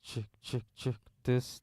check, check, check. This.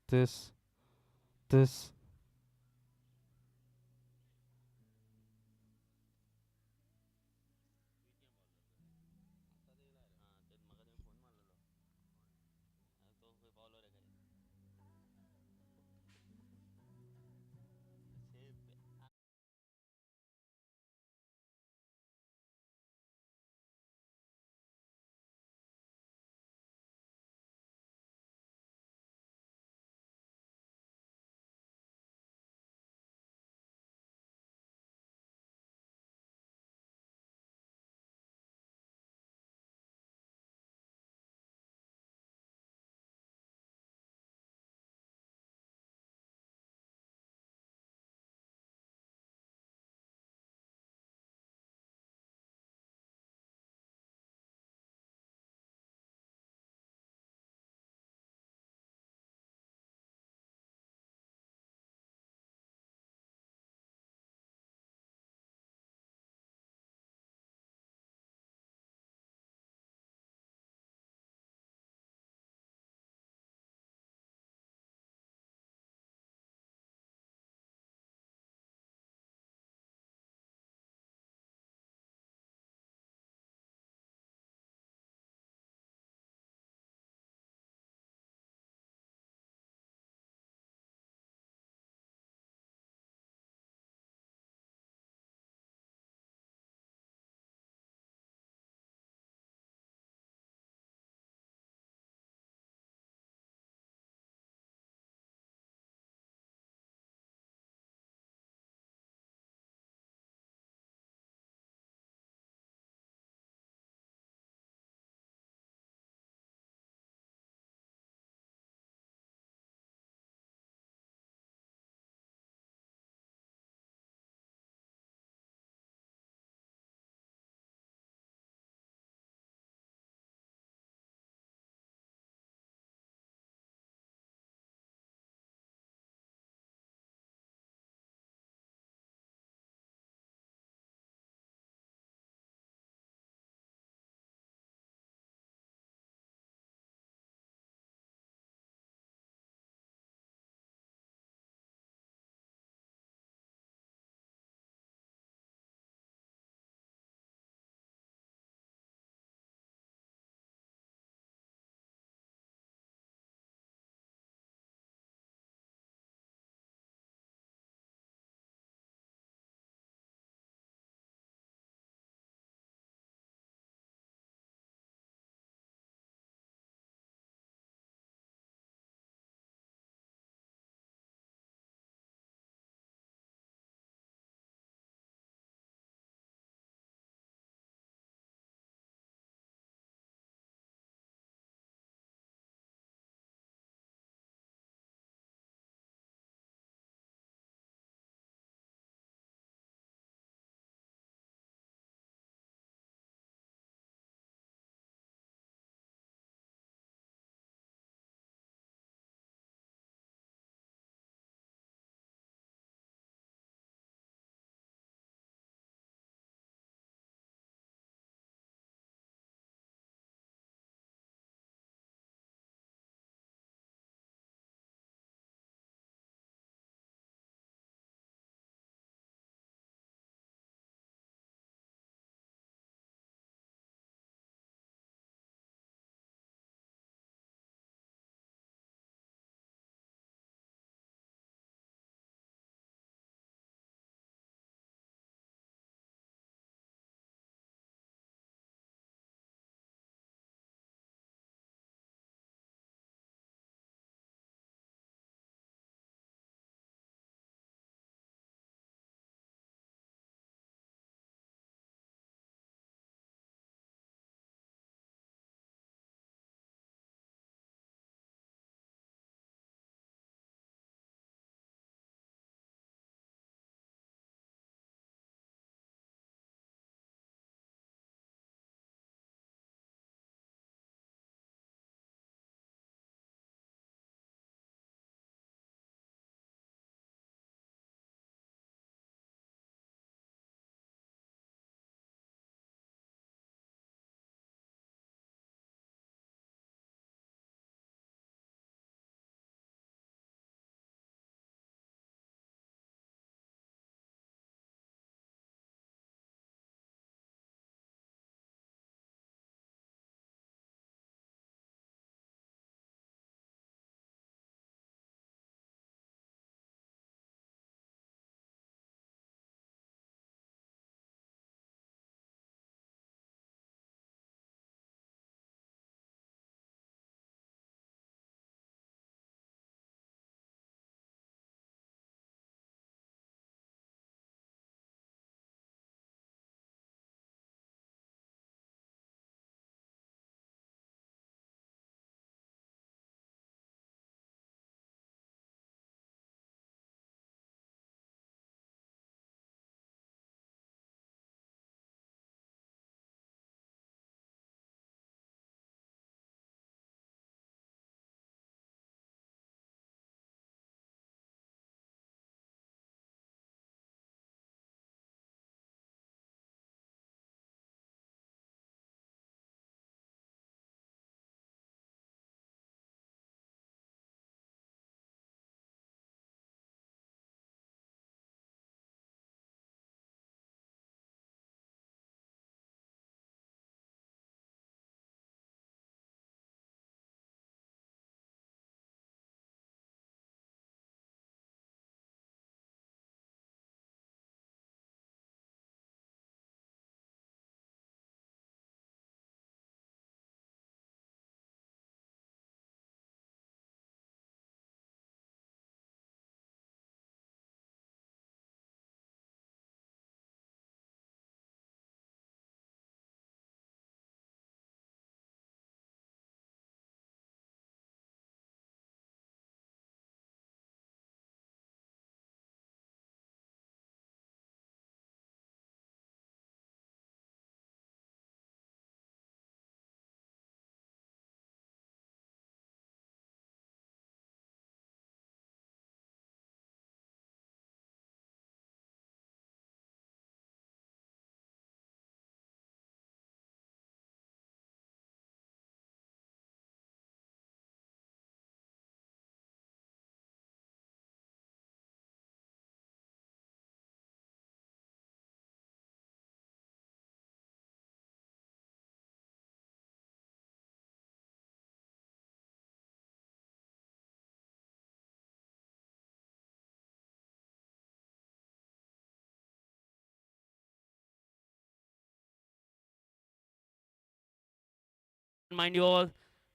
Mind you all,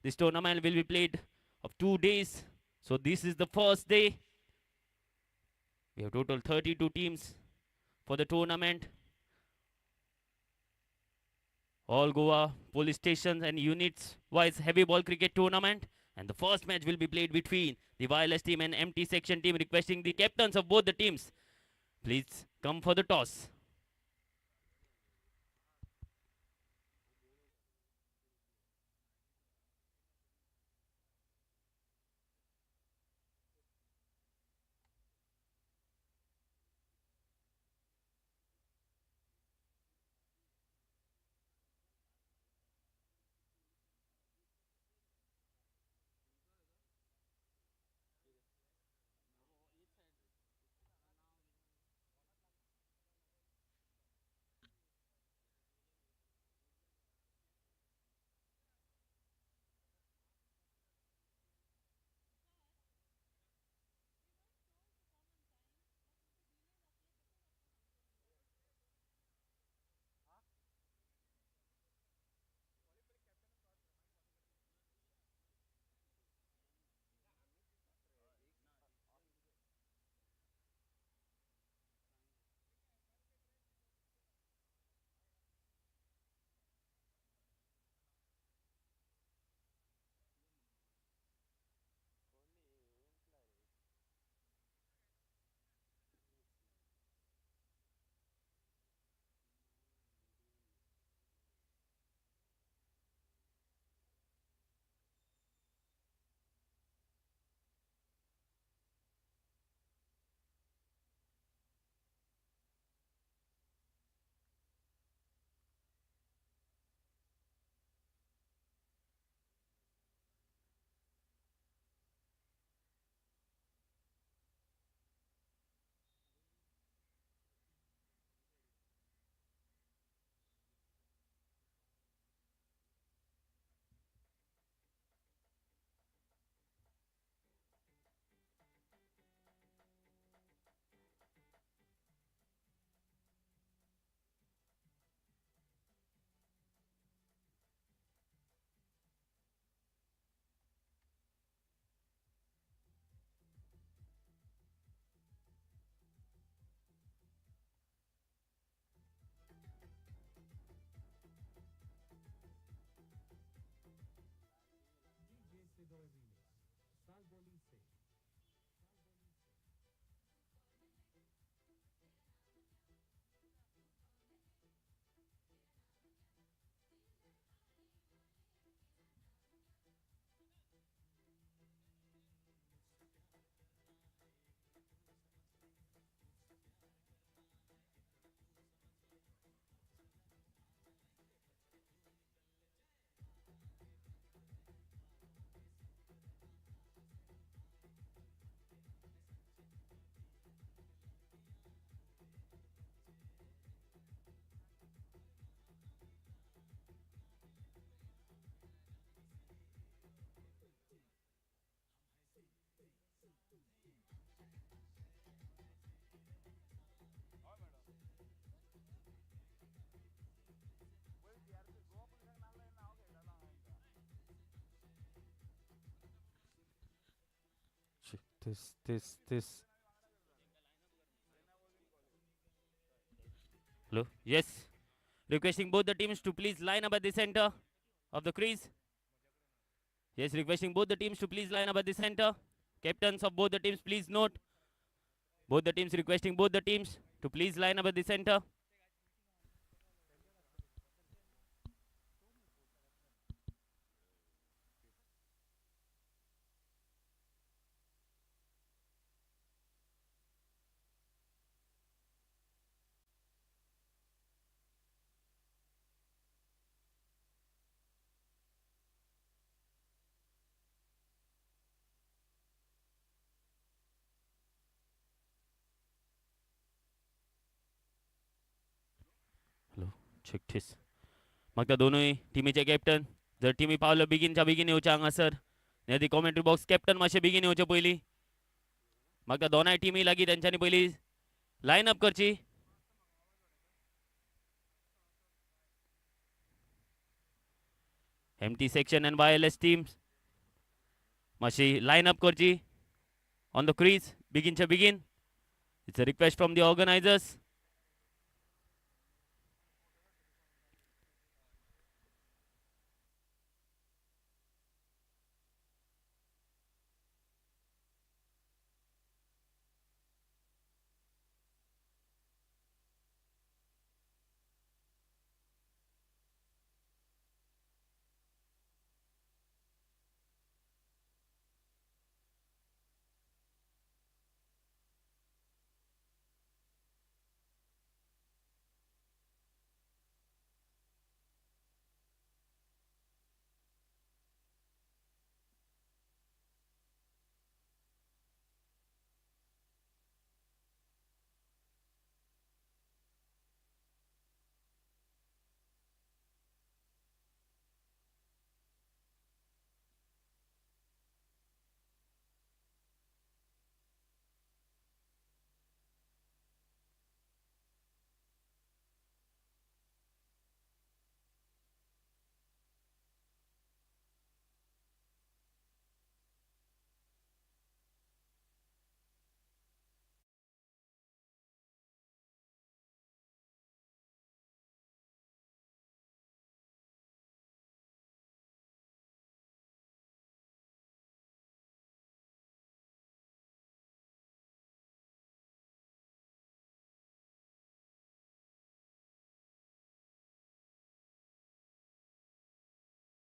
this tournament will be played of 2 days. So this is the first day. We have total 32 teams for the tournament. All Goa police stations and units wise heavy ball cricket tournament. And the first match will be played between the wireless team and empty section team, requesting the captains of both the teams, please come for the toss. This. Hello? Yes. Requesting both the teams to please line up at the center of the crease. Yes, requesting both the teams to please line up at the center. Captains of both the teams, please note. Both the teams requesting both the teams to please line up at the center. Hello, check this. मागता दोनोय टीमीचे captain जर टीमी पावलं बेगीनच्या बेगीन येवचें हांगासर ने दी commentary box captain मातशें बेगीन येवचें पयलीं मागता दोनाय टीमी लागीं तेंच्यांनी पयलीं लायन अप करची MT section and wireless teams. Mashi line up Korji on the crease. Begin. It's a request from the organizers.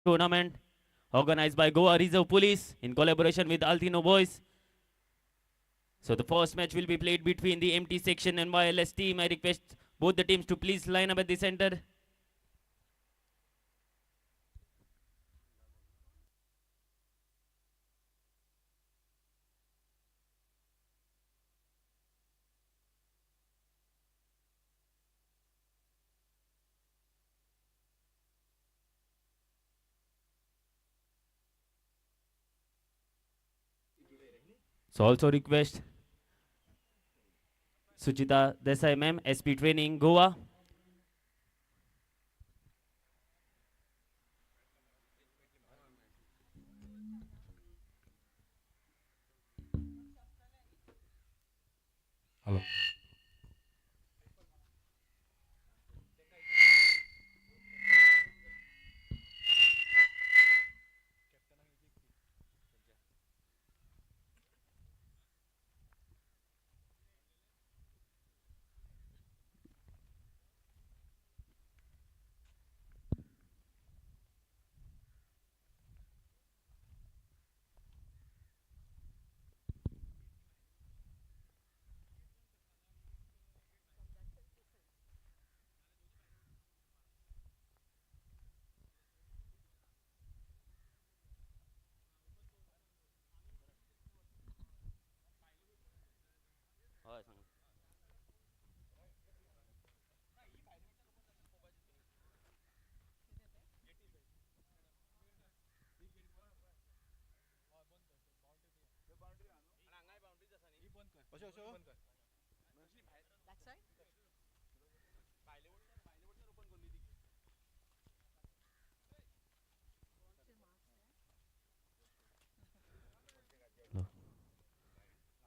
Tournament organized by Goa Reserve Police in collaboration with Altino boys. So the first match will be played between the MT section and wireless team. I request both the teams to please line up at the center. So also request Suchita Desai ma'am, SP Training Goa. Hello.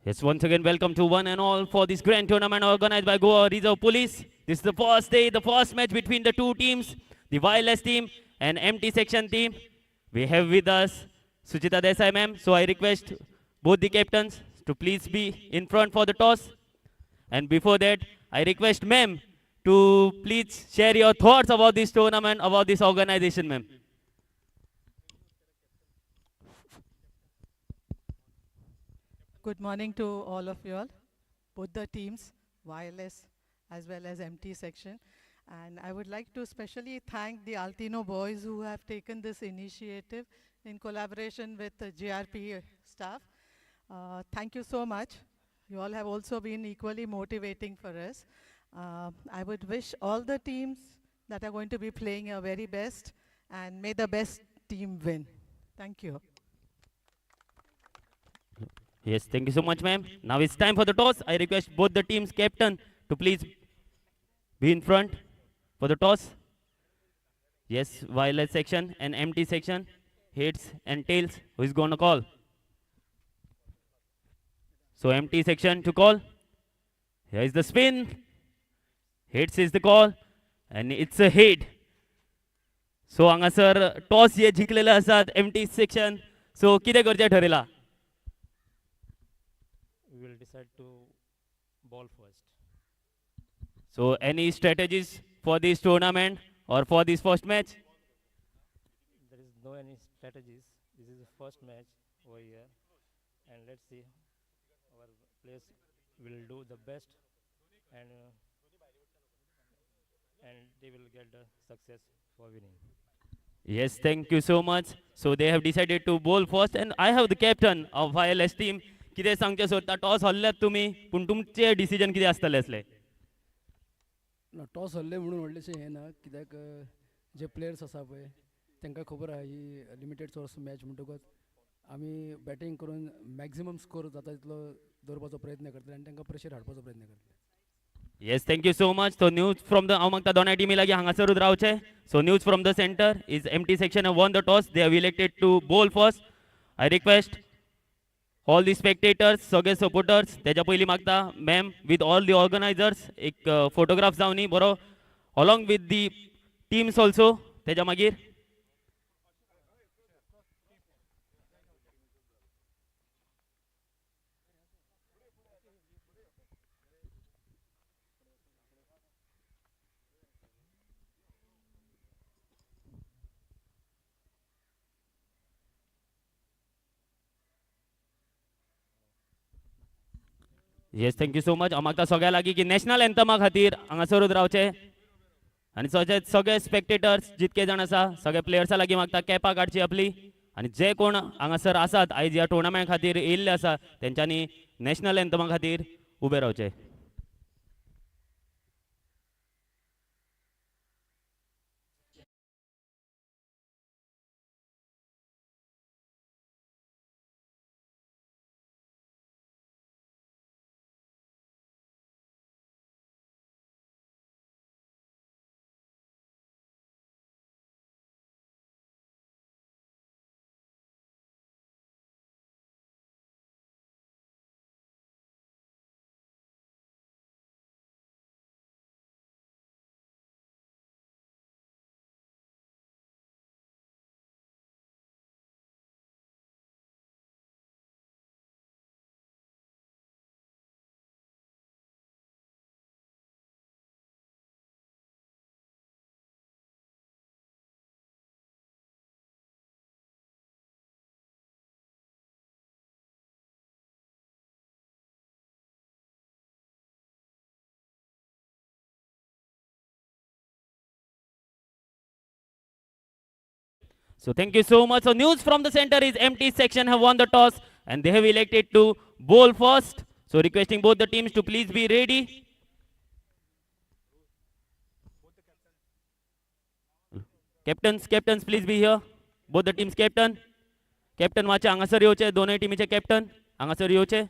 Yes, once again, welcome to one and all for this grand tournament organized by Goa Reserve Police. This is the first day, the first match between the two teams, the wireless team and MT section team. We have with us Suchita Desai ma'am. So I request both the captains to please be in front for the toss. And before that, I request ma'am to please share your thoughts about this tournament, about this organization, ma'am. Good morning to all of you all, both the teams, wireless as well as MT section. And I would like to specially thank the Altino boys who have taken this initiative in collaboration with the GRP staff. Thank you so much. You all have also been equally motivating for us. I would wish all the teams that are going to be playing your very best, and may the best team win. Thank you. Yes, thank you so much, ma'am. Now it's time for the toss. I request both the teams' captain to please be in front for the toss. Yes, wireless section and empty section. Heads and tails. Who is going to call? So empty section to call. Here is the spin. Heads is the call. And it's a hit. So हांगासर toss जे जिंकलेले आसात empty section. सो कितें करचें ठरयलां? We will decide to ball first. So any strategies for this tournament or for this first match? There is no any strategies. This is the first match over here, and let's see. Our players will do the best, and they will get the success for winning. Yes, thank you so much. So they have decided to bowl first, and I have the captain of wireless team. कितें सांगचें सोदता? Toss हरल्यात तुमी, पूण तुमचें decision कितें आसतलें असलें? ना टॉस हरले म्हणून व्हडलेशें हें ना कित्याक जे प्लेयर्स आसा पळय तांकां खबर आहा ही लिमिटेड सोर्स मॅच म्हणटकूच आमी बॅटींग करून मॅक्झिमम स्कोर जाता तितलो दवरपाचो प्रयत्न करतले आनी तांकां प्रेशर हाडपाचो प्रयत्न करतले. Yes, thank you so much. So news from the हांव मागता दोनाय टिमी लागीं हांगासरूच रावचे. So news from the center is empty section have won the toss. They have elected to bowl first. I request all the spectators, सगळे supporters, तेच्या पयलीं मागता ma'am with all the organizers एक photograph जावनी बरो along with the teams also. तेच्या मागीर yes thank you so much. हांव मागता सगळ्या लागीं की नॅशनल एंथमा खातीर हांगासरूच रावचे आनी सगळे स्पेक्टेटर्स जितके जाण आसा सगळे प्लेयर्सा लागीं मागता कॅपां काडची आपली आनी जे कोण हांगासर आसात आयज ह्या टुर्नामेंट खातीर येयल्ले आसा तेंच्यांनी नॅशनल एंथमा खातीर उबे रावचे. So thank you so much. So news from the center is empty section have won the toss and they have elected to bowl first. So requesting both the teams to please be ready. Captains please be here. Both the teams captain. Captain मातशे हांगासर येवचे दोनूय टिमीचे captain हांगासर येवचे.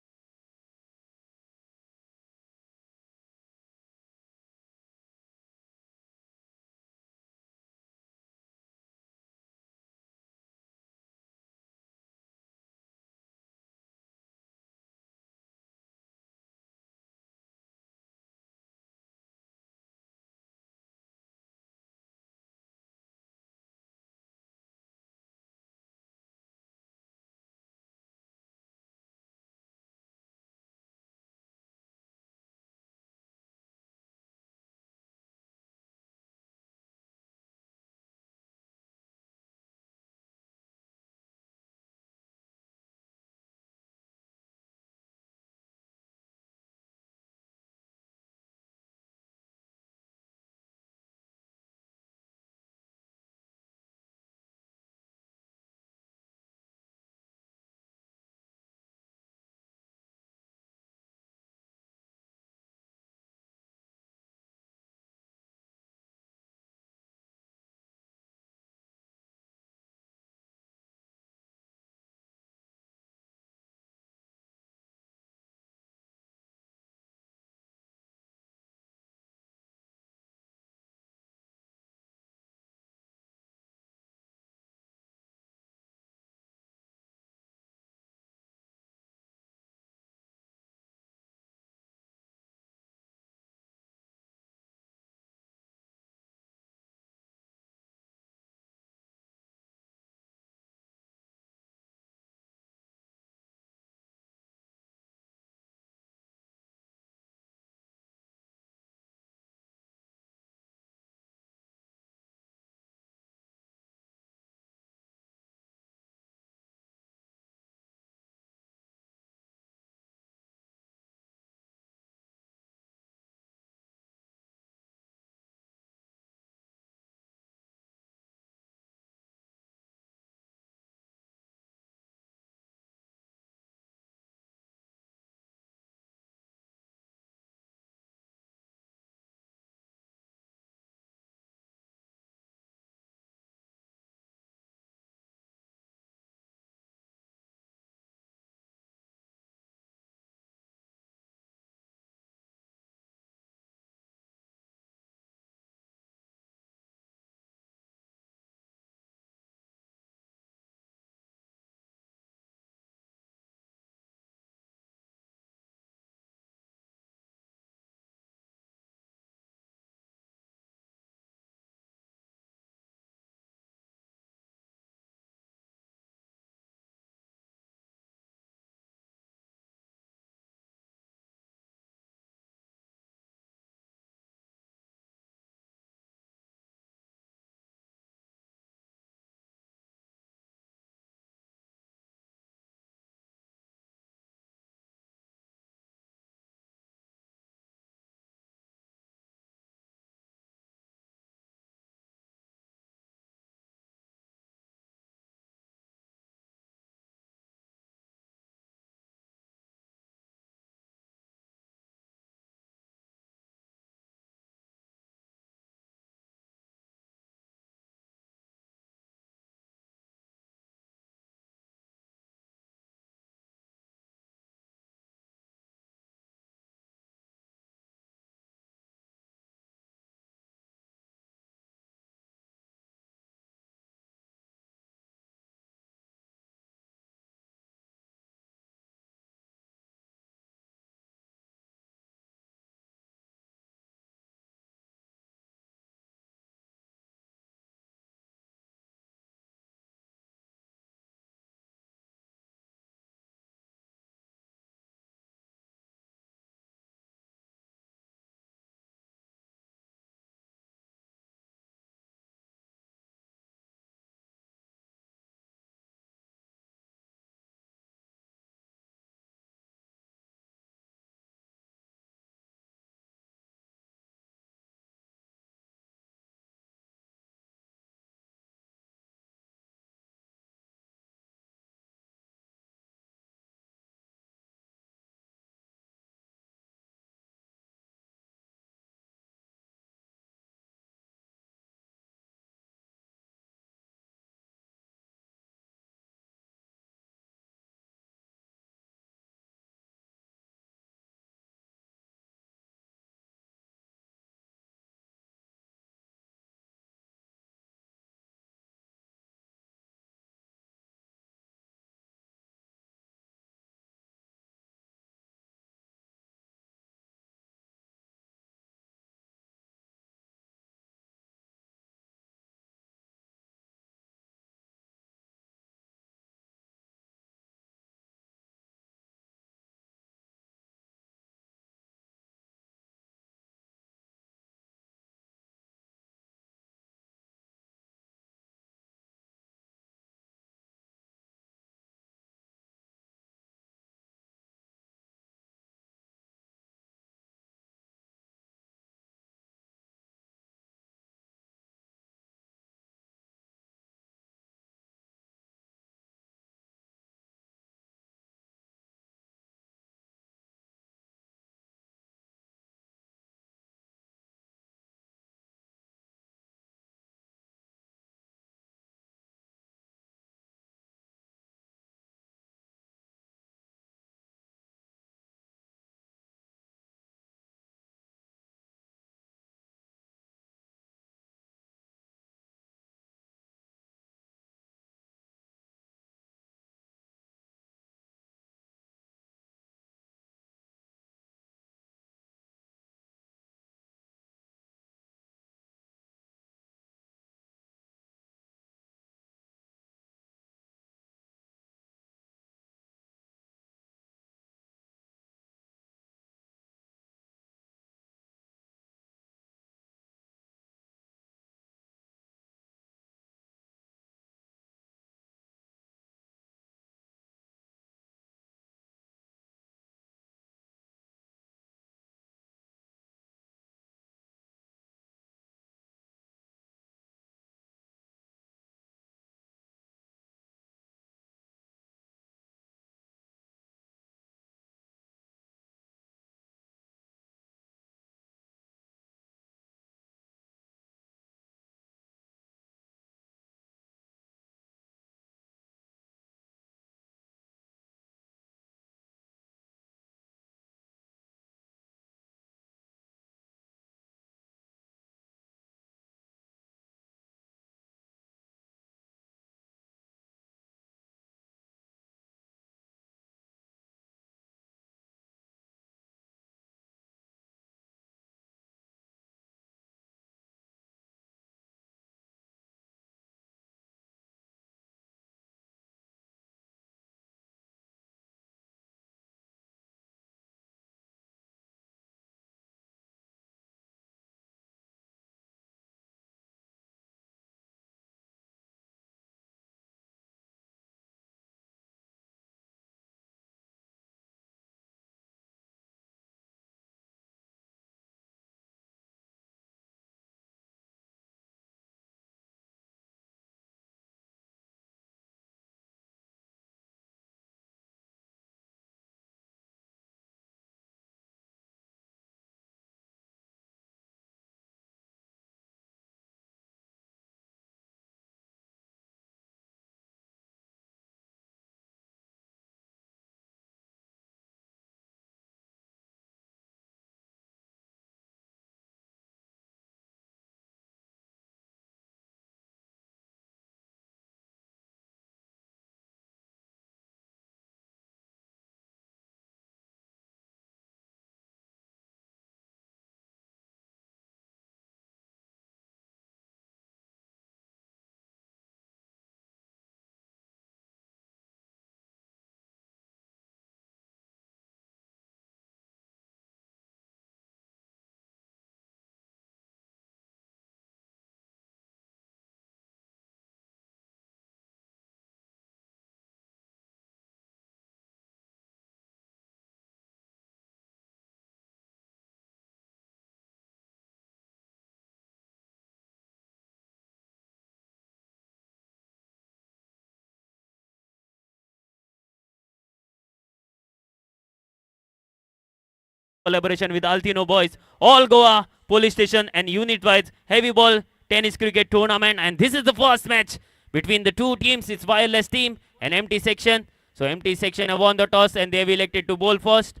collaboration with Altino boys, All Goa Police Station and Unit Wise Heavy Ball Tennis Cricket Tournament. And this is the first match between the two teams. It's wireless team and empty section. So empty section have won the toss and they have elected to bowl first.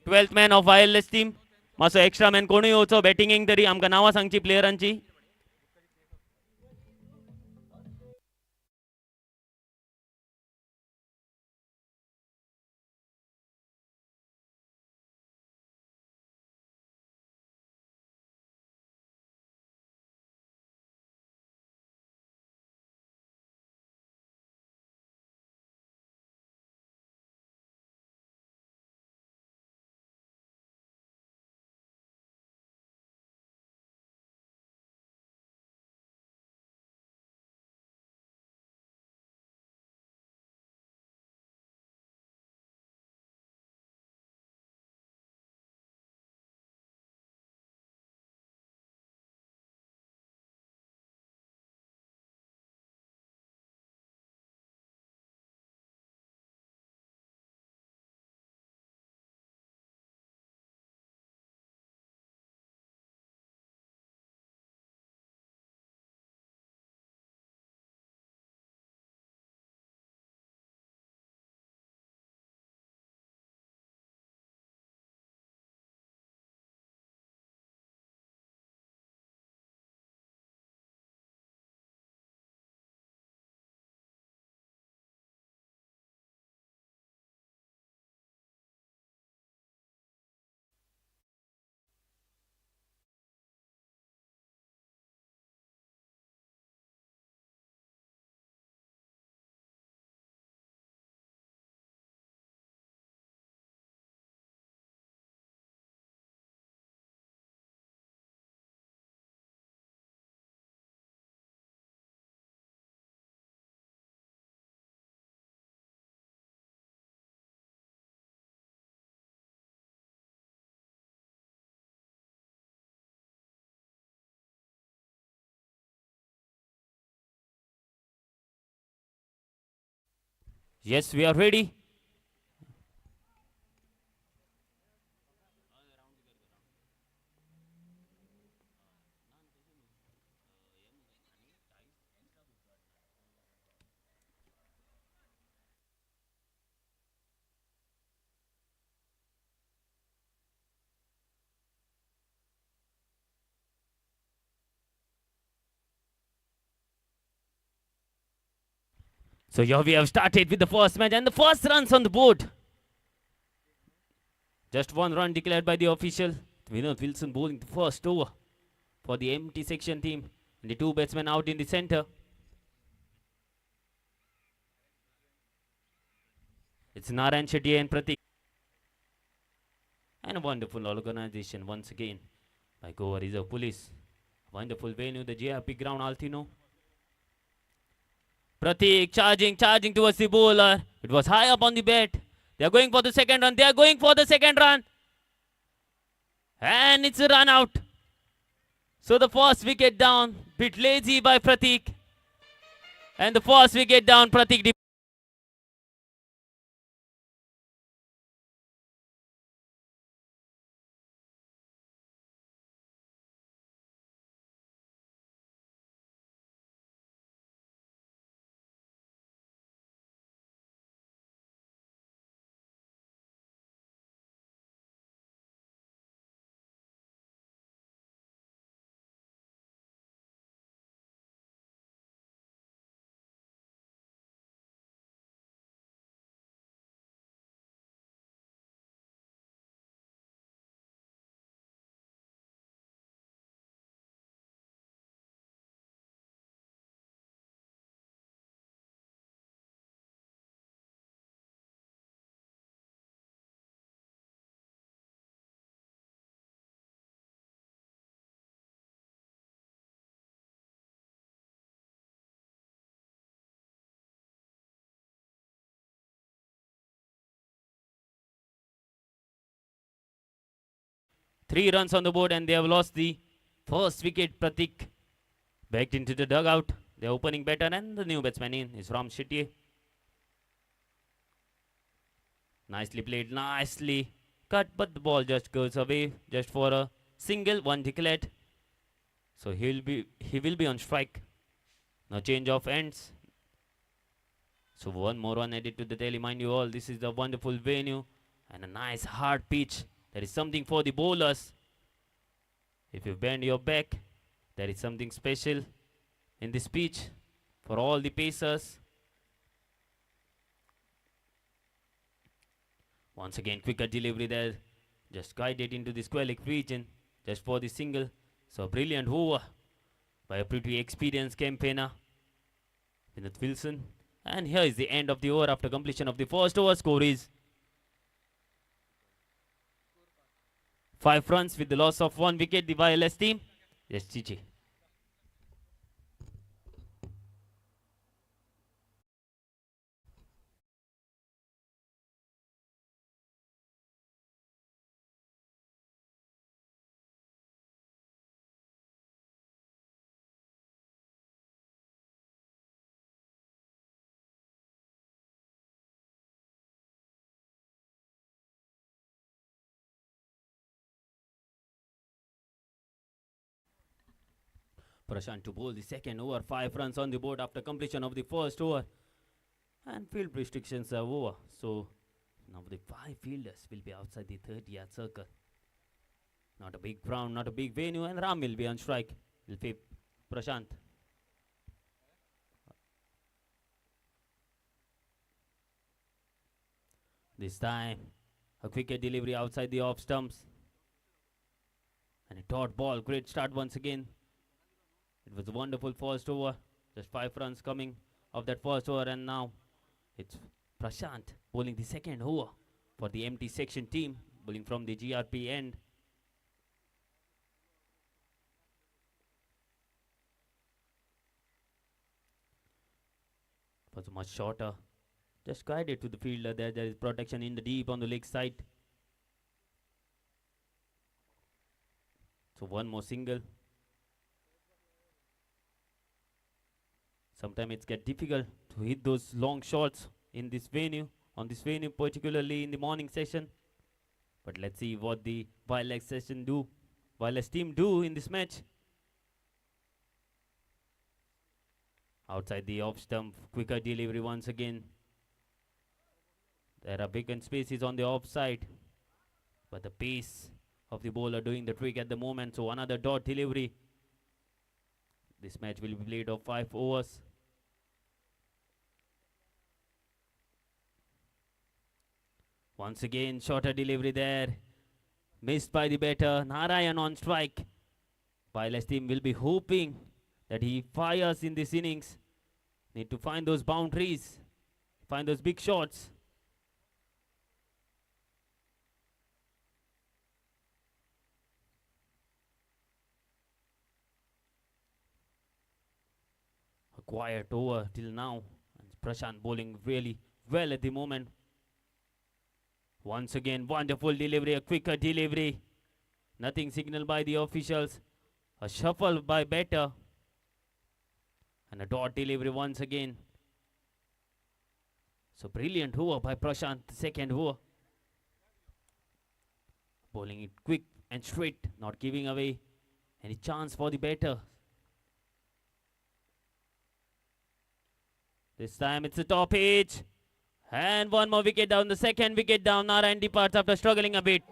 12th man of wireless team. मासो extra man कोणी होचो बॅटिंगेक तरी आमकां नांवां सांगची प्लेयरांची. Yes, we are ready. So here we have started with the first match and the first runs on the board. Just one run declared by the official. Vinod Wilson bowling the first over for the empty section team. And the two batsmen out in the center. It's Narayan Shetty and Pratik. And a wonderful organization once again by Goa Reserve Police. Wonderful venue, the JRP ground, Altino. Pratik charging towards the bowler. It was high up on the bat. They are going for the second run. And it's a run out. So the first wicket down. Bit lazy by Pratik. And the first wicket down, Pratik. Three runs on the board and they have lost the first wicket. Pratik backed into the dugout. The opening batter and the new batsman in is Ram Shetty. Nicely played, nicely cut, but the ball just goes away just for a single, one declared. So he will be on strike. No change of ends. So one more run added to the tally. Mind you all, this is a wonderful venue and a nice hard pitch. There is something for the bowlers. If you bend your back, there is something special in this pitch for all the pacers. Once again, quicker delivery there. Just guided into the square leg region just for the single. So brilliant over by a pretty experienced campaigner, Vinod Wilson. And here is the end of the over after completion of the first over. Score is 5 runs with the loss of 1 wicket. The wireless team. Yes, Chichi. Prashant to bowl the second over. 5 runs on the board after completion of the first over. And field restrictions are over. So now the 5 fielders will be outside the 30-yard circle. Not a big ground, not a big venue, and Ram will be on strike. Will pay Prashant. This time, a quicker delivery outside the off stumps. And a dot ball. Great start once again. It was a wonderful first over. Just 5 runs coming of that first over, and now it's Prashant bowling the second over for the empty section team, bowling from the GRP end. It was much shorter. Just guided to the fielder there. There is protection in the deep on the leg side. So one more single. Sometimes it gets difficult to hit those long shots in this venue, on this venue, particularly in the morning session. But let's see what the wireless team do in this match. Outside the off stump, quicker delivery once again. There are vacant spaces on the off side, but the pace of the bowler doing the trick at the moment. So another dot delivery. This match will be played of 5 overs. Once again, shorter delivery there. Missed by the batter. Narayan on strike. Wireless team will be hoping that he fires in this innings. Need to find those boundaries. Find those big shots. A quiet over till now. And Prashant bowling really well at the moment. Once again, wonderful delivery, a quicker delivery. Nothing signaled by the officials. A shuffle by batter. And a dot delivery once again. So brilliant over by Prashant, the second over. Bowling it quick and straight, not giving away any chance for the batter. This time it's a top edge. And one more wicket down, the second wicket down. Narayan departs after struggling a bit.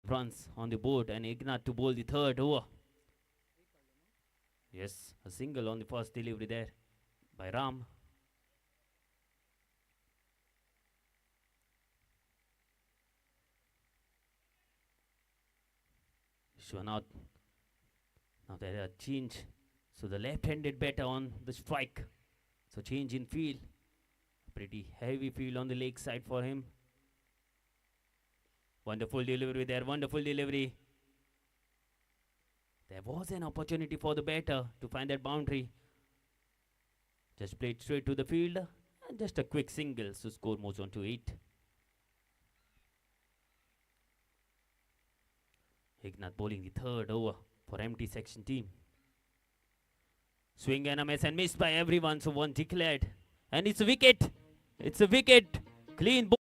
runs on the board and Ignat to bowl the third over. Yes, a single on the first delivery there by Ram. Sure, now there are change. So the left-handed batter on the strike. So change in field. Pretty heavy field on the leg side for him. Wonderful delivery there, wonderful delivery. There was an opportunity for the batter to find that boundary. Just played straight to the field. And just a quick single, so score moves on to 8. Ignat bowling the third over for empty section team. Swing and a miss and missed by everyone, so one declared. And it's a wicket. It's a wicket. Clean ball.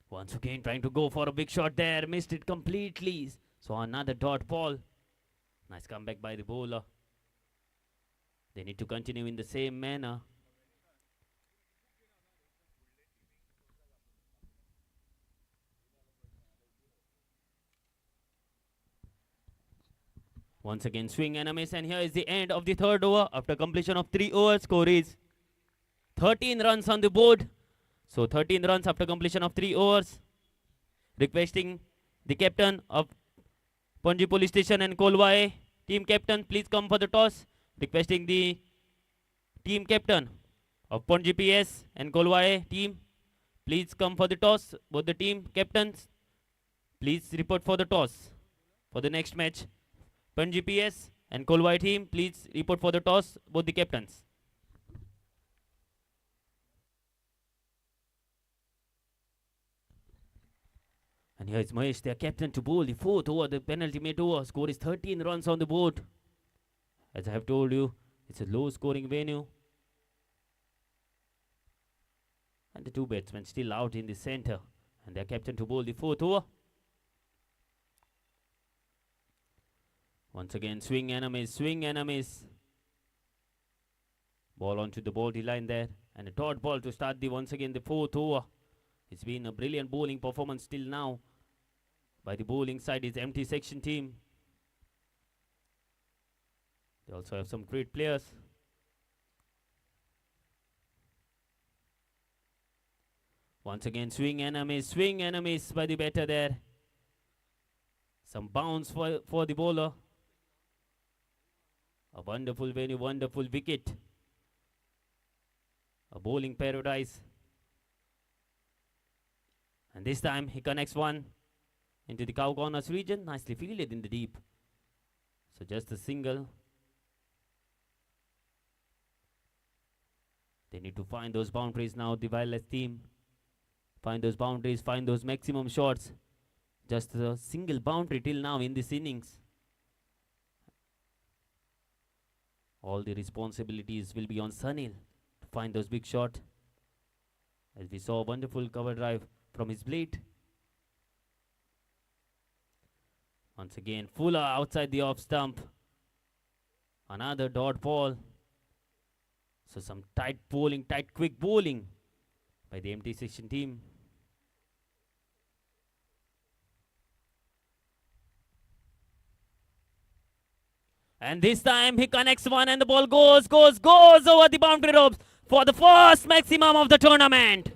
Once again trying to go for a big shot there. Missed it completely. So another dot ball. Nice comeback by the bowler. They need to continue in the same manner. Once again swing and a miss, and here is the end of the third over. After completion of 3 overs, score is 13 runs on the board. So 13 runs after completion of 3 overs. Requesting the captain of Panji Police Station and Kolwae team captain, please come for the toss. Requesting the team captain of Panji PS and Kolwae team, please come for the toss. Both the team captains, please report for the toss for the next match. Panji PS and Kolwae team, please report for the toss. Both the captains. And here is Mahesh, their captain, to bowl the fourth over, the penalty made over. Score is 13 runs on the board. As I have told you, it's a low scoring venue. And the two batsmen still out in the center. And their captain to bowl the fourth over. Once again, swing and a miss, swing and a miss. Ball onto the bowled line there. And a dot ball to start once again the fourth over. It's been a brilliant bowling performance till now by the bowling side is empty section team. They also have some great players. Once again swing and a miss by the batter there. Some bounce for the bowler. A wonderful venue, wonderful wicket. A bowling paradise. And this time he connects one into the cow corners region. Nicely fielded in the deep. So just a single. They need to find those boundaries now, the wireless team. Find those boundaries, find those maximum shots. Just a single boundary till now in this innings. All the responsibilities will be on Sunil to find those big shots. as we saw a wonderful cover drive from his blade. Once again, Fuller outside the off stump. Another dot ball. So some tight bowling, tight quick bowling by the empty section team. And this time he connects one and the ball goes over the boundary ropes for the first maximum of the tournament.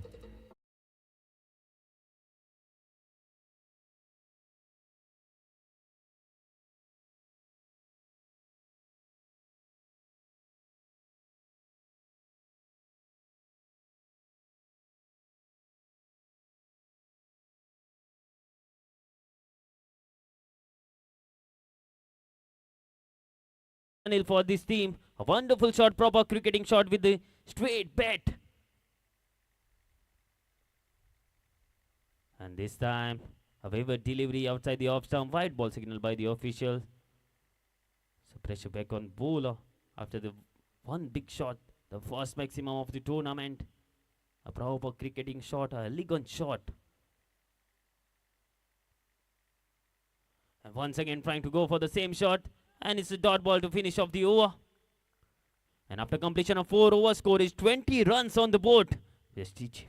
For this team, a wonderful shot, proper cricketing shot with the straight bat. And this time, a wayward delivery outside the off stump, white ball signal by the official. So pressure back on bowler after the one big shot, the first maximum of the tournament. A proper cricketing shot, a elegant shot. And once again trying to go for the same shot. And it's a dot ball to finish off the over. And after completion of 4 overs, score is 20 runs on the board. Yes, teach.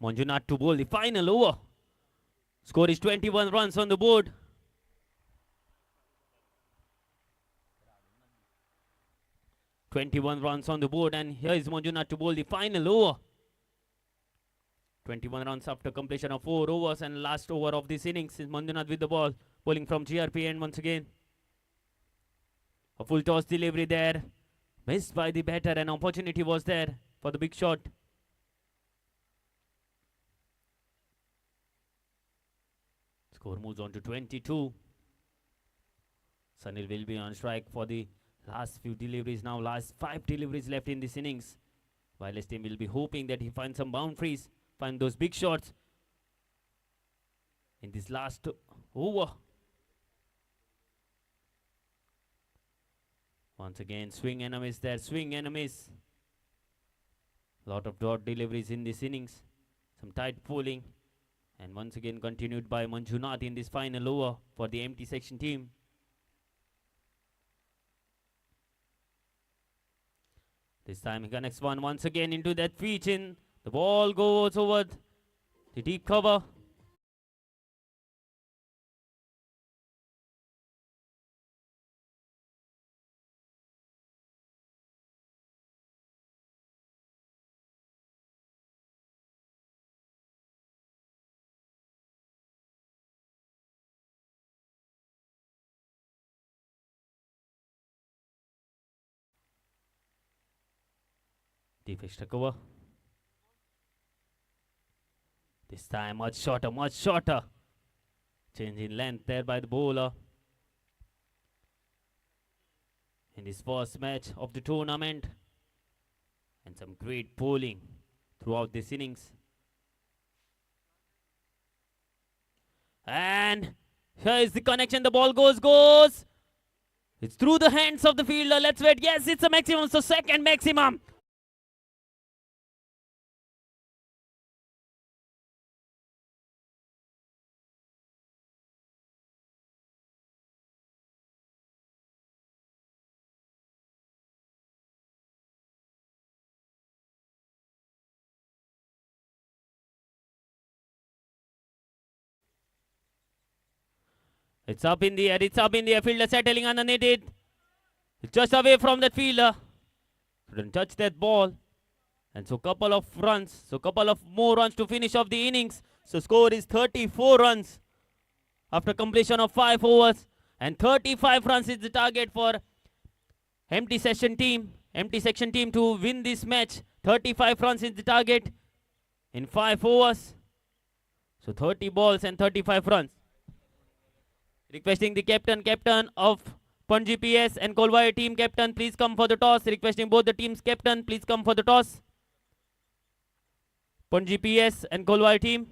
Manjunath to bowl the final over. Score is 21 runs on the board. And here is Manjunath to bowl the final over. 21 runs after completion of 4 overs and last over of this innings is Manjunath with the ball. Bowling from GRP end once again. A full toss delivery there. Missed by the batter, and opportunity was there for the big shot. Score moves on to 22. Sunil will be on strike for the last few deliveries now. Last 5 deliveries left in this innings. While his team will be hoping that he finds some boundaries, find those big shots in this last over. Once again, swing and a miss there. Swing and a miss. Lot of dot deliveries in this innings. Some tight bowling. And once again continued by Manjunath in this final over for the empty section team. This time he connects one once again into that pitch in. The ball goes over the deep cover. Deep extra cover. This time much shorter, much shorter. Change in length there by the bowler. In this first match of the tournament. And some great bowling throughout this innings. And here is the connection. The ball goes. It's through the hands of the fielder. Let's wait. Yes, it's a maximum. So second maximum. It's up in the air, fielder settling underneath it. It's just away from that fielder. Couldn't touch that ball. And so couple of more runs to finish off the innings. So score is 34 runs after completion of 5 overs. And 35 runs is the target for empty session team. empty section team to win this match. 35 runs is the target in 5 overs. So 30 balls and 35 runs. Requesting the captain of Pun GPS and Kolwai team captain, please come for the toss. Requesting both the teams captain, please come for the toss. Pun GPS and Kolwai team.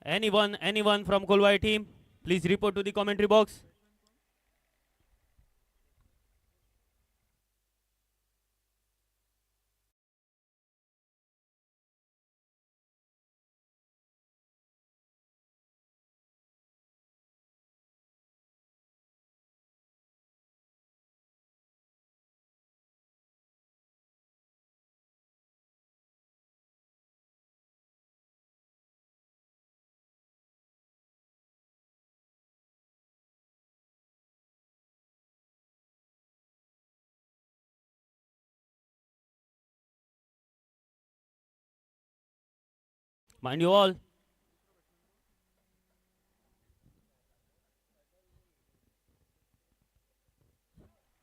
Anyone from Kolwai team, please report to the commentary box. Mind you all.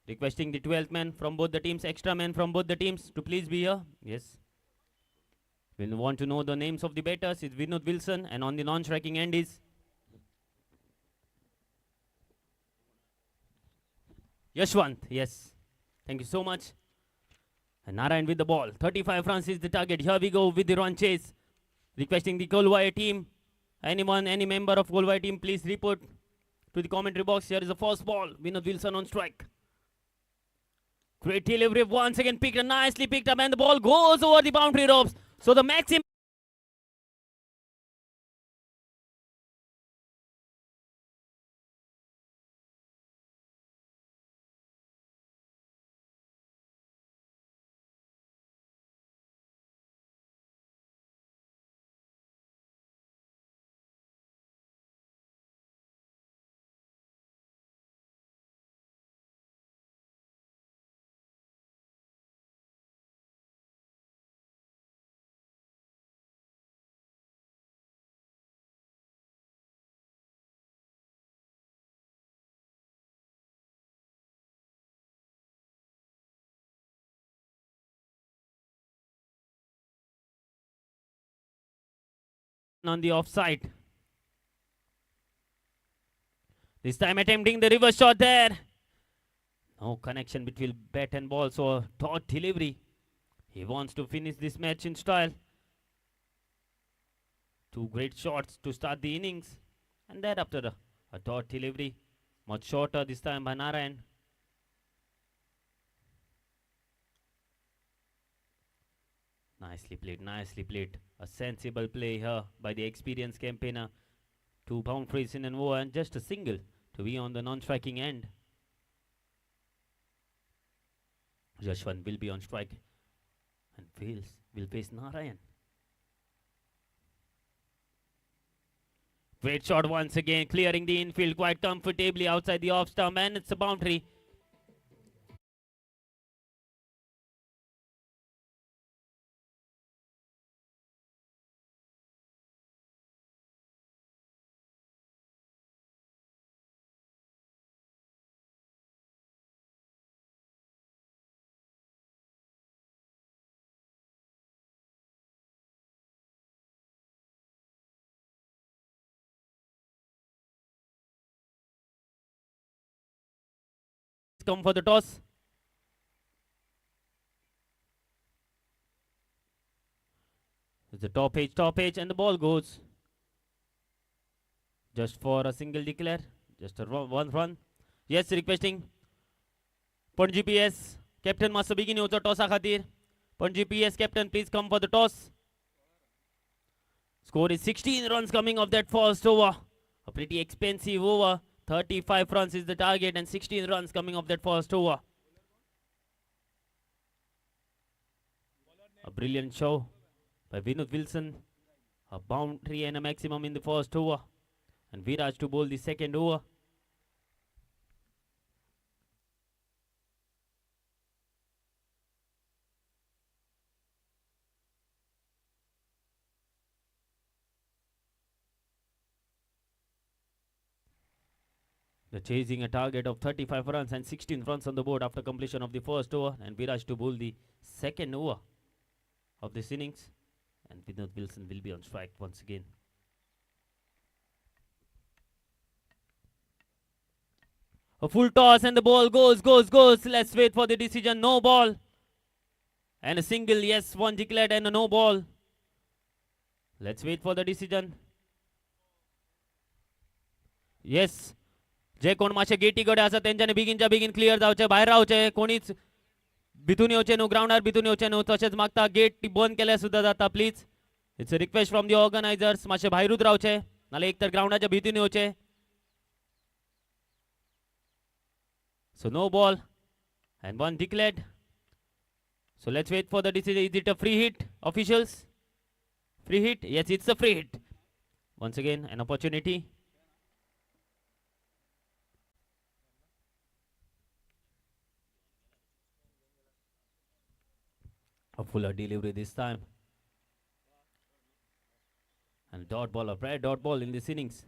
Requesting the 12th man from both the teams, extra man from both the teams to please be here. Yes. We'll want to know the names of the batters. It's Vinod Wilson, and on the non-striking end is Yashwant. Yes. Thank you so much. And Narayan with the ball. 35 runs is the target. Here we go with the run chase. Requesting the Kolwai team. Anyone, any member of Kolwai team, please report to the commentary box. Here is the first ball. Vinod Wilson on strike. Great delivery once again nicely picked up, and the ball goes over the boundary ropes. So the maximum on the offside. This time attempting the reverse shot there. No connection between bat and ball, so dot delivery. He wants to finish this match in style. Two great shots to start the innings. And thereafter a dot delivery. Much shorter this time by Narayan. Nicely played, nicely played. A sensible play here by the experienced campaigner. 2 boundaries in an over and just a single to be on the non-striking end. Jashwant will be on strike and will face Narayan. Great shot once again, clearing the infield quite comfortably outside the off stump, and it's a boundary. Come for the toss. It's the top edge, and the ball goes. Just for a single declare, just a one run. Yes, requesting. Panaji PS, captain must begin your toss khatir. Panaji PS, captain, please come for the toss. Score is 16 runs coming off that first over. A pretty expensive over. 35 runs is the target and 16 runs coming off that first over. A brilliant show by Vinod Wilson. A boundary and a maximum in the first over. And Viraj to bowl the second over. They're chasing a target of 35 runs and 16 runs on the board after completion of the first over. And Viraj to bowl the second over of this innings. And Vinod Wilson will be on strike once again. A full toss and the ball goes. Let's wait for the decision. No ball. And a single, yes, one declared and a no ball. Let's wait for the decision. Yes. जे कोण मातशे Getty कडे आसा तेंच्यांनी बेगीनच्या बेगीन clear जावचे भायर रावचे कोणीच भितून येवचे न्हू ग्राउंडार भितून येवचे न्हू तशेंच मागता गेट बंद केल्यार सुद्दां जाता please it's a request from the organisers मातशे भायरूच रावचे नाल्यार एक तर ग्राउंडाच्या भितून येवचे so no ball and one declared. So let's wait for the decision. Is it a free hit, officials? Free hit? Yes, it's a free hit. Once again, an opportunity. A fuller delivery this time. And dot ball, a rare dot ball in this innings.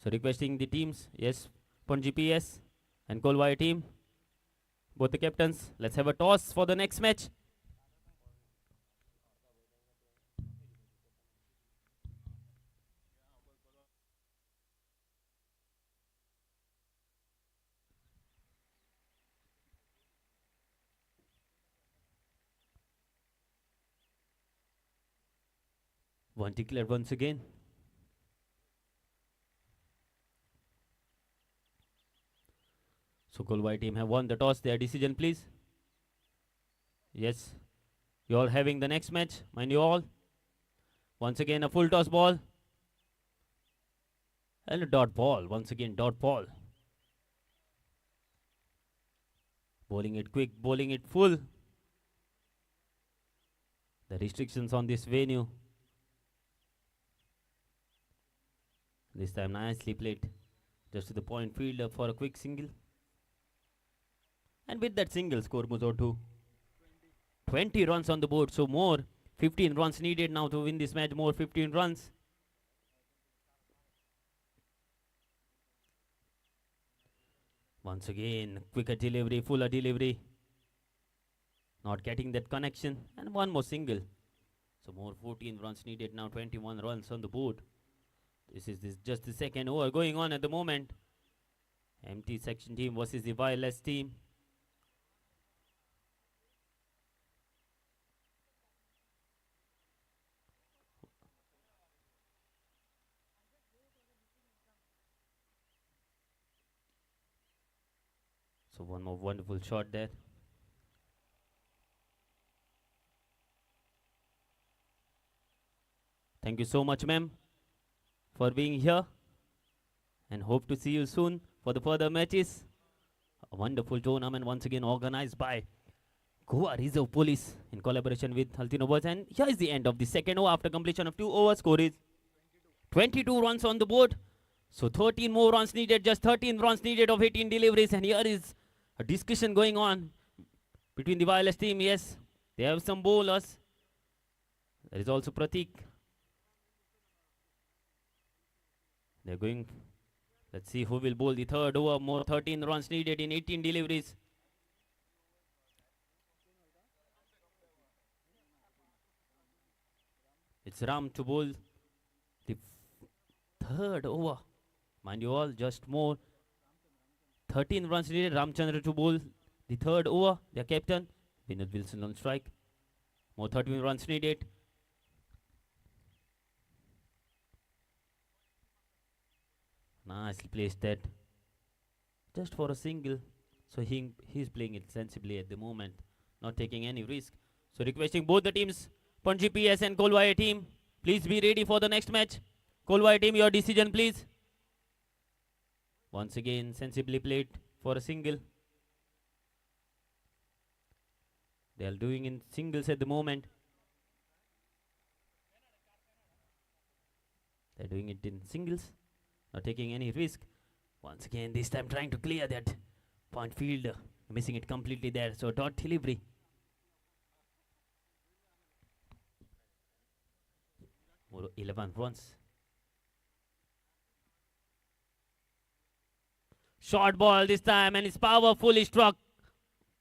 So requesting the teams, yes, Panaji PS and Kolwai team, both the captains, let's have a toss for the next match. One declared once again. So Kolwai team have won the toss. Their decision, please. Yes. You all having the next match, mind you all. Once again, a full toss ball. And a dot ball. Once again, dot ball. Bowling it quick, bowling it full. The restrictions on this venue. This time nicely played. Just to the point fielder for a quick single. And with that single, score moves on to 20 runs on the board. So more 15 runs needed now to win this match. More 15 runs. Once again, quicker delivery, fuller delivery. Not getting that connection. And one more single. So more 14 runs needed now, 21 runs on the board. This is just the second over going on at the moment. Empty section team versus the wireless team. So one more wonderful shot there. Thank you so much, ma'am, for being here. And hope to see you soon for the further matches. A wonderful tournament once again organized by Goa Reserve Police in collaboration with Altino Boys. And here is the end of the second over after completion of 2 overs. Score is 22 runs on the board. So 13 more runs needed, just 13 runs needed of 18 deliveries. And here is a discussion going on between the wireless team. Yes, they have some bowlers. There is also Pratik. They're going. Let's see who will bowl the third over. More 13 runs needed in 18 deliveries. It's Ram to bowl the third over. Mind you all, just more 13 runs needed. Ramchandra to bowl the third over. Their captain, Vinod Wilson on strike. More 13 runs needed. Nicely placed that. Just for a single. So he's playing it sensibly at the moment. Not taking any risk. So requesting both the teams, Panji PS and Kolwaya team, please be ready for the next match. Kolwaya team, your decision please. Once again, sensibly played for a single. They are doing in singles at the moment. They're doing it in singles. Not taking any risk. Once again, this time trying to clear that point field. Missing it completely there. So dot delivery. More 11 runs. Short ball this time and it's powerfully struck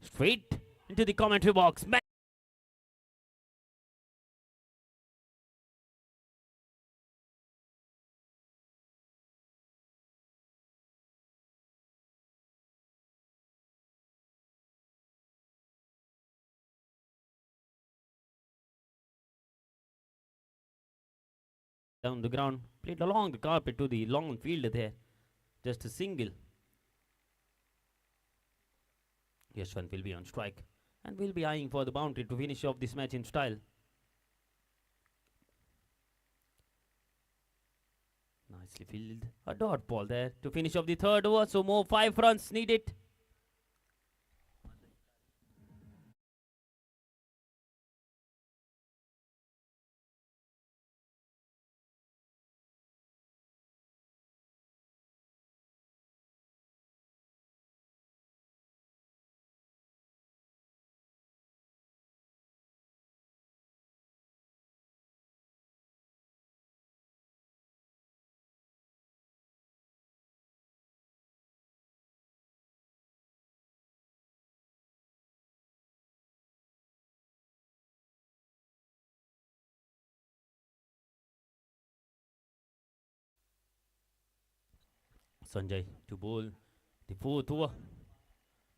straight into the commentary box. Down the ground, played along the carpet to the long field there. Just a single. Yashwant will be on strike and will be eyeing for the boundary to finish off this match in style. Nicely fielded. A dot ball there to finish off the third over. So more 5 runs needed. Sanjay to bowl the fourth over.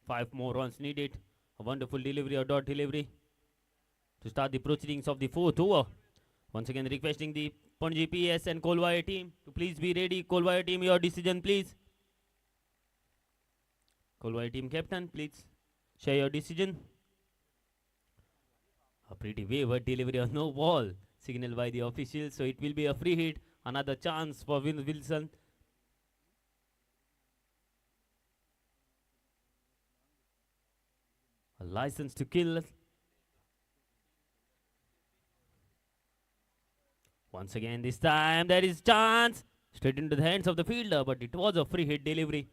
5 more runs needed. A wonderful delivery or dot delivery to start the proceedings of the fourth over. Once again requesting the Panji PS and Kolwaya team to please be ready. Kolwaya team, your decision please. Kolwaya team captain, please share your decision. A pretty wayward delivery on no ball signaled by the officials, so it will be a free hit. Another chance for Wilson. A license to kill. Once again, this time there is chance. Straight into the hands of the fielder, but it was a free hit delivery.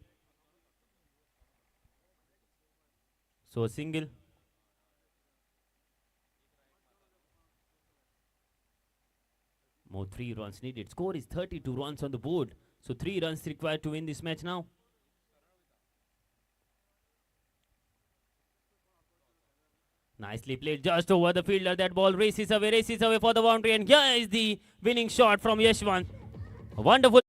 So a single. More 3 runs needed. Score is 32 runs on the board. So 3 runs required to win this match now. Nicely played just over the fielder. That ball races away for the boundary. And here is the winning shot from Yashwant. Wonderful.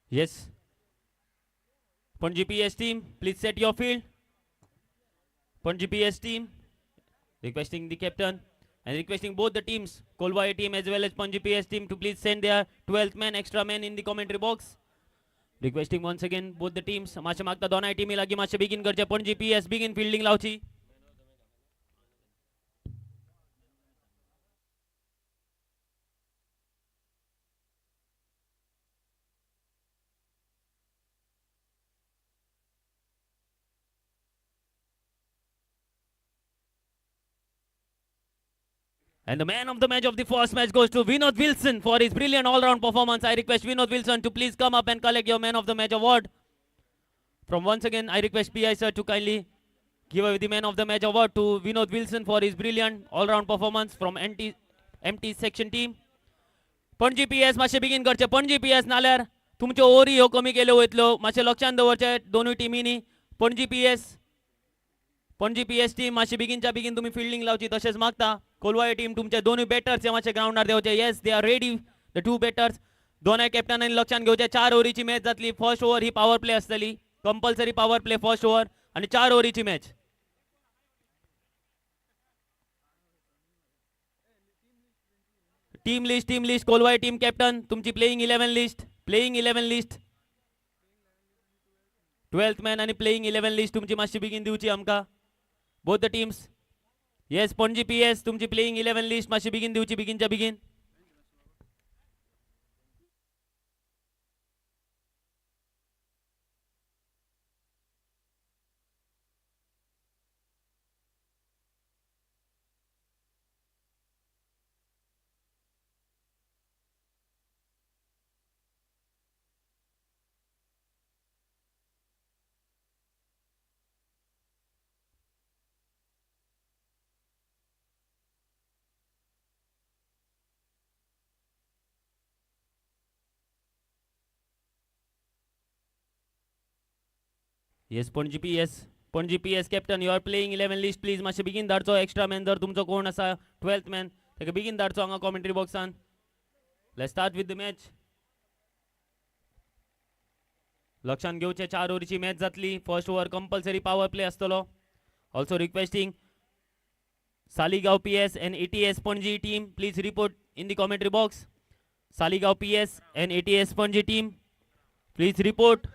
Yes. Pun GPS team, please set your field. Pun GPS team, requesting the captain and requesting both the teams, Kolwai team as well as Pun GPS team, to please send their 12th man, extra man in the commentary box. Requesting once again both the teams. माशे मागता दोनाय टीमी लागी माशे begin करचे. Pun GPS begin fielding लावची. And the man of the match of the first match goes to Vinod Wilson for his brilliant all-round performance. I request Vinod Wilson to please come up and collect your man of the match award. From once again, I request PI sir to kindly give away the man of the match award to Vinod Wilson for his brilliant all-round performance from MT section team. Panaji PS मातशे begin करचे. Panaji PS नाल्यार तुमचे ओरी ह्यो कमी केल्यो वयतल्यो. मातशे लक्षांत दवरचे दोनूय टिमींनी. पणजी PS टीम मातशे बेगिनच्या बेगीन तुम्ही फिल्डिंग लावची तशेंच मागता. कोलवाय टीम तुमचे दोनूय बॅटर्स मातशे ग्राउंडार देवचे. Yes they are ready the two batters. दोनूय कॅप्टनांनी लक्षांत घेवचे. 4 ओव्हरीची मॅच जातली. फर्स्ट ओव्हर ही पॉवर प्ले आसतली. Compulsory power play first over आणि 4 ओव्हरीची मॅच. टीम लिस्ट कोलवाय टीम कॅप्टन तुमची प्लेइंग 11 लिस्ट 12th मॅन आणि प्लेइंग 11 लिस्ट तुमची मातशी बेगीन दिवची आमकां. Both the teams. Yes Panaji PS तुमची प्लेइंग 11 लिस्ट मातशी बेगीन दिवची बेगीनच्या बेगीन. Yes Panaji PS captain you are playing 11 list please मातशे बेगीन धाडचो. एक्स्ट्रा मॅन जर तुमचो कोण आसा 12th मॅन ताका बेगीन धाडचो हांगा कॉमेंट्री बॉक्सान. Let's start with the match. लक्षांत घेवचे 4 ओव्हरीची मॅच जातली. First over compulsory power play आसतलो. Also requesting Saligao PS and ATS Ponji team, please report in the commentary box. Saligao PS and ATS Ponji team, please report.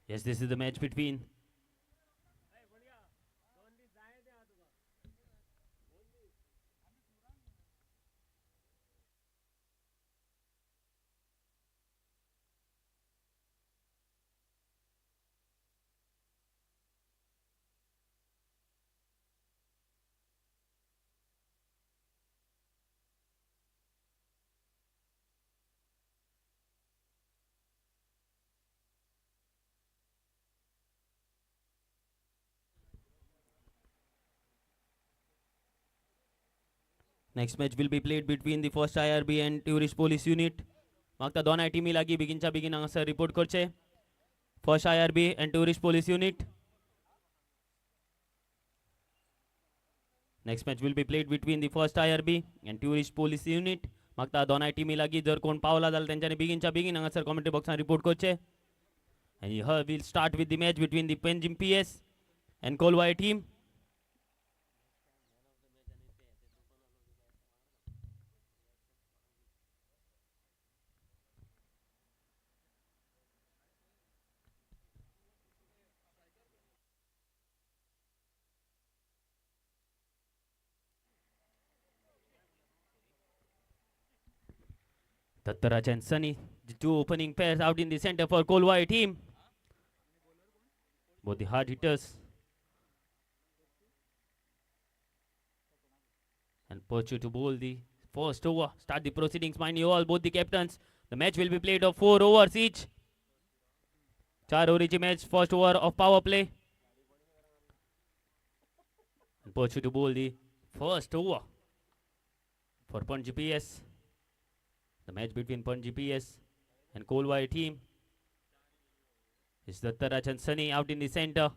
Yes, this is the match between. Next match will be played between the first IRB and Tourist Police Unit. मागता दोन टीमी लागी बेगिनच्या बेगीन हांगासर report करचे. First IRB and Tourist Police Unit. Next match will be played between the first IRB and Tourist Police Unit. मागता दोन टीमी लागी जर कोण पावला जाल्यार तेंच्यानी बेगिनच्या बेगीन हांगासर कमेंट्री बॉक्सान रिपोर्ट करचे. And here we'll start with the match between the Penjim PS and Kolwai team. Tattaraj and Sunny, the two opening pairs out in the center for Kolwai team. Both the hard hitters. And Perchu to bowl the first over. Start the proceedings, mind you all, both the captains. The match will be played of 4 overs each. 4 overs match, first over of power play. And Perchu to bowl the first over for Punji PS. The match between Punji PS and Kolwai team. It's Dattaraj and Sunny out in the center.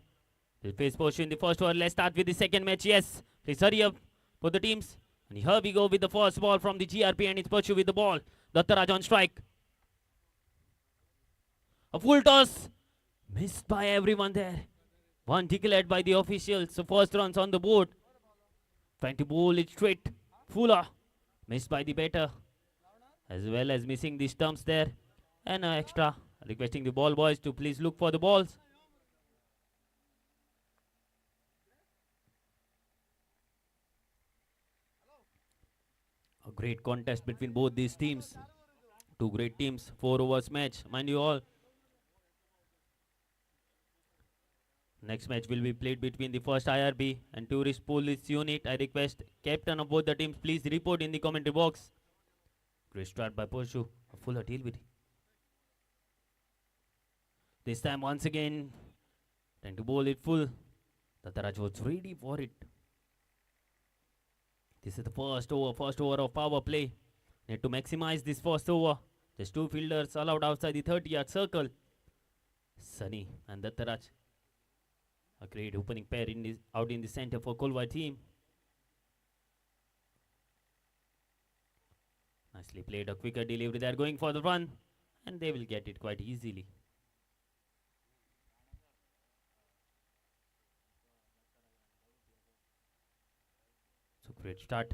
They'll face Perchu in the first over. Let's start with the second match. Yes, please hurry up for the teams. And here we go with the first ball from the GRP, and it's Perchu with the ball. Dattaraj on strike. A full toss. Missed by everyone there. One declared by the officials. So first runs on the board. Trying to bowl it straight. Fuller. Missed by the batter. As well as missing the stumps there. And extra. Requesting the ball boys to please look for the balls. A great contest between both these teams. Two great teams. 4 overs match. Mind you all. Next match will be played between the first IRB and Tourist Police Unit. I request captain of both the teams, please report in the commentary box. Great start by Perchu. A fuller deal with it. This time once again, trying to bowl it full. Dattaraj was ready for it. This is the first over of power play. Need to maximize this first over. There's 2 fielders allowed outside the 30-yard circle. Sunny and Dattaraj. A great opening pair out in the center for Kolwai team. Nicely played, a quicker delivery. They are going for the run, and they will get it quite easily. So great start.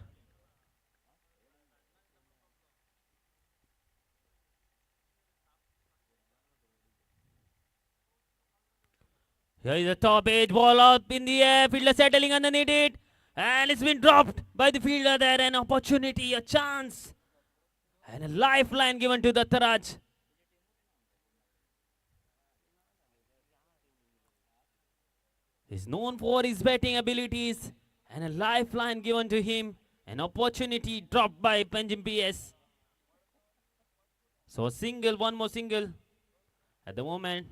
Here is a top edge ball up in the air. Fielder settling underneath it. And it's been dropped by the fielder there. An opportunity, a chance. And a lifeline given to Dattaraj. He's known for his batting abilities. And a lifeline given to him. An opportunity dropped by Panjim PS. So a single, one more single. At the moment,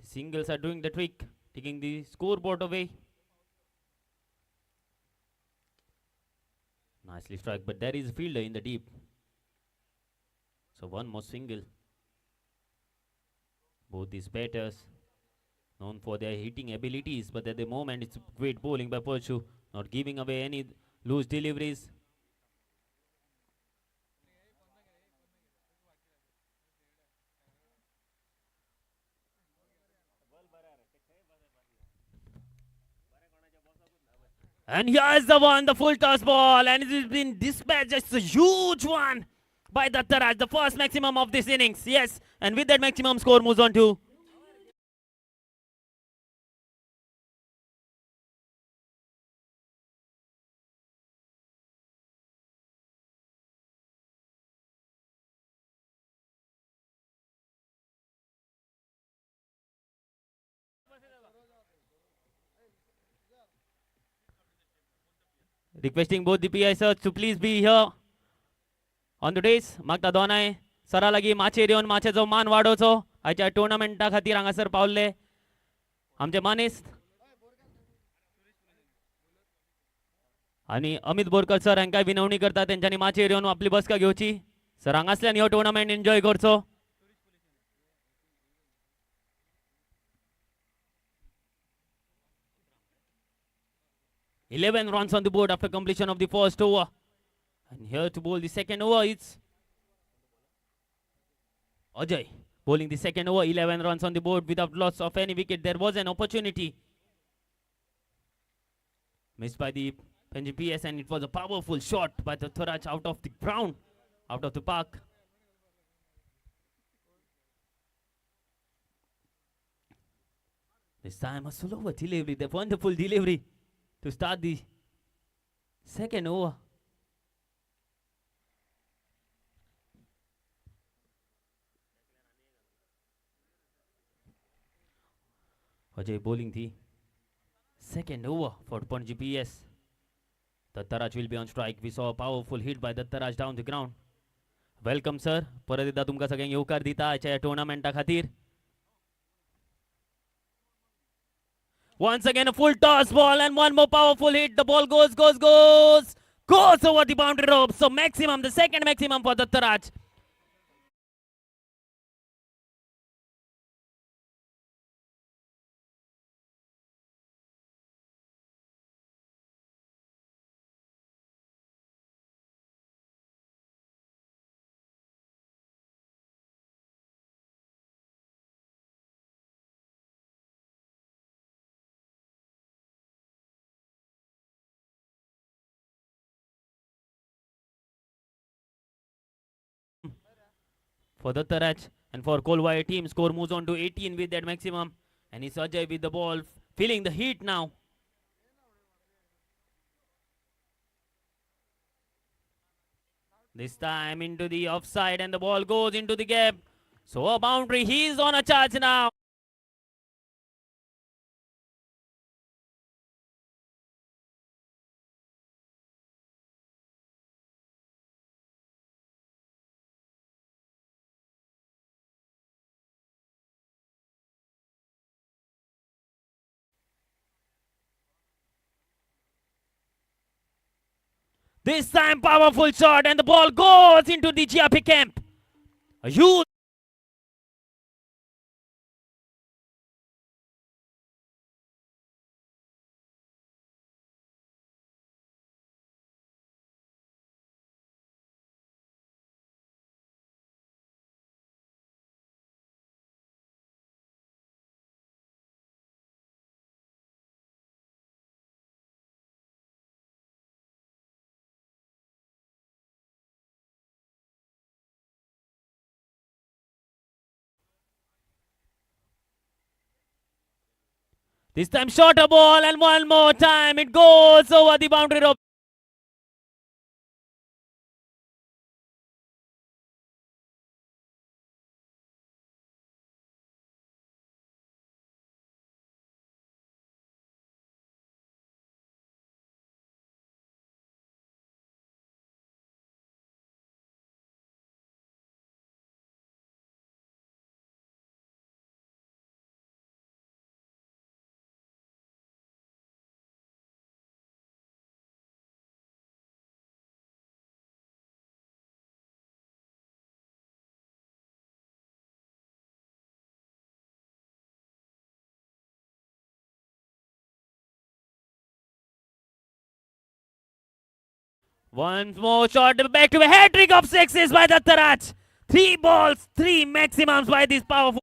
the singles are doing the trick, taking the scoreboard away. Nicely struck, but there is a fielder in the deep. So one more single. Both these batters known for their hitting abilities, but at the moment it's great bowling by Perchu, not giving away any loose deliveries. And here's the one, the full toss ball, and it has been dispatched. It's a huge one by Dattaraj, the first maximum of this innings. Yes, and with that maximum score moves on to requesting both the PI sir to please be here on the days. मागता दोन आहे सरा लागी माचे येऊन माचेचो मान वाडोवचो आयच्या टुर्नामेंटा खातीर हांगासर पावले आमचे मानेस्त आणि अमित बोरकर सर हांकां विनवणी करता तेंच्यांनी माचेर येवन आपली बसका घेवची सर हांगासल्यान ह्यो टुर्नामेंट एन्जॉय करचो. Eleven runs on the board after completion of the first over. And here to bowl the second over, it's Ajay bowling the second over. 11 runs on the board without loss of any wicket. There was an opportunity missed by the Panjim PS, and it was a powerful shot by the Thoraj out of the ground, out of the park. This time a slower delivery, the wonderful delivery to start the second over. Ajay bowling the second over for Panjim PS. Dattaraj will be on strike. We saw a powerful hit by Dattaraj down the ground. Welcome sir. परत एकदा तुमका सगळ्यांक येवकार दिता आजच्या टुर्नामेंटा खातीर. Once again a full toss ball and one more powerful hit. The ball goes over the boundary rope. So maximum, the second maximum for Dattaraj. For Dattaraj and for Kolwai team, score moves on to 18 with that maximum. And it's Ajay with the ball, feeling the heat now. This time into the offside and the ball goes into the gap. So a boundary, he's on a charge now. This time powerful shot and the ball goes into the GRP camp. A huge This time shorter ball, and one more time it goes over the boundary rope. One more shot, back to a hat trick of sixes by the Taraj. 3 balls, 3 maximums by this powerful.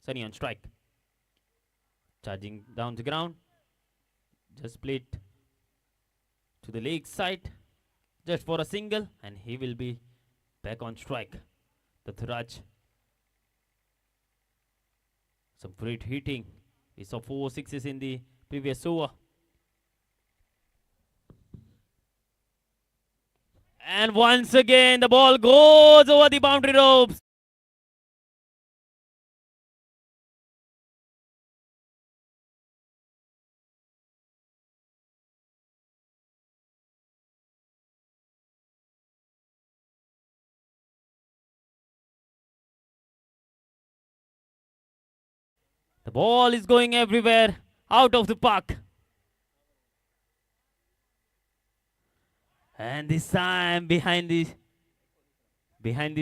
Sunny on strike. Charging down the ground. Just split to the leg side. Just for a single. And he will be back on strike. The Tharaj. Some great hitting. He saw 4 sixes in the previous over. And once again, the ball goes over the boundary ropes. The ball is going everywhere, out of the park. And this time behind the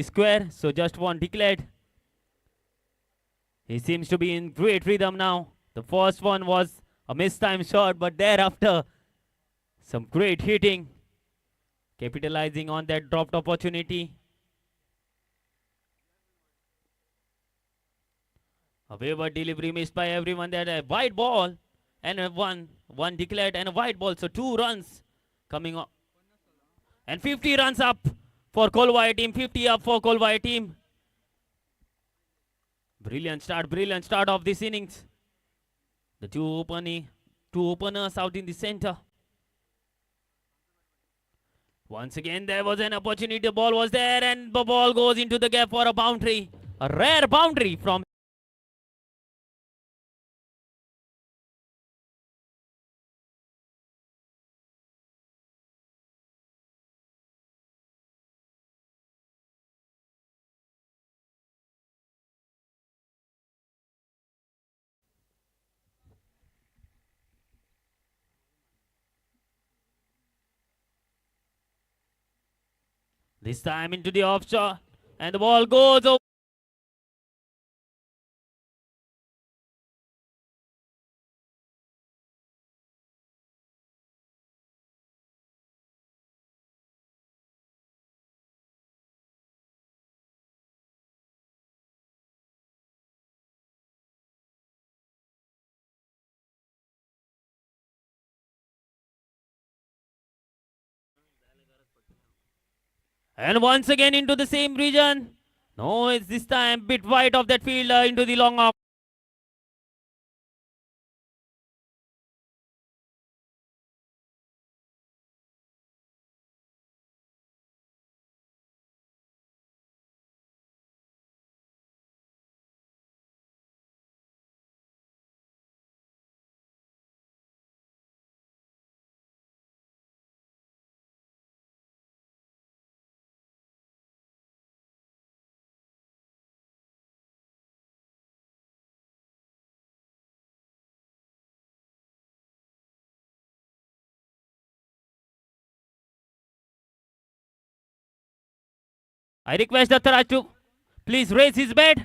square, so just one declared. He seems to be in great rhythm now. The first one was a mistimed shot, but thereafter, some great hitting, capitalizing on that dropped opportunity. A wayward delivery missed by everyone there. A wide ball and a one declared and a wide ball. So 2 runs coming up. And 50 runs up for Kolwai team. 50 up for Kolwai team. Brilliant start of this innings. The two openers out in the center. Once again, there was an opportunity. The ball was there and the ball goes into the gap for a boundary. A rare boundary from this time into the offshore. And the ball goes over. And once again into the same region. No, it's this time bit wide of that fielder into the long off. I request Dattaraj to please raise his bet.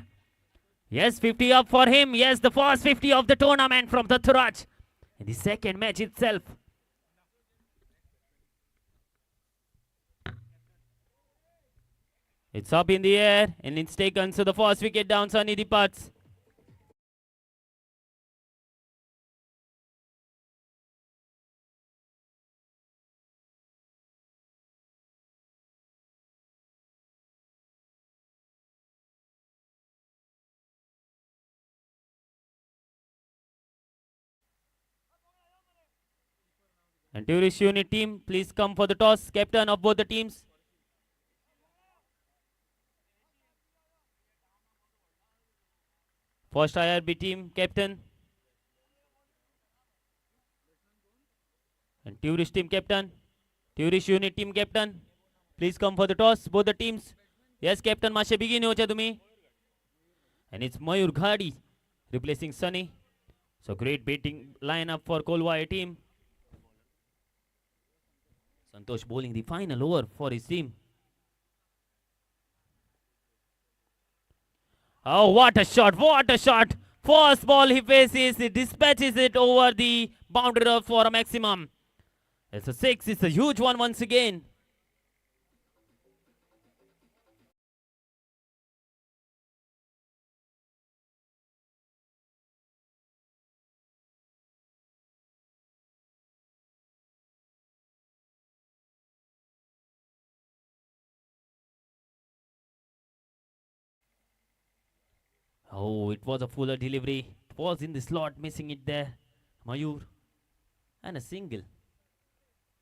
Yes, 50 up for him. Yes, the first 50 of the tournament from Dattaraj in the second match itself. It's up in the air and it's taken. So the first wicket down, Sunny departs. And tourist unit team, please come for the toss. Captain of both the teams. First IRB team, captain. And tourist team captain. Tourist unit team captain. Please come for the toss, both the teams. Yes, captain, मातशे begin येवचे तुम्ही. And it's Mayur Ghadi replacing Sunny. So great batting lineup for Kolwai team. Santosh bowling the final over for his team. Oh, what a shot, what a shot. First ball he faces, he dispatches it over the boundary for a maximum. It's a 6, it's a huge one once again. Oh, it was a fuller delivery. It was in the slot, missing it there. Mayur. And a single.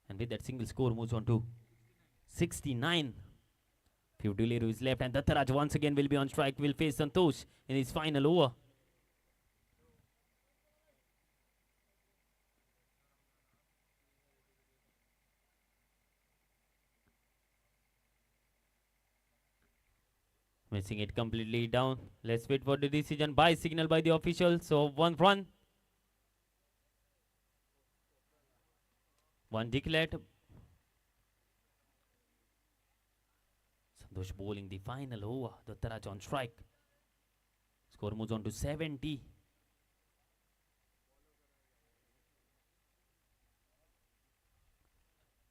And with that single score moves on to 69. Fivduliru is left and Dattaraj once again will be on strike. Will face Santosh in his final over. Missing it completely down. Let's wait for the decision by signal by the official. So 1 run. 1 declared. Santosh bowling the final over. Dattaraj on strike. Score moves on to 70.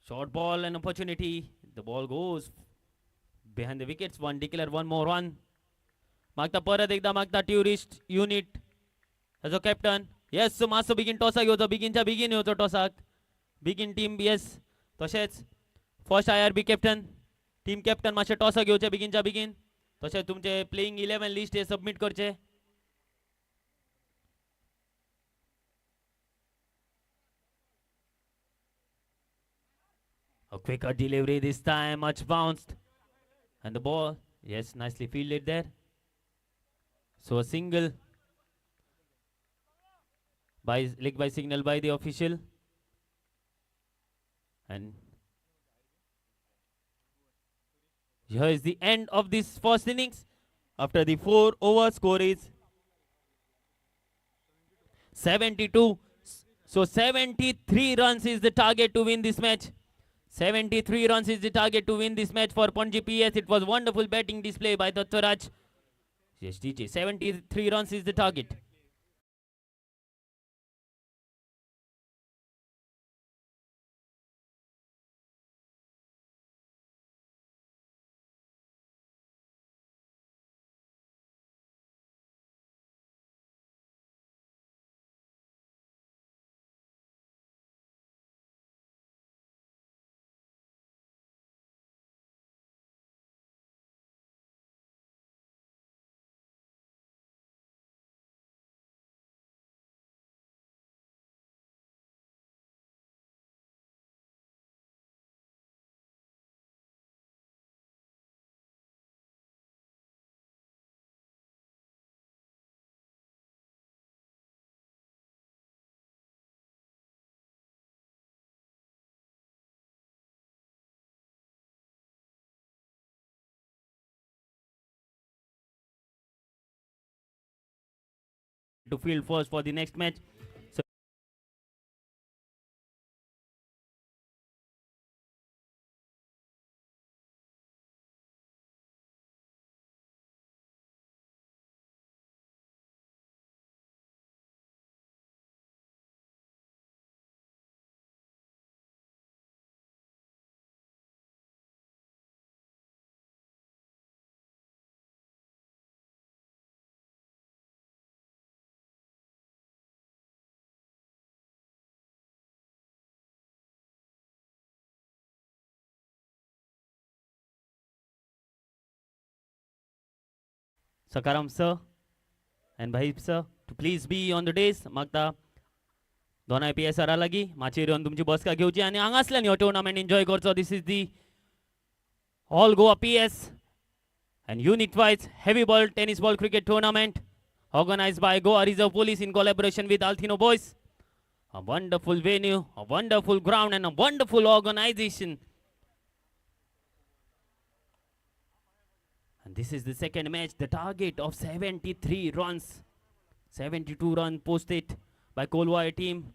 Short ball, an opportunity. The ball goes behind the wickets. 1 declare, 1 more run. Magta परत एकदा मागता tourist unit as a captain. Yes, so मास्सो begin टॉसा घेवचो बेगिनच्या बेगीन येवचो टॉसाक. Begin team, yes. तशेंच first IRB captain, team captain मातशे टॉसा घेवचे बेगिनच्या बेगीन. तशेंच तुमचे playing 11 list हे submit करचे. A quicker delivery this time, much bounced. And the ball, yes, nicely fielded there. So a single by leg by signal by the official. And here is the end of this first innings. After the 4 over, score is 72. So 73 runs is the target to win this match. 73 runs is the target to win this match for Panji PS. It was wonderful batting display by Dattaraj. Yes, DJ, 73 runs is the target. To field first for the next match. Sakaram sir and Bhai sir to please be on the days. मागता दोनाय PS सरा लागी माचेर येवन तुमची बसका घेवची आनी हांगासल्यान हो tournament enjoy करचो. This is the All Goa PS and unit wise heavy ball tennis ball cricket tournament organized by Goa Reserve Police in collaboration with Altino boys. A wonderful venue, a wonderful ground and a wonderful organization. And this is the second match. The target of 73 runs. 72 runs posted by Kolwai team.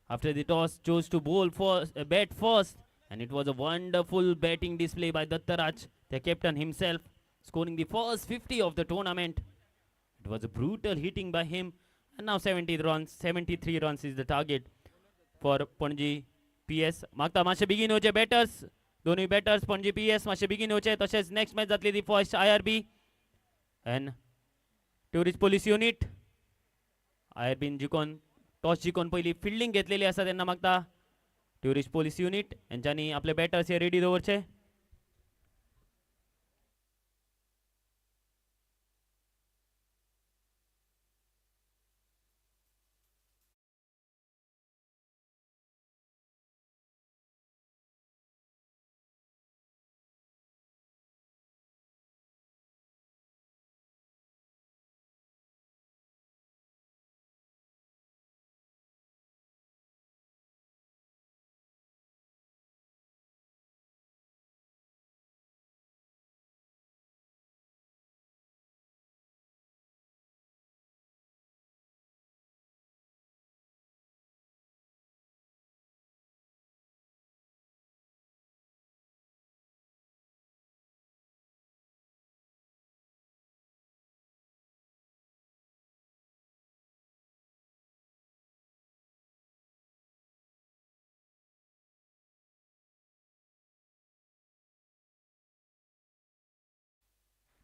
After the toss, chose to bowl first, bat first. And it was a wonderful batting display by Dattaraj, the captain himself, scoring the first 50 of the tournament. It was a brutal hitting by him. And now 70 runs, 73 runs is the target for Panji PS. Magta mashe begin hoche batters. Doni batters Panji PS mashe begin hoche. Tashes next match zatli the first IRB and Tourist Police Unit. IRB jikon toss jikon पहिली fielding घेतलेली आसा त्यांना मागता Tourist Police Unit यांच्यानी आपले batters हे ready दवरचे.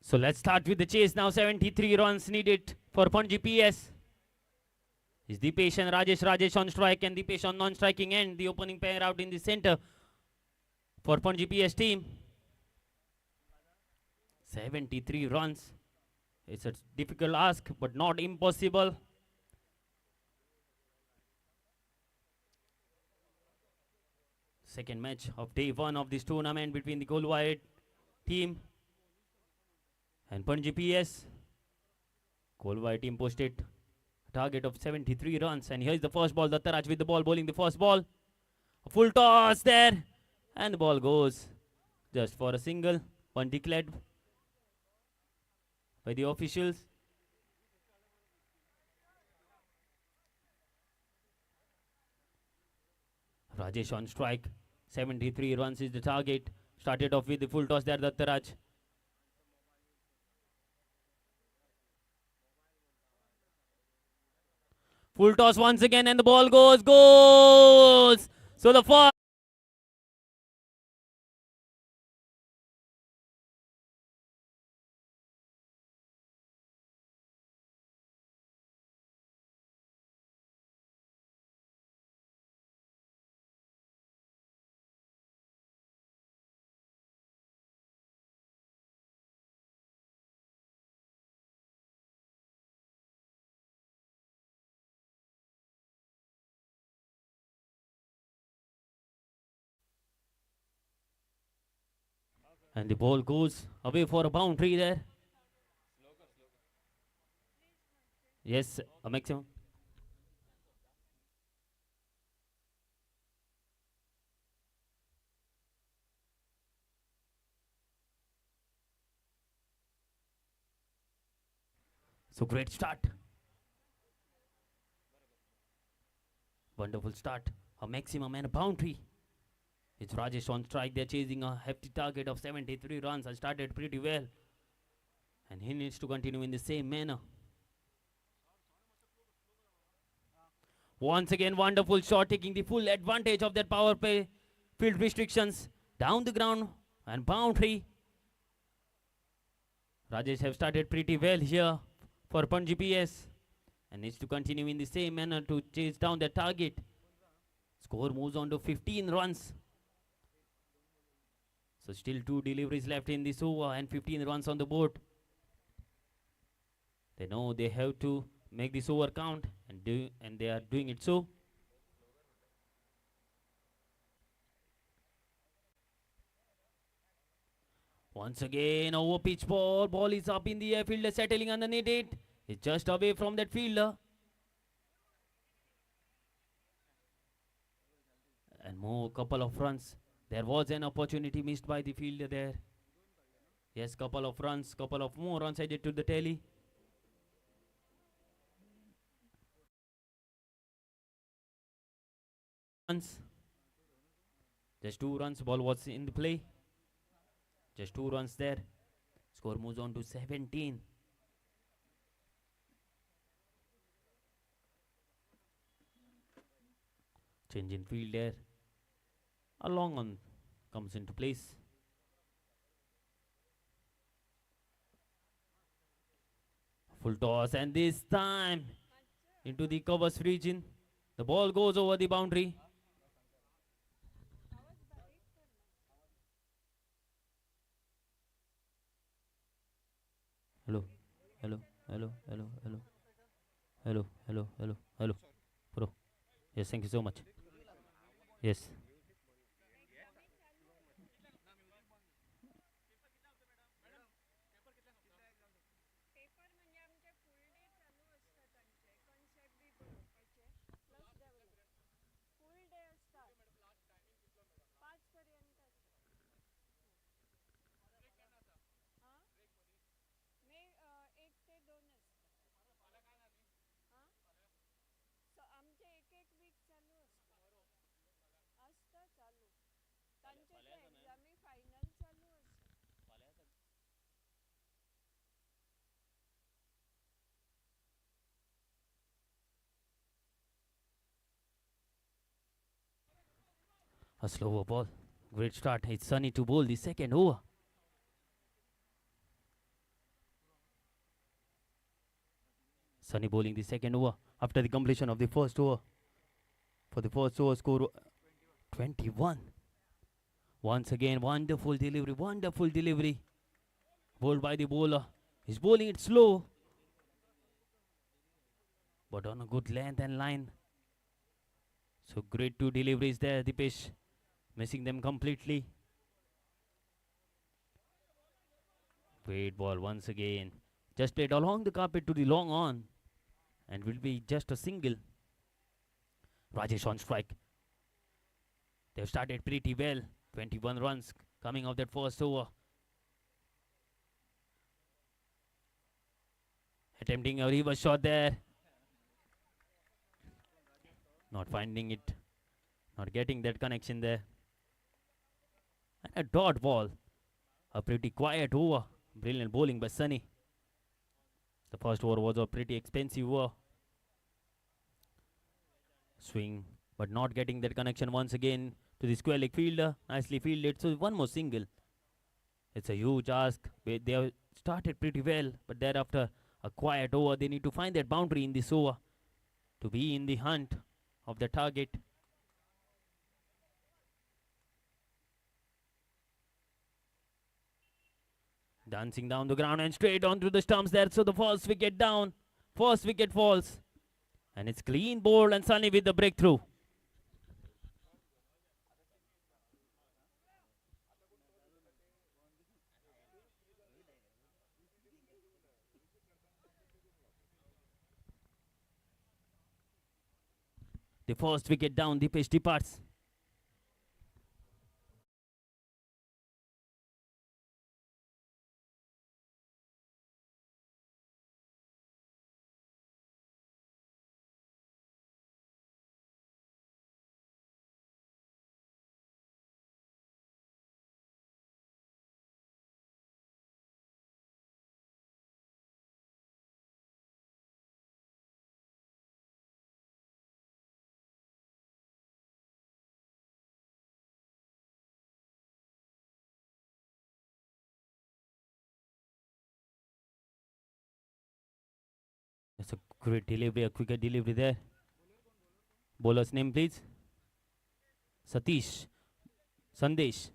So let's start with the chase now. 73 runs needed for Panji PS. Is Deepesh and Rajesh on strike and Deepesh on non-striking end. The opening pair out in the center for Panji PS team. 73 runs. It's a difficult ask, but not impossible. Second match of day one of this tournament between the Kolwai team and Panji PS. Kolwai team posted a target of 73 runs. And here's the first ball. Dattaraj with the ball, bowling the first ball. A full toss there. And the ball goes just for a single. One declared by the officials. Rajesh on strike. 73 runs is the target. Started off with the full toss there, Dattaraj. Full toss once again and the ball goes. So the first. And the ball goes away for a boundary there. Yes, a maximum. So great start. Wonderful start. A maximum and a boundary. It's Rajesh on strike. They're chasing a hefty target of 73 runs. I started pretty well. And he needs to continue in the same manner. Once again, wonderful shot, taking the full advantage of that power play field restrictions. Down the ground and boundary. Rajesh have started pretty well here for Panji PS. And needs to continue in the same manner to chase down the target. Score moves on to 15 runs. So still 2 deliveries left in this over and 15 runs on the board. They know they have to make this over count, and they are doing it so. Once again, over pitch ball. Ball is up in the air. Fielder settling underneath it. It's just away from that fielder. And more couple of runs. There was an opportunity missed by the fielder there. Yes, couple of runs, couple of more runs added to the tally. Runs. Just 2 runs. Ball was in the play. Just 2 runs there. Score moves on to 17. Change in field there. A long one comes into place. Full toss, and this time into the covers region. The ball goes over the boundary. Hello, hello, hello, hello, hello, hello, hello, hello, hello. Pro. Yes, thank you so much. Yes. A slower ball. Great start. It's Sunny to bowl the second over. Sunny bowling the second over after the completion of the first over. For the first over, score 21. Once again, wonderful delivery, wonderful delivery. Bowled by the bowler. He's bowling it slow, but on a good length and line. So great 2 deliveries there, Dipesh. Missing them completely. Great ball once again. Just played along the carpet to the long on. And will be just a single. Rajesh on strike. They've started pretty well. 21 runs coming off that first over. Attempting a reverse shot there. Not finding it. Not getting that connection there. And a dot ball. A pretty quiet over. Brilliant bowling by Sunny. The first over was a pretty expensive over. Swing, but not getting that connection once again to the square leg fielder. Nicely fielded. So one more single. It's a huge ask. They have started pretty well, but thereafter a quiet over. They need to find that boundary in this over to be in the hunt of the target. Dancing down the ground and straight onto the stumps there. So the first wicket down. First wicket falls. And it's clean bowled and Sunny with the breakthrough. The first wicket down, the pitch departs. It's a great delivery, a quicker delivery there. Bowler's name, please. Satish. Sandesh.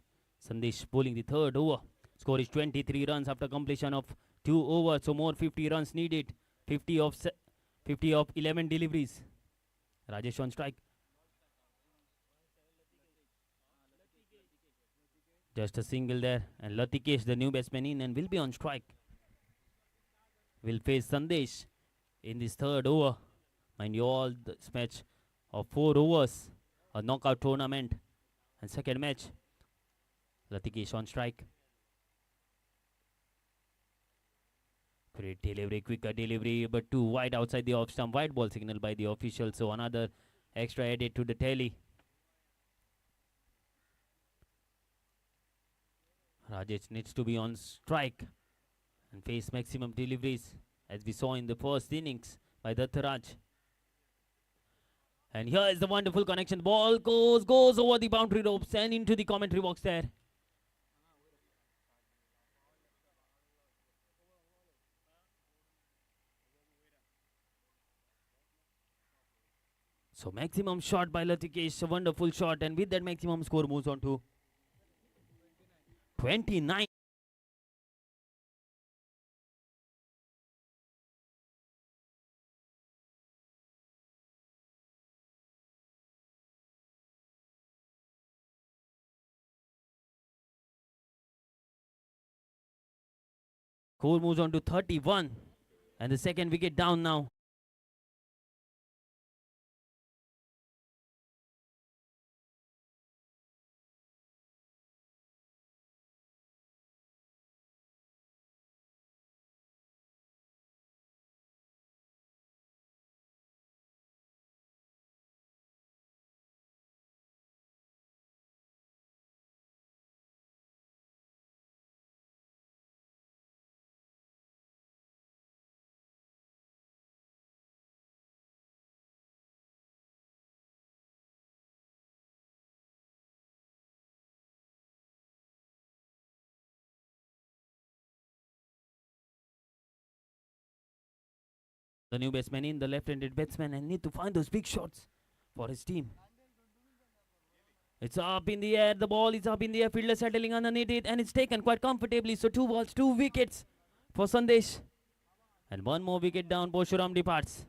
Sandesh bowling the third over. Score is 23 runs after completion of 2 overs. So more 50 runs needed 50 of 50 of 11 deliveries. Rajesh on strike. Just a single there. And Latikesh, the new batsman in, and will be on strike. Will face Sandesh in this third over. Mind you all, this match of 4 overs. A knockout tournament. And second match. Latikesh on strike. Great delivery, quicker delivery, but too wide outside the off stump. White ball signal by the official, so another extra added to the tally. Rajesh needs to be on strike and face maximum deliveries, as we saw in the first innings by Dattaraj. And here is the wonderful connection. Ball goes over the boundary ropes and into the commentary box there. So maximum shot by Latikesh, a wonderful shot, and with that maximum score moves on to 29. Score moves on to 31, and the second wicket down now. The new batsman in, the left-handed batsman, and need to find those big shots for his team. It's up in the air, the ball is up in the air, fielder settling underneath it, and it's taken quite comfortably. So 2 balls, 2 wickets for Sandesh. And 1 more wicket down, Boshuram departs.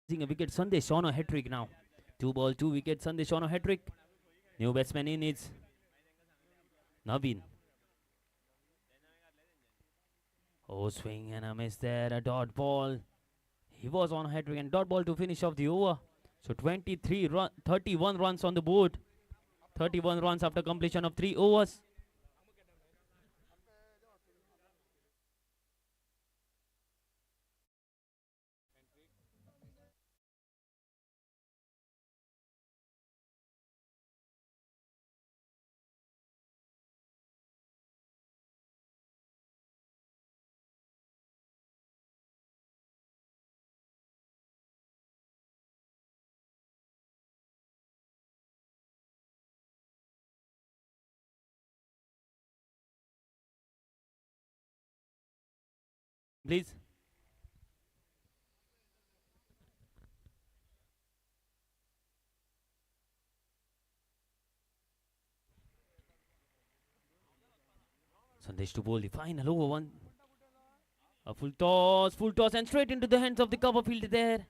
A wicket, Sandesh on a hat-trick now. 2 ball, 2 wickets, Sandesh on a hat-trick. New batsman in is Naveen. Oh, swing and a miss there, a dot ball. He was on a hat-trick and dot ball to finish off the over. So 31 runs on the board. 31 runs after completion of 3 overs. Please. Sandesh to bowl the final over one. A full toss, and straight into the hands of the cover fielder there.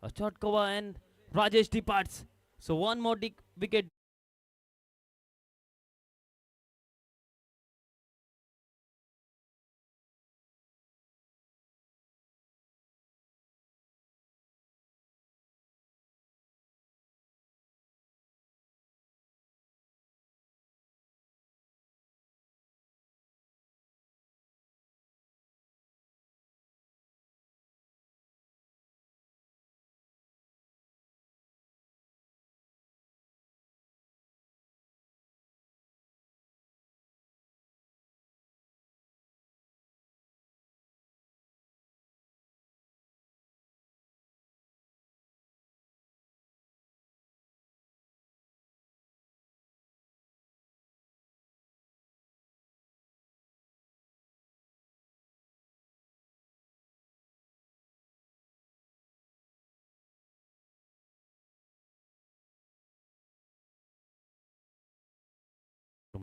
A short cover, and Rajesh departs. So 1 more wicket.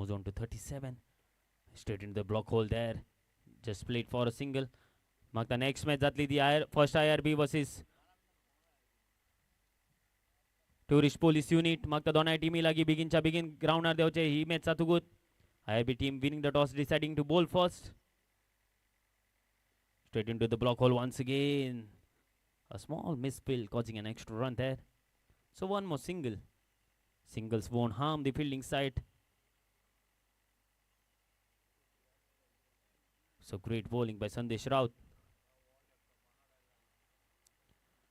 moves on to 37. Straight into the block hole there. Just played for a single. Magta next match जातली ती first IRB versus Tourist Police Unit. Magta दोनाय टीमी लागी बेगिनच्या बेगीन ग्राउंडार देवचे ही match जातकूत. IRB team winning the toss, deciding to bowl first. Straight into the block hole once again. A small misfield causing an extra run there. So one more single. Singles won't harm the fielding side. So great bowling by Sandesh Raut.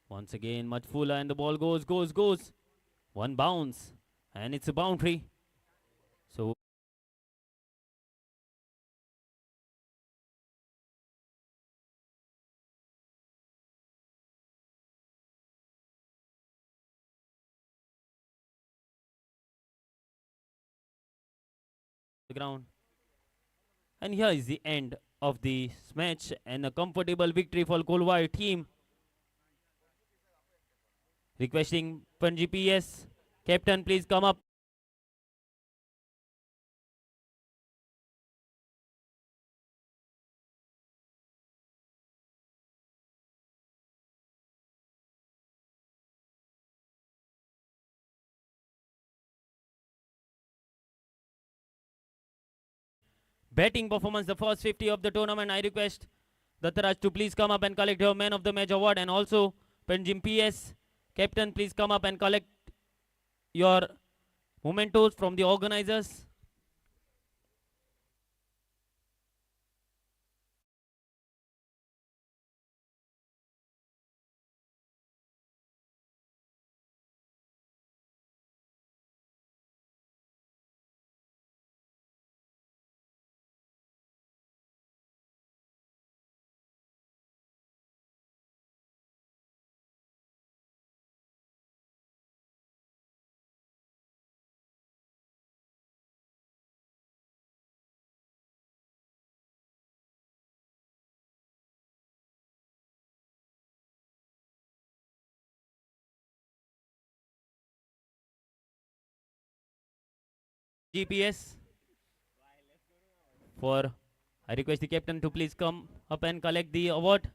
Once again, much fuller, and the ball goes. One bounce, and it's a boundary. So the ground. And here is the end of the match, and a comfortable victory for Kolwar team. Requesting Panji PS captain, please come up. Batting performance, the first 50 of the tournament. I request Dattaraj to please come up and collect your man of the match award, and also Panjim PS captain, please come up and collect your mementos from the organizers. GPS for I request the captain to please come up and collect the award.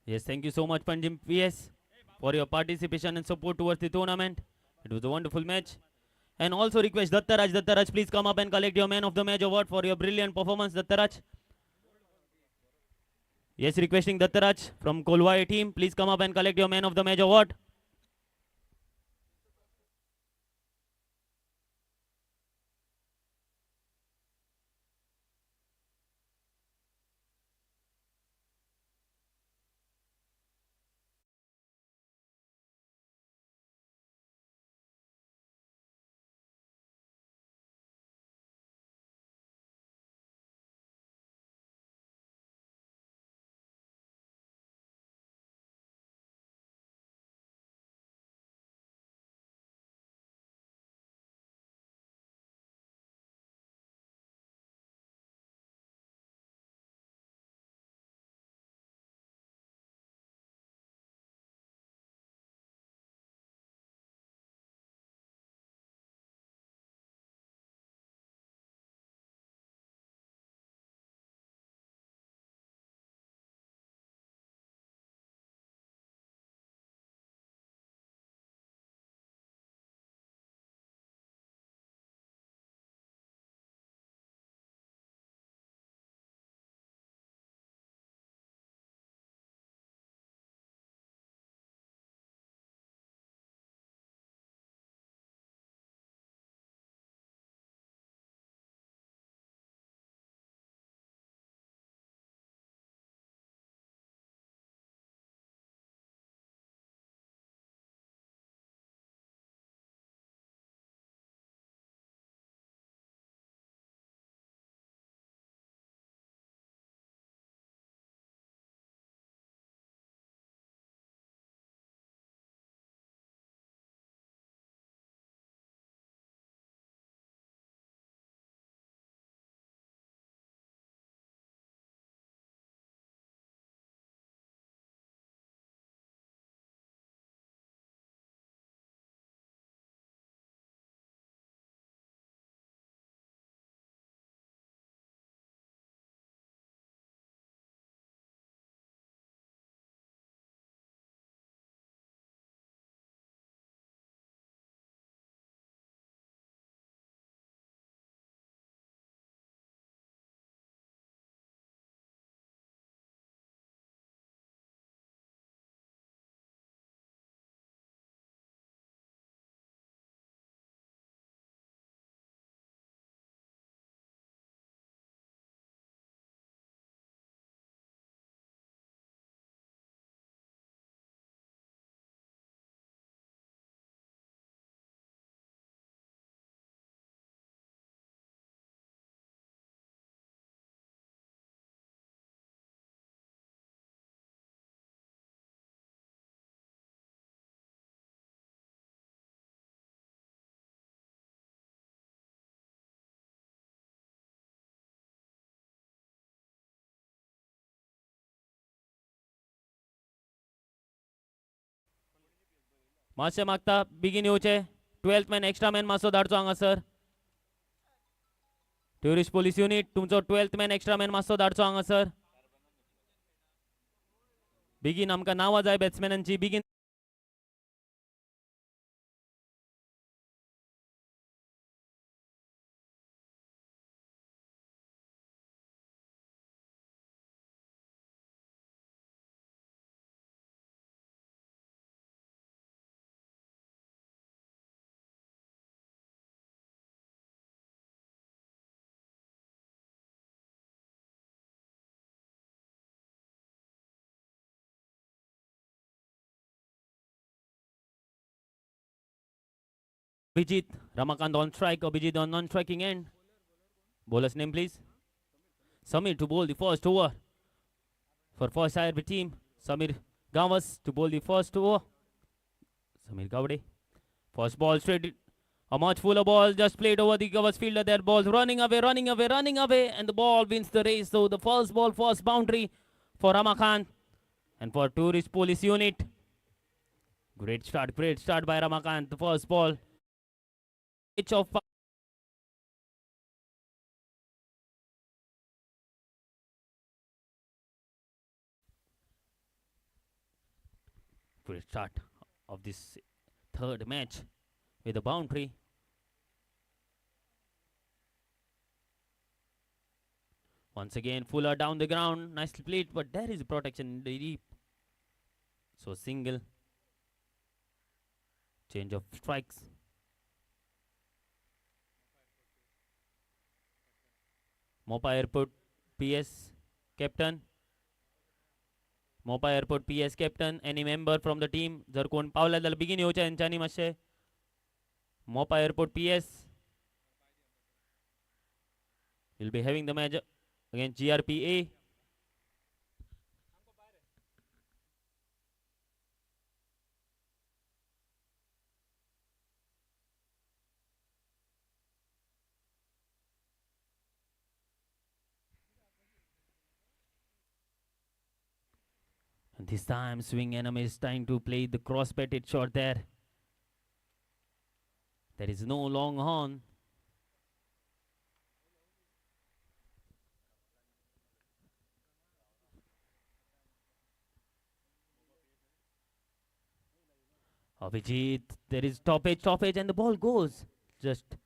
Yes, thank you so much, Panjim PS, for your participation and support towards the tournament. It was a wonderful match. And also request Dattaraj, please come up and collect your man of the match award for your brilliant performance, Dattaraj. Yes, requesting Dattaraj from Kolwai team, please come up and collect your man of the match award. मातशें मागता बेगीन येवचें 12th man extra man मातसो धाडचो हांगासर tourist police unit तुमचो 12th man extra man मातसो धाडचो हांगासर बेगीन आमकां नांवां जाय बॅट्समॅनांची बेगीन Abhijit Ramakant on strike. Abhijit on non-striking end. Bowler's name, please. Samir to bowl the first over for first IRB team. Samir Gawas to bowl the first over. Samir Gowde. First ball straight. A much fuller ball just played over the Gawas fielder. Their ball's running away, and the ball wins the race. So the first ball, first boundary for Ramakant and for Tourist Police Unit. Great start by Ramakant. The first ball. Pitch of great start of this third match with a boundary. Once again, Fuller down the ground. Nicely played, but there is protection in the deep. So single. Change of strikes. Mopa Airport PS captain. Mopa Airport PS captain. Any member from the team? जर कोण पावला जाल्यार बेगीन येवचें हेंच्यांनी मातशें. Mopa Airport PS will be having the match against GRPA. And this time swing enemy is trying to play the cross-batted shot there. There is no long horn. Abhijit, there is top edge, and the ball goes just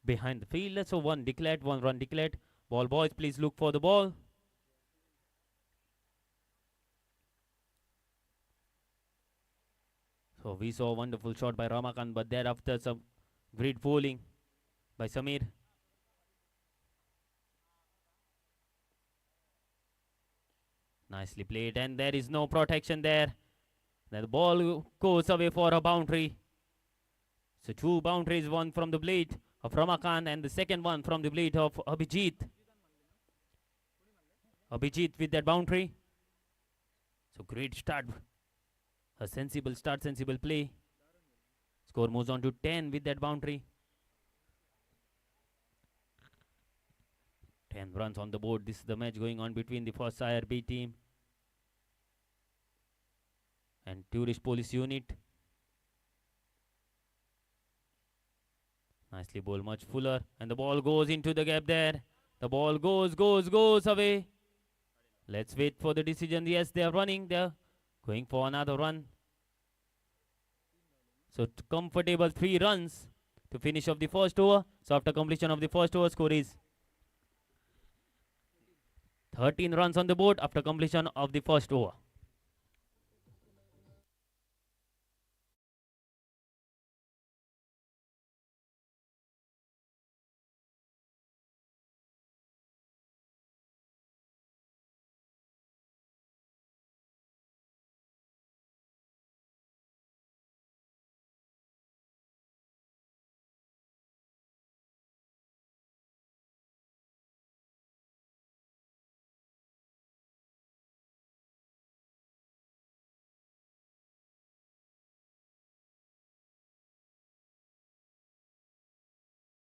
behind the fielder. So one declared, one run declared. Ball boys, please look for the ball. So we saw a wonderful shot by Ramakant, but thereafter some great bowling by Samir. Nicely played, and there is no protection there. Then the ball goes away for a boundary. So two boundaries, one from the blade of Ramakant and the second one from the blade of Abhijit. Abhijit with that boundary. So great start. A sensible start, sensible play. Score moves on to 10 with that boundary. 10 runs on the board. This is the match going on between the first IRB team and Tourist Police Unit. Nicely bowled, much fuller. And the ball goes into the gap there. The ball goes away. Let's wait for the decision. Yes, they are running. They are going for another run. So comfortable 3 runs to finish off the first over. So after completion of the first over, score is 13 runs on the board after completion of the first over.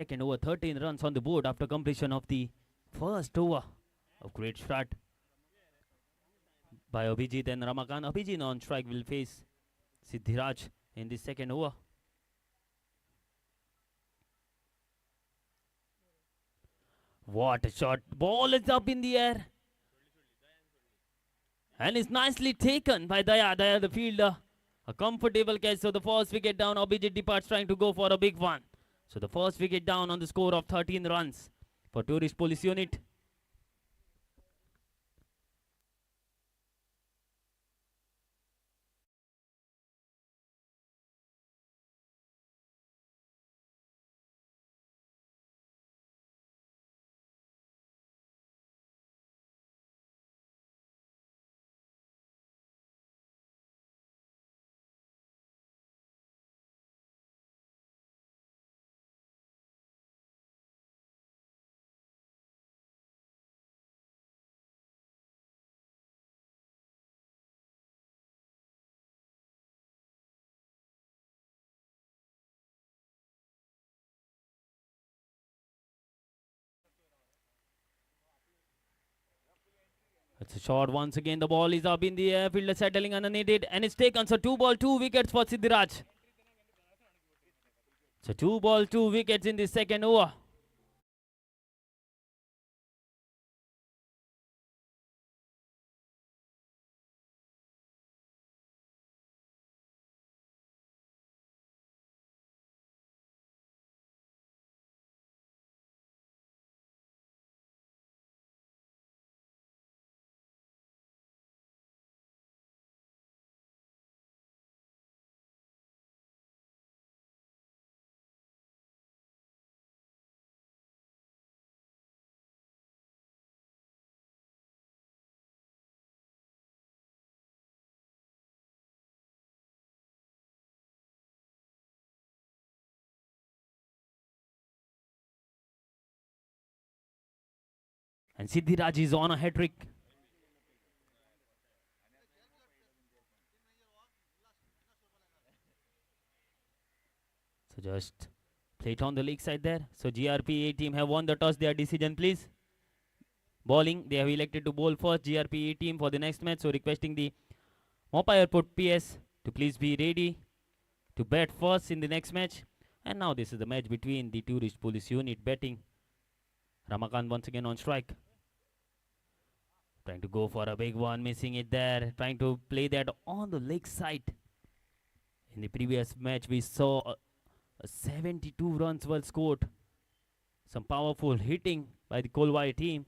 Second over, 13 runs on the board after completion of the first over. A great start by Abhijit and Ramakant. Abhijit on strike will face Siddhiraj in the second over. What a shot. Ball is up in the air. And it's nicely taken by Daya. Daya, the fielder. A comfortable catch. So the first wicket down. Abhijit departs trying to go for a big one. So the first wicket down on the score of 13 runs for Tourist Police Unit. It's a shot once again. The ball is up in the air. Fielder settling underneath it. And it's taken. So 2 ball, 2 wickets for Siddhiraj. So 2 ball, 2 wickets in the second over. And Siddhiraj is on a hat-trick. So just play it on the leg side there. So GRPA team have won the toss. Their decision, please. Bowling, they have elected to bowl first. GRPA team for the next match. So requesting the umpire put PS to please be ready to bat first in the next match. And now this is the match between the Tourist Police Unit batting. Ramakant once again on strike. Trying to go for a big one, missing it there. Trying to play that on the leg side. In the previous match, we saw 72 runs were scored. Some powerful hitting by the Kolwai team.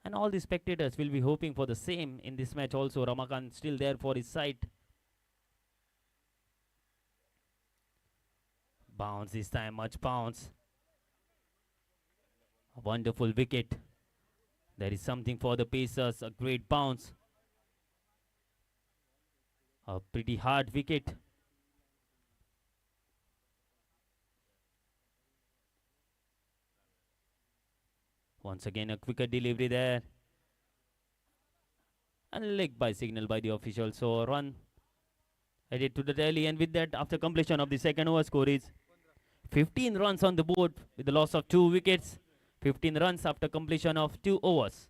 And all the spectators will be hoping for the same in this match also. Ramakant still there for his side. Bounce this time, much bounce. A wonderful wicket. There is something for the Pacers, a great bounce. A pretty hard wicket. Once again, a quicker delivery there. And leg by signal by the official. So run headed to the tally. And with that, after completion of the second over, score is 15 runs on the board with the loss of 2 wickets. 15 runs after completion of 2 overs.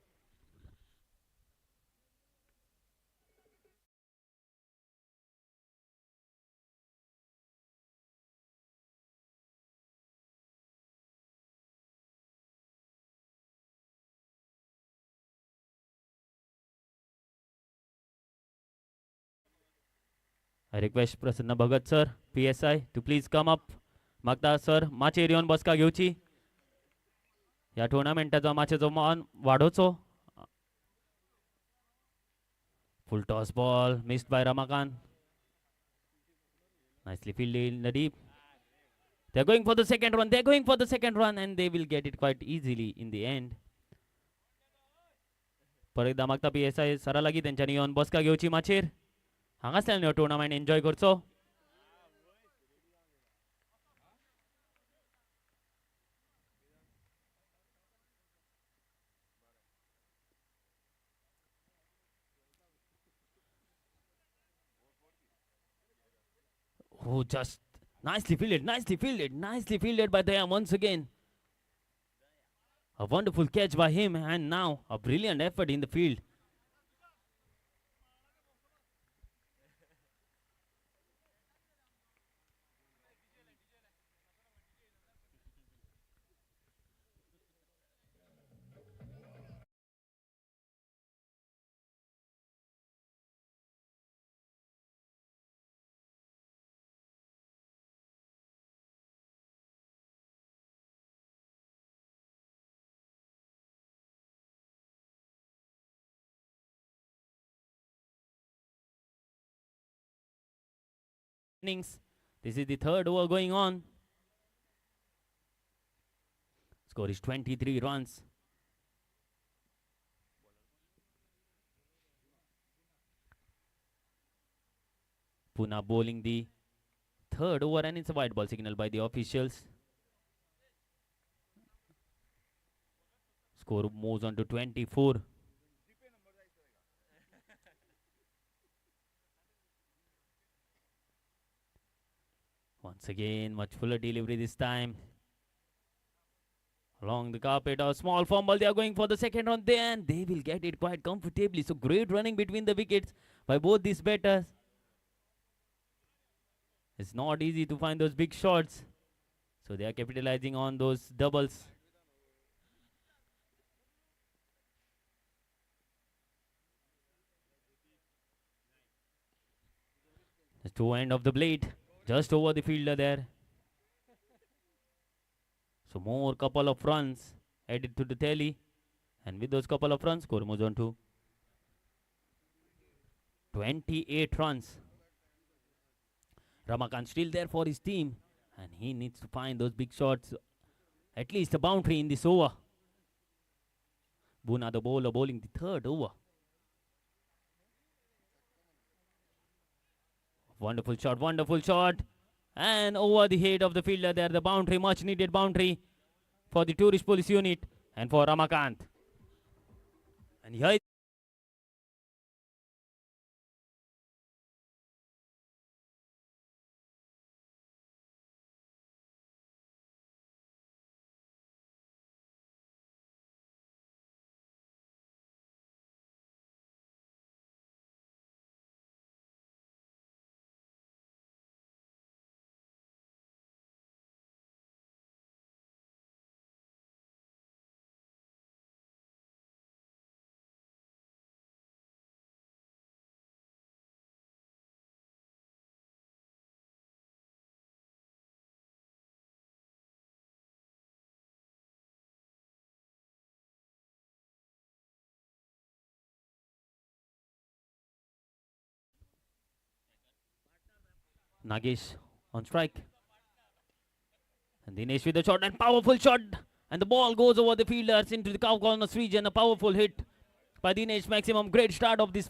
I request Prasanna Bhagat sir, PSI, to please come up. मागता sir माचे येवन बसका घेवची ह्या टुर्नामेंटाचो माचेचो मान वाडोवचो. Full toss ball missed by Ramakant. Nicely fielded in the deep. They're going for the second run. They're going for the second run and they will get it quite easily in the end. परत एकदा मागता PSI सरा लागीं तेंच्यांनी येवन बसका घेवची माचेर. हांगासल्यान हो टुर्नामेंट एन्जॉय करचो. Oh, just nicely fielded by Daya once again. A wonderful catch by him and now a brilliant effort in the field. Innings. This is the third over going on. Score is 23 runs. Pune bowling the third over, and it's a white ball signal by the officials. Score moves on to 24. Once again, much fuller delivery this time. Along the carpet, a small fumble. They are going for the second run there, and they will get it quite comfortably. So great running between the wickets by both these batters. It's not easy to find those big shots. So they are capitalizing on those doubles. The two end of the blade, just over the fielder there. So more couple of runs added to the tally. And with those couple of runs, score moves on to 28 runs. Ramakant still there for his team, and he needs to find those big shots, at least a boundary in this over. Buna the bowler bowling the third over. Wonderful shot. And over the head of the fielder there, the boundary, much needed boundary for the tourist police unit and for Ramakant. And here Nagesh on strike. And Dinesh with a shot, and powerful shot. And the ball goes over the fielders into the cow corners region. A powerful hit by Dinesh Maximum. Great start of this.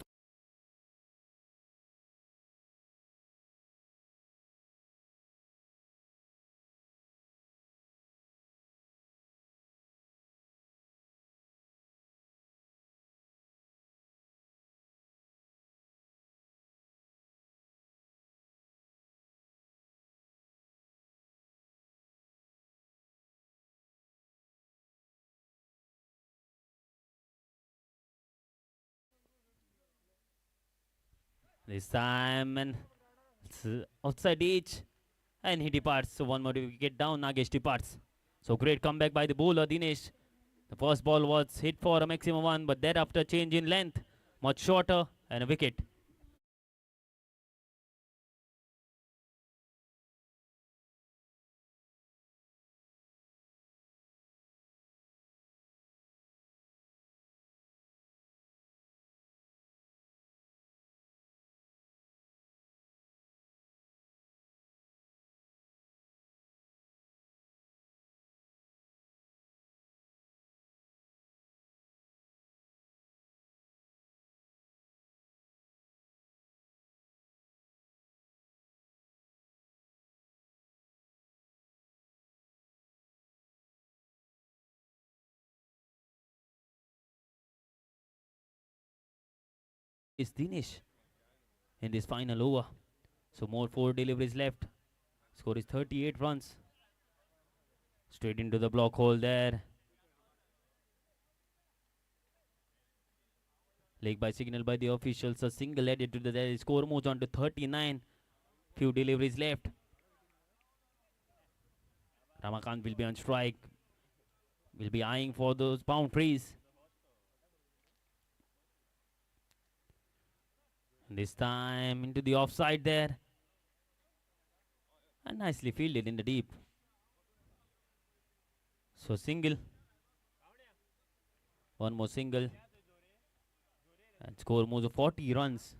This time, and it's outside edge, and he departs. So one more wicket down, Nagesh departs. So great comeback by the bowler Dinesh. The first ball was hit for a maximum one, but thereafter change in length, much shorter, and a wicket. Is Dinesh in this final over. So more 4 deliveries left. Score is 38 runs. Straight into the block hole there. Leg by signal by the officials. A single added to the score moves on to 39. Few deliveries left. Ramakant will be on strike. Will be eyeing for those boundaries. This time into the offside there. And nicely fielded in the deep. So single. One more single. And score moves of 40 runs.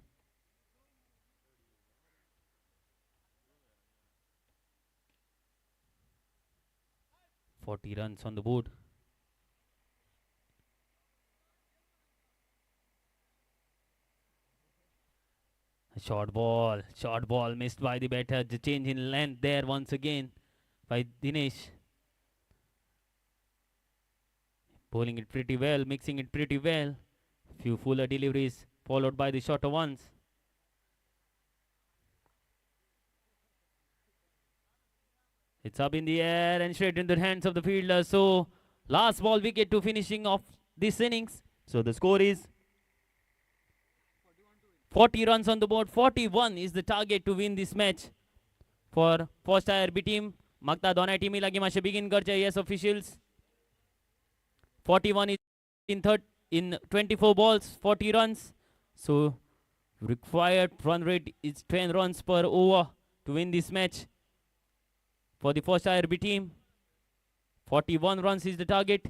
40 runs on the board. A short ball missed by the batter. The change in length there once again by Dinesh. Bowling it pretty well, mixing it pretty well. Few fuller deliveries followed by the shorter ones. It's up in the air and straight into the hands of the fielder. So last ball wicket to finishing off this innings. So the score is 40 runs on the board. 41 is the target to win this match for first IRB team. Magta donai team lagi mashe begin garche. Yes, officials. 41 is in 24 balls, 40 runs. So required run rate is 10 runs per over to win this match for the first IRB team. 41 runs is the target.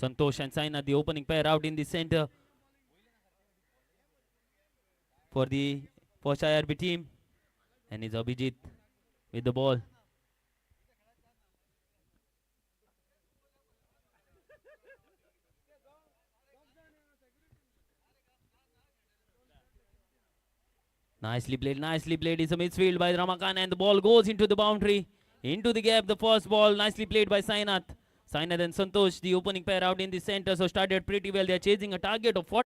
Santosh and Saina, the opening pair out in the center for the first IRB team. And it's Abhijit with the ball. Nicely played. It's a midfield by Ramakant and the ball goes into the boundary. Into the gap, the first ball. Nicely played by Sainath. Sainath and Santosh, the opening pair out in the center. So started pretty well. They're chasing a target of 40.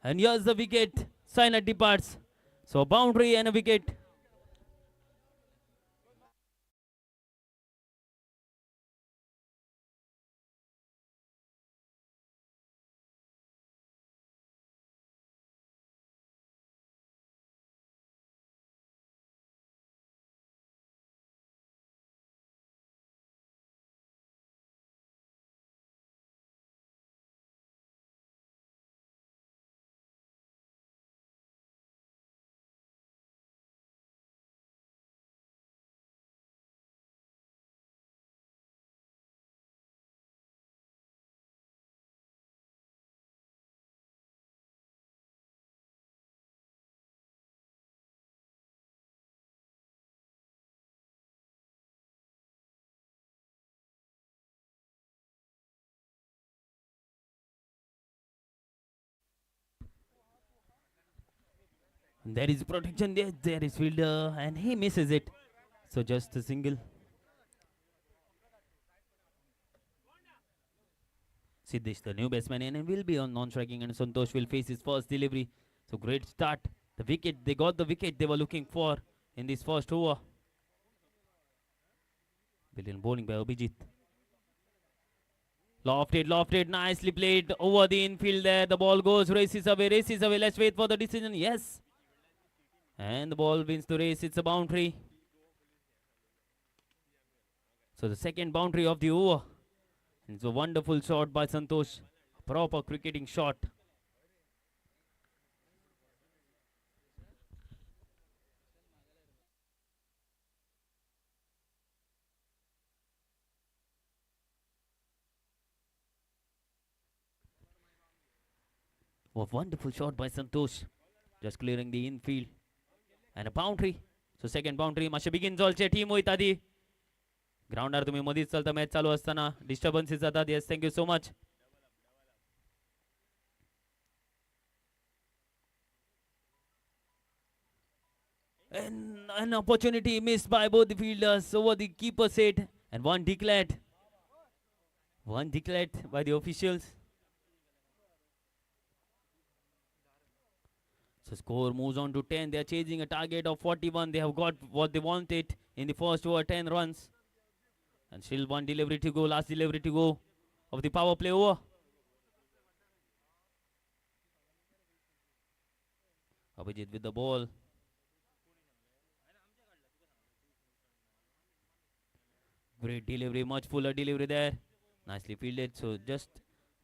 And here's the wicket. Sainath departs. So boundary and a wicket. There is protection there. There is fielder and he misses it. So just a single. Siddesh, the new batsman, and will be on non-striking, and Santosh will face his first delivery. So great start. The wicket, they got the wicket they were looking for in this first over. Brilliant bowling by Abhijit. Lofted, nicely played over the infield there. The ball goes, races away. Let's wait for the decision. Yes. And the ball wins the race. It's a boundary. So the second boundary of the over. It's a wonderful shot by Santosh. A proper cricketing shot. A wonderful shot by Santosh. Just clearing the infield. And a boundary. So second boundary. Masha begins also team वयतादी. ग्राउंडार तुम्ही मधीच चलता match चालू असताना disturbances जातात. Yes, thank you so much. And an opportunity missed by both the fielders over the keeper's head, and one declared by the officials. So score moves on to 10. They are chasing a target of 41. They have got what they wanted in the first over, 10 runs. And still one delivery to go, last delivery to go of the power play over. Abhijit with the ball. Great delivery, much fuller delivery there. Nicely fielded. So just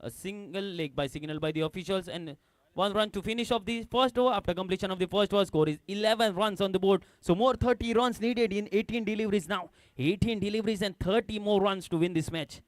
a single leg by signal by the officials, and one run to finish off the first over. After completion of the first over, score is 11 runs on the board. So more 30 runs needed in 18 deliveries now. 18 deliveries and 30 more runs to win this match.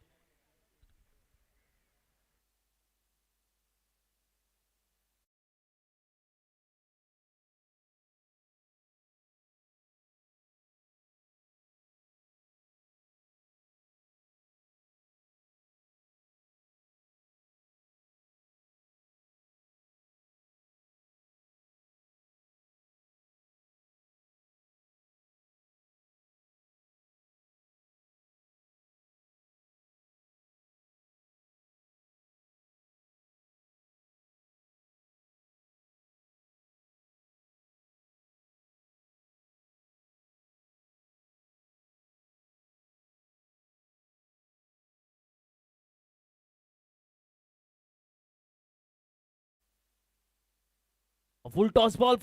A full toss ball.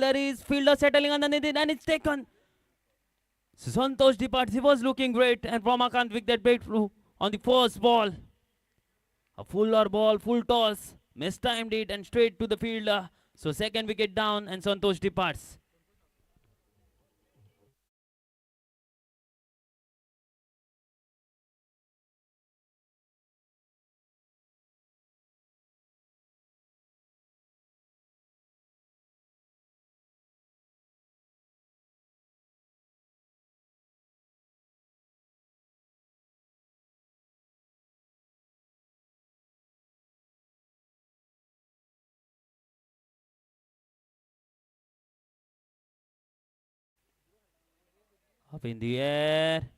There is fielder settling underneath it, and it's taken. Santosh departs. He was looking great, and Ramakant with that breakthrough on the first ball. A fuller ball, full toss, mistimed it and straight to the fielder. So second wicket down, and Santosh departs. Up in the air.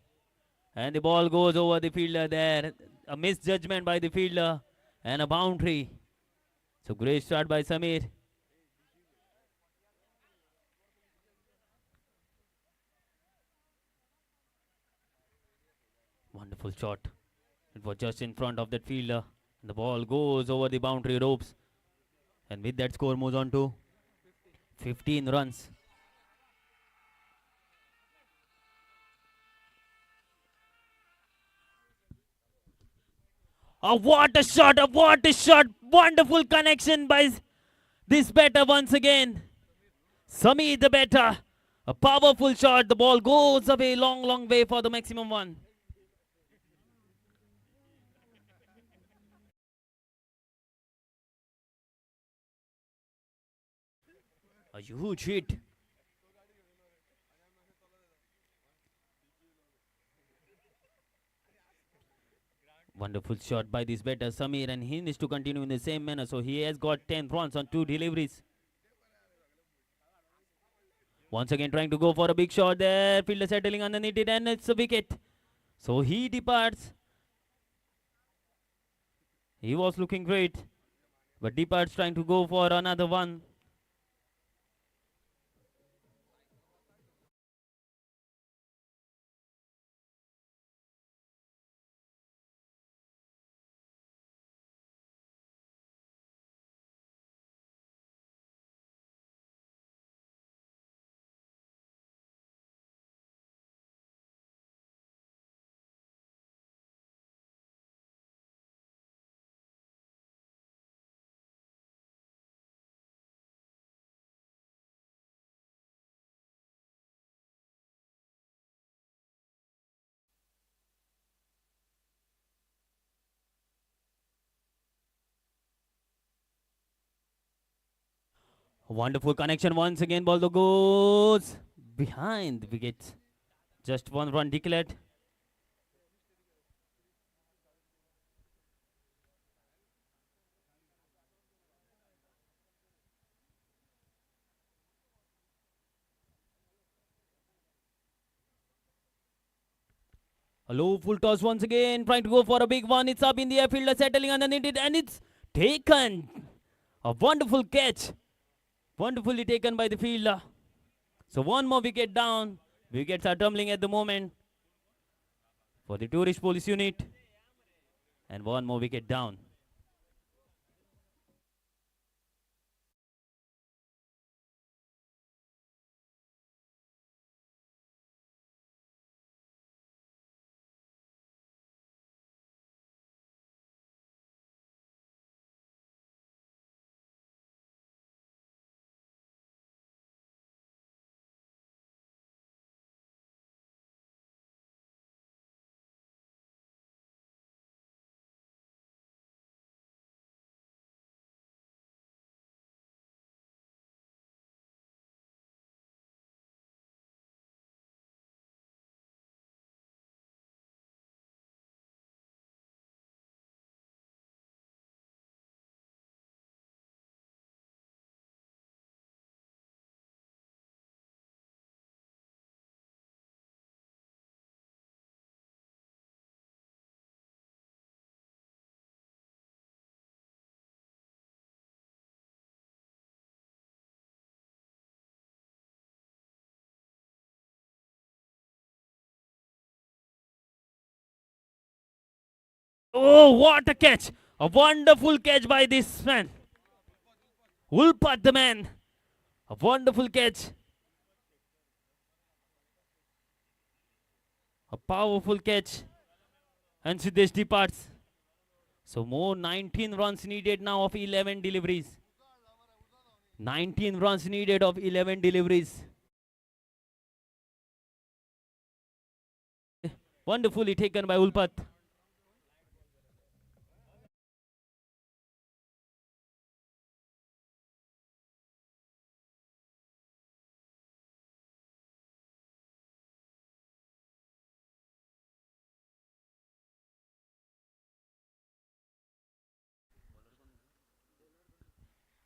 And the ball goes over the fielder there. A misjudgment by the fielder. And a boundary. So great start by Samir. Wonderful shot. It was just in front of that fielder. And the ball goes over the boundary ropes. And with that, score moves on to 15 runs. What a shot! Wonderful connection by this batter once again. Samir the batter. A powerful shot. The ball goes away long way for the maximum one. A huge hit. Wonderful shot by this batter Samir, and he needs to continue in the same manner. So he has got 10 runs on 2 deliveries. Once again trying to go for a big shot there. Fielder settling underneath it and it's a wicket. So he departs. He was looking great. But departs trying to go for another one. Wonderful connection once again. Ball goes behind the wicket. Just one run declared. A low full toss once again. Trying to go for a big one. It's up in the air. Fielder settling underneath it and it's taken. A wonderful catch. Wonderfully taken by the fielder. So one more wicket down. Wickets are tumbling at the moment for the tourist police unit. And one more wicket down. Oh, what a catch! A wonderful catch by this man. Ulpat the man. A wonderful catch. A powerful catch. And Siddesh departs. So more 19 runs needed now of 11 deliveries. 19 runs needed of 11 deliveries. Wonderfully taken by Ulpat.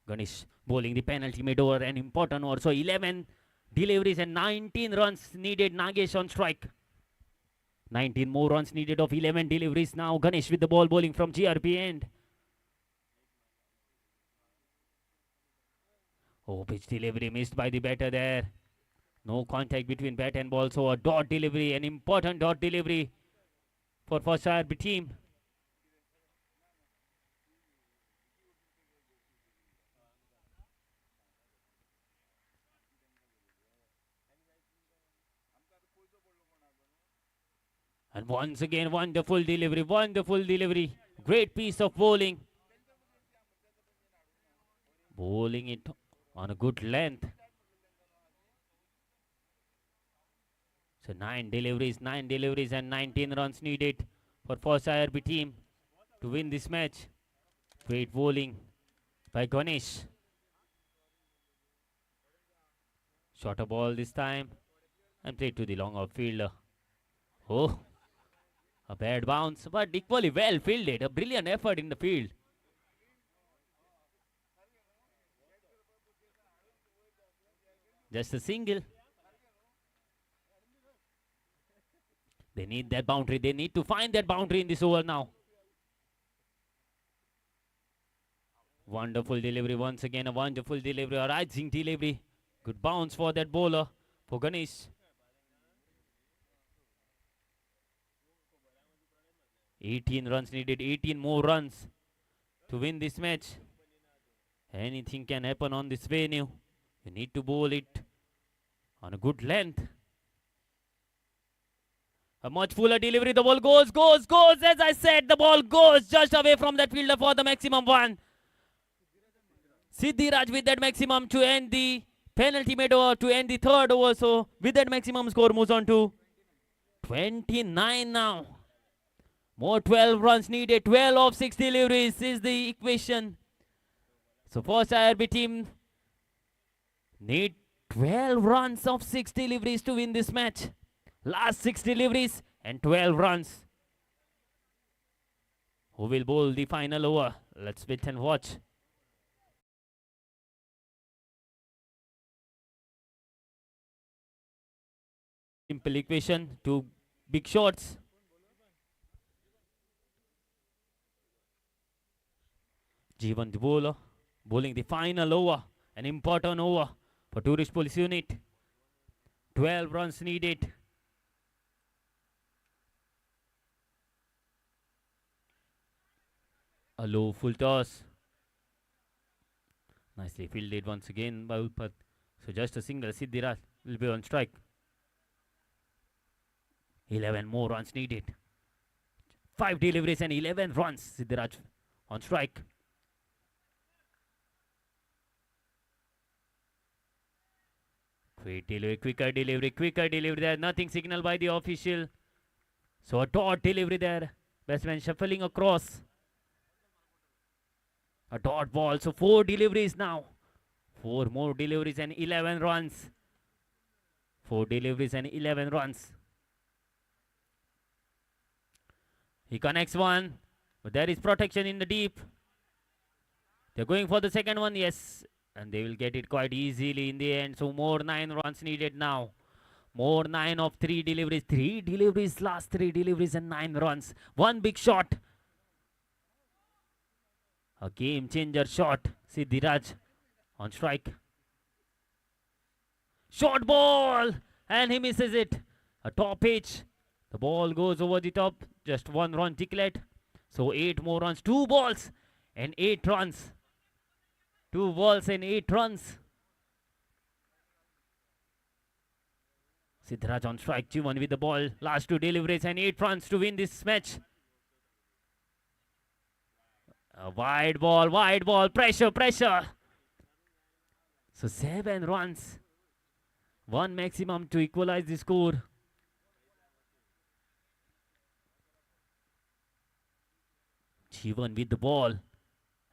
Ganesh bowling the penalty mid over, an important over. So 11 deliveries and 19 runs needed. Nagesh on strike. 19 more runs needed of 11 deliveries. Now Ganesh with the ball bowling from GRP end. Oh, pitch delivery missed by the batter there. No contact between bat and ball. So a dot delivery, an important dot delivery for first IRB team. And once again, wonderful delivery, wonderful delivery. Great piece of bowling. Bowling it on a good length. So 9 deliveries and 19 runs needed for first IRB team to win this match. Great bowling by Ganesh. Shorter ball this time and played to the long outfielder. Oh, a bad bounce, but equally well fielded. A brilliant effort in the field. Just a single. They need that boundary. They need to find that boundary in this over now. Wonderful delivery once again. A wonderful delivery. A rising delivery. Good bounce for that bowler. For Ganesh. 18 runs needed. 18 more runs to win this match. Anything can happen on this venue. You need to bowl it on a good length. A much fuller delivery. The ball goes. As I said, the ball goes just away from that fielder for the maximum one. Siddhiraj with that maximum to end the penalty made over, to end the third over. So with that maximum score moves on to 29 now. More 12 runs needed. 12 of 6 deliveries is the equation. So first IRB team need 12 runs of 6 deliveries to win this match. Last 6 deliveries and 12 runs. Who will bowl the final over? Let's wait and watch. Simple equation, 2 big shots. Jeevan the bowler, bowling the final over, an important over for Tourist Police Unit. 12 runs needed. A low full toss. Nicely fielded once again by Ulpat. So just a single. Siddhiraj will be on strike. 11 more runs needed. 5 deliveries and 11 runs. Siddhiraj on strike. Quicker delivery there. Nothing signal by the official. So a dot delivery there. Batsman shuffling across. A dot ball. So 4 deliveries now. 4 more deliveries and 11 runs. 4 deliveries and 11 runs. He connects one. But there is protection in the deep. They're going for the second one. Yes. And they will get it quite easily in the end. So more 9 runs needed now. More 9 of 3 deliveries. 3 deliveries. Last 3 deliveries and 9 runs. One big shot. A game changer shot. Siddhiraj on strike. Short ball. And he misses it. A top pitch. The ball goes over the top. Just 1 run declared. So 8 more runs. 2 balls and 8 runs. 2 balls and 8 runs. Siddhiraj on strike. Jeevan with the ball. Last 2 deliveries and 8 runs to win this match. A wide ball. Pressure. So 7 runs. 1 maximum to equalize the score. Jeevan with the ball.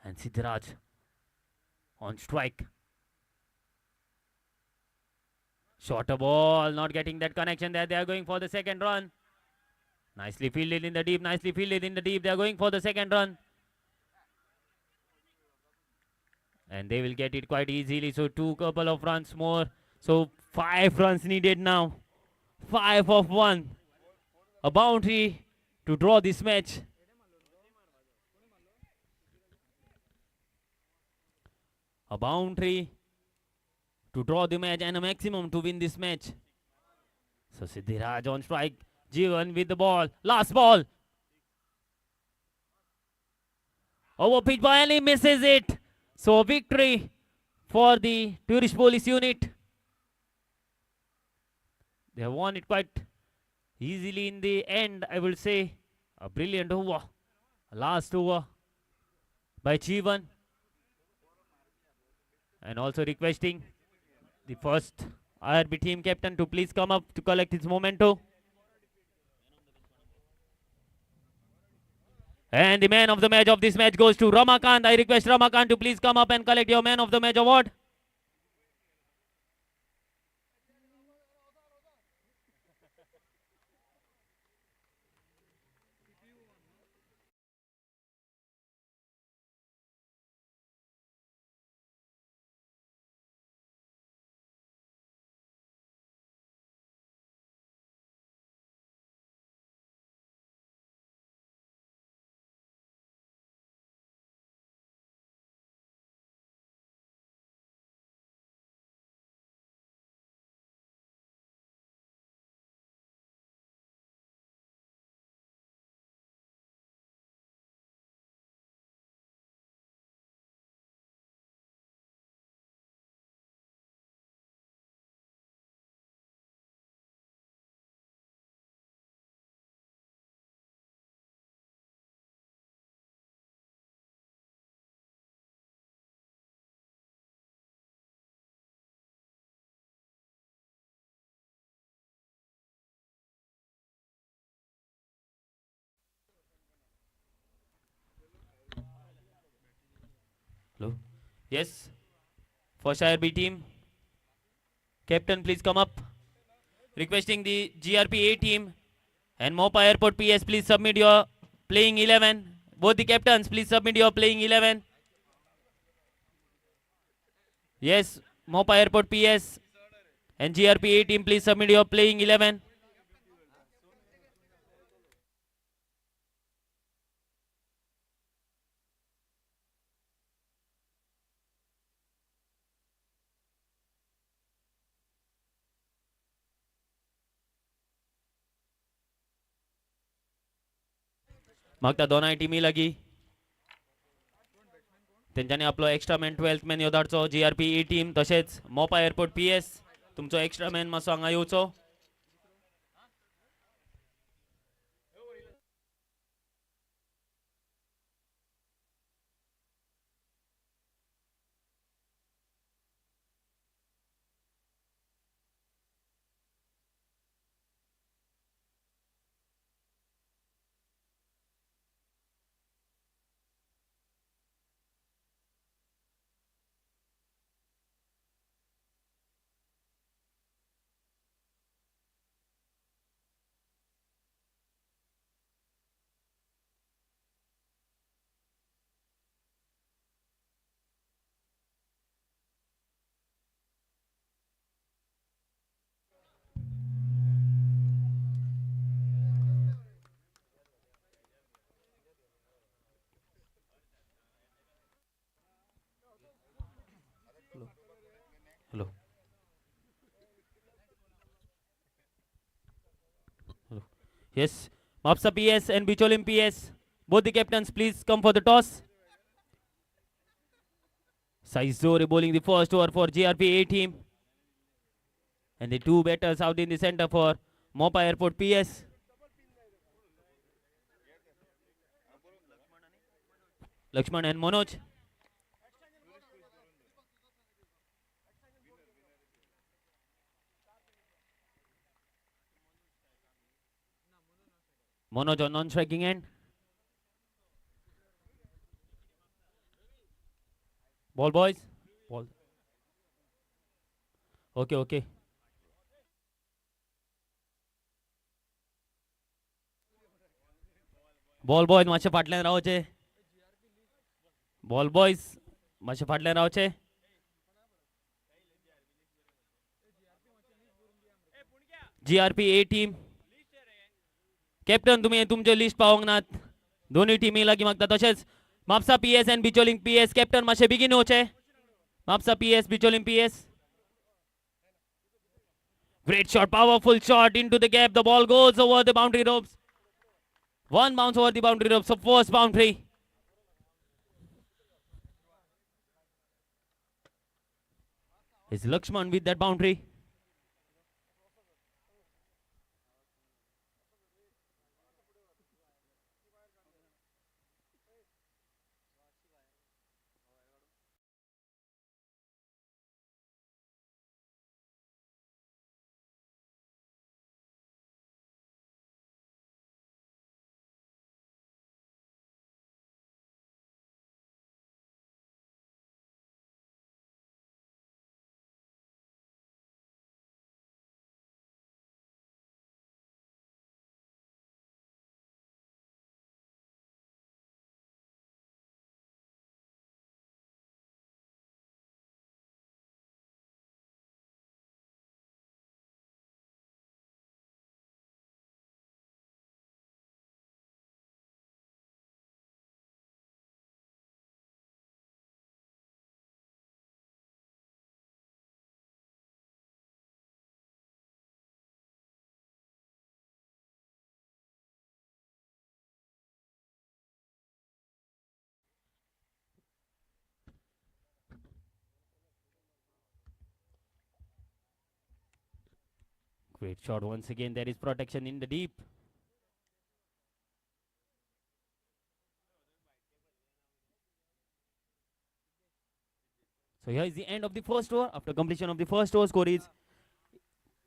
And Siddhiraj on strike. Shorter ball, not getting that connection there. They are going for the second run. Nicely fielded in the deep. They are going for the second run. And they will get it quite easily. So 2 couple of runs more. So 5 runs needed now. 5 of 1. A boundary to draw this match. A boundary to draw the match and a maximum to win this match. So Siddhiraj on strike. Jeevan with the ball. Last ball. Over pitch by and he misses it. So victory for the Tourist Police Unit. They have won it quite easily in the end, I will say. A brilliant over. Last over by Jeevan. And also requesting the first IRB team captain to please come up to collect his memento. And the man of the match of this match goes to Ramakant. I request Ramakant to please come up and collect your man of the match award. Hello. Yes. For Shire B team. Captain, please come up. Requesting the GRP A team and Mopa Airport PS, please submit your playing 11. Both the captains, please submit your playing 11. Yes, Mopa Airport PS and GRP A team, please submit your playing 11. मागता दोनांय टीमी लागीं तेंच्यांनी आपलो extra man 12th man यो धाडचो GRP A team तशेंच Mopa airport PS तुमचो extra man मातसो हांगा येवचो Hello. Hello. Yes. Mapsa PS and Bicholim PS. Both the captains, please come for the toss. Saizore bowling the first over for GRP A team. And the two batters out in the center for Mopa Airport PS. Lakshman and Manoj. Manoj on non-striking end. Ball, boys. Ball. Okay, okay. Ball, boys. मातशे फाटल्यान रावचे. Ball, boys. मातशे फाटल्यान रावचे. GRP A team. Captain तुम्ही तुमचे list पावोंक नात दोन्ही टीमी लागीं मागता तशेंच Mapusa PS and बिचोलिंग PS captain मातशे बेगीन येवचे Mapusa PS बिचोलिंग PS great shot powerful shot into the gap the ball goes over the boundary ropes one bounce over the boundary ropes so first boundary is Lakshman with that boundary. Great shot once again. There is protection in the deep. So here is the end of the first over. After completion of the first over, score is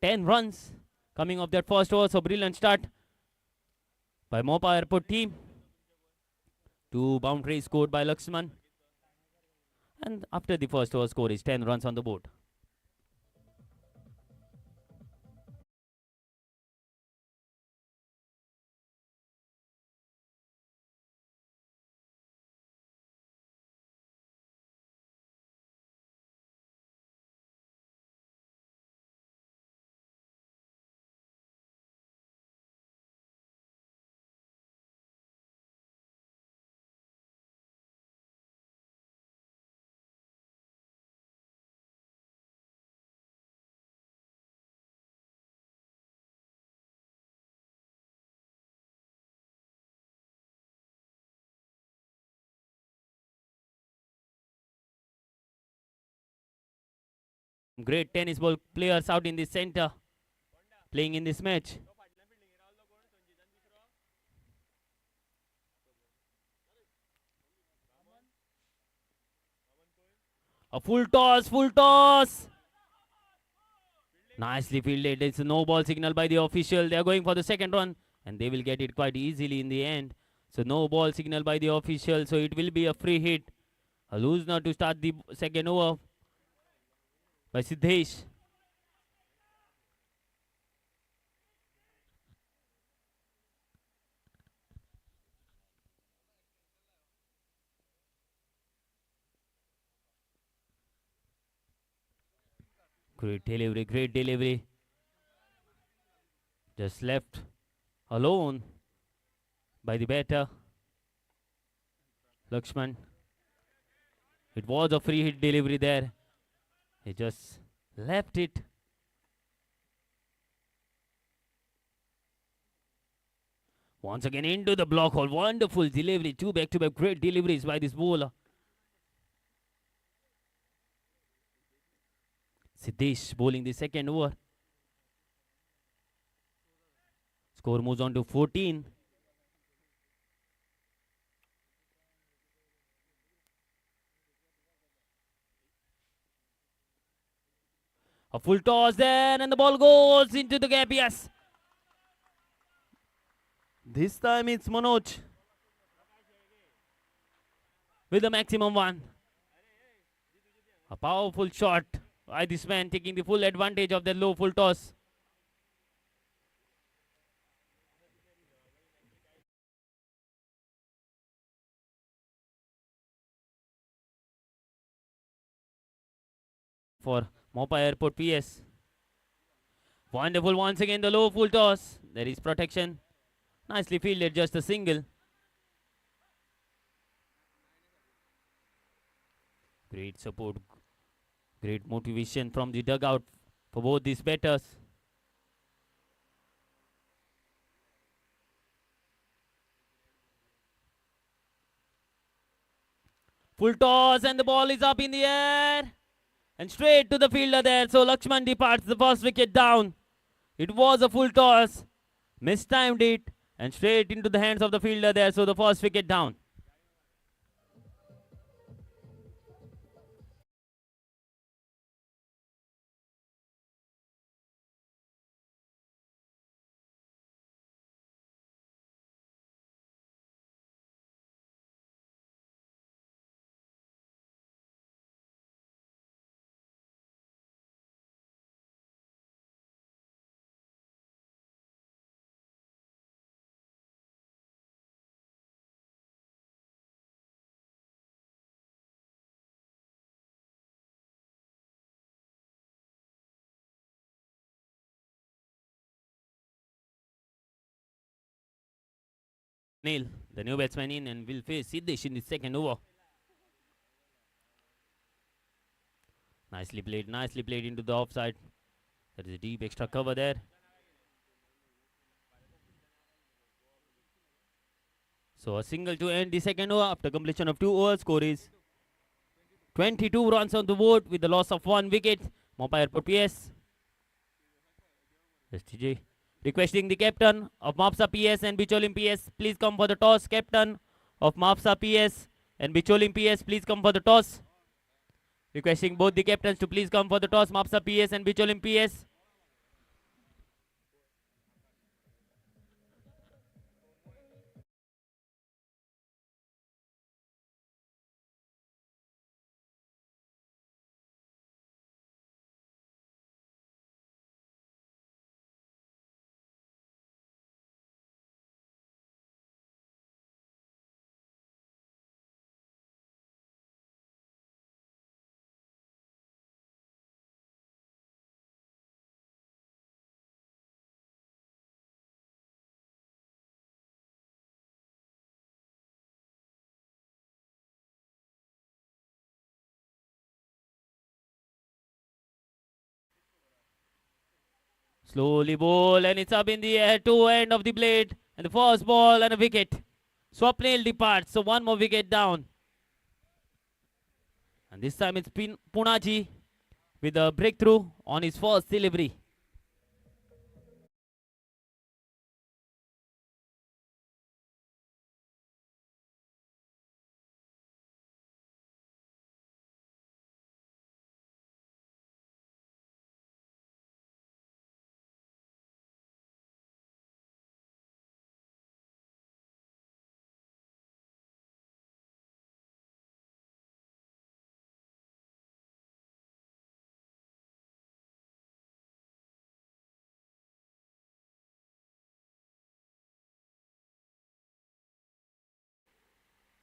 10 runs coming off that first over. So brilliant start by Mopa Airport team. 2 boundaries scored by Lakshman. And after the first over, score is 10 runs on the board. Great tennis ball players out in the center playing in this match. A full toss, full toss. Nicely fielded. It's a no ball signal by the official. They are going for the second run and they will get it quite easily in the end. So no ball signal by the official. So it will be a free hit. A loose now to start the second over by Siddesh. Great delivery, great delivery. Just left alone by the batter, Lakshman. It was a free hit delivery there. He just left it. Once again into the block hole. Wonderful delivery. Two back-to-back great deliveries by this bowler. Siddesh bowling the second over. Score moves on to 14. A full toss there and the ball goes into the gap. Yes. This time it's Manoj with the maximum one. A powerful shot by this man, taking the full advantage of the low full toss. For Mopa Airport PS. Wonderful once again the low full toss. There is protection. Nicely fielded, just a single. Great support. Great motivation from the dugout for both these batters. Full toss and the ball is up in the air. And straight to the fielder there. So Lakshman departs the first wicket down. It was a full toss. Mistimed it. And straight into the hands of the fielder there. So the first wicket down. Neil, the new batsman in, and will face Siddesh in the second over. Nicely played into the offside. There is a deep extra cover there. So a single to end the second over after completion of 2 overs. Score is 22 runs on the board with the loss of 1 wicket. Mopa Airport PS. STJ. Requesting the captain of Mapsa PS and Bicholim PS, please come for the toss. Captain of Mapsa PS and Bicholim PS, please come for the toss. Requesting both the captains to please come for the toss. Mapsa PS and Bicholim PS. Slowly ball and it's up in the air to end of the blade. And the first ball and a wicket. Swapnil departs. So one more wicket down. And this time it's Punaji with a breakthrough on his first delivery.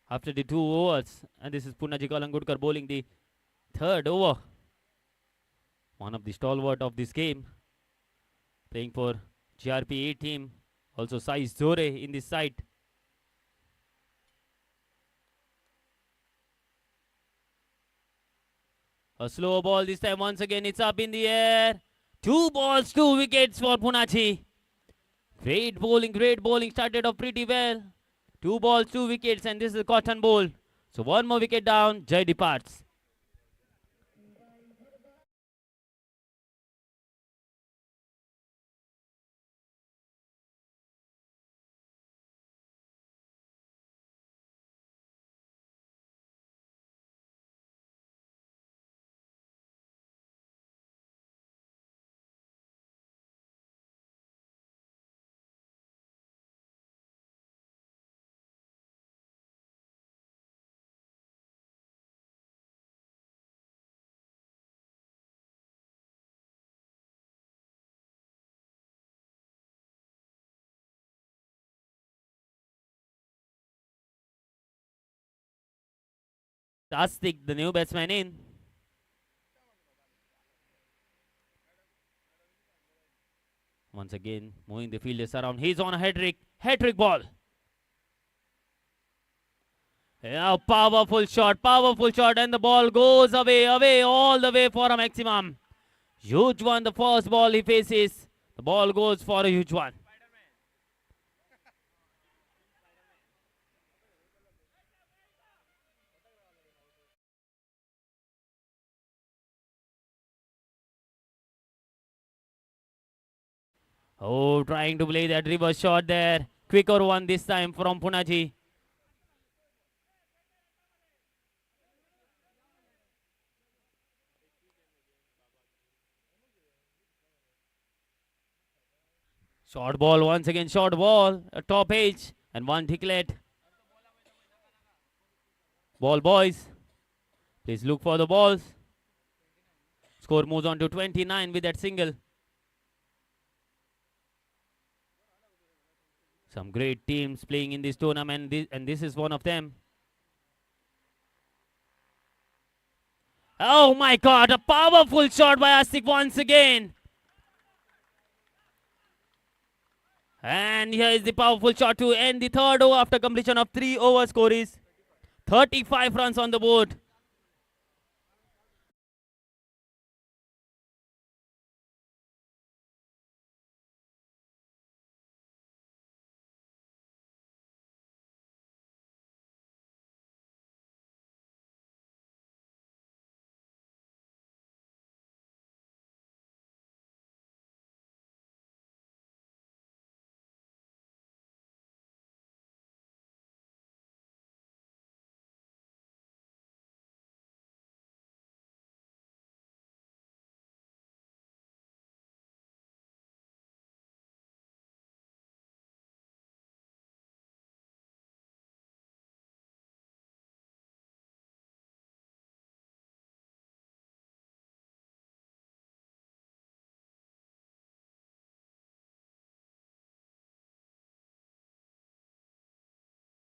After the 2 overs, and this is Punaji Kalangudkar bowling the third over. One of the stalwart of this game, playing for GRP A team. Also Sai Zore in this side. A slow ball this time. Once again, it's up in the air. 2 balls, 2 wickets for Punaji. Great bowling. Started off pretty well. 2 balls, 2 wickets, and this is a cotton bowl. So one more wicket down. Jai departs. Astik, the new batsman in. Once again, moving the fielders around. He's on a hat-trick ball. Yeah, powerful shot, and the ball goes away, all the way for a maximum. Huge one, the first ball he faces. The ball goes for a huge one. Oh, trying to play that reverse shot there. Quicker one this time from Punaji. Short ball once again, a top edge, and one declared. Ball, boys. Please look for the balls. Score moves on to 29 with that single. Some great teams playing in this tournament, and this is one of them. Oh my God, a powerful shot by Astik once again. And here is the powerful shot to end the third over after completion of 3 overs. Score is 35 runs on the board.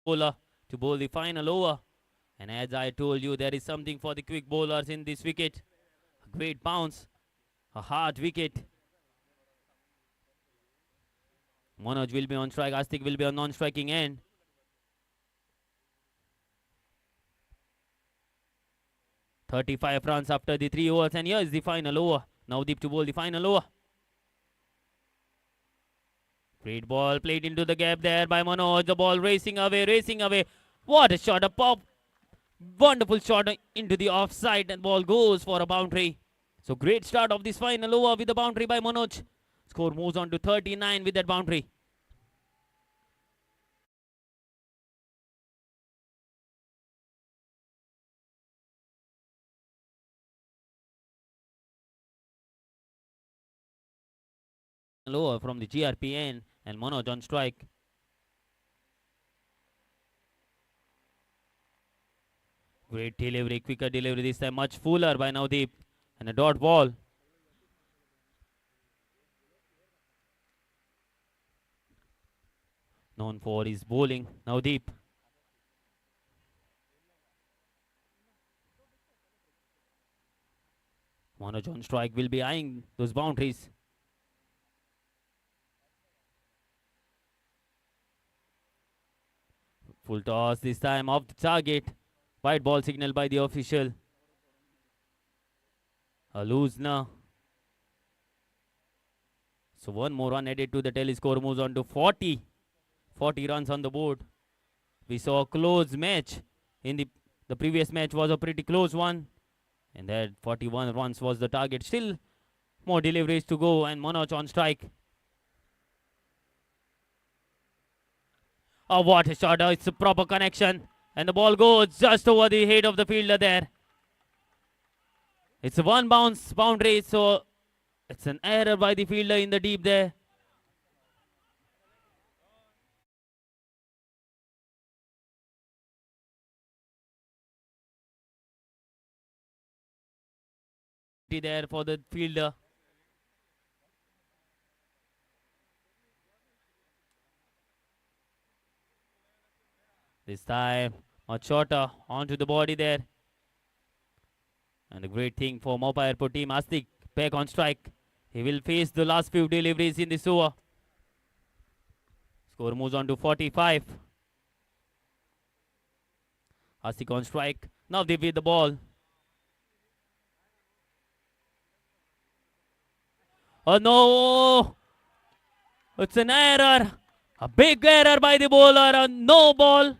Bowler to bowl the final over. And as I told you, there is something for the quick bowlers in this wicket. A great bounce, a hard wicket. Manoj will be on strike, Astik will be on non-striking end. "35 runs after the 3 overs, and here is the final over. Navdeep to bowl the final over. Great ball played into the gap there by Manoj. The ball racing away, racing away. What a shot, a pop. Wonderful shot into the offside, and ball goes for a boundary. So great start of this final over with the boundary by Manoj. Score moves on to 39 with that boundary. Over from the GRPN and Manoj on strike. Great delivery, quicker delivery this time, much fuller by Navdeep. And a dot ball. Known for his bowling, Navdeep. Manoj on strike will be eyeing those boundaries. Full toss this time off the target. White ball signal by the official. A loose now. So one more run added to the tally score, moves on to 40. 40 runs on the board. We saw a close match. In the previous match was a pretty close one. And that 41 runs was the target. Still more deliveries to go, and Manoj on strike. Oh, what a shot. Oh, it's a proper connection. And the ball goes just over the head of the fielder there. It's a one bounce boundary, so it's an error by the fielder in the deep there. There for the fielder. This time, much shorter onto the body there. And a great thing for Mopa Airport team. Astik back on strike. He will face the last few deliveries in this over. Score moves on to 45. Astik on strike. Now they with the ball. Oh no! It's an error. A big error by the bowler. A no ball.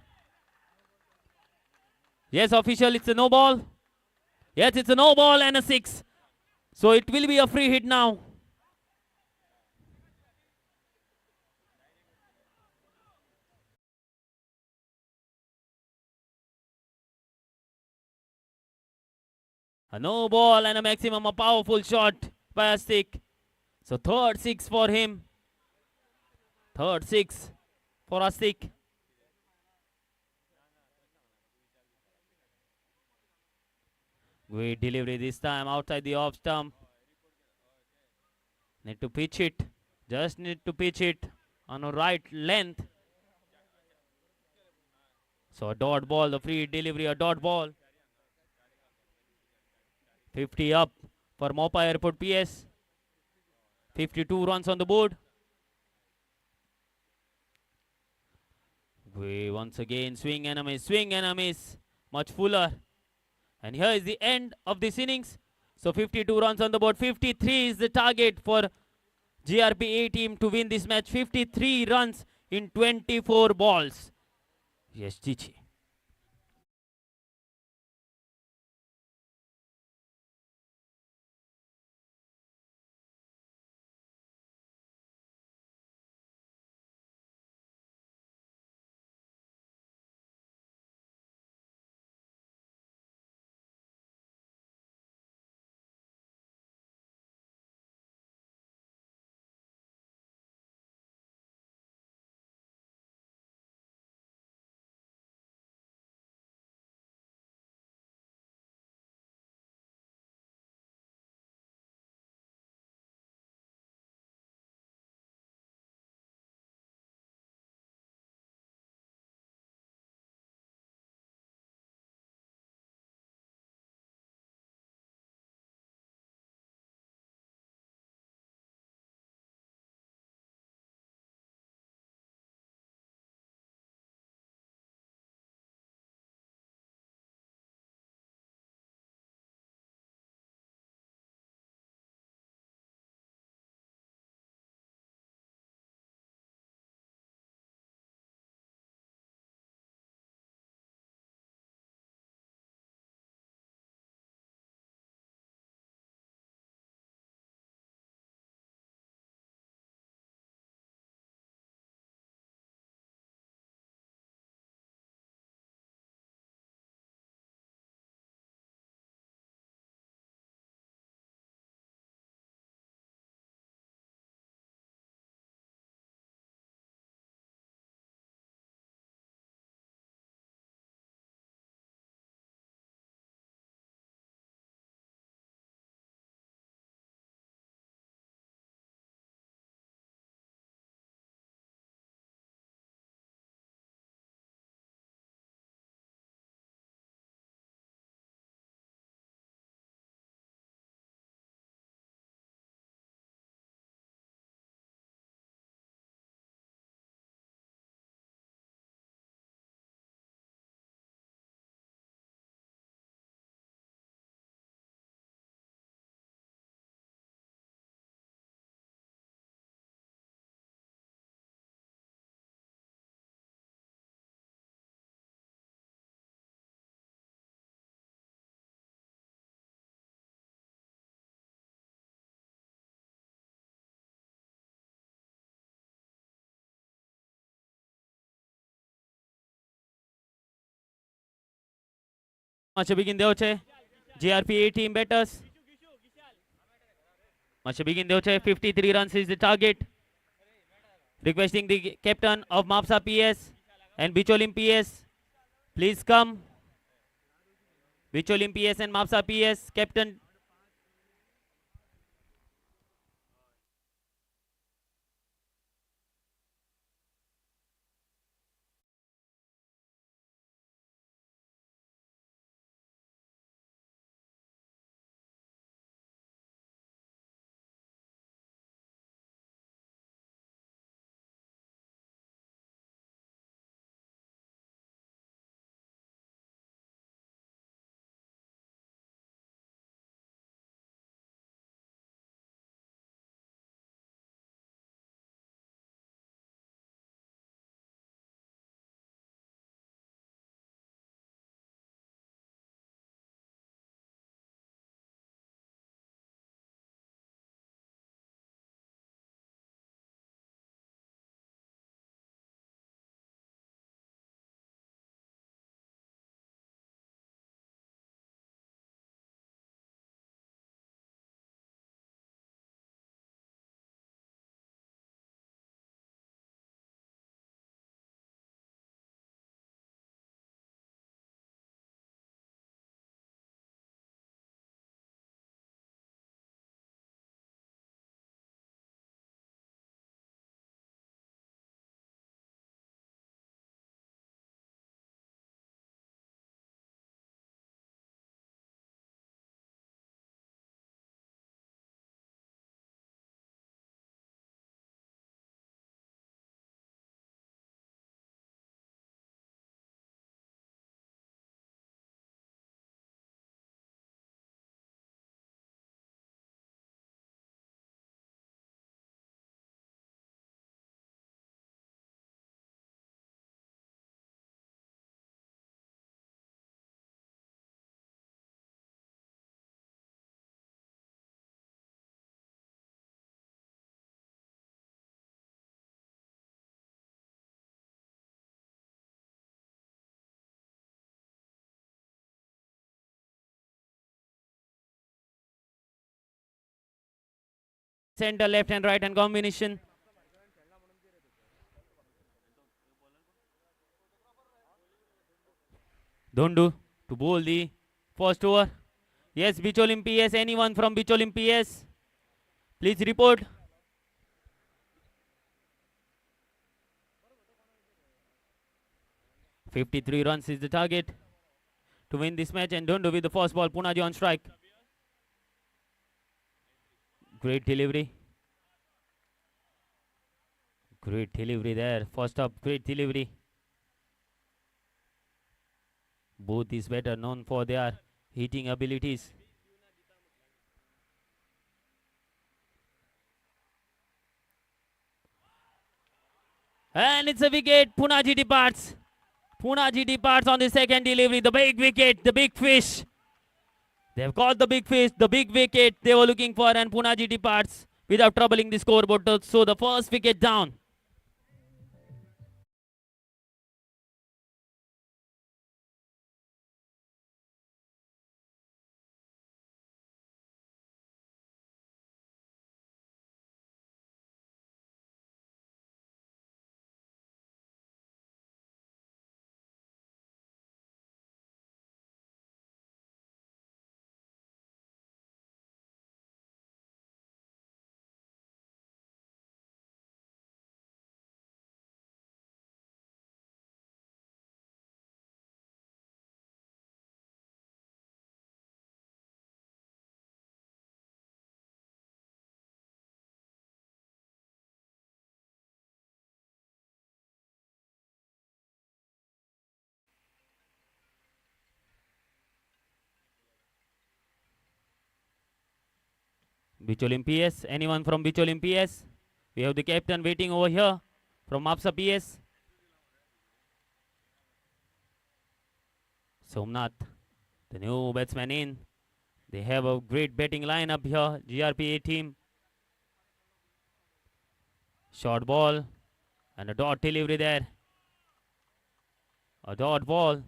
Yes, official, it's a no ball. Yes, it's a no ball and a 6. So it will be a free hit now. A no ball and a maximum, a powerful shot by Astik. So third 6 for him. Third 6 for Astik. Great delivery this time outside the off stump. Need to pitch it. Just need to pitch it on a right length. So a dot ball, the free delivery, a dot ball. 50 up for Mopa Airport PS. 52 runs on the board. We once again swing and a miss, swing and a miss. Much fuller. And here is the end of this innings. So 52 runs on the board. 53 is the target for GRPA team to win this match. 53 runs in 24 balls. Yes, Chichi. Match begin deo છે GRP team batters. Match begin deo છે 53 runs is the target. Requesting the captain of Mapsa PS and Bicholim PS, please come. Bicholim PS and Mapsa PS captain. Center, left and right hand combination. Dondu to bowl the first over. Yes, Bicholim PS. Anyone from Bicholim PS? Please report. .53 runs is the target to win this match, and Dondu with the first ball. Punaji on strike. Great delivery. Great delivery there. First up, great delivery. Both is better known for their hitting abilities. And it's a wicket. Punaji departs. Punaji departs on the second delivery. The big wicket, the big fish. They've got the big fish, the big wicket they were looking for, and Punaji departs without troubling the scoreboard. So the first wicket down. Bicholim PS. Anyone from Bicholim PS? We have the captain waiting over here from Mapsa PS. Somnath, the new batsman in. They have a great batting lineup here, GRPA team. Short ball and a dot delivery there. A dot ball.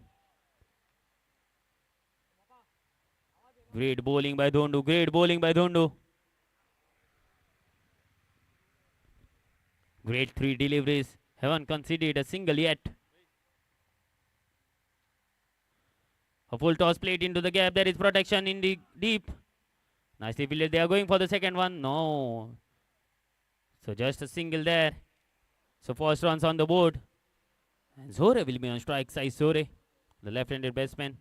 Great bowling by Dhondu. Great bowling by Dhondu. Great 3 deliveries. Haven't conceded a single yet. A full toss played into the gap. There is protection in the deep. Nicely fielded. They are going for the second one. No. So just a single there. So first runs on the board. And Zore will be on strike side. Zore, the left-handed batsman.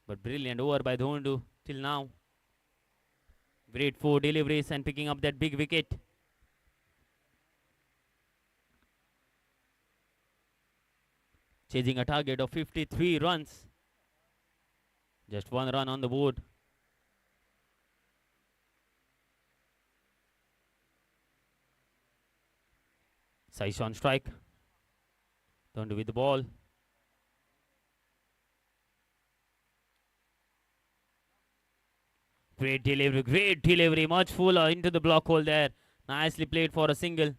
But brilliant over by Dhondu till now. Great 4 deliveries and picking up that big wicket. Chasing a target of 53 runs. Just 1 run on the board. Saish on strike. Dhondu with the ball. Great delivery, much fuller into the block hole there. Nicely played for a single.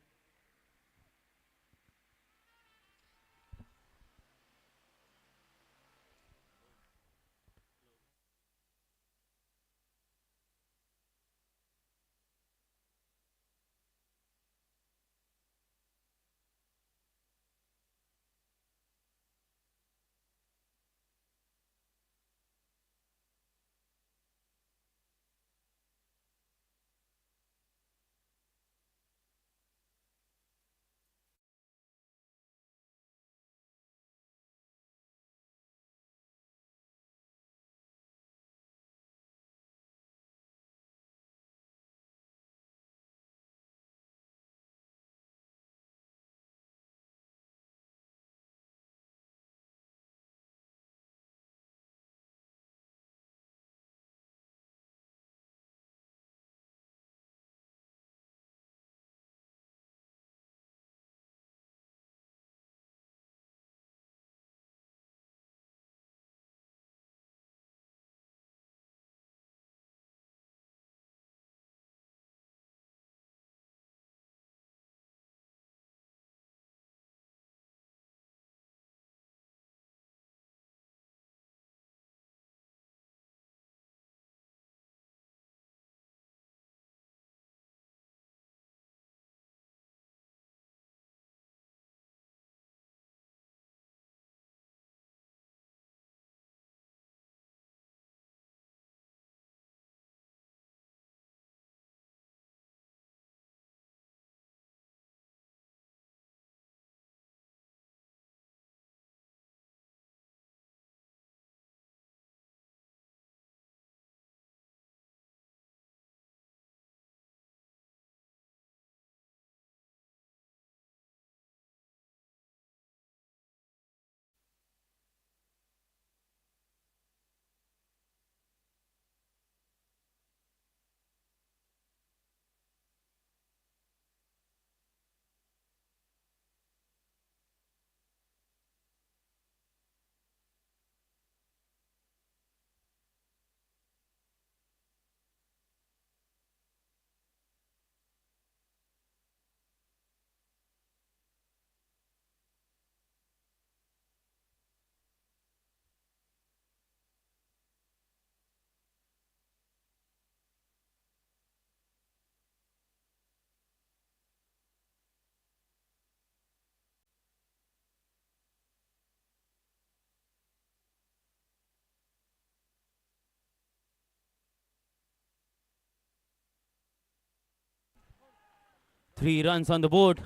Three runs on the board.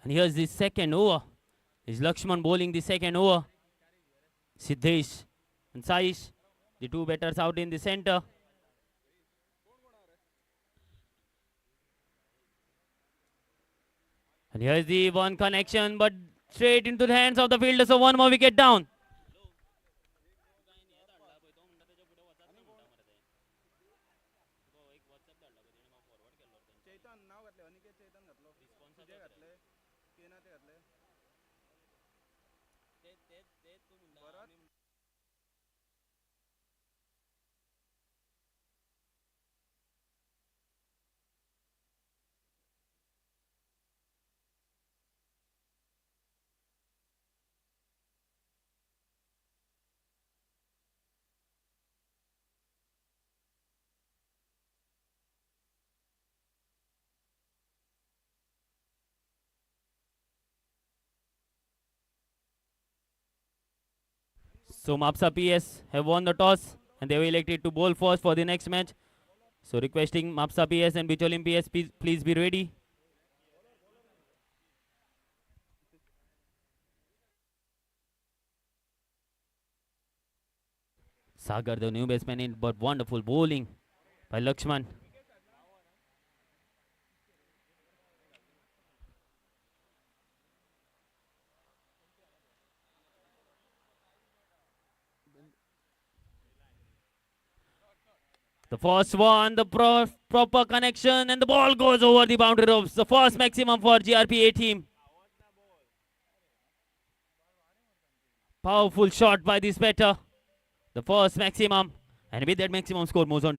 And here's the second over. Is Lakshman bowling the second over? Siddesh and Saish, the two batters out in the center. And here's the one connection, but straight into the hands of the fielder. So one more wicket down. So Mapsa PS have won the toss and they were elected to bowl first for the next match. So requesting Mapsa PS and Bicholim PS, please be ready. Sagar, the new batsman, in but wonderful bowling by Lakshman. The first one, the proper connection, and the ball goes over the boundary ropes. The first maximum for GRPA team. Powerful shot by this batter. The first maximum, and with that maximum score moves on.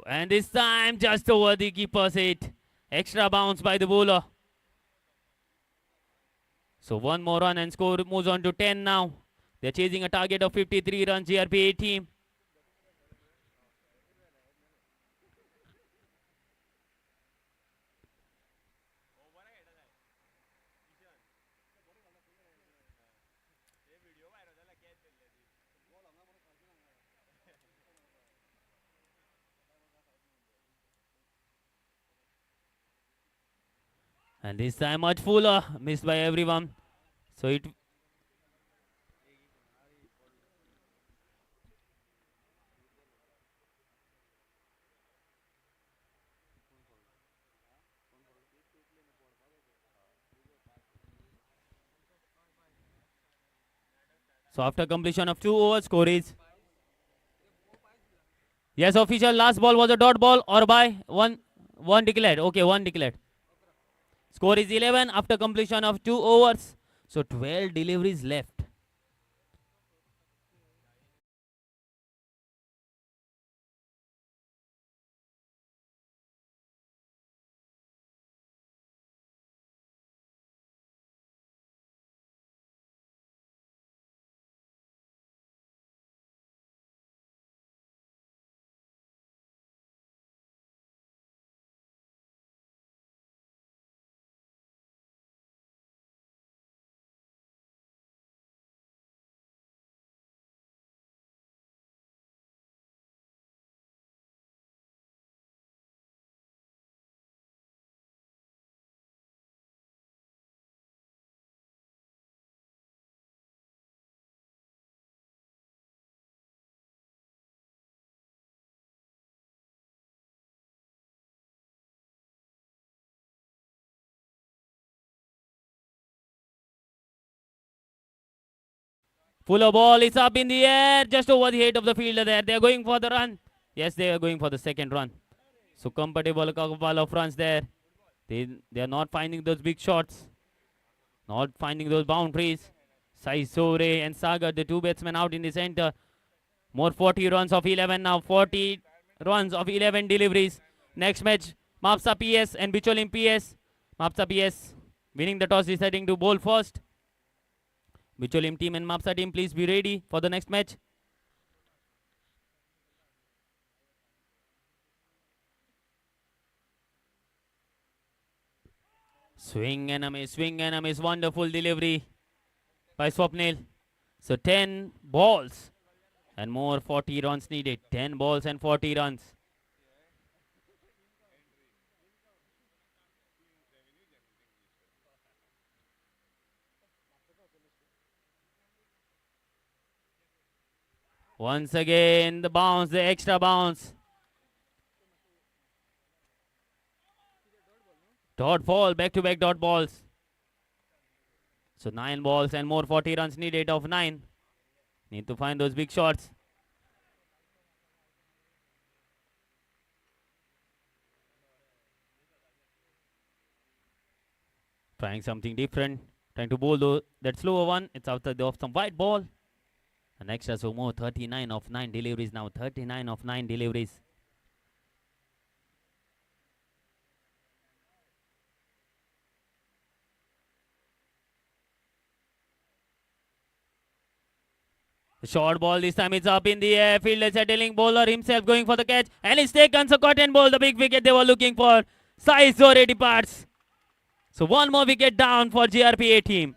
And this time just over the keeper's head. Extra bounce by the bowler. So one more run and score moves on to 10 now. They're chasing a target of 53 runs, GRPA team. And this time much fuller, missed by everyone. So it so after completion of 2 overs, score is yes, official. Last ball was a dot ball or by one declared. Okay, one declared. Score is 11 after completion of 2 overs. So 12 deliveries left. Fuller ball is up in the air, just over the head of the fielder there. They are going for the run. Yes, they are going for the second run. So comfortable couple of runs there. They are not finding those big shots. Not finding those boundaries. Sai Sore and Sagar, the two batsmen out in the center. More 40 runs of 11 now. 40 runs of 11 deliveries. Next match, Mapsa PS and Bicholim PS. Mapsa PS winning the toss, deciding to bowl first. Bicholim team and Mapsa team, please be ready for the next match. Swing and a miss, wonderful delivery by Swapnil. So 10 balls and more 40 runs needed. 10 balls and 40 runs. Once again, the bounce, the extra bounce. Dot ball, back-to-back dot balls. So 9 balls and more 40 runs needed of 9. Need to find those big shots. Trying something different. Trying to bowl that slower one. It's after the off some white ball. An extra so more 39 of 9 deliveries now. 39 of 9 deliveries. Short ball this time, it's up in the air. Fielder settling, bowler himself going for the catch. And it's taken, so cotton ball, the big wicket they were looking for. Size Zore departs. So one more wicket down for GRPA team.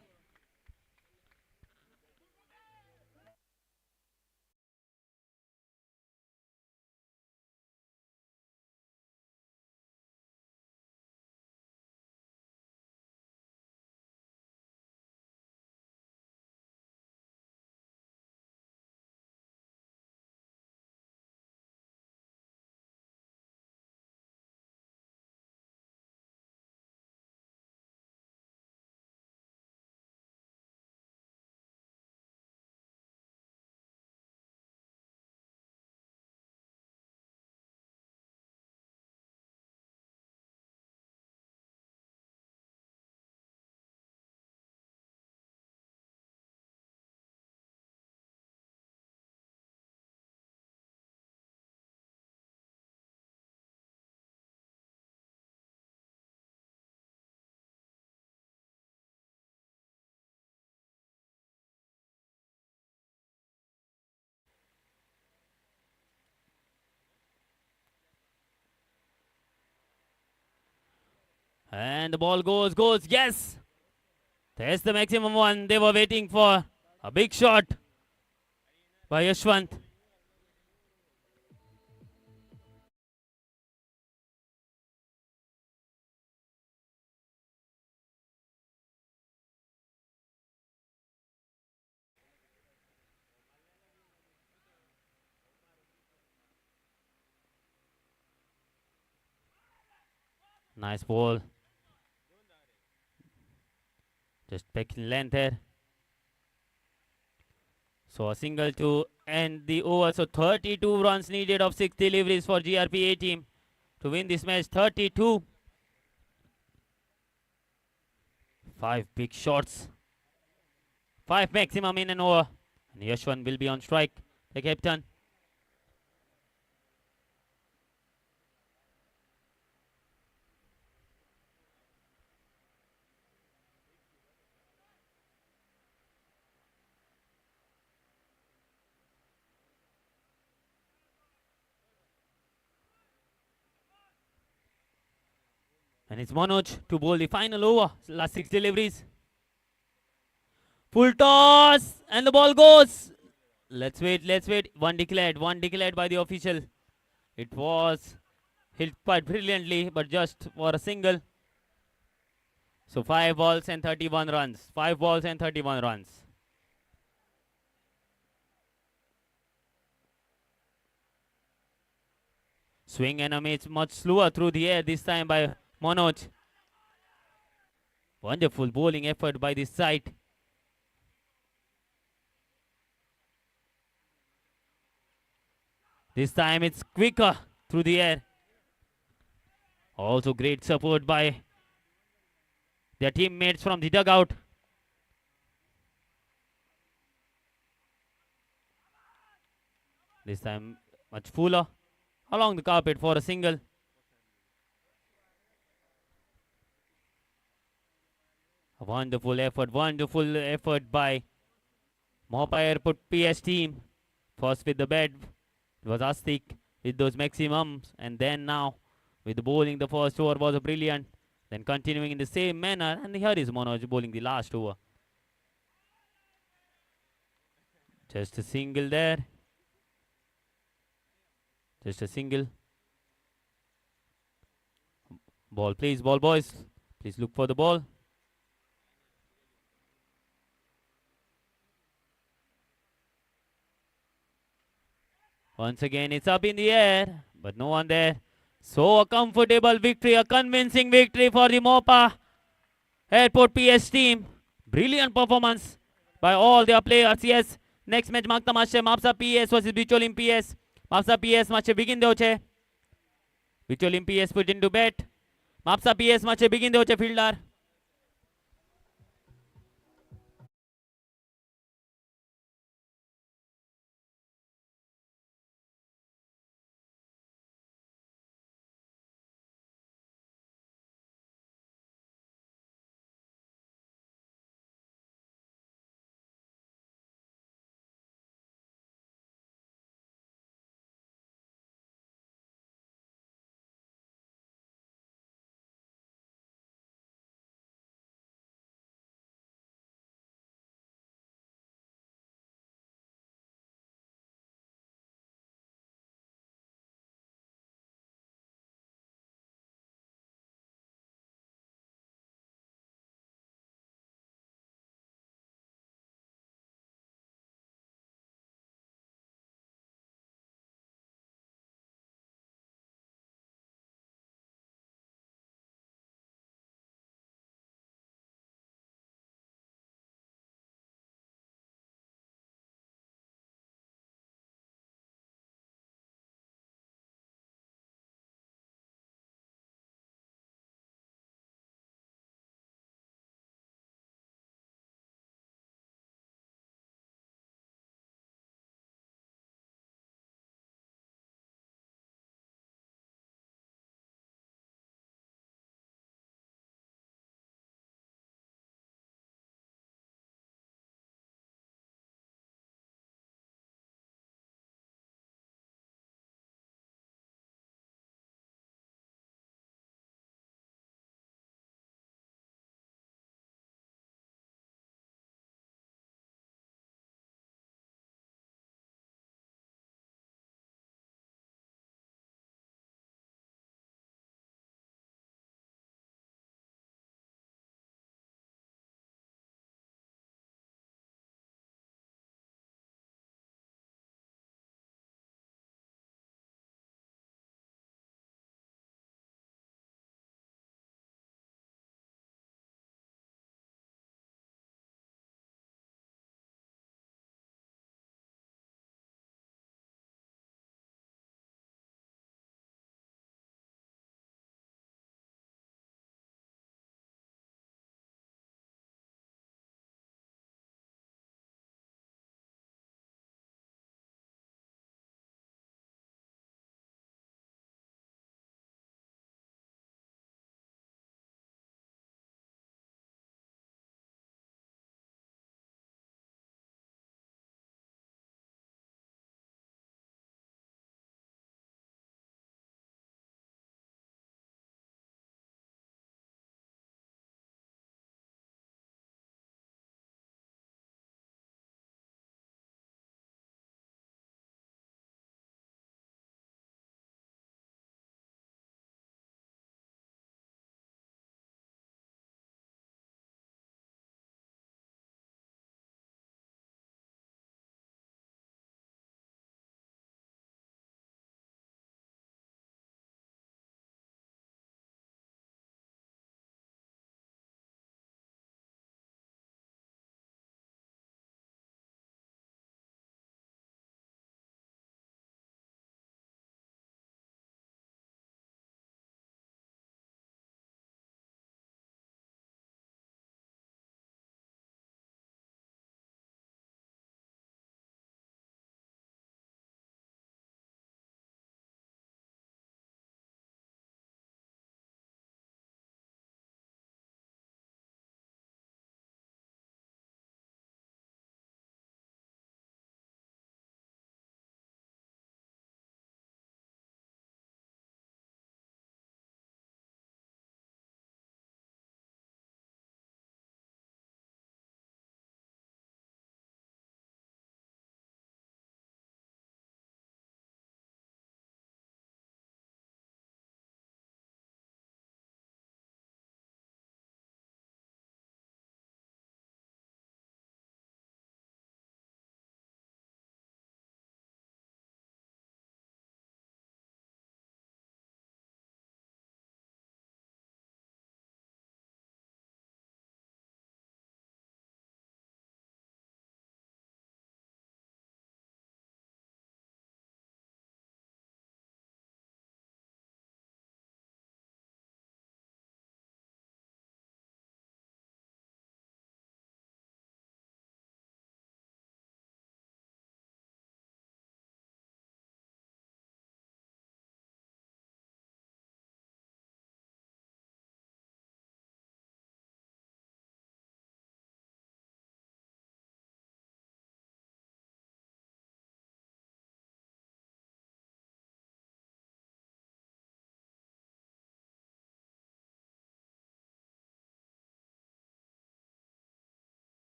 And the ball goes, yes! There's the maximum one they were waiting for. A big shot by Yashwant. Nice ball. Just picking length here. So a single to end the over. So 32 runs needed of 6 deliveries for GRPA team to win this match. 32. 5 big shots. 5 maximum in an over. And Yashwant will be on strike, the captain. And it's Manoj to bowl the final over. Last 6 deliveries. Full toss. And the ball goes. Let's wait. One declared by the official. It was hit quite brilliantly, but just for a single. So 5 balls and 31 runs. 5 balls and 31 runs. Swing and a miss much slower through the air this time by Manoj. Wonderful bowling effort by this side. This time it's quicker through the air. Also great support by their teammates from the dugout. This time much fuller along the carpet for a single. A wonderful effort by Mopa Airport PS team. First with the bat, it was Astik with those maximums, and then now with the bowling, the first over was brilliant. Then continuing in the same manner, and here is Manoj bowling the last over. Just a single there. Just a single. Ball, please, ball boys. Please look for the ball. Once again, it's up in the air, but no one there. So a comfortable victory, a convincing victory for the Mopa Airport PS team. Brilliant performance by all their players. Yes, next match Magta Mashe Mapsa PS versus Bicholim PS. Mapsa PS match begin deu છે. Bicholim PS put into bat. Mapsa PS match begin deu છે fielder.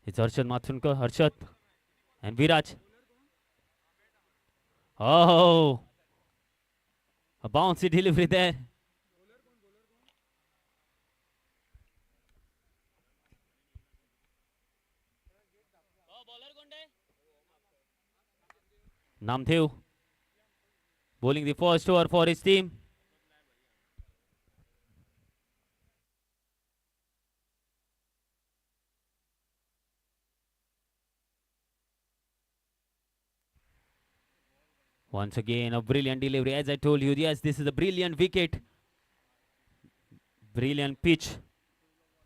It's Harshad Mathunkar, Harshad and Viraj. Oh, a bouncy delivery there. Namdev bowling the first over for his team. Once again, a brilliant delivery. As I told you, yes, this is a brilliant wicket. Brilliant pitch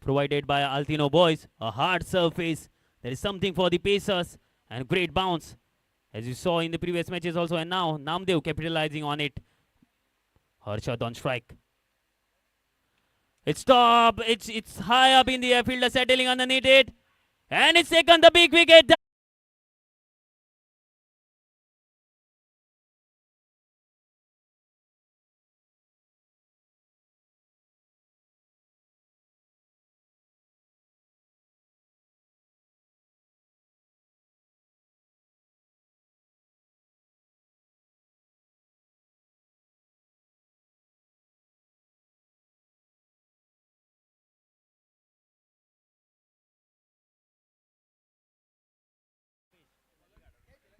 provided by Altino boys. A hard surface. There is something for the pacers and great bounce. As you saw in the previous matches also, and now Namdev capitalizing on it. Harshad on strike. It's top. It's high up in the air. Fielder settling underneath it. And it's taken the big wicket.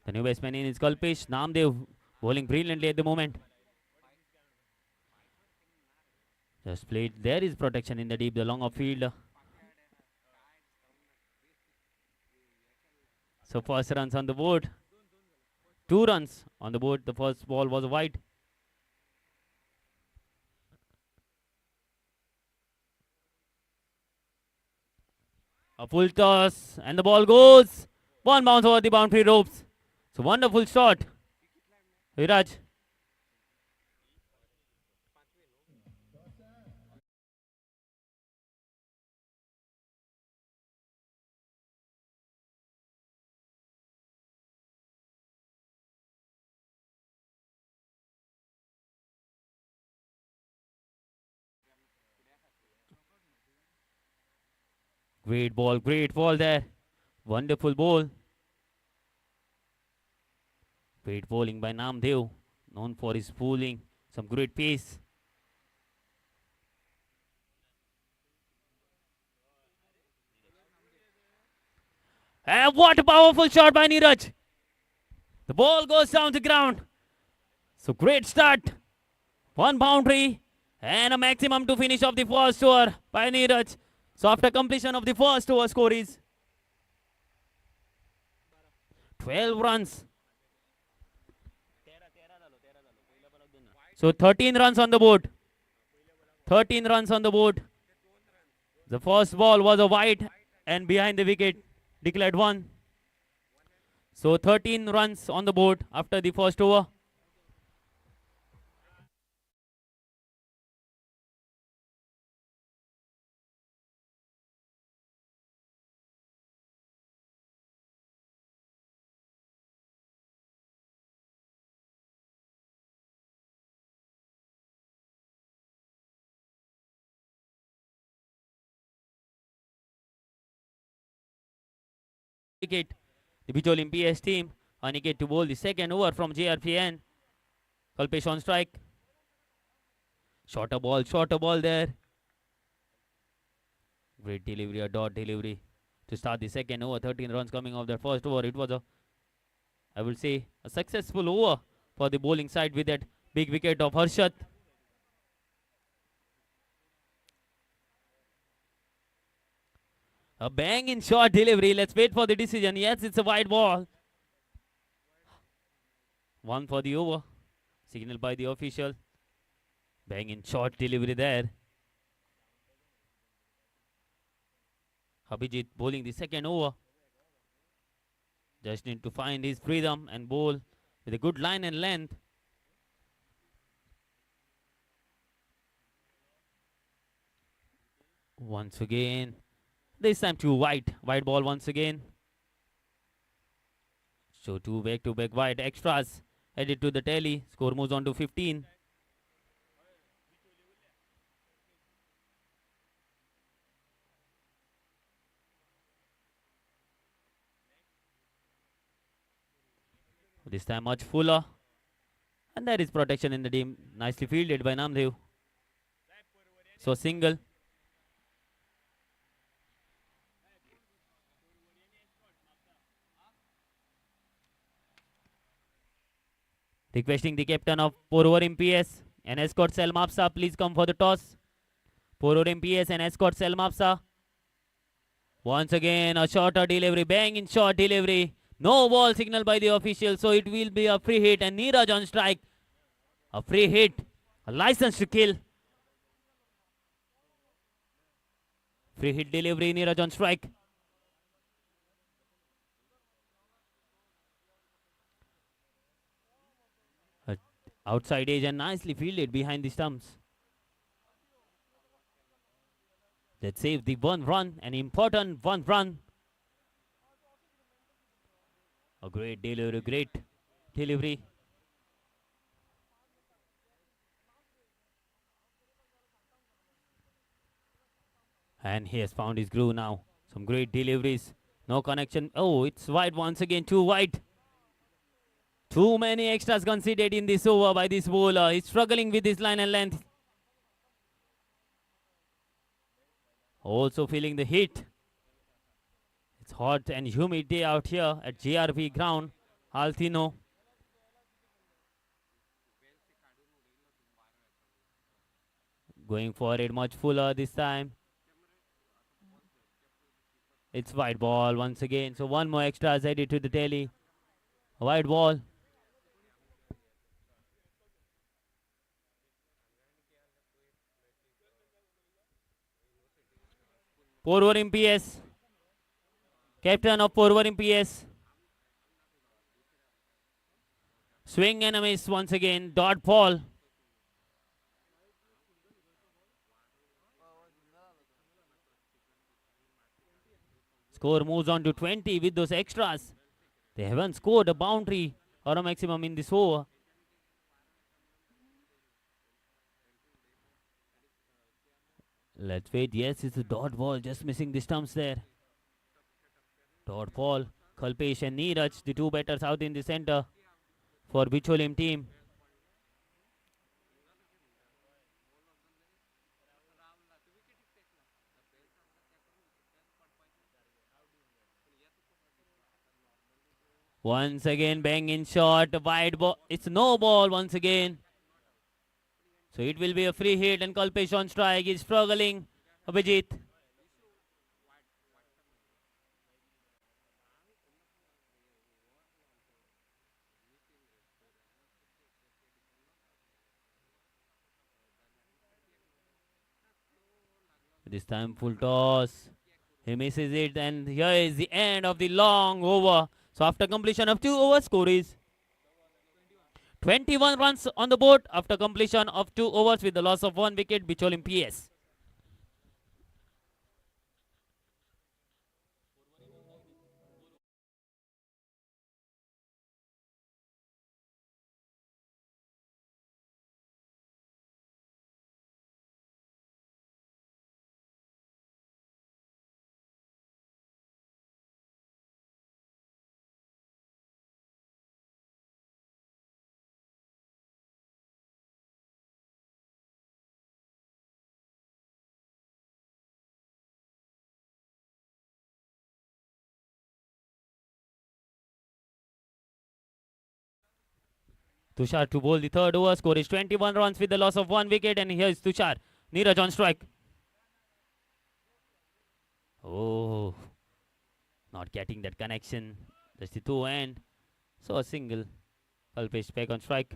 The new batsman in is Kalpesh. Namdev bowling brilliantly at the moment. Just played. There is protection in the deep, the long off field. So first runs on the board. 2 runs on the board. The first ball was wide. A full toss and the ball goes. One bounce over the boundary ropes. So wonderful shot. Viraj. Great ball there. Wonderful ball. Great bowling by Namdev, known for his bowling. Some great pace. And what a powerful shot by Neeraj. The ball goes down the ground. So great start. 1 boundary and a maximum to finish off the first over by Neeraj. So after completion of the first over, score is 12 runs. So 13 runs on the board. 13 runs on the board. The first ball was a wide and behind the wicket, declared 1. So 13 runs on the board after the first over. Wicket, the Beach Olympias team. Aniket to bowl the second over from JRPN. Kalpesh on strike. Shorter ball there. Great delivery, a dot delivery to start the second over. 13 runs coming off that first over. It was I will say, a successful over for the bowling side with that big wicket of Harshad. A banging short delivery. Let's wait for the decision. Yes, it's a wide ball. 1 for the over. Signal by the official. Banging short delivery there. Abhijit bowling the second over. Just need to find his freedom and bowl with a good line and length. Once again. This time too wide. Wide ball once again. So 2 back-to-back wide extras added to the tally. Score moves on to 15. This time much fuller. And there is protection in the team. Nicely fielded by Namdev. So single. Requesting the captain of 4 over MPS and escort Selmapsa, please come for the toss. 4 over MPS and escort Selmapsa. Once again, a shorter delivery, bang in short delivery. No ball signal by the official, so it will be a free hit and Neeraj on strike. A free hit, a license to kill. Free hit delivery, Neeraj on strike. Outside edge and nicely fielded behind the stumps. That saved the 1 run, an important 1 run. A great delivery. And he has found his groove now. Some great deliveries. No connection. Oh, it's wide once again. Too wide. Too many extras conceded in this over by this bowler. He's struggling with his line and length. Also feeling the heat. It's hot and humid day out here at GRP ground, Altino. Going for it much fuller this time. It's wide ball once again. So 1 more extra is added to the tally. A wide ball. Four over MPS. Captain of 4 over MPS. Swing and a miss once again. Dot ball. Score moves on to 20 with those extras. They haven't scored a boundary or a maximum in this over. Let's wait. Yes, it's a dot ball. Just missing the stumps there. Dot ball. Kalpesh and Neeraj, the 2 batters out in the center for Bicholim team. Once again, bang in shot, wide ball. It's no ball once again. So it will be a free hit and Kalpesh on strike. He's struggling. Abhijit. This time full toss. He misses it and here is the end of the long over. So after completion of 2 overs, score is 21 runs on the board after completion of 2 overs with the loss of 1 wicket. Bicholim PS. Tushar to bowl the 3rd over. Score is 21 runs with the loss of 1 wicket. And here is Tushar. Neeraj on strike. Oh, not getting that connection. That's the 2 end. So a single. Kalpesh back on strike.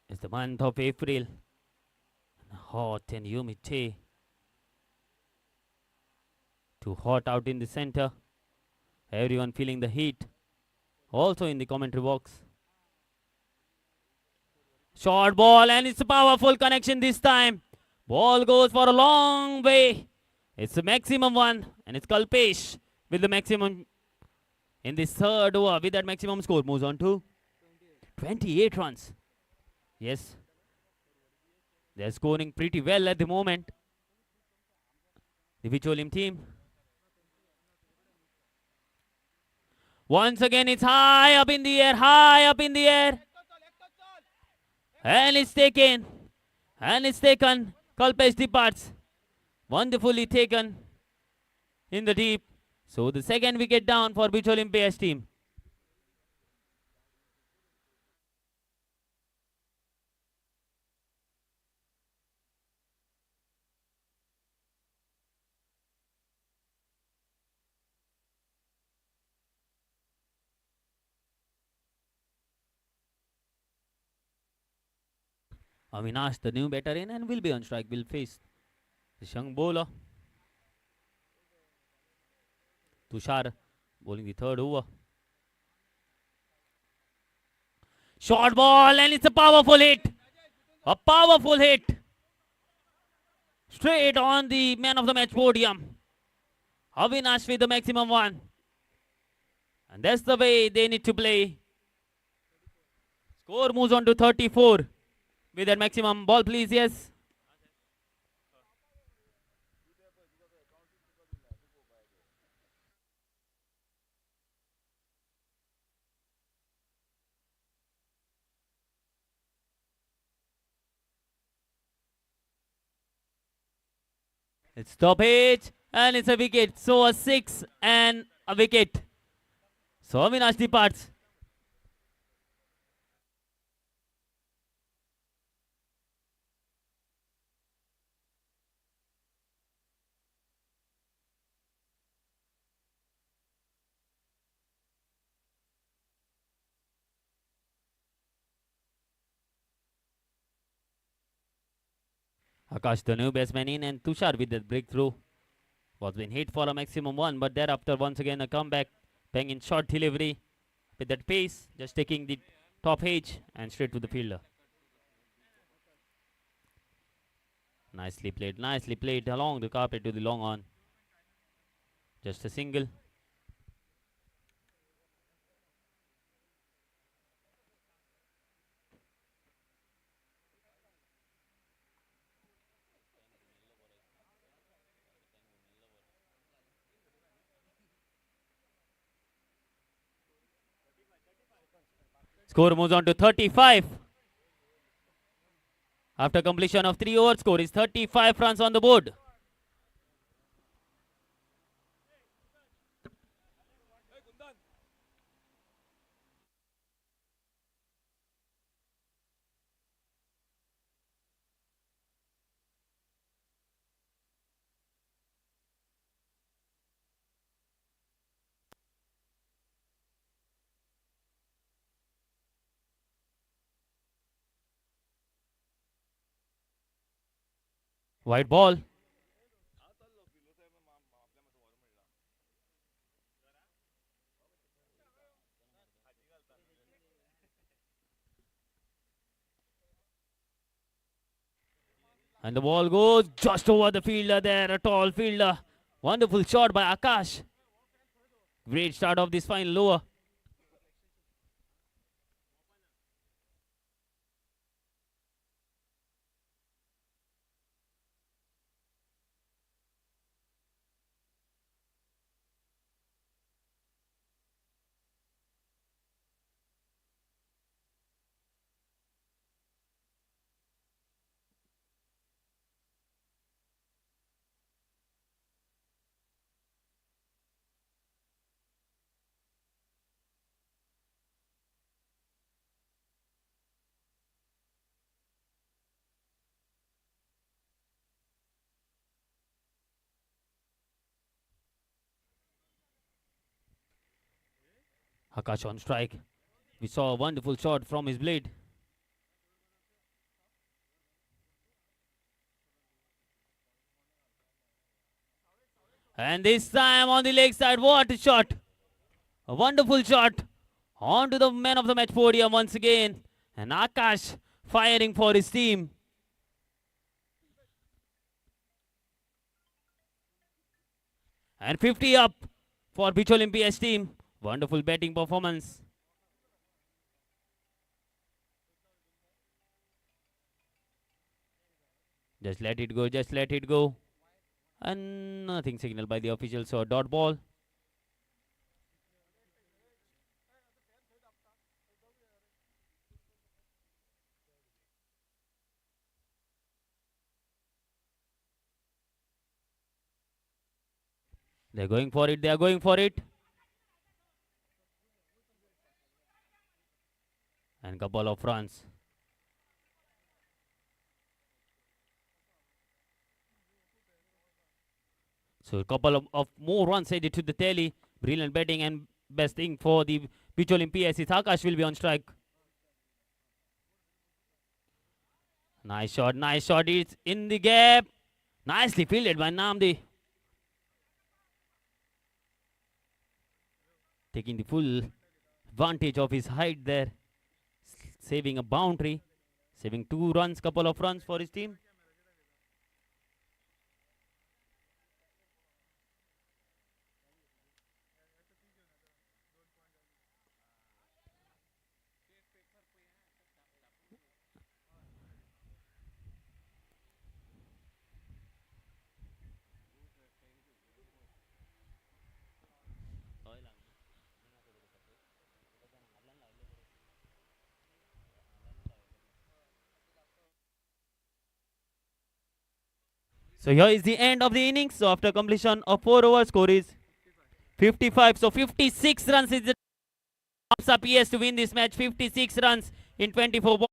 It's the month of April. Hot and humid day. Too hot out in the center. Everyone feeling the heat. Also in the commentary box. Short ball and it's a powerful connection this time. Ball goes for a long way. It's the maximum one and it's Kalpesh with the maximum in this 3rd over with that maximum score. Moves on to 28 runs. Yes. They're scoring pretty well at the moment. the Petroleum team. Once again, it's high up in the air, high up in the air. And it's taken. And it's taken. Kalpesh departs. Wonderfully taken in the deep. So the second wicket down for Petroleum PS team. Avinash, the new batter in, and will be on strike. Will face the young bowler. Tushar bowling the third over. Short ball, and it's a powerful hit. A powerful hit. Straight on the man of the match podium. Avinash with the maximum one. And that's the way they need to play. Score moves on to 34. With that maximum ball, please, yes. It's stoppage and it's a wicket. So a 6 and a wicket. So Avinash departs. Akash, the new batsman in, and Tushar with that breakthrough. Was been hit for a maximum one, but thereafter once again a comeback, paying in short delivery with that pace, just taking the top edge and straight to the fielder. Nicely played along the carpet to the long on. Just a single. Score moves on to 35. After completion of 3 overs, score is 35 runs on the board. White ball. And the ball goes just over the fielder there, a tall fielder. Wonderful shot by Akash. Great start of this final over. Akash on strike. We saw a wonderful shot from his blade. And this time on the leg side, what a shot. A wonderful shot. On to the man of the match podium once again. And Akash firing for his team. And 50 up for Beach Olympia's team. Wonderful batting performance. Just let it go, just let it go. And nothing signaled by the officials, so dot ball. They're going for it. They are going for it. And couple of runs. So a couple of more runs added to the tally. Brilliant batting and best thing for the Beach Olympias is Akash will be on strike. Nice shot, nice shot. It's in the gap. Nicely fielded by Namdi. Taking the full advantage of his height there. Saving a boundary. Saving 2 runs, couple of runs for his team. So here is the end of the innings. So after completion of 4 overs, score is 55. So 56 runs is the PS to win this match. 56 runs in 24 balls.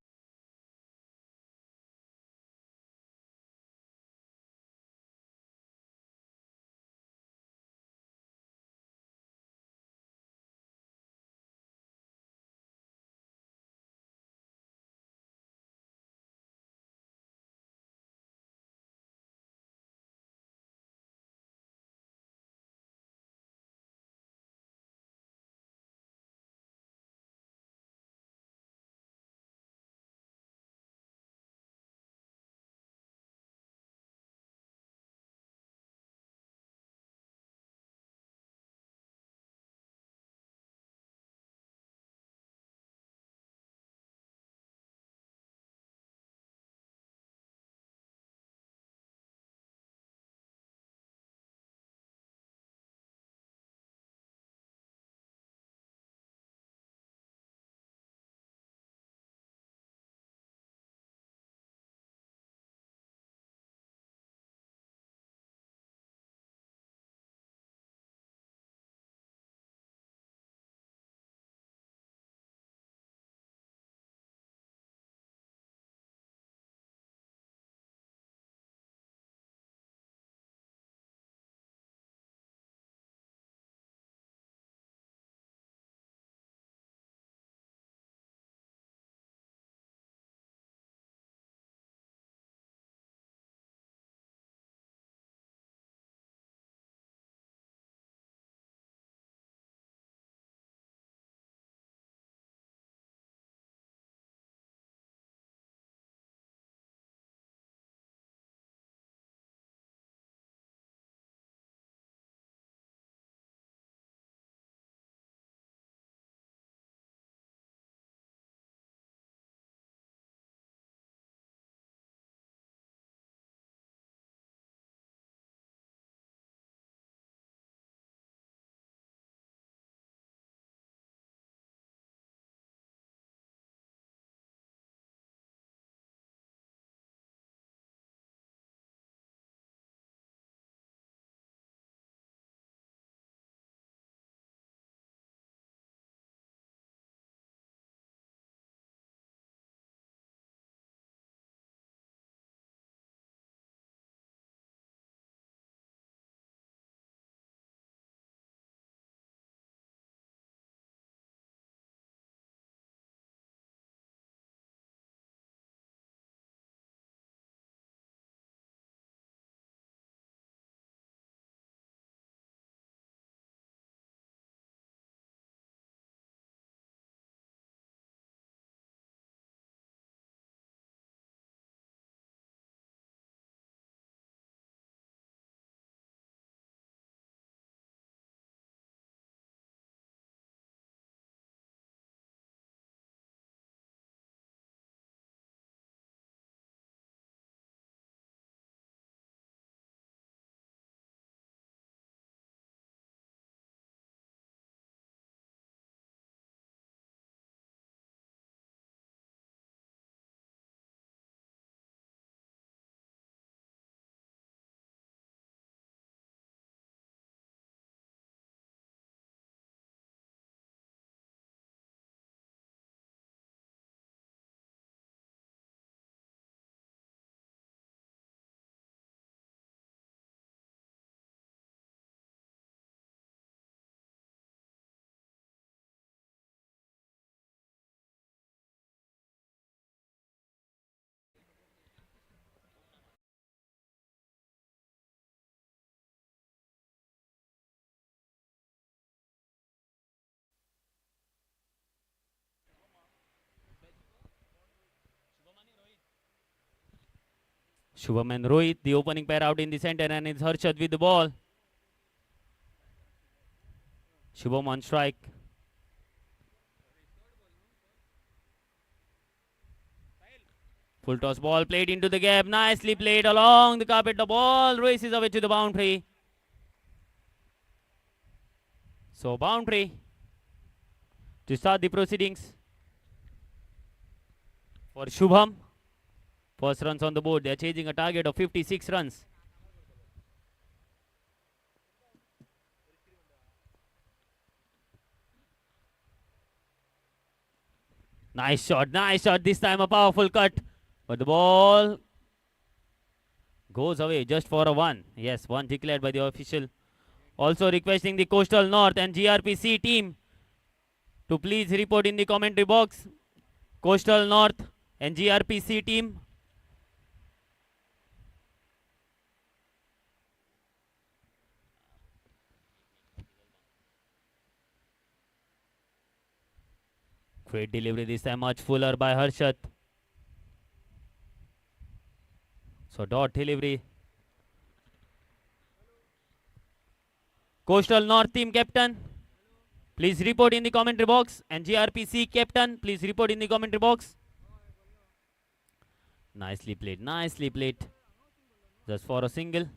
Shubham and Rohit, the opening pair out in the center, and it's Harshad with the ball. Shubham on strike. Full toss ball played into the gap. Nicely played along the carpet. The ball races away to the boundary. So boundary to start the proceedings for Shubham. First runs on the board. They are chasing a target of 56 runs. Nice shot. This time a powerful cut. But the ball goes away just for a one. Yes, one declared by the official. Also requesting the Coastal North and GRPC team to please report in the commentary box. Coastal North and GRPC team. Great delivery this time, much fuller by Harshad. So dot delivery. Coastal North team captain, please report in the commentary box. And GRPC captain, please report in the commentary box. Nicely played. Just for a single.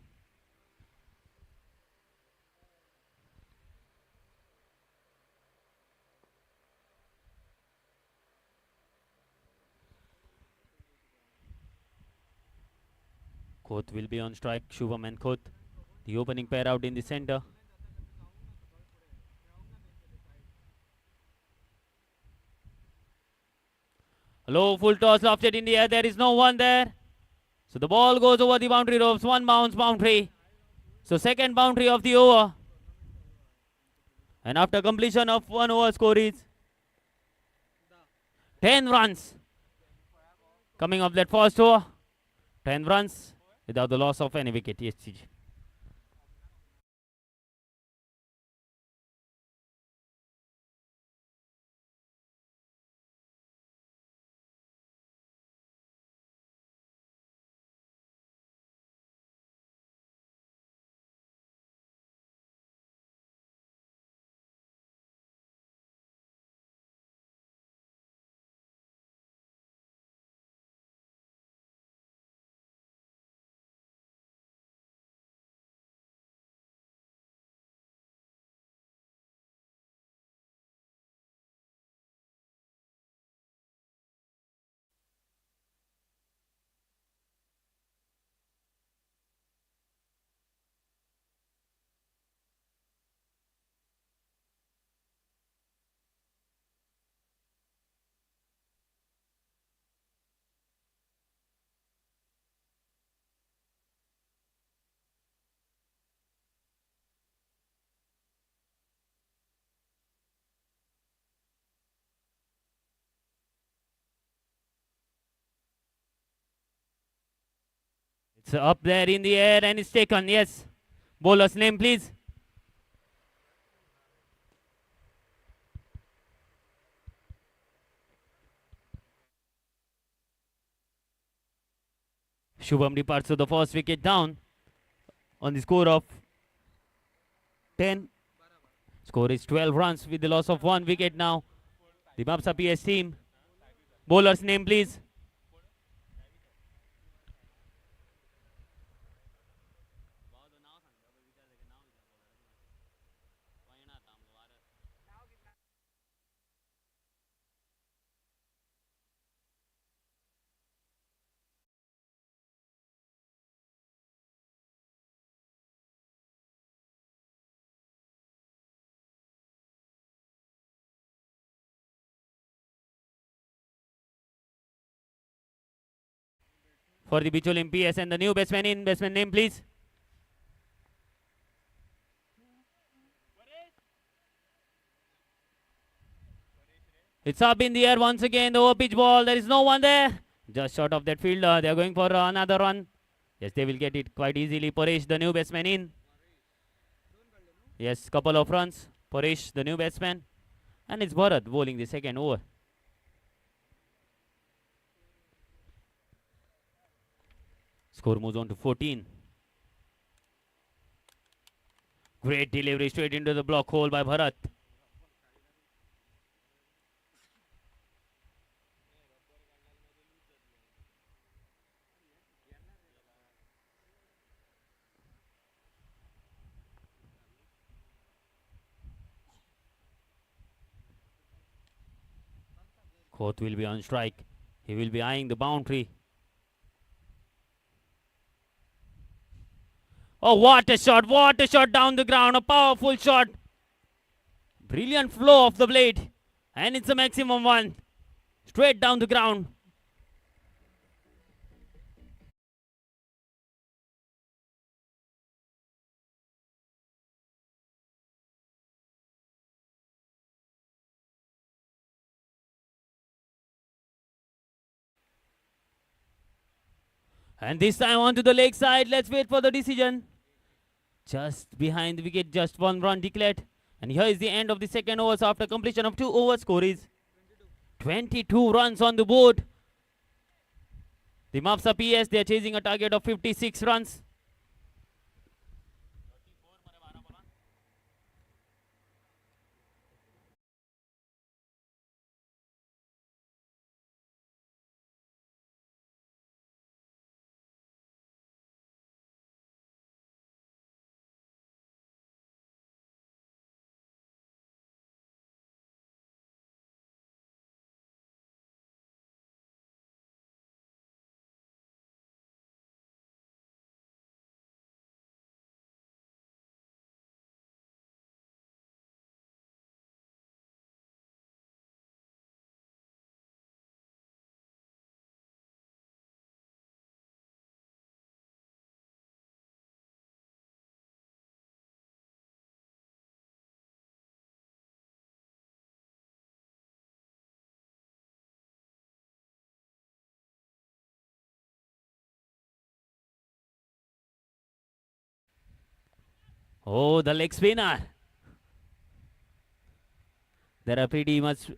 Koth will be on strike. Shubham and Koth. The opening pair out in the center. Hello, full toss lofted in the air. There is no one there. So the ball goes over the boundary ropes. One bounce boundary. So second boundary of the over. And after completion of 1 over, score is 10 runs. Coming up that first over. 10 runs without the loss of any wicket. Yes, CG. It's up there in the air and it's taken. Yes. Bowler's name, please. Shubham departs to the first wicket down on the score of 10. Score is 12 runs with the loss of 1 wicket now. The Mapsa PS team. Bowler's name, please. For the Bicholim PS and the new batsman in. Batsman name, please. It's up in the air once again. The over pitch ball. There is no one there. Just short of that fielder. They are going for another run. Yes, they will get it quite easily. Paresh, the new batsman in. Yes, couple of runs. Paresh, the new batsman. And it's Bharat bowling the second over. Score moves on to 14. Great delivery straight into the block hole by Bharat. Koth will be on strike. He will be eyeing the boundary. Oh, what a shot! What a shot down the ground! A powerful shot! Brilliant flow of the blade. And it's a maximum one. Straight down the ground. And this time onto the leg side. Let's wait for the decision. Just behind the wicket, just one run declared. And here is the end of the second overs after completion of 2 overs. Score is 22 runs on the board. The Mapsa PS, they are chasing a target of 56 runs. Oh, the leg spinner. There are pretty much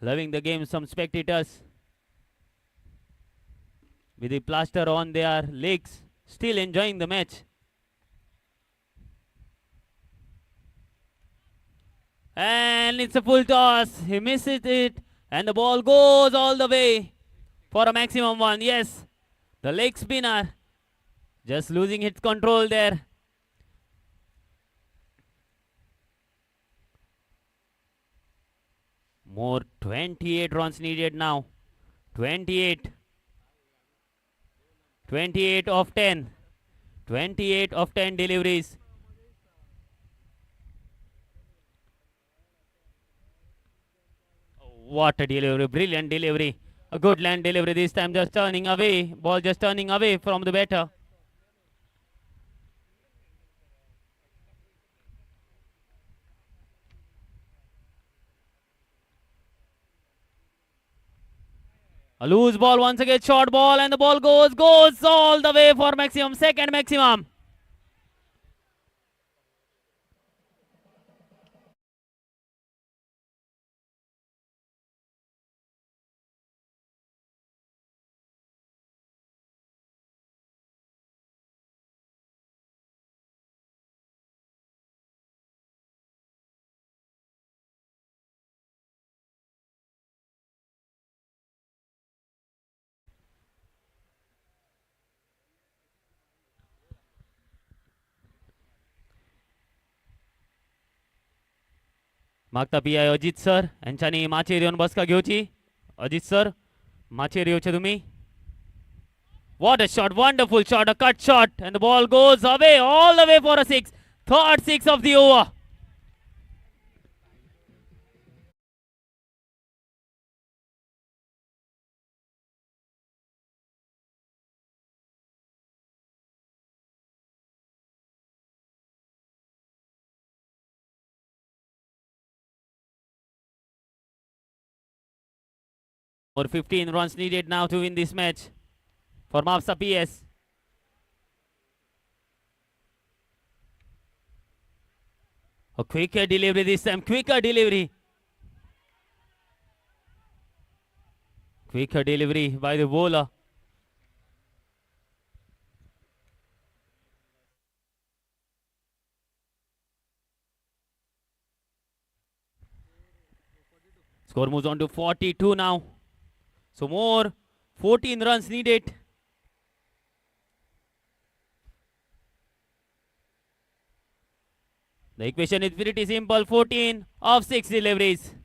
loving the game, some spectators. With the plaster on their legs, still enjoying the match. And it's a full toss. He misses it. And the ball goes all the way for a maximum one. Yes, the leg spinner just losing its control there. More 28 runs needed now. 28. 28 of 10. 28 of 10 deliveries. What a delivery. Brilliant delivery. A good land delivery this time. Just turning away. Ball just turning away from the batter. A loose ball once again, short ball, and the ball goes all the way for maximum, second maximum. मागता P I Ajit sir यांच्यानी माचेर येऊन बसका घेवची. Ajit sir माचेर येवचे तुम्ही. What a shot, wonderful shot, a cut shot, and the ball goes away all the way for a six. Third six of the over. For 15 runs needed now to win this match for Mapsa PS. A quicker delivery this time, quicker delivery. Quicker delivery by the bowler. Score moves on to 42 now. So more 14 runs needed. The equation is pretty simple. 14 of 6 deliveries.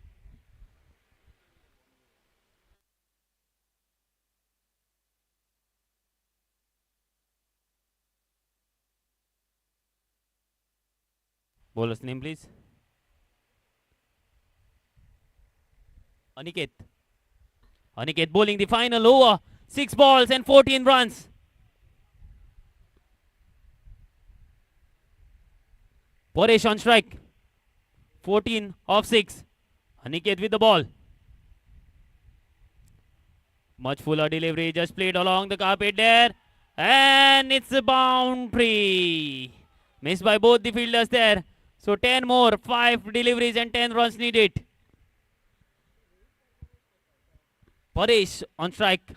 Bowler's name, please. Aniket. Aniket bowling the final over. 6 balls and 14 runs. Paresh on strike. 14 of 6. Aniket with the ball. Much fuller delivery. Just played along the carpet there. And it's a boundary. Missed by both the fielders there. So 10 more. 5 deliveries and 10 runs needed. Paresh on strike.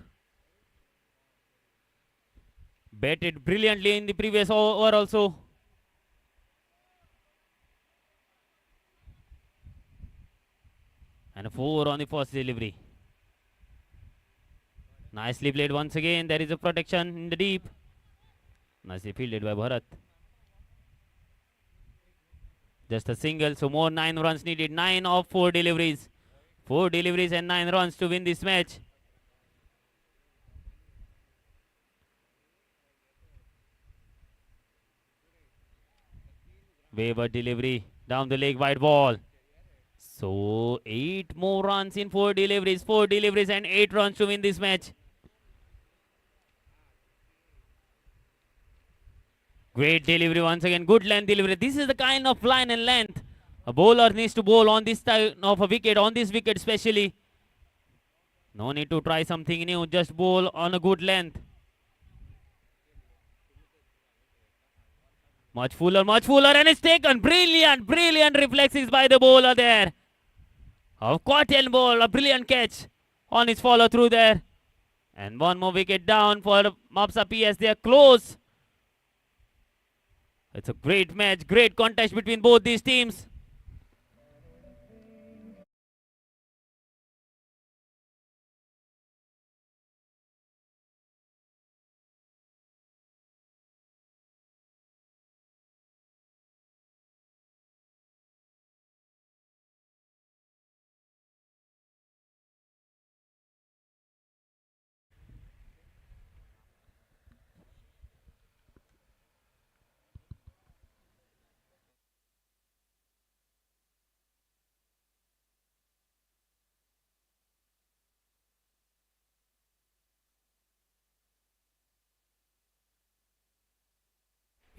Batted brilliantly in the previous over also. And a 4 on the first delivery. Nicely played once again. There is a protection in the deep. Nicely fielded by Bharat. Just a single. So more 9 runs needed. 9 of 4 deliveries. 4 deliveries and 9 runs to win this match. Wayward delivery. Down the leg, wide ball. So 8 more runs in 4 deliveries. 4 deliveries and 8 runs to win this match. Great delivery once again. Good length delivery. This is the kind of line and length a bowler needs to bowl on this type of a wicket. On this wicket especially. No need to try something new. Just bowl on a good length. Much fuller, and it's taken. Brilliant, brilliant reflexes by the bowler there. A cotton ball, a brilliant catch on his follow through there. And one more wicket down for Mapsa PS. They are close. It's a great match, great contest between both these teams.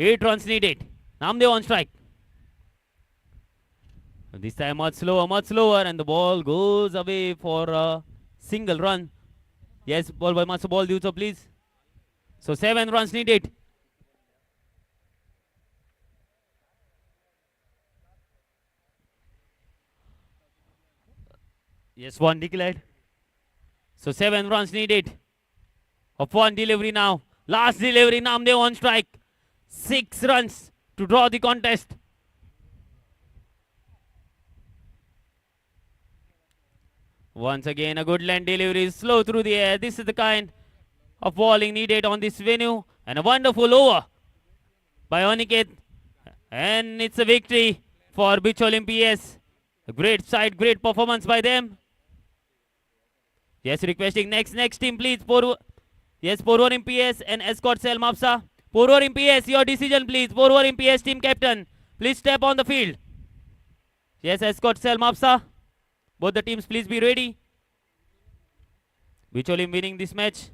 Eight runs needed. Namdev on strike. This time much slower, and the ball goes away for a single run. Yes, ball by Master Ball, Duso, please. So 7 runs needed. Yes, 1 declared. So 7 runs needed. Of 1 delivery now. Last delivery, Namdev on strike. 6 runs to draw the contest. Once again, a good land delivery, slow through the air. This is the kind of bowling needed on this venue. And a wonderful over by Aniket. And it's a victory for Bicholim PS. A great side, great performance by them. Yes, requesting next team, please. Yes, Porvorim PS and Escort Cell Mapsa. Porvorim PS, your decision, please. Porvorim PS team captain, please step on the field. Yes, Escort Cell Mapsa. Both the teams, please be ready. Bicholim winning this match.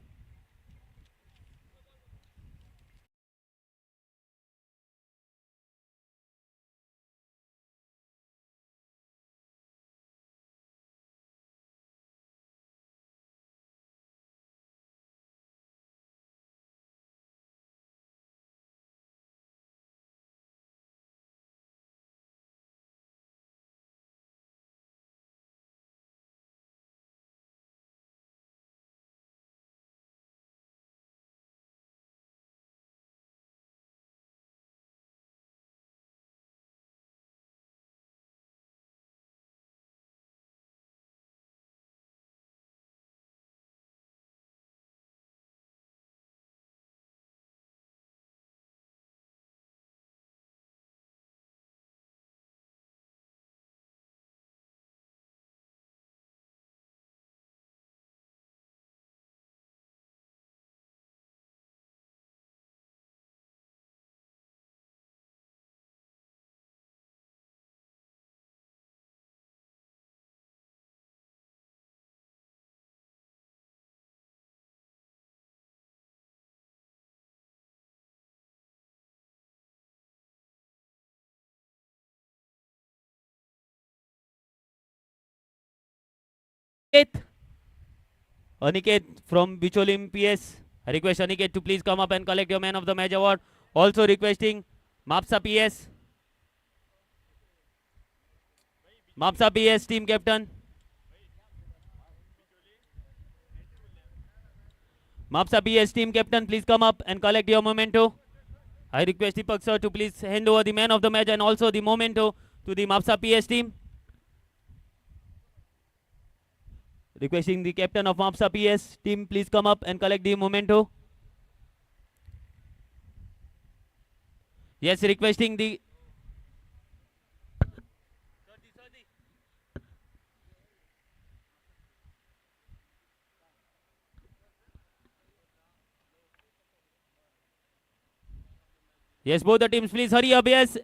Aniket from Bicholim PS. I request Aniket to please come up and collect your Man of the Match award. Also requesting Mapsa PS. Mapsa PS team captain. Mapsa PS team captain, please come up and collect your memento. I request Deepak sir to please hand over the Man of the Match and also the memento to the Mapsa PS team. Requesting the captain of Mapsa PS team, please come up and collect the memento. Yes, requesting the yes, both the teams, please hurry up. Yes.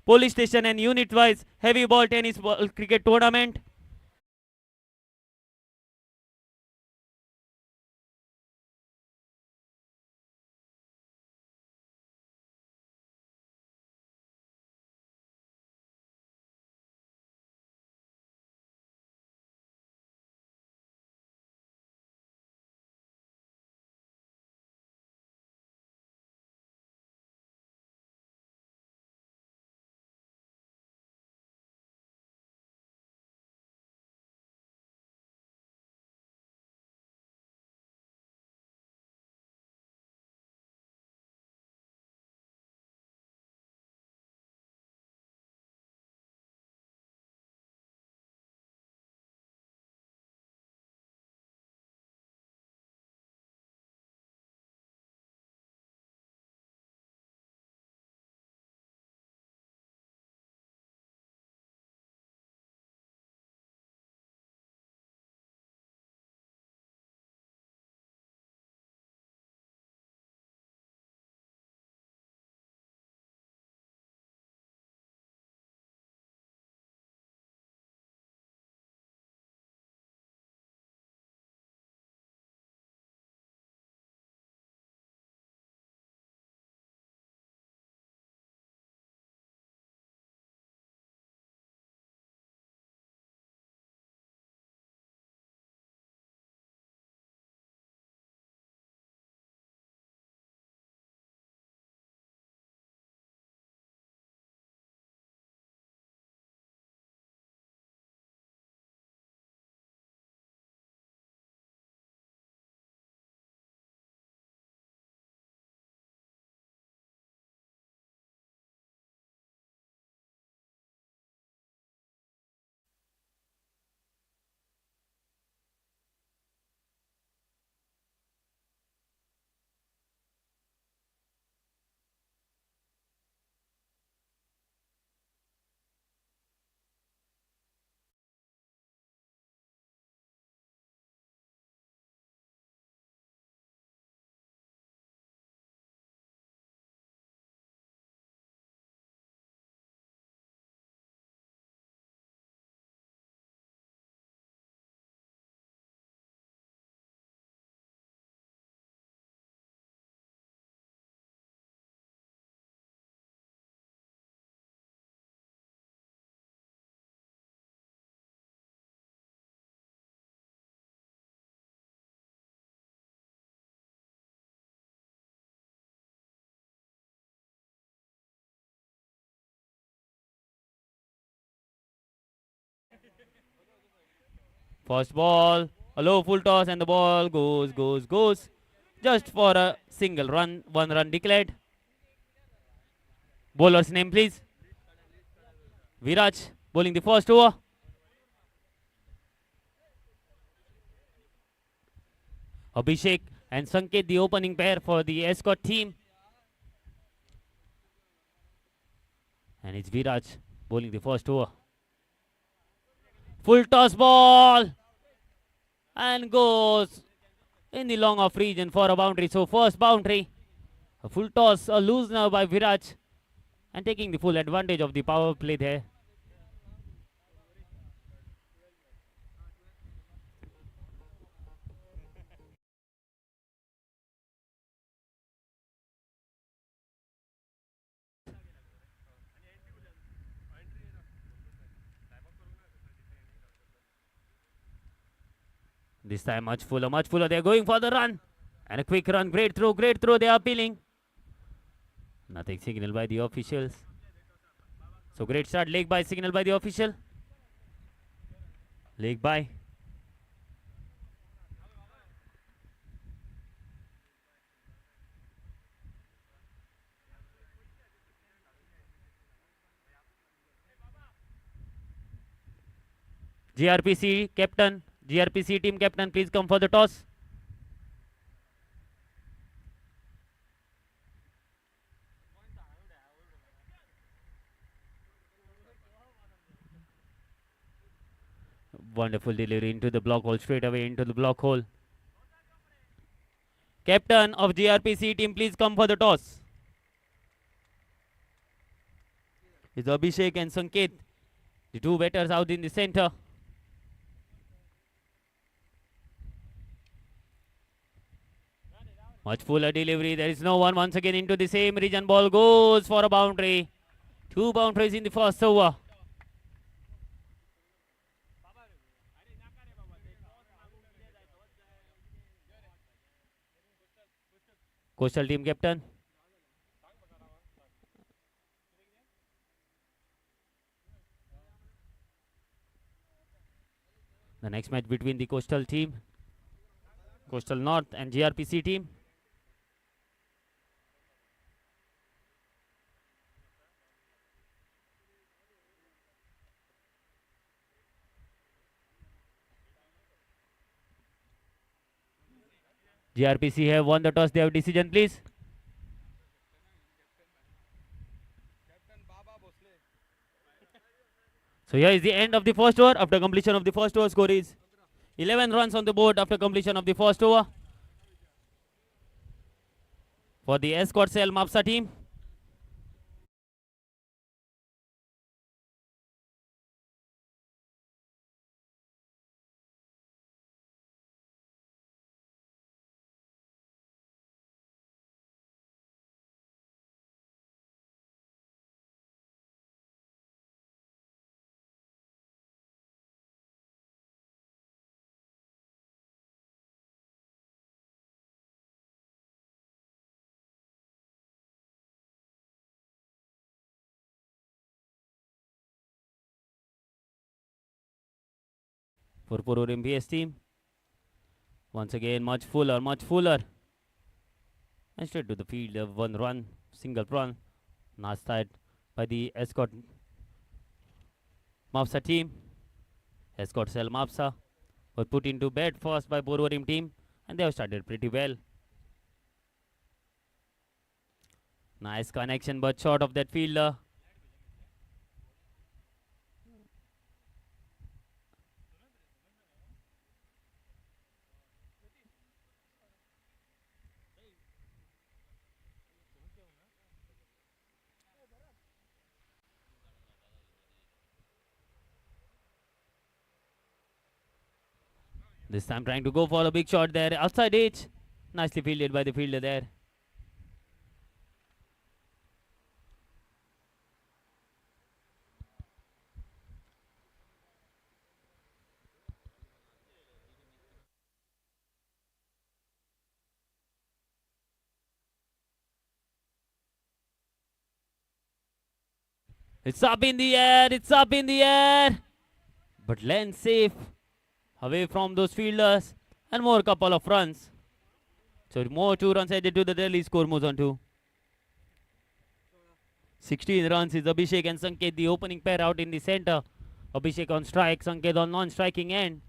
Police station and unit wise heavy ball tennis ball cricket tournament. First ball, a low full toss and the ball goes. Just for a single run, 1 run declared. Bowler's name please. Viraj bowling the first over. Abhishek and Sanket the opening pair for the escort team. And it's Viraj bowling the first over. Full toss ball and goes in the long off region for a boundary. So first boundary, a full toss, a loose now by Viraj and taking the full advantage of the power play there. This time much fuller, much fuller. They're going for the run. And a quick run. Great throw, great throw. They are appealing. Nothing signal by the officials. So great start. Leg by signal by the official. Leg by. GRPC captain, GRPC team captain, please come for the toss. Wonderful delivery into the block hole, straight away into the block hole. Captain of GRPC team, please come for the toss. It's Abhishek and Sanket, the two batters out in the center. Much fuller delivery. There is no one. Once again into the same region. Ball goes for a boundary. 2 boundaries in the first over. Coastal team captain. The next match between the Coastal team, Coastal North and GRPC team. GRPC have won the toss. They have decision, please. So here is the end of the first over. After completion of the first over, score is 11 runs on the board after completion of the first over. For the Escort Cell Mapsa team. For Porur MBS team. Once again, much fuller, much fuller. And straight to the field of 1 run, single run. Nice start by the Escort Mapsa team. Escort Cell Mapsa was put into bed first by Porvorim team, and they have started pretty well. Nice connection, but short of that fielder. This time trying to go for a big shot there. Outside edge. Nicely fielded by the fielder there. It's up in the air. It's up in the air. But lens safe. Away from those fielders. And more couple of runs. So more 2 runs added to the Delhi score moves on to 16 runs is Abhishek and Sanket, the opening pair out in the center. Abhishek on strike, Sanket on non-striking end.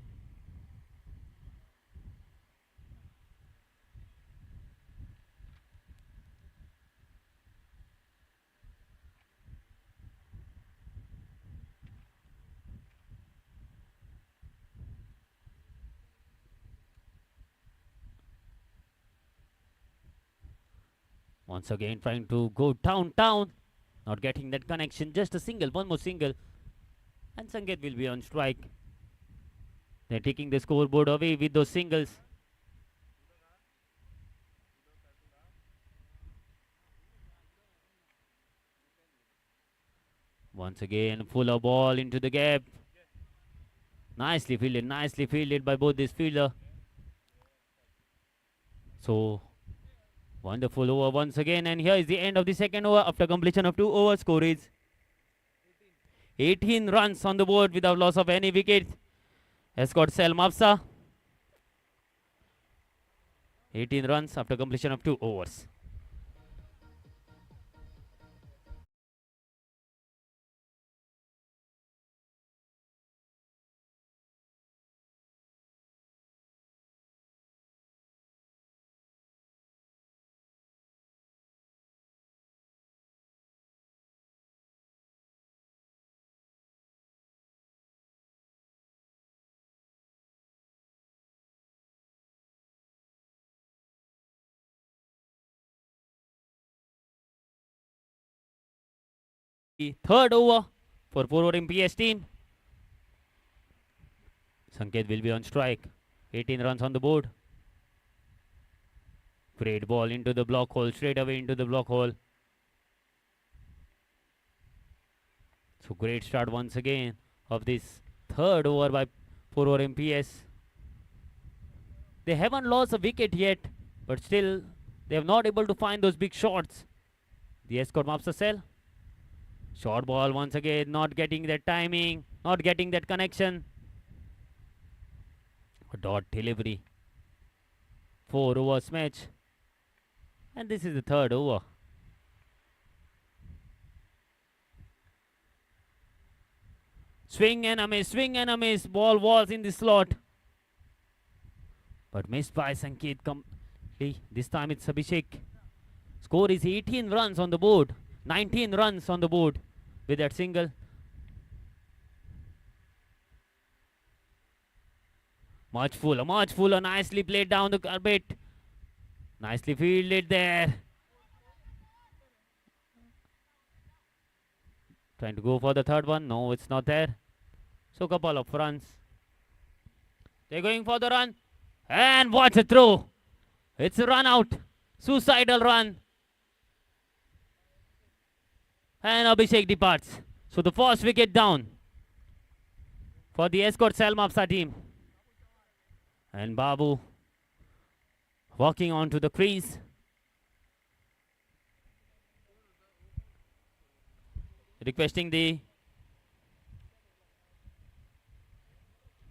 Once again trying to go downtown. Not getting that connection. Just a single. One more single. And Sanket will be on strike. They're taking the scoreboard away with those singles. Once again, fuller ball into the gap. Nicely fielded by both this fielder. So, wonderful over once again. And here is the end of the second over after completion of 2 overs. Score is 18 runs on the board without loss of any wicket. Escort Sel Mapsa. 18 runs after completion of 2 overs. The third over for forwarding PS team. Sanket will be on strike. 18 runs on the board. Great ball into the block hole, straight away into the block hole. So great start once again of this third over by forward MPS. They haven't lost a wicket yet, but still they have not able to find those big shots. The escort maps the cell. Short ball once again, not getting that timing, not getting that connection. A dot delivery. 4 overs match. And this is the third over. Swing and a miss, swing and a miss. Ball was in the slot. But missed by Sanket completely. This time it's Abhishek. Score is 18 runs on the board. 19 runs on the board with that single. Much fuller, nicely played down the carpet. Nicely fielded there. Trying to go for the third one. No, it's not there. So couple of runs. They're going for the run. And what a throw. It's a run out. Suicidal run. And Abhishek departs. So the first wicket down for the escort Salmapsa team. And Babu walking onto the crease. Requesting the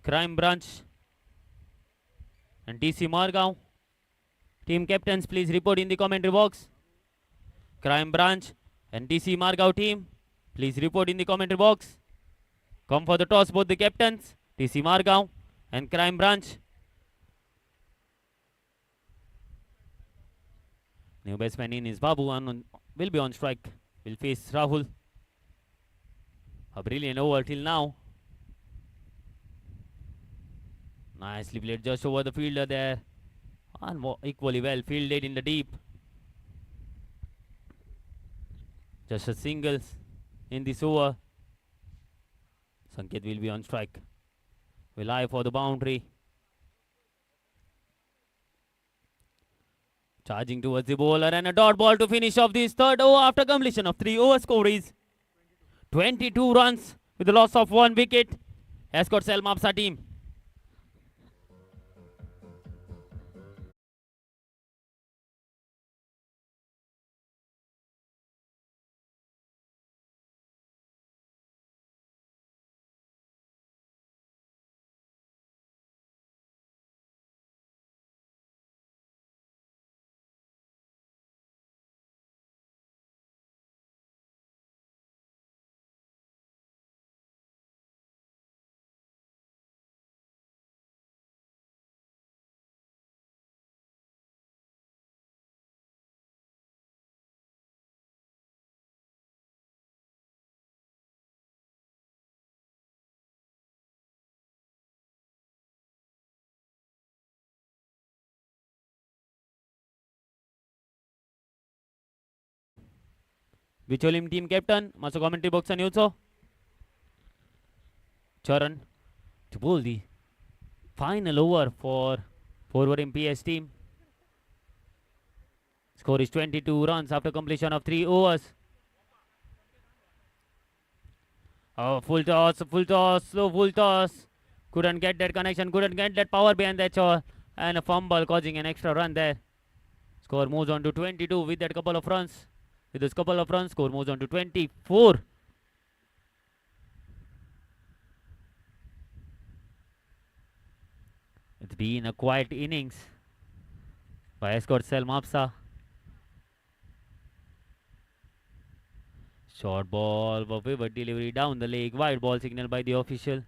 crime branch and DC Margao. Team captains, please report in the commentary box. Crime branch and DC Margao team, please report in the commentary box. Come for the toss, both the captains, DC Margao and crime branch. New batsman in is Babu and will be on strike. Will face Rahul. A brilliant over till now. Nicely played just over the fielder there. And equally well fielded in the deep. Just a singles in this over. Sanket will be on strike. Will eye for the boundary. Charging towards the bowler and a dot ball to finish off this third over after completion of 3 over. Score is 22 runs with the loss of 1 wicket. Escort Salmapsa team. Vicholim team captain, Maso commentary box and also Charan to bowl the final over for forward MPS team. Score is 22 runs after completion of 3 overs. Oh, full toss, slow full toss. Couldn't get that connection, couldn't get that power behind that shot. And a fumble causing an extra run there. Score moves on to 22 with that couple of runs. With those couple of runs, score moves on to 24. It's been a quiet innings by escort Sel Mapsa. Short ball, but pivot delivery down the leg. Wide ball signal by the official.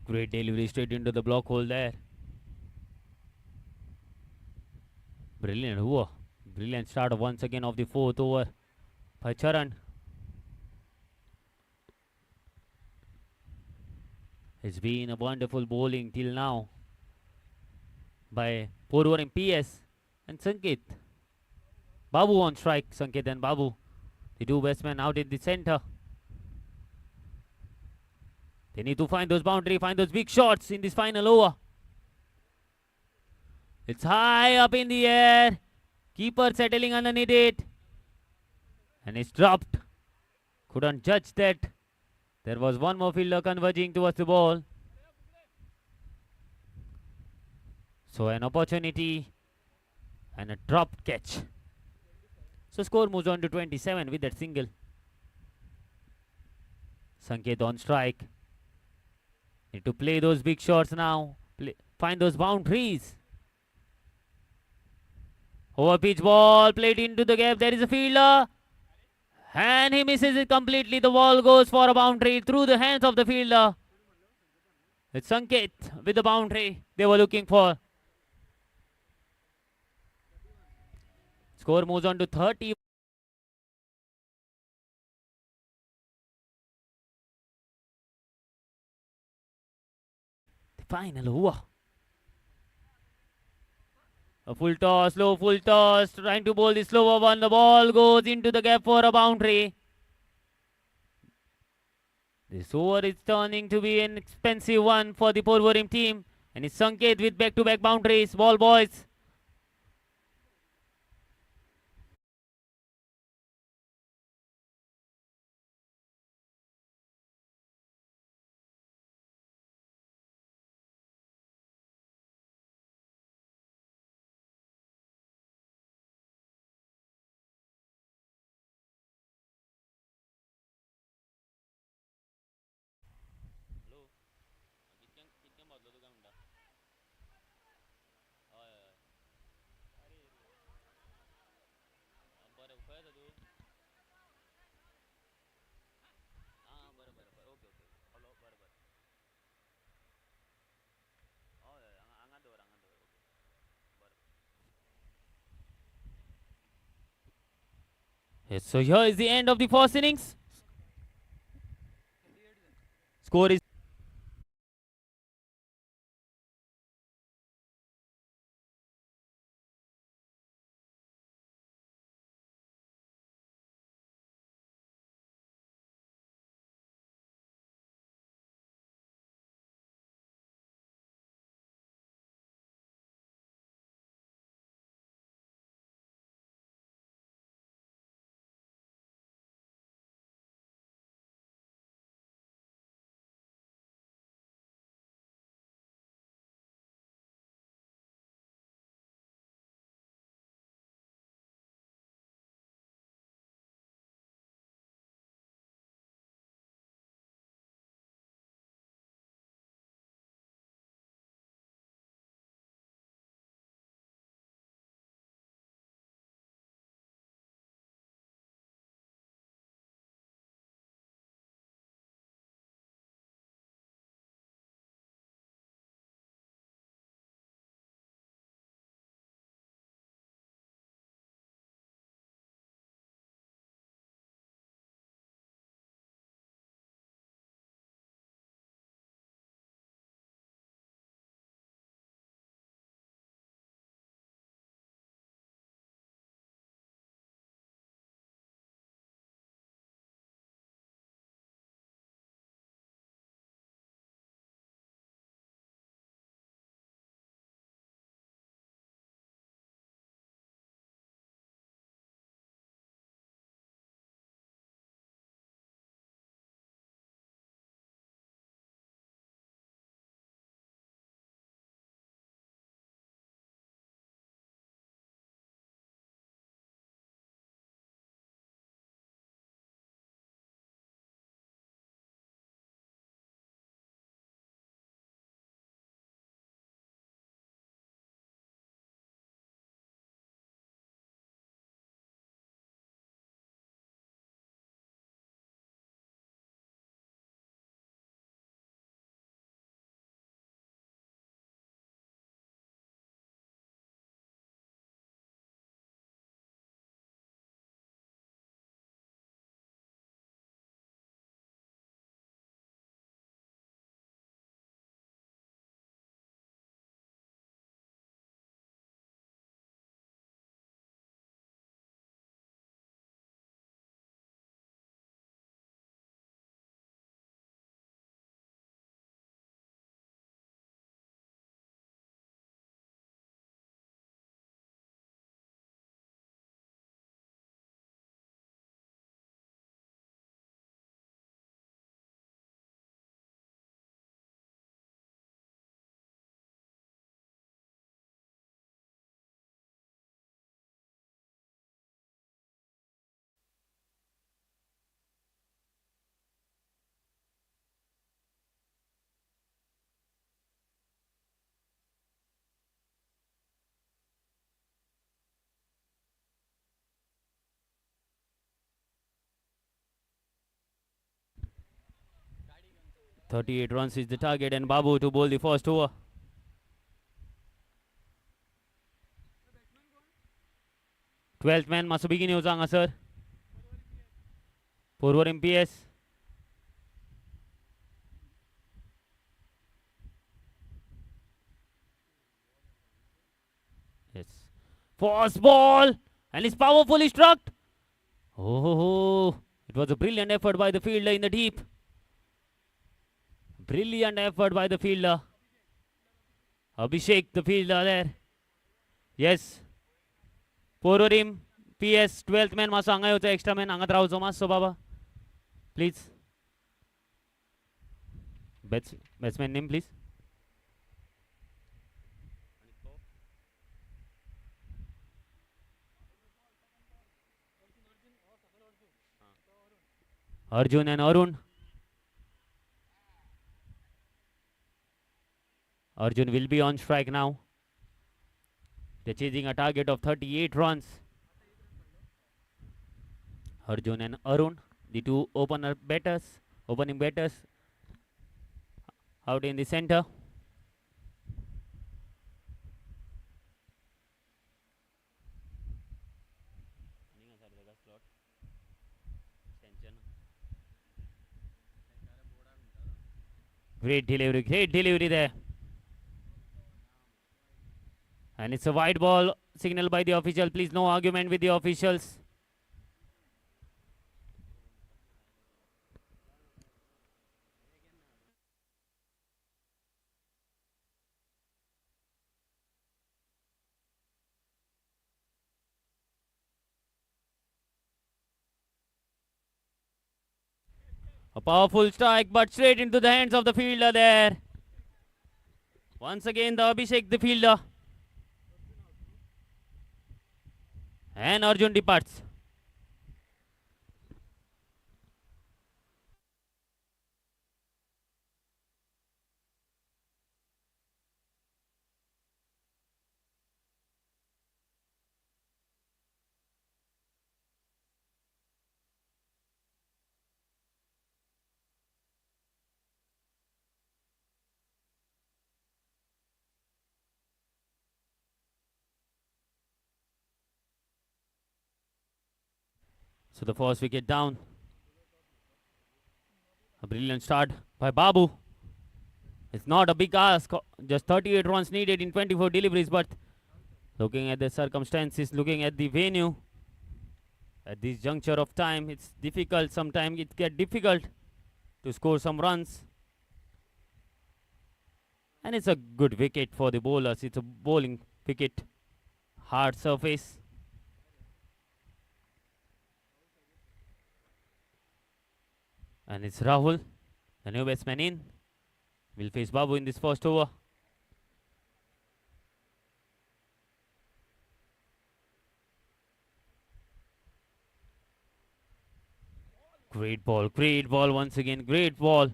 Great delivery straight into the block hole there. Brilliant. Whoa. Brilliant start once again of the fourth over by Charan. It's been a wonderful bowling till now by Porwarim PS and Sanket. Babu on strike. Sanket and Babu, the two batsmen out in the center. They need to find those boundaries, find those big shots in this final over. It's high up in the air. Keeper settling underneath it. And it's dropped. Couldn't judge that. There was one more fielder converging towards the ball. So an opportunity and a dropped catch. So score moves on to 27 with that single. Sanket on strike. Need to play those big shots now. Find those boundaries. Over pitch ball played into the gap. There is a fielder. And he misses it completely. The ball goes for a boundary through the hands of the fielder. It's Sanket with the boundary they were looking for. Score moves on to 30. The final over. A full toss, low full toss, trying to bowl the slower one. The ball goes into the gap for a boundary. This over is turning to be an expensive one for the Porwarim team. And it's Sanket with back-to-back boundaries. Ball boys. Yes, so here is the end of the first innings. Score is 38 runs is the target, and Babu to bowl the first over. Twelfth man masubigini uzanga sir. Forward MPS. Yes. Fast ball, and it's powerfully struck. Oh, it was a brilliant effort by the fielder in the deep. Brilliant effort by the fielder. Abhishek, the fielder there. Yes. Pororim, PS, 12th man maso anga yote extra man anga trauzo maso baba. Please. Batsman name please. Arjun and Arun. Arjun will be on strike now. They're chasing a target of 38 runs. Arjun and Arun, the two opening batters, out in the center. Great delivery there. And it's a wide ball signaled by the official. Please, no argument with the officials. A powerful strike, but straight into the hands of the fielder there. Once again, the Abhishek, the fielder. And Arjun departs. So the first wicket down. A brilliant start by Babu. It's not a big ask, just 38 runs needed in 24 deliveries, but looking at the circumstances, looking at the venue, at this juncture of time, it's difficult. Sometimes it gets difficult to score some runs. And it's a good wicket for the bowlers. It's a bowling wicket. Hard surface. And it's Rahul, the new batsman in. Will face Babu in this first over. Great ball once again, great ball.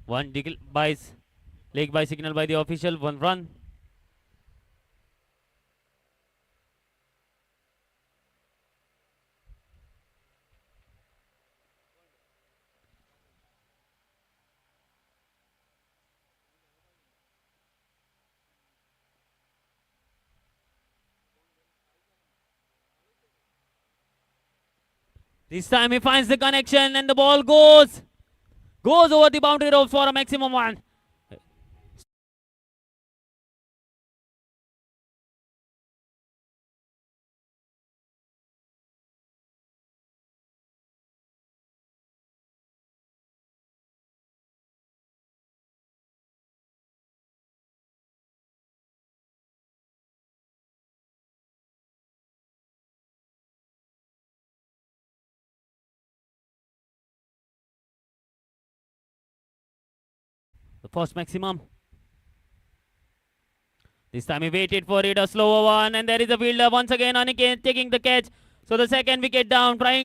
One leg by signal by the official, 1 run. This time he finds the connection and the ball goes over the boundary rope for a maximum 1. The first maximum. This time he waited for it, a slower one, and there is a fielder once again Aniket taking the catch. So the second wicket down, trying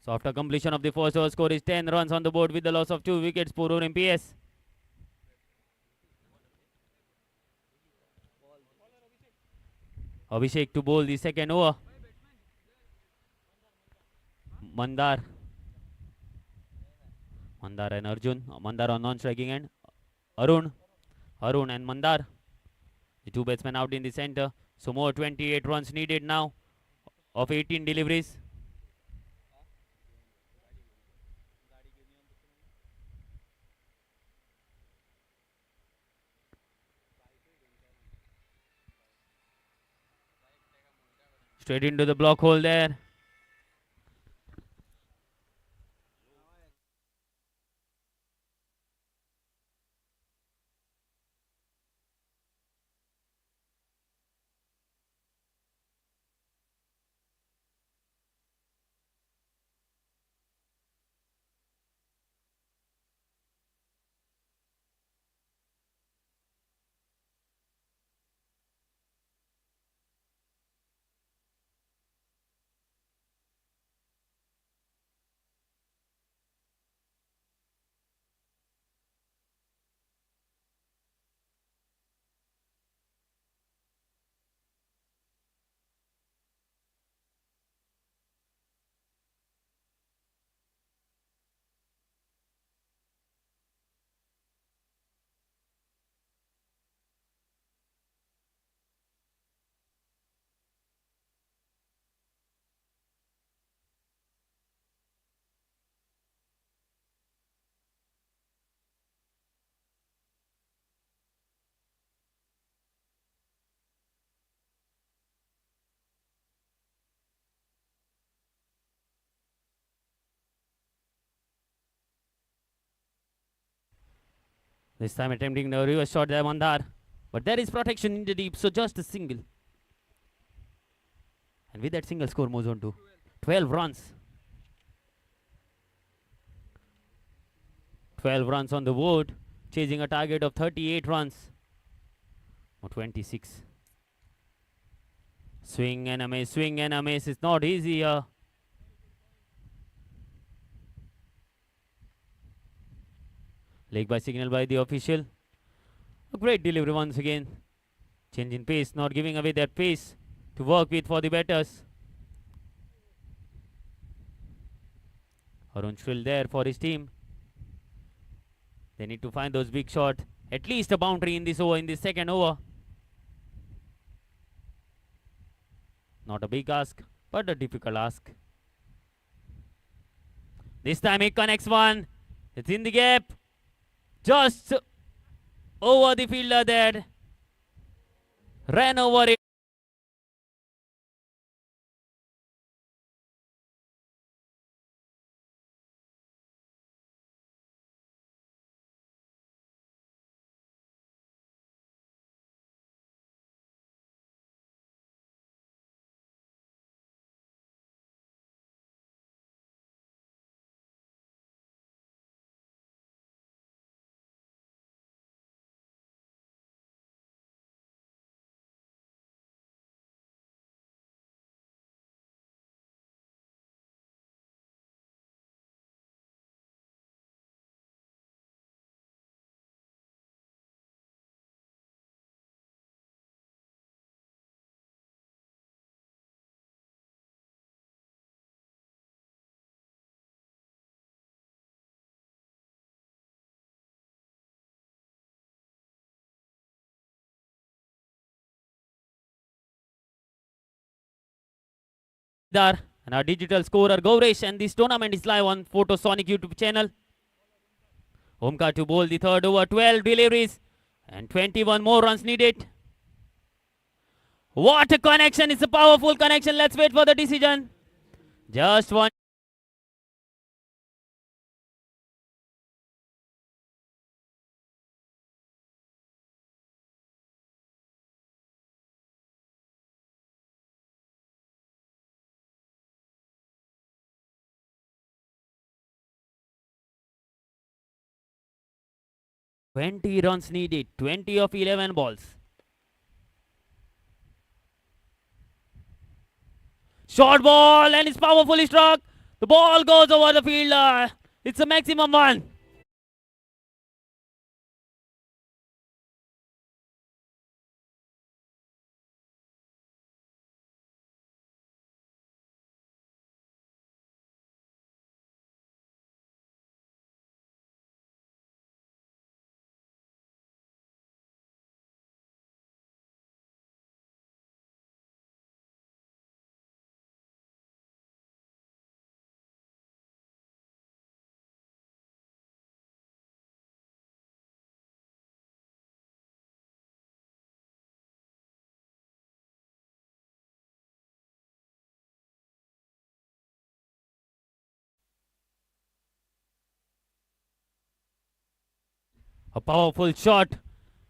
So after completion of the first over, score is 10 runs on the board with the loss of 2 wickets for MPS. Abhishek to bowl the second over. Mandar and Arjun. Mandar on non-striking end. Arun and Mandar. The two batsmen out in the center. So more 28 runs needed now of 18 deliveries. Straight into the block hole there. This time attempting the reverse shot there, Mandar. But there is protection in the deep, so just a single. And with that single, score moves on to 12 runs. 12 runs on the board, chasing a target of 38 runs. Or 26. Swing and a miss. It's not easy here. Leg by signal by the official. A great delivery once again. Change in pace, not giving away that pace to work with for the batters. Arun Shrill there for his team. They need to find those big shots. At least a boundary in this over, in this second over. Not a big ask, but a difficult ask. This time he connects one. It's in the gap. Just over the fielder there. Ran over it. And our digital scorer Gauresh, and this tournament is live on Photosonic YouTube channel. Omkar to bowl the third over, 12 deliveries and 21 more runs needed. What a connection! It's a powerful connection. Let's wait for the decision. Just one. Twenty runs needed, 20 of 11 balls. Short ball and it's powerfully struck. The ball goes over the fielder. It's a maximum one. A powerful shot.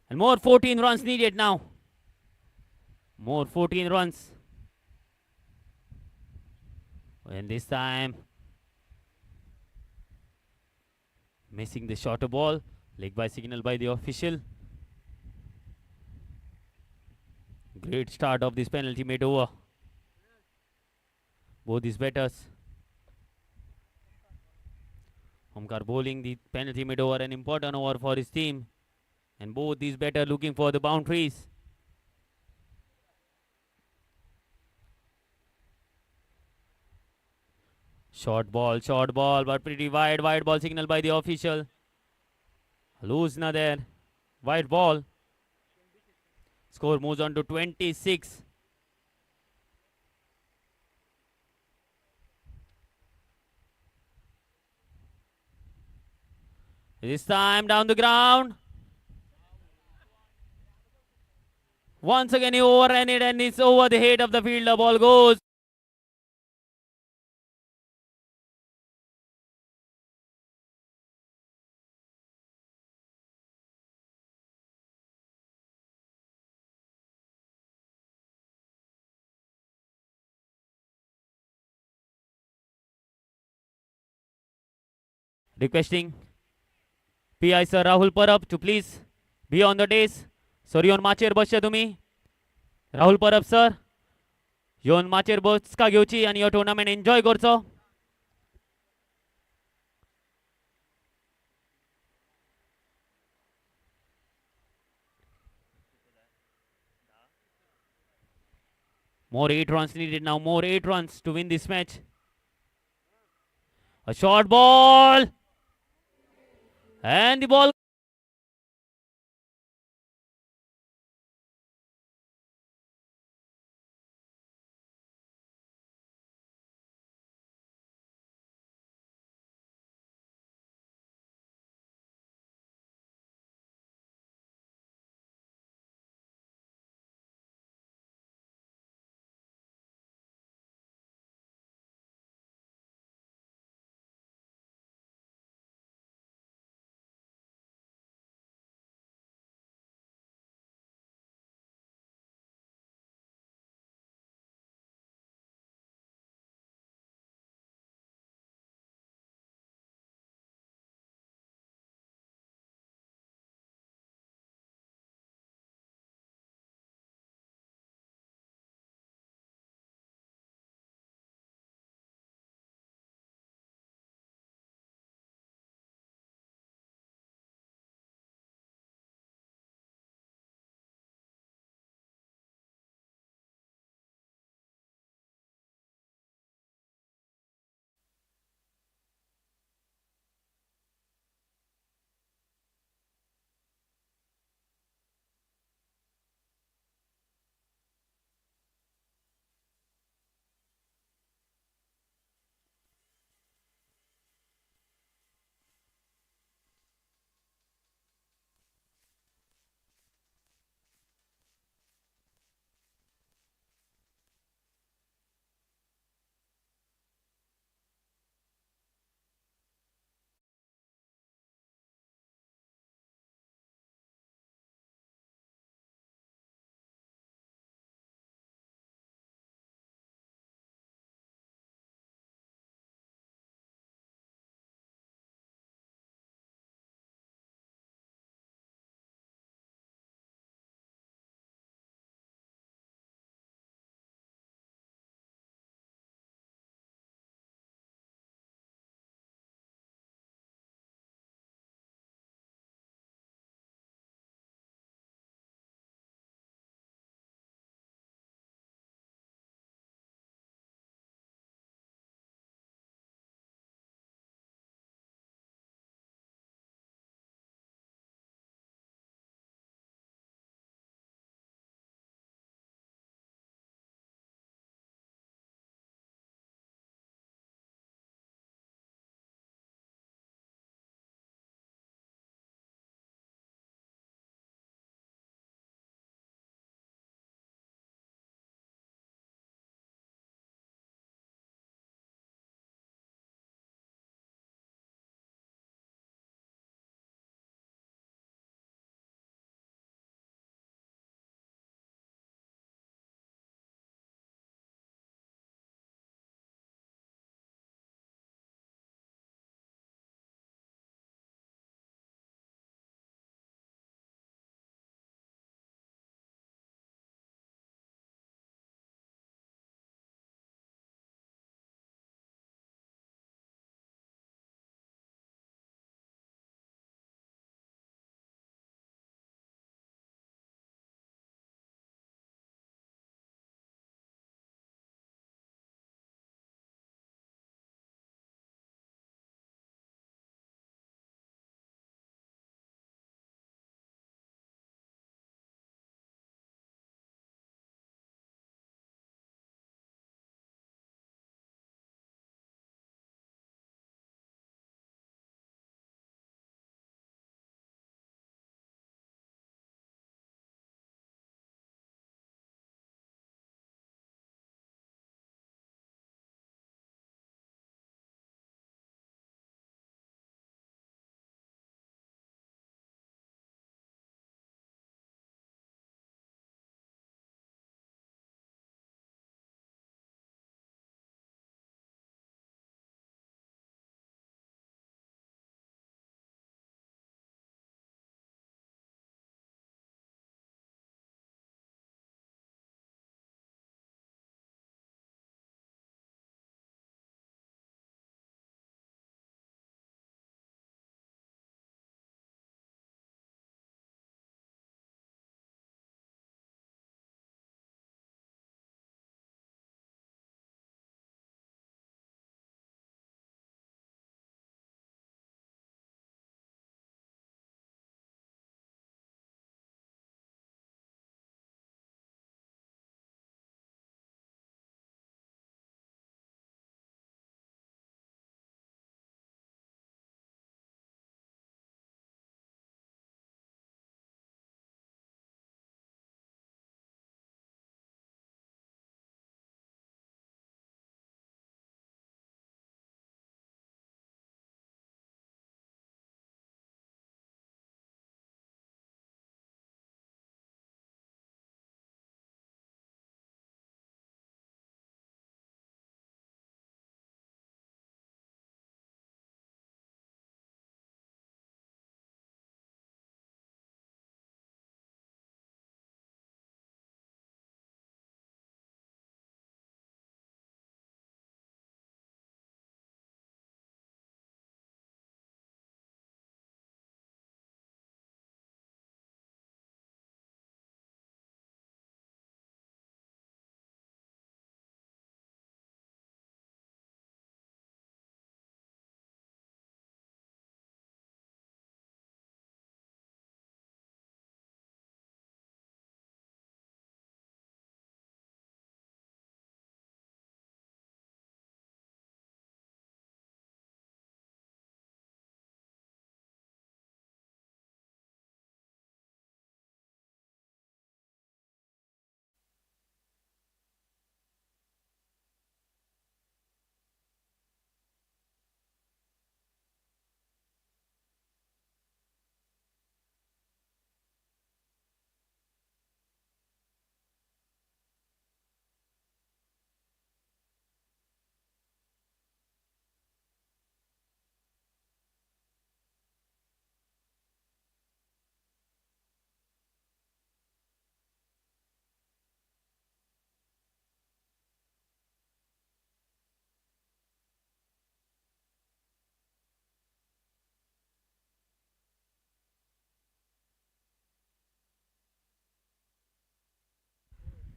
And more 14 runs needed now. More 14 runs. And this time, missing the shorter ball. Leg by signal by the official. Great start of this penalty made over. Both these batters. Omkar bowling the penalty made over, an important over for his team. And both these batters looking for the boundaries. Short ball, but pretty wide. Wide ball signal by the official. Loose na there. Wide ball. Score moves on to 26. This time down the ground. Once again he overran it and it's over the head of the field. The ball goes. Requesting PI sir Rahul Parab to please be on the days. Sorry on माचेर बसचे तुम्ही राहुल परब sir येवन माचेर बसका घेवची आनी हो tournament enjoy करचो. More 8 runs needed now. More 8 runs to win this match. A short ball. And the ball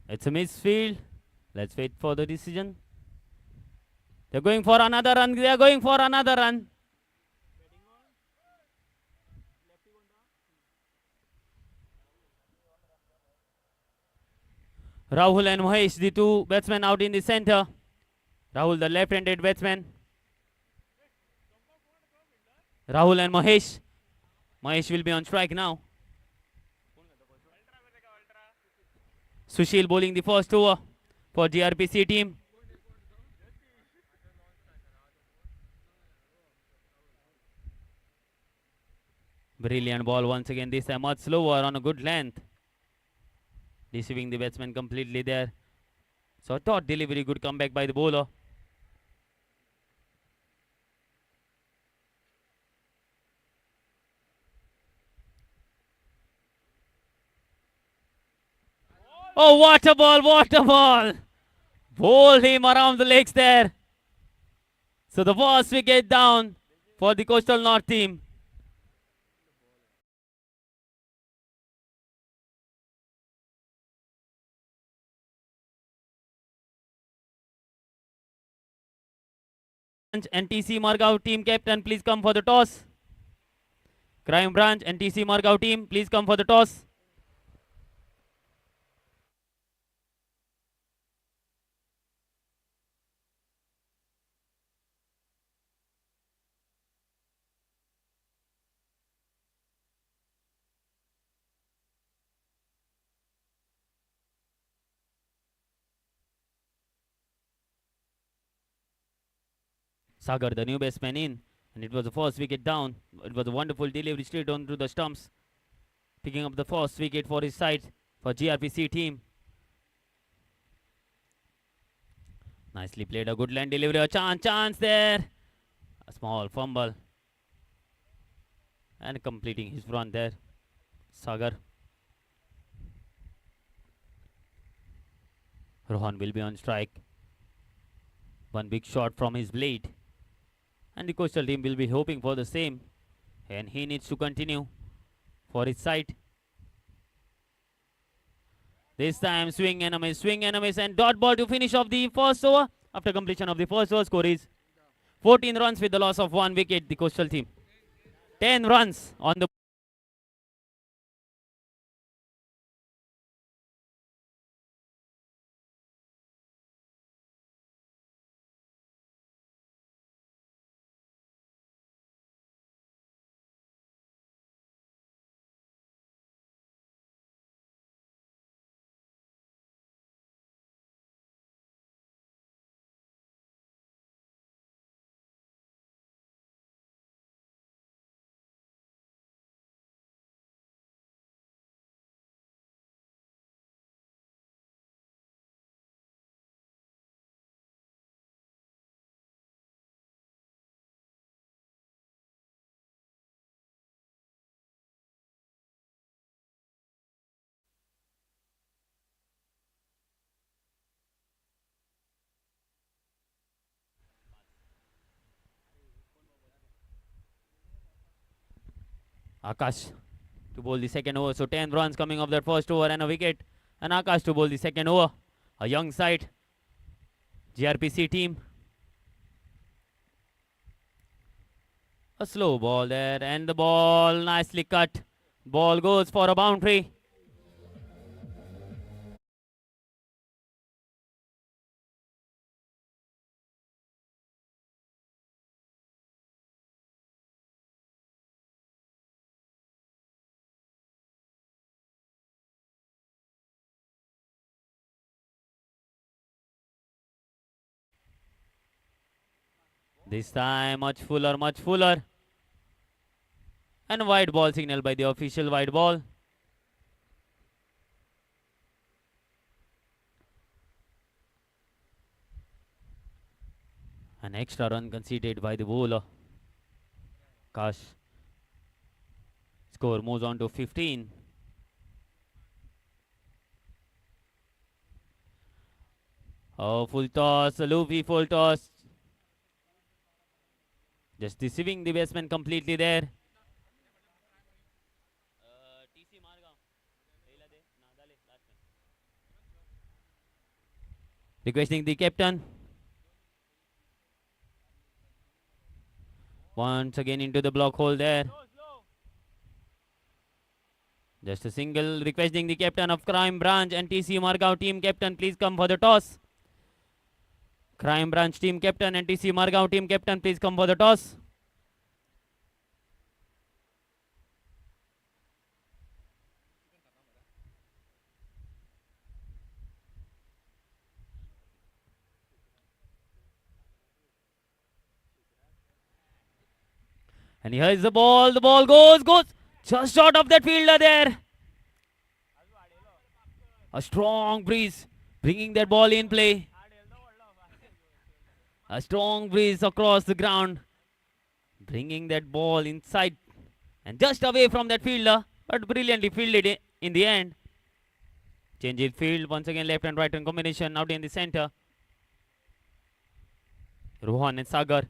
It's a misfield. Let's wait for the decision. They're going for another run. They're going for another run. Rahul and Mahesh, the two batsmen out in the center. Rahul, the left-handed batsman. Rahul and Mahesh. Mahesh will be on strike now. Sushil bowling the first over for GRPC team. Brilliant ball once again. This time much slower on a good length. Deceiving the batsman completely there. So dot delivery, good comeback by the bowler. Oh, what a ball, what a ball. Bowled him around the legs there. So the first wicket down for the Coastal North team. NTC Margao team captain, please come for the toss. Crime Branch, NTC Margao team, please come for the toss. Sagar, the new batsman in, and it was the first wicket down. It was a wonderful delivery straight on to the stumps, picking up the first wicket for his side for GRPC team. Nicely played, a good line delivery, a chance there. A small fumble. And completing his run there, Sagar. Rohan will be on strike. One big shot from his blade. And the Coastal team will be hoping for the same. And he needs to continue for his side. This time swing and a miss, and dot ball to finish off the first over. After completion of the first over, score is 14 runs with the loss of 1 wicket, the Coastal team. 10 runs on the Akash to bowl the second over. So 10 runs coming off that first over and a wicket. And Akash to bowl the second over. A young side. GRPC team. A slow ball there. And the ball nicely cut. Ball goes for a boundary. This time much fuller, much fuller. And wide ball signal by the official, wide ball. An extra run conceded by the bowler. Kash. Score moves on to 15. Oh, full toss, a loopy full toss. Just deceiving the batsman completely there. Requesting the captain. Once again into the block hole there. Just a single. Requesting the captain of Crime Branch and TC Margao team captain, please come for the toss. Crime Branch team captain and TC Margao team captain, please come for the toss. And here is the ball. The ball goes. Just short of that fielder there. A strong breeze bringing that ball in play. A strong breeze across the ground, bringing that ball inside and just away from that fielder, but brilliantly fielded in the end. Change it field once again, left and right in combination, out in the center. Rohan and Sagar.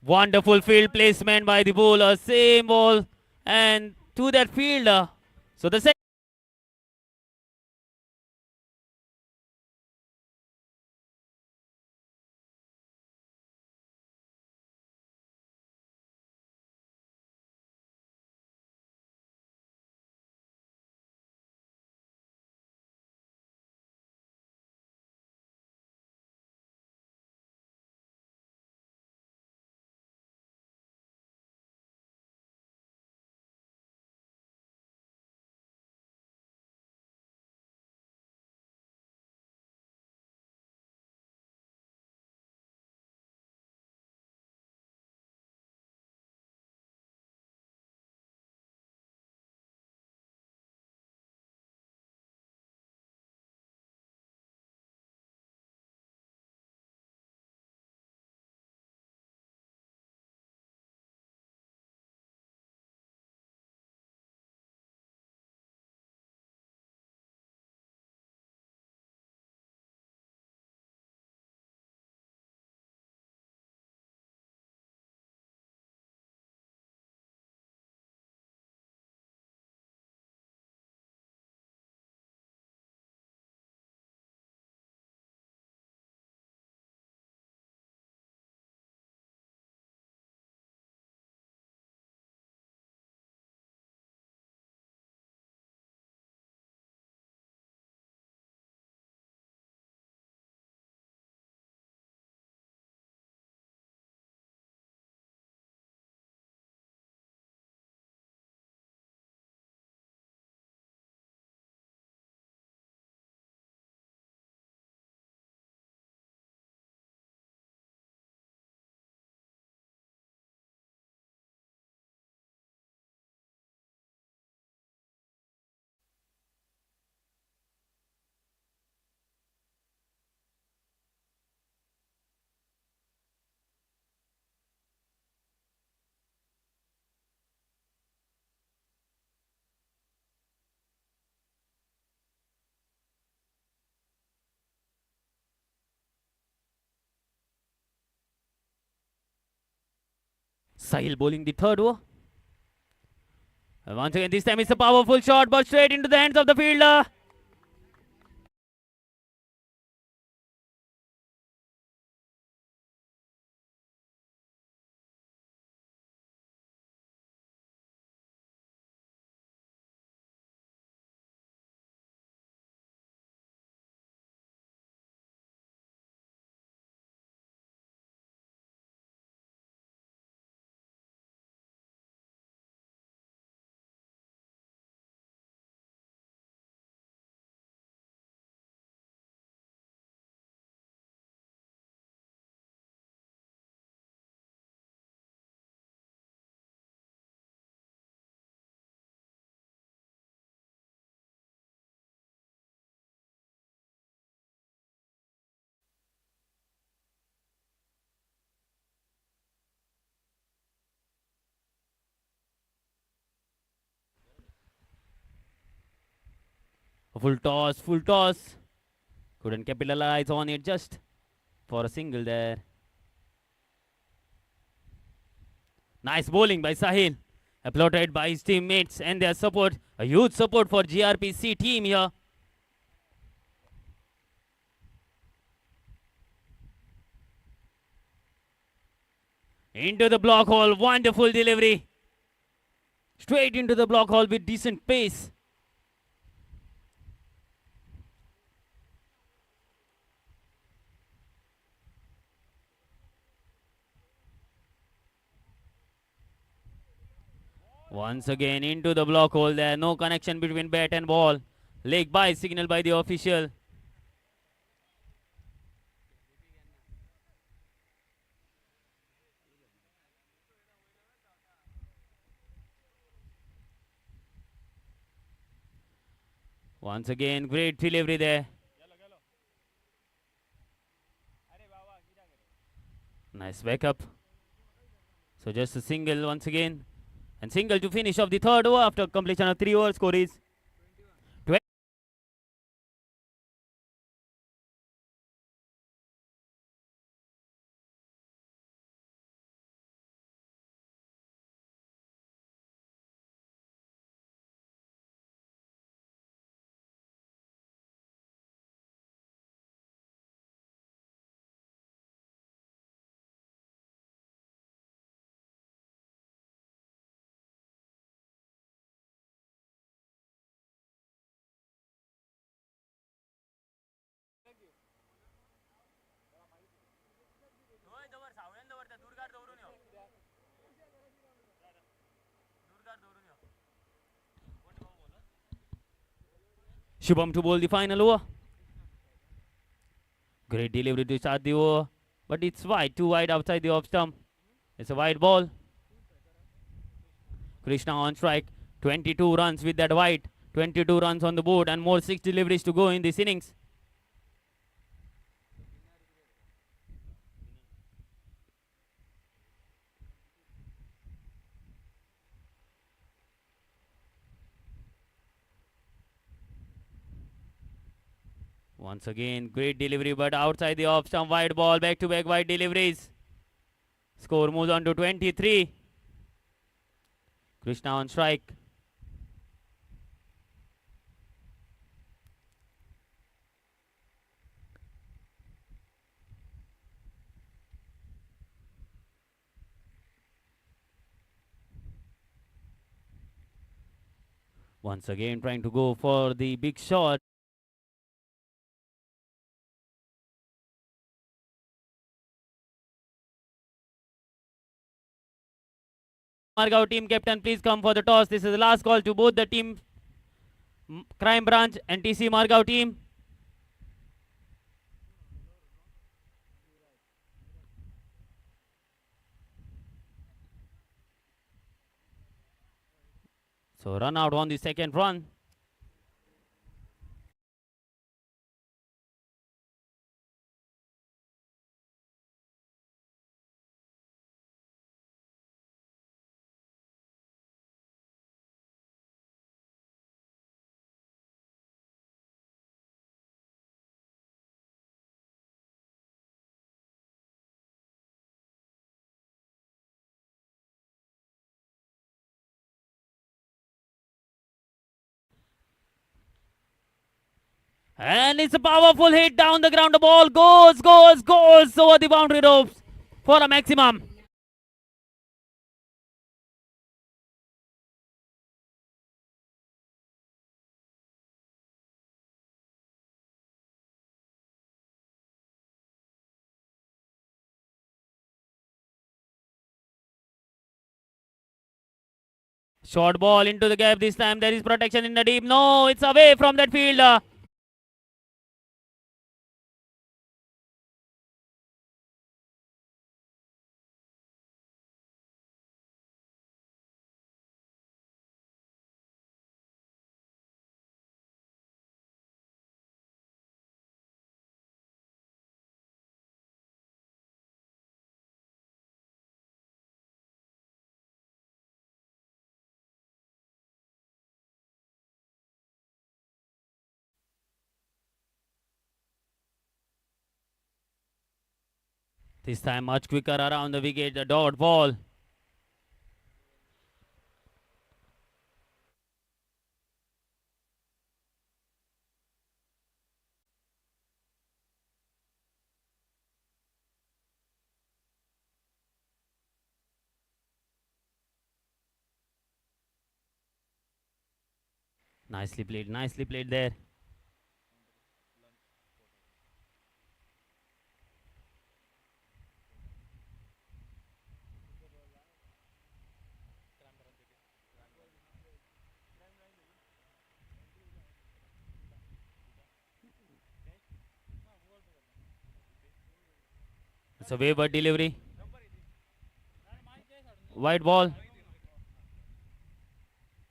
Wonderful field placement by the bowler. Same ball and to that fielder. So the second. Sahil bowling the third over. And once again, this time it's a powerful shot, but straight into the hands of the fielder. A full toss, full toss. Couldn't capitalize on it, just for a single there. Nice bowling by Sahil. Applauded by his teammates and their support. A huge support for GRPC team here. Into the block hole. Wonderful delivery. Straight into the block hole with decent pace. Once again into the block hole there. No connection between bat and ball. Leg by signal by the official. Once again, great delivery there. Nice backup. So just a single once again. And single to finish of the third over after completion of 3 overs. Score is 20. Shubham to bowl the final over. Great delivery to start the over. But it's wide, too wide outside the off stump. It's a wide ball. Krishna on strike. 22 runs with that wide. 22 runs on the board and more 6 deliveries to go in this innings. Once again, great delivery, but outside the off stump, wide ball, back-to-back wide deliveries. Score moves on to 23. Krishna on strike. Once again, trying to go for the big shot. Margao team captain, please come for the toss. This is the last call to both the team, Crime Branch and TC Margao team. So run out on the second run. And it's a powerful hit down the ground. The ball goes over the boundary ropes for a maximum. Short ball into the gap this time. There is protection in the deep. No, it's away from that fielder. This time much quicker around the wicket. The dot ball. Nicely played there. It's a wayward delivery. White ball.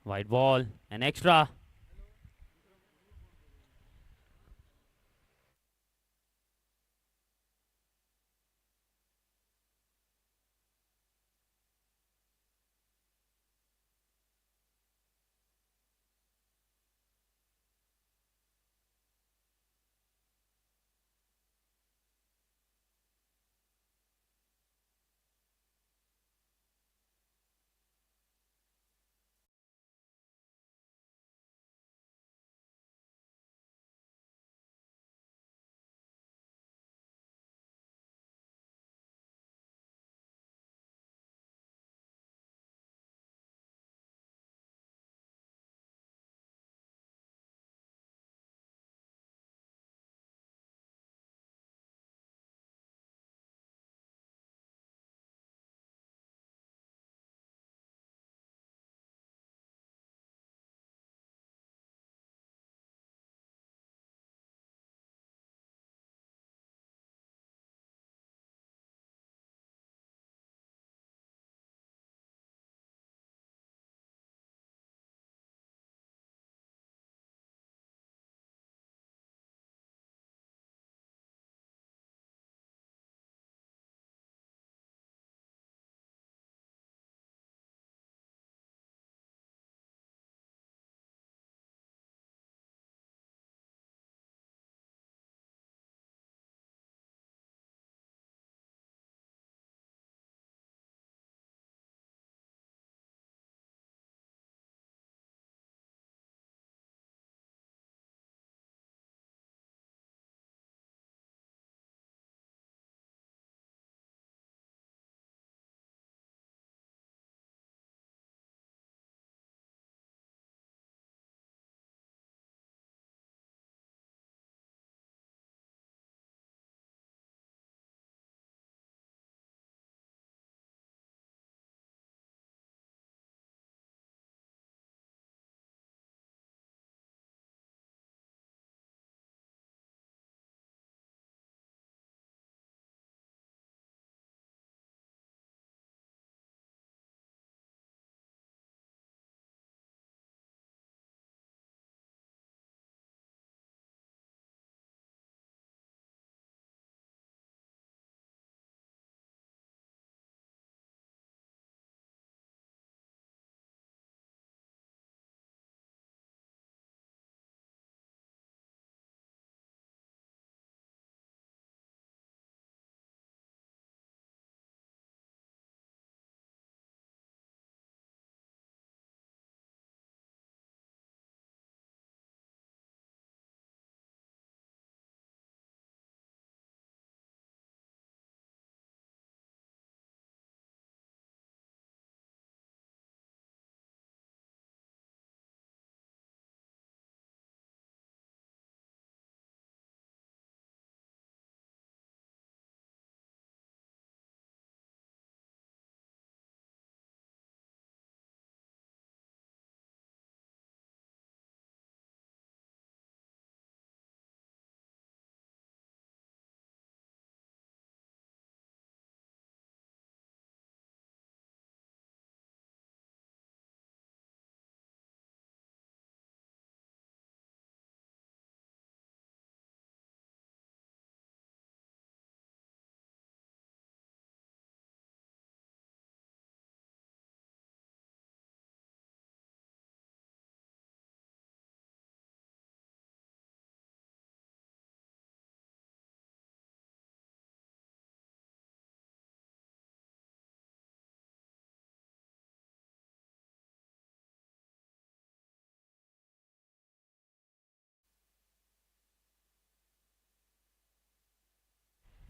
White ball. An extra.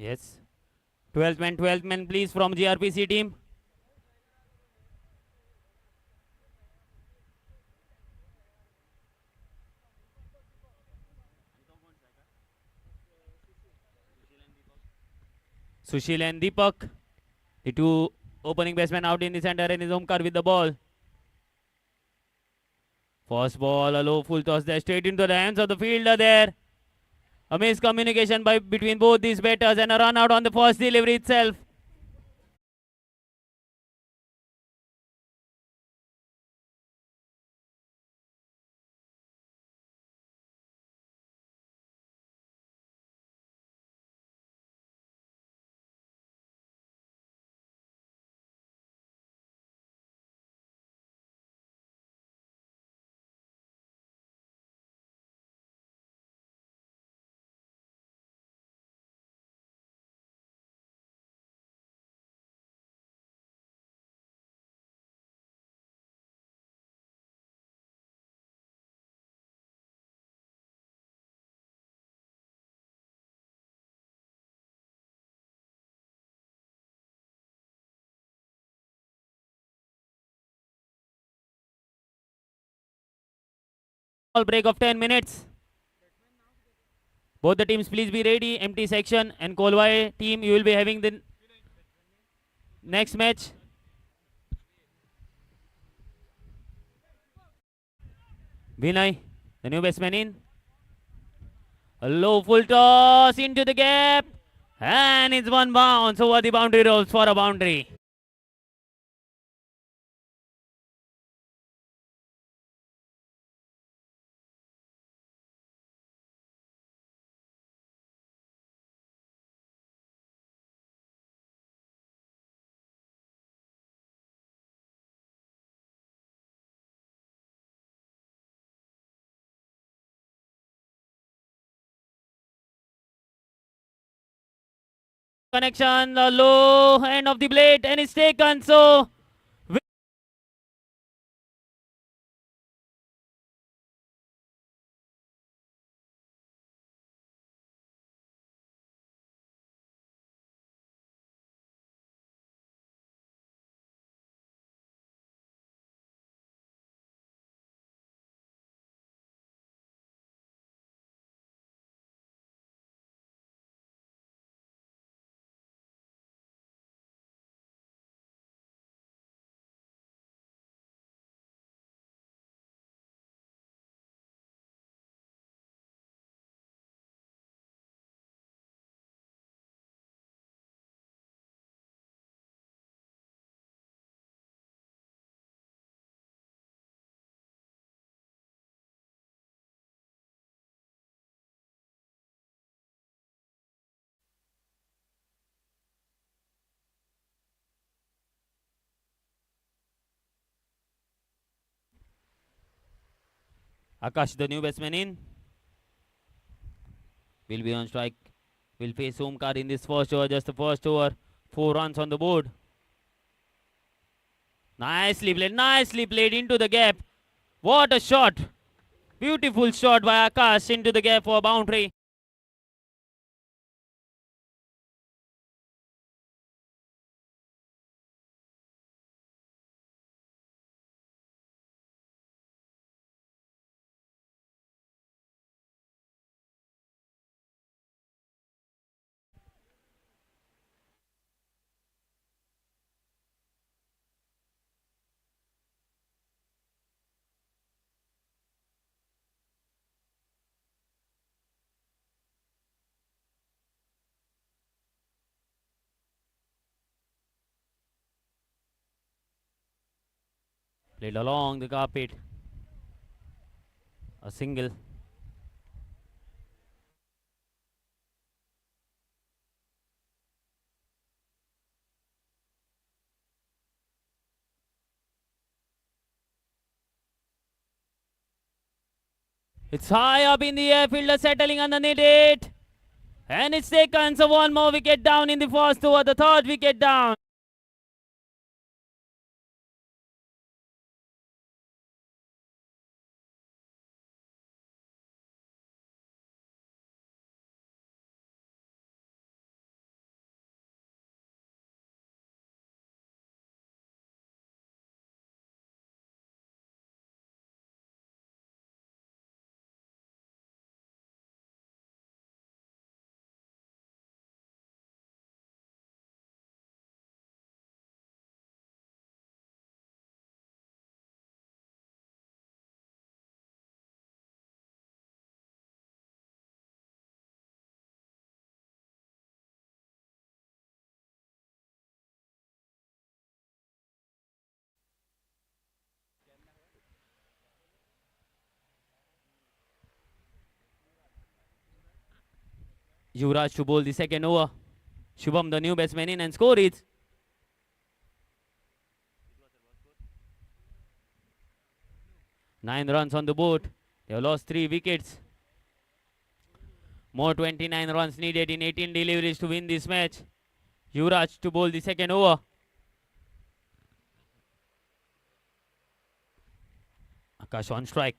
Yes. 12th man, please, from GRPC team. Sushil and Deepak, the two opening batsmen out in the center, and is Omkar with the ball. First ball, a low full toss there, straight into the hands of the fielder there. A miscommunication between both these batters and a run out on the first delivery itself. All break of 10 minutes. Both the teams, please be ready. Empty section and Kolwai team, you will be having the next match. Vinay, the new batsman in. A low full toss into the gap. And it's one bounce over the boundary rolls for a boundary. Connection, the low end of the blade, and it's taken. So Akash, the new batsman in, will be on strike. Will face Omkar in this first over, just the first over. 4 runs on the board. Nicely played into the gap. What a shot! Beautiful shot by Akash into the gap for a boundary. Played along the carpet. A single. It's high up in the air, fielder settling underneath it. And it's taken, so one more wicket down in the first over, the third wicket down. Yuvraj to bowl the second over. Shubham, the new batsman in, and score is 9 runs on the board. They have lost 3 wickets. More 29 runs needed in 18 deliveries to win this match. Yuvraj to bowl the second over. Akash on strike.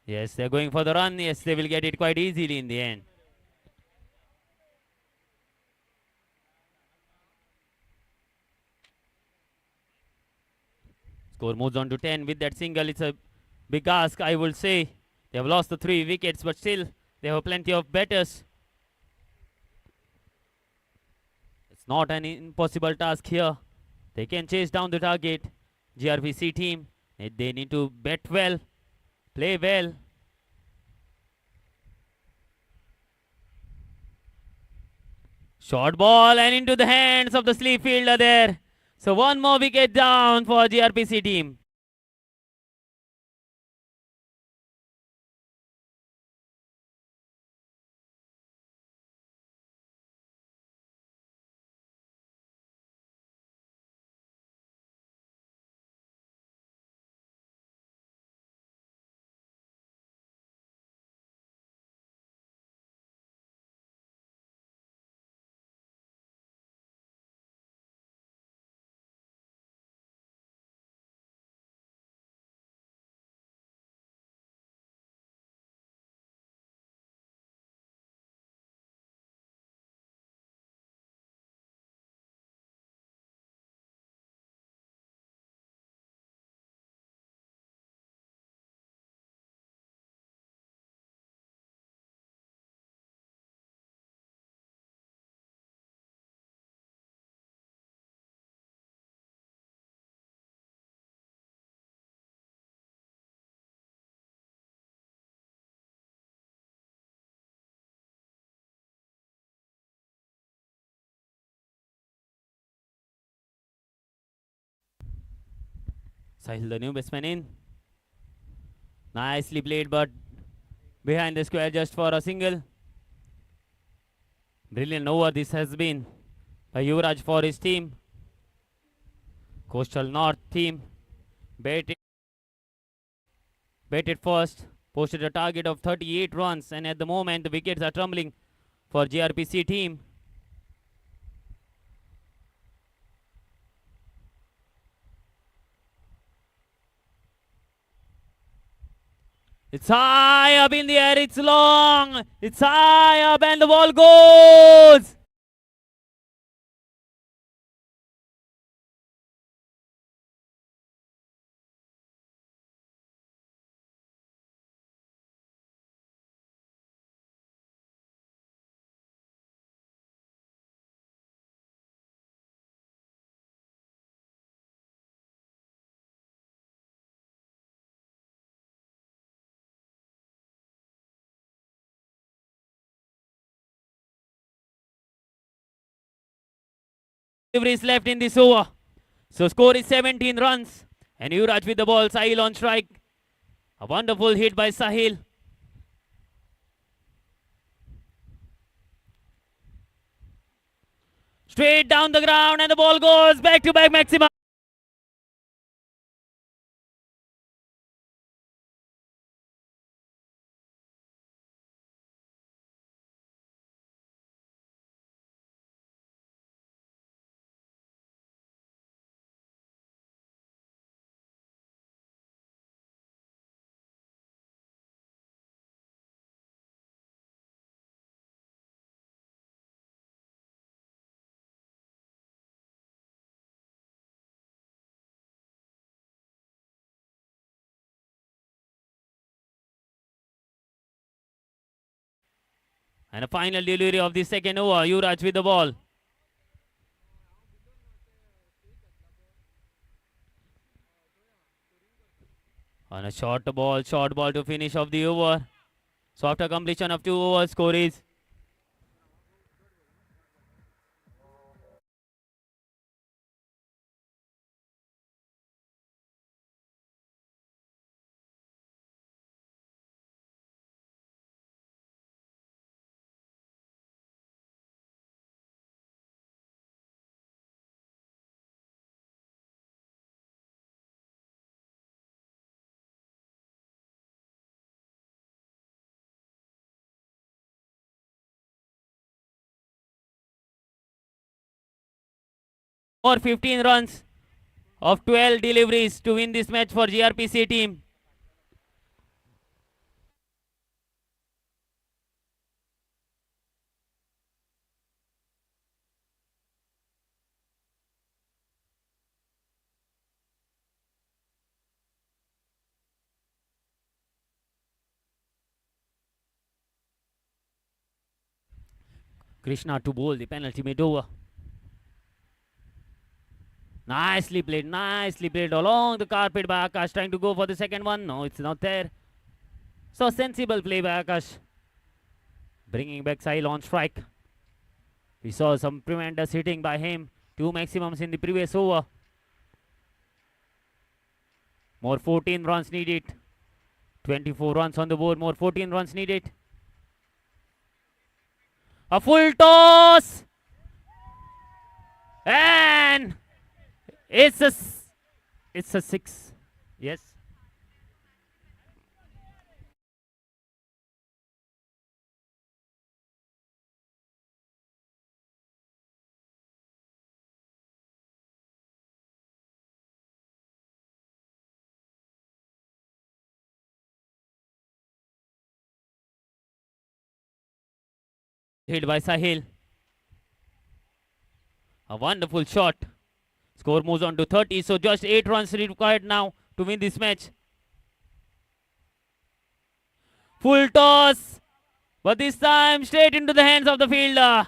Yes, they're going for the run. Yes, they will get it quite easily in the end. Score moves on to 10 with that single. It's a big ask, I would say. They have lost the 3 wickets, but still they have plenty of batters. It's not an impossible task here. They can chase down the target. GRPC team, they need to bat well, play well. Short ball and into the hands of the sleep fielder there. So one more wicket down for GRPC team. Sahil, the new batsman in. Nicely played, but behind the square just for a single. Brilliant over this has been by Yuvraj for his team. Coastal North team batted first, posted a target of 38 runs, and at the moment the wickets are tumbling for GRPC team. It's high up in the air, it's long, it's high up and the ball goes. Deliveries left in this over. So score is 17 runs. And Yuvraj with the ball, Sahil on strike. A wonderful hit by Sahil. Straight down the ground and the ball goes back to back maximum. And a final delivery of the second over. Yuvraj with the ball. On a short ball to finish off the over. So after completion of 2 overs, score is Or 15 runs of 12 deliveries to win this match for GRPC team. Krishna to bowl the penalty mid over. Nicely played along the carpet by Akash, trying to go for the second one. No, it's not there. So sensible play by Akash, bringing back Sahil on strike. We saw some tremendous hitting by him, 2 maximums in the previous over. More 14 runs needed. 24 runs on the board, more 14 runs needed. A full toss! And it's a 6. Yes. Hit by Sahil. A wonderful shot. Score moves on to 30, so just 8 runs required now to win this match. Full toss, but this time straight into the hands of the fielder.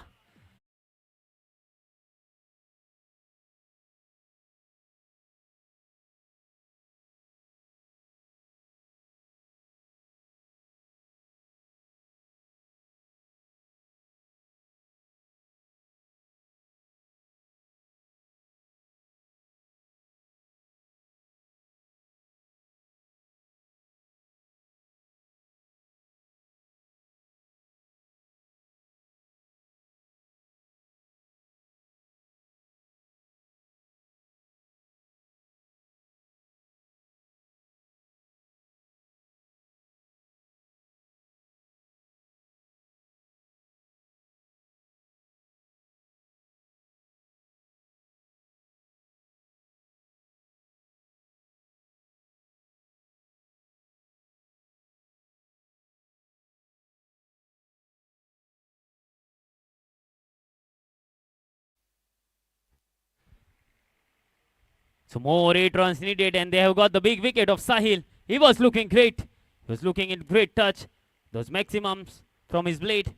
So more 8 runs needed, and they have got the big wicket of Sahil. He was looking great. He was looking in great touch. Those maximums from his blade.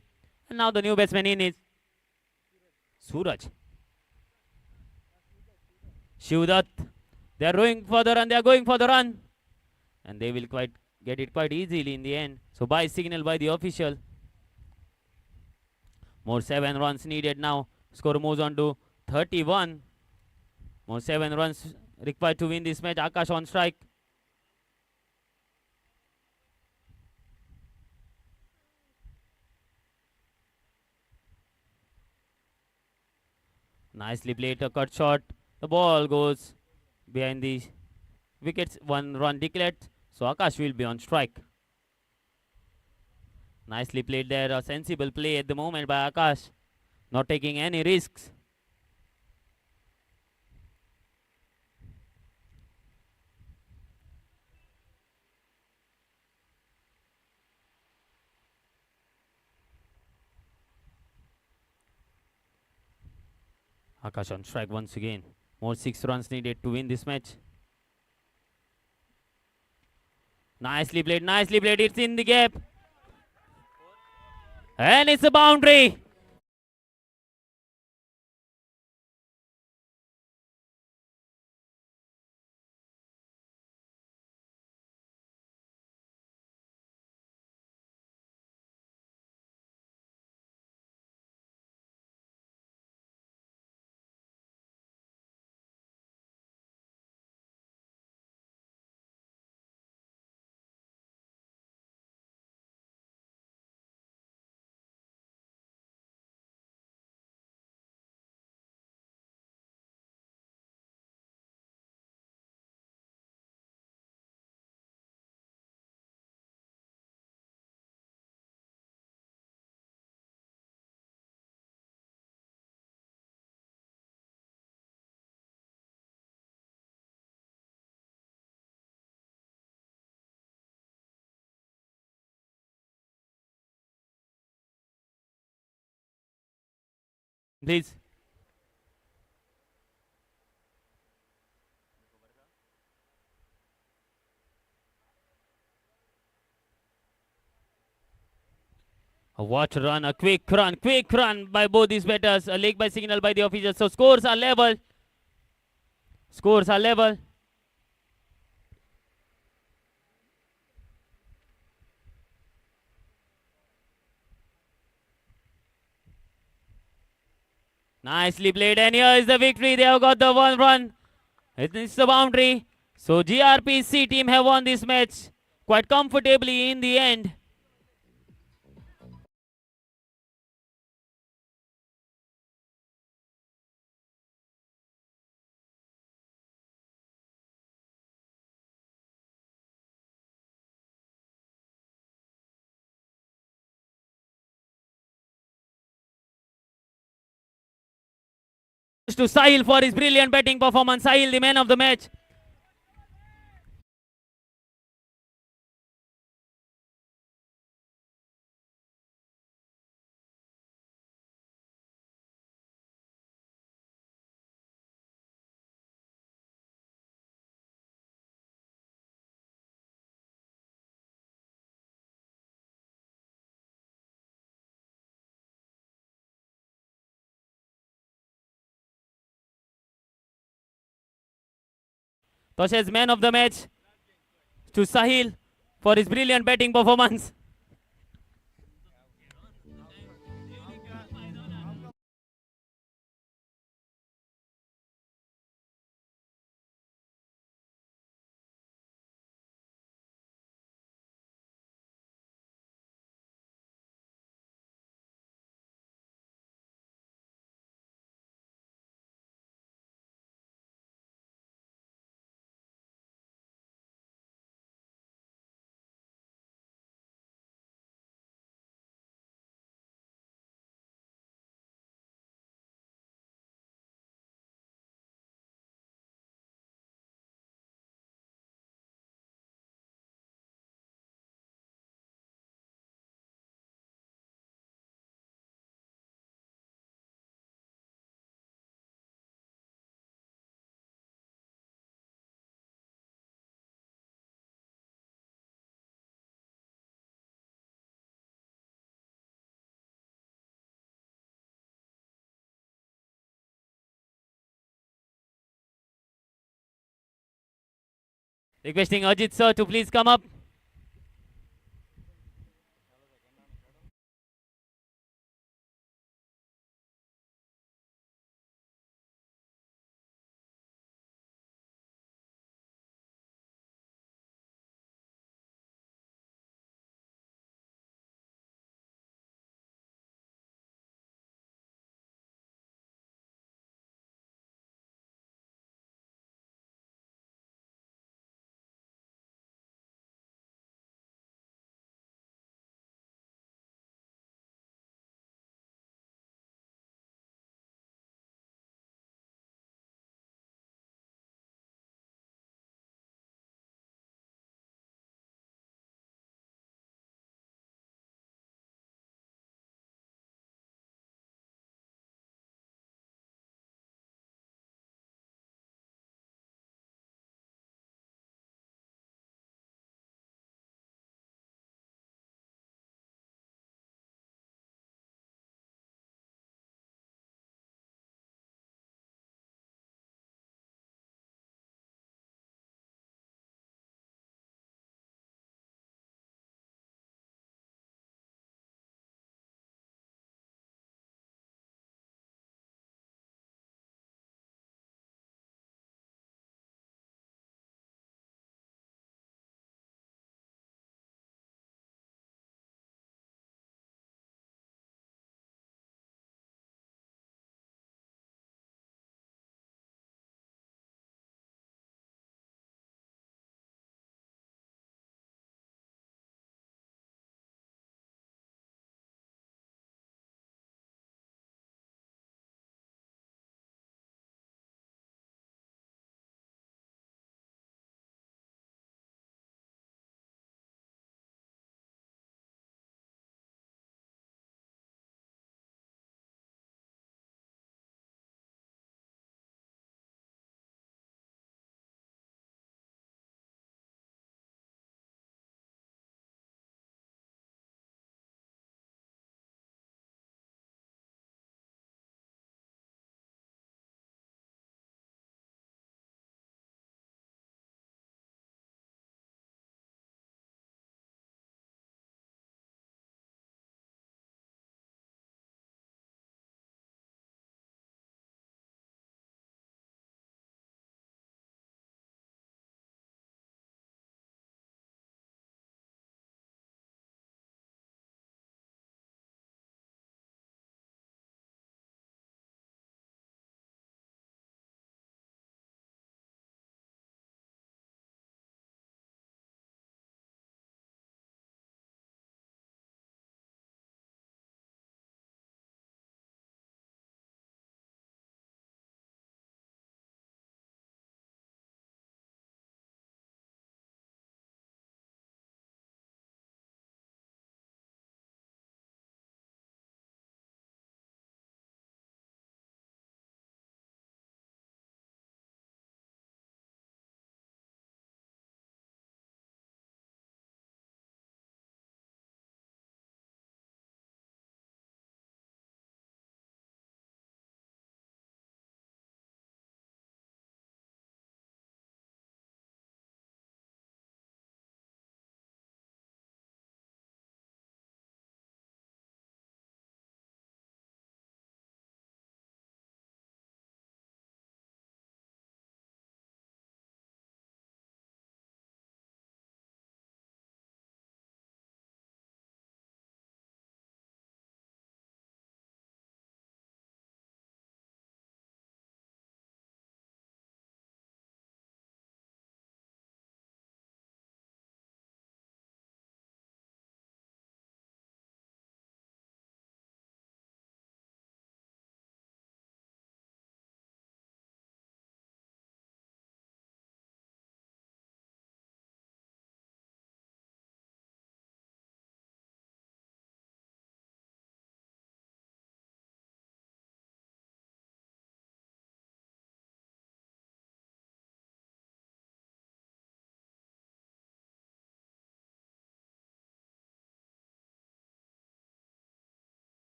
And now the new batsman in is Suraj. Shivdat. They are going for the run. They are going for the run. And they will quite get it quite easily in the end. So by signal by the official. More 7 runs needed now. Score moves on to 31. More 7 runs required to win this match. Akash on strike. Nicely played, a cut shot. The ball goes behind the wickets. 1 run declared. So Akash will be on strike. Nicely played there. A sensible play at the moment by Akash. Not taking any risks. Akash on strike once again. More 6 runs needed to win this match. Nicely played, nicely played. It's in the gap. And it's a boundary. Please. What run, a quick run by both these batters. A leg by signal by the officials. So scores are level. Scores are level. Nicely played, and here is the victory. They have got the 1 run. It's the boundary. So GRPC team have won this match quite comfortably in the end. To Sahil for his brilliant batting performance. Sahil, the man of the match. Tosh's man of the match to Sahil for his brilliant batting performance. Requesting Ajit sir to please come up.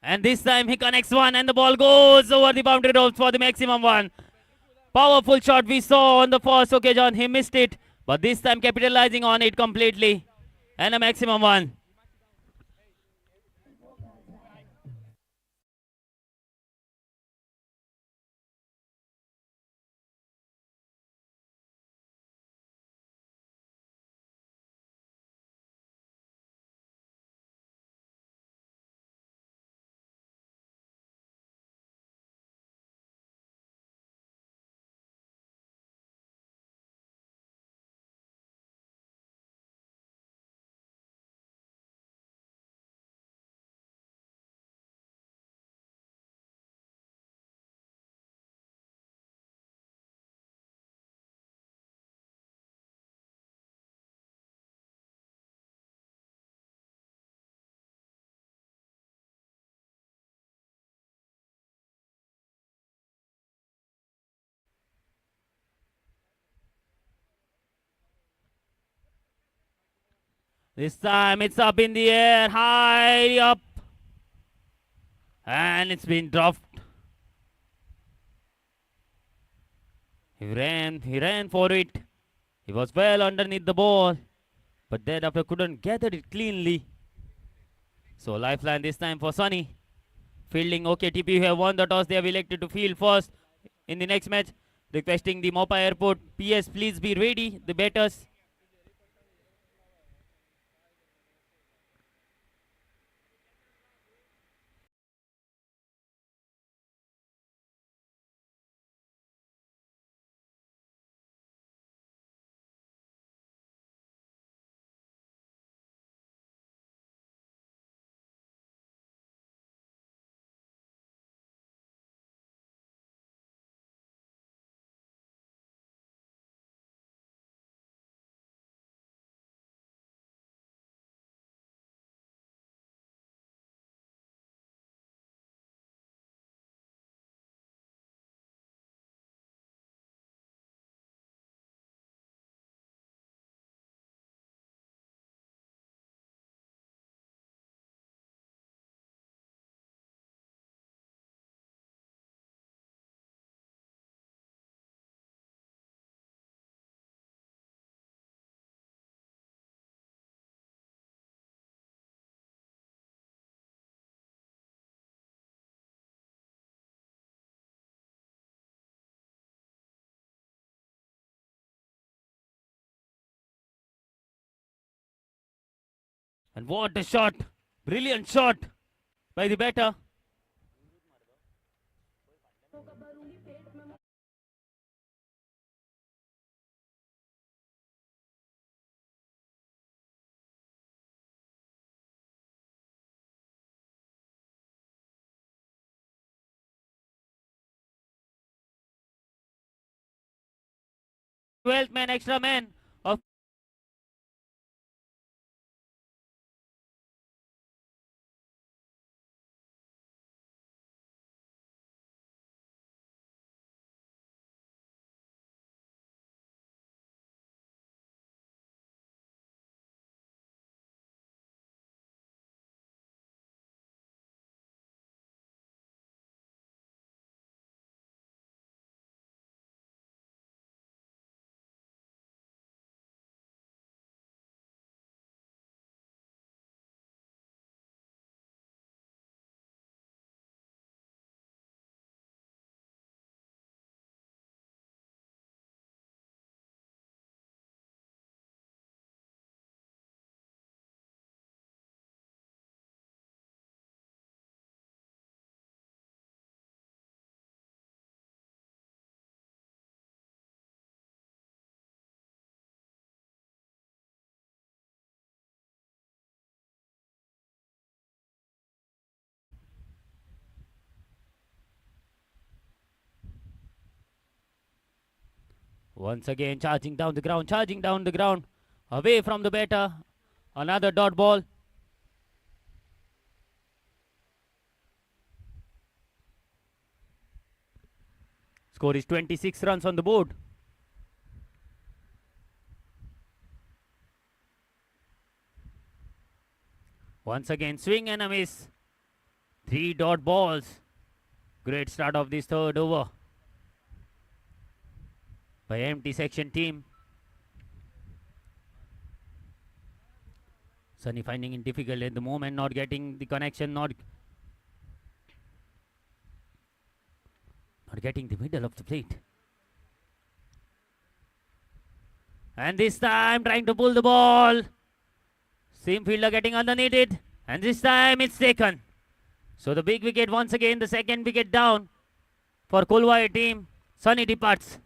And this time he connects one and the ball goes over the boundary ropes for the maximum one. Powerful shot we saw on the first occasion. He missed it. But this time capitalizing on it completely. And a maximum one. This time it's up in the air, high up. And it's been dropped. He ran for it. He was well underneath the ball. But then after couldn't gather it cleanly. So lifeline this time for Sunny. Fielding okay, TP have won the toss. They have elected to field first in the next match. Requesting the Mopa Airport. PS, please be ready, the batters. And what a shot! Brilliant shot by the batter. Twelfth man, extra man of 'Once again charging down the ground, away from the batter. Another dot ball. Score is 26 runs on the board. Once again, swing and a miss. 3 dot balls. Great start of this third over by empty section team. Sunny finding it difficult at the moment, not getting the connection, not getting the middle of the plate. And this time trying to pull the ball. Same fielder getting underneath it. And this time it's taken. So the big wicket once again, the second wicket down for Kulwai team. Sunny departs.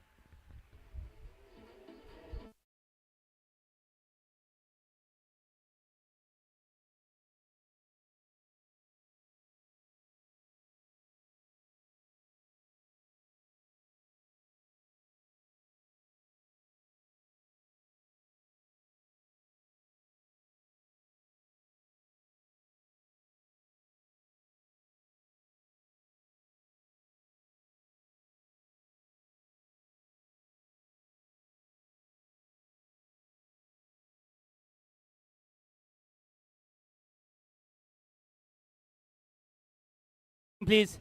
Please.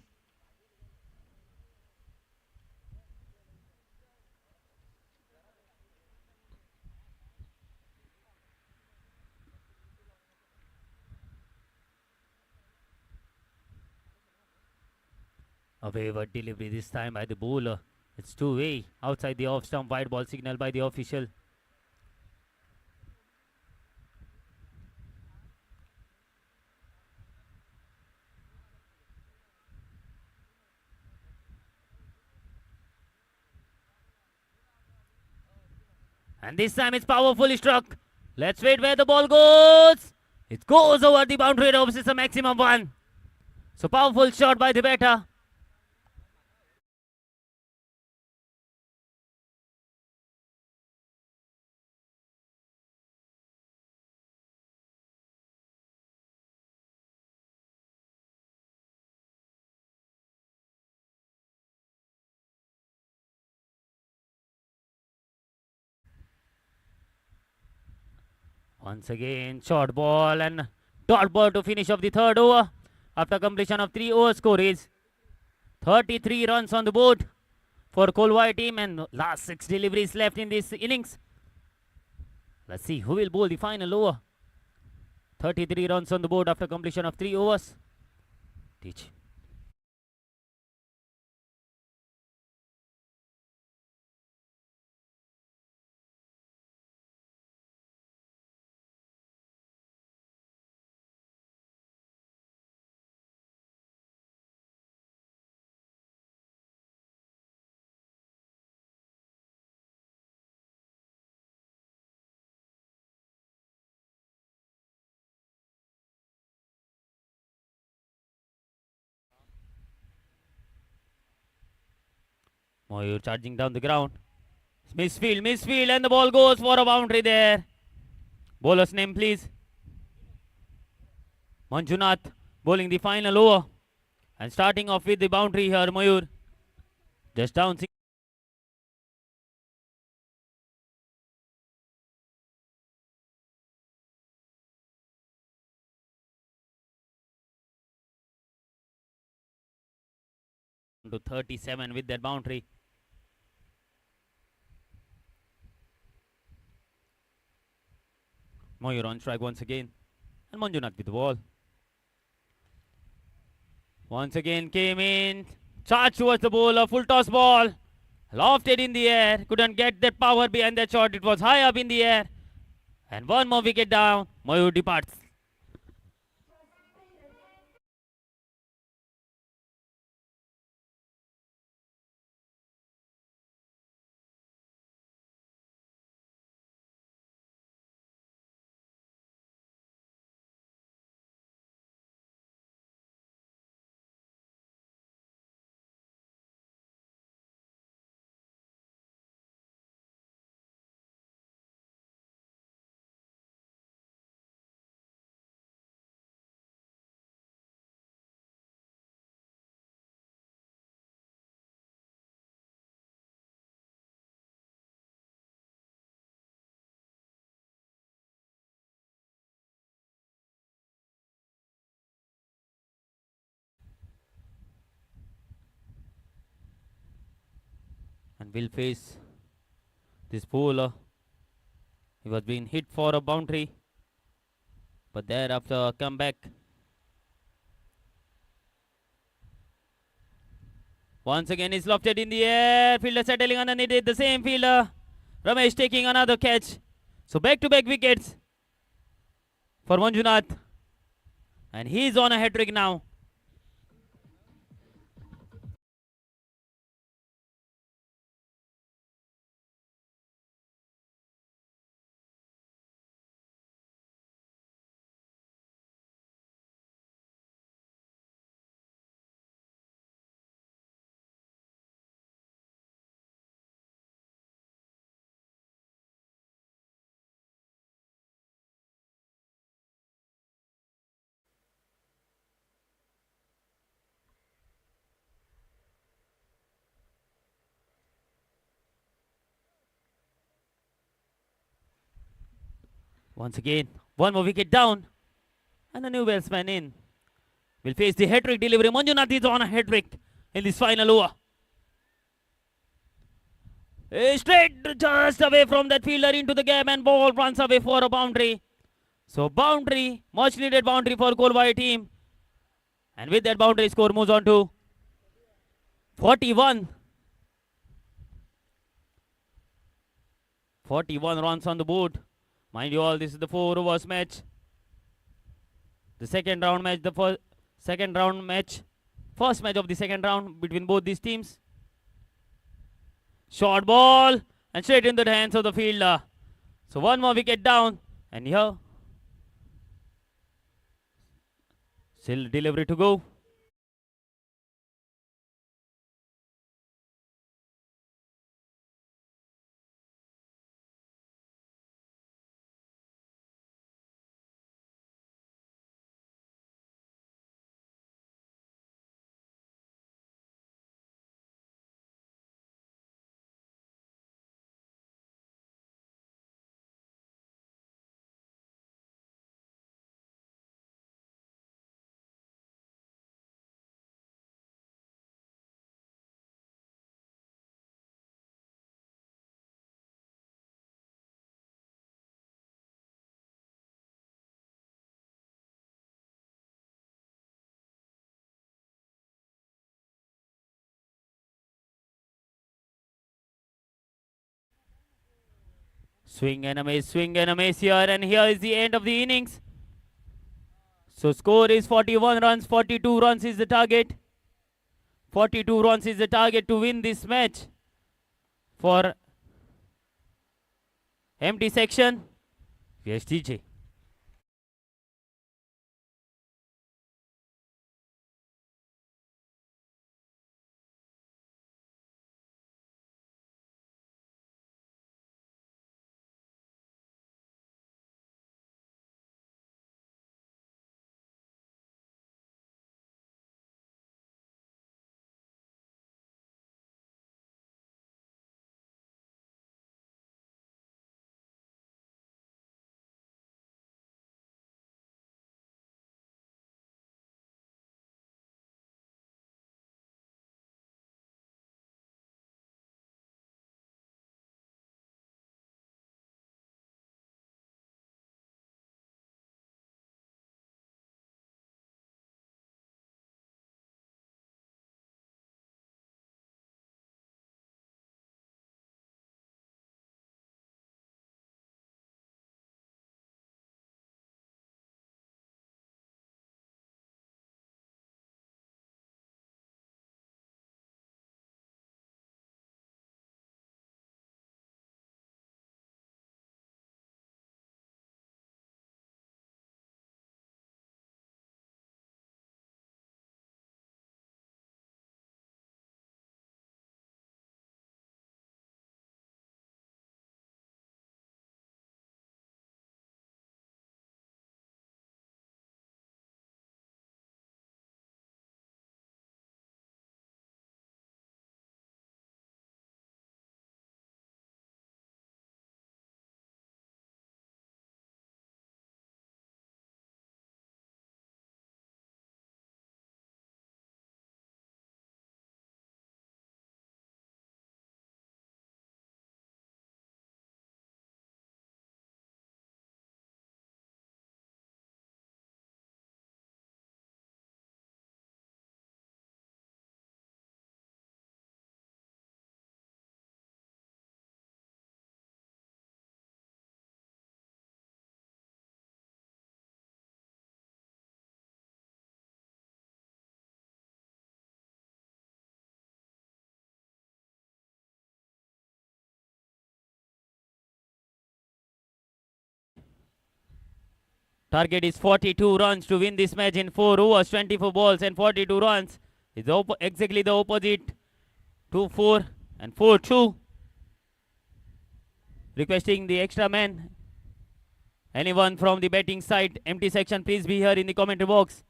A wayward delivery this time by the bowler. It's two-way. Outside the off-stump, wide ball signal by the official. And this time it's powerfully struck. Let's wait where the ball goes. It goes over the boundary ropes. It's a maximum one. So powerful shot by the batter. Once again, short ball and dot ball to finish off the third over. After completion of 3 overs, score is 33 runs on the board for Kolwai team, and last 6 deliveries left in this innings. Let's see who will bowl the final over. 33 runs on the board after completion of 3 overs. Teach. Moyur charging down the ground. Misfield, and the ball goes for a boundary there. Bowler's name, please. Manjunath bowling the final over. And starting off with the boundary here, Moyur. Just down to 37 with that boundary. Moyur on strike once again. And Manjunath with the ball. Once again came in. Charge towards the bowler. Full toss ball. Lofted in the air. Couldn't get that power behind that shot. It was high up in the air. And one more wicket down. Moyur departs. and will face this bowler. He was being hit for a boundary, but thereafter a comeback. Once again is lofted in the air. Fielder settling underneath it. The same fielder. Ramesh taking another catch. So back-to-back wickets for Manjunath. And he's on a hat-trick now. Once again, one more wicket down. And a new batsman in. Will face the hat-trick delivery. Manjunath is on a hat-trick in this final over. Straight just away from that fielder into the gap, and ball runs away for a boundary. So boundary, much needed boundary for Kolwai team. And with that boundary, score moves on to 41. 41 runs on the board. Mind you all, this is the 4 overs match. The second round match, first match of the second round between both these teams. Short ball and straight into the hands of the fielder. So one more wicket down, and here still delivery to go. Swing and a miss here, and here is the end of the innings. So score is 41 runs, 42 runs is the target. 42 runs is the target to win this match for empty section. Yes, TJ. Target is 42 runs to win this match in 4 overs, 24 balls and 42 runs. It's exactly the opposite. 2-4 and 4-2. Requesting the extra man. Anyone from the batting side, empty section, please be here in the commentary box.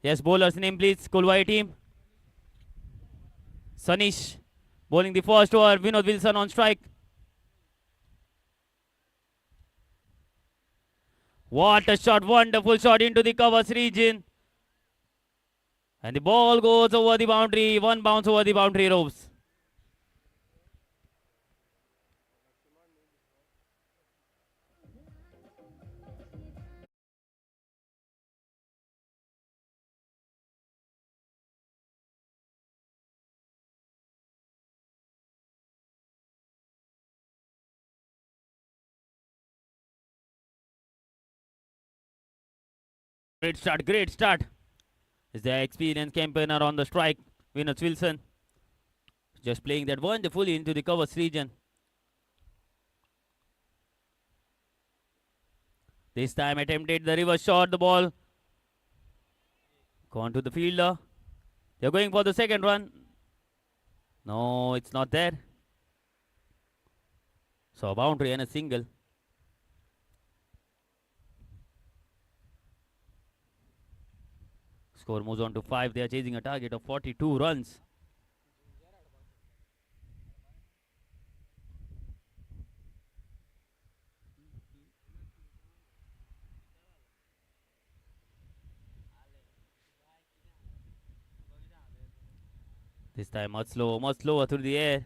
Yes, bowler's name please, Kulwai team. Sanish bowling the first over, Vinod Wilson on strike. What a shot, wonderful shot into the covers region. And the ball goes over the boundary, one bounce over the boundary ropes. Great start, great start. Is the experienced campaigner on the strike, Vinod Wilson. Just playing that wonderfully into the covers region. This time attempted the reverse shot, the ball gone to the fielder. They're going for the second run. No, it's not there. So a boundary and a single. Score moves on to 5. They are chasing a target of 42 runs. This time much slower through the air.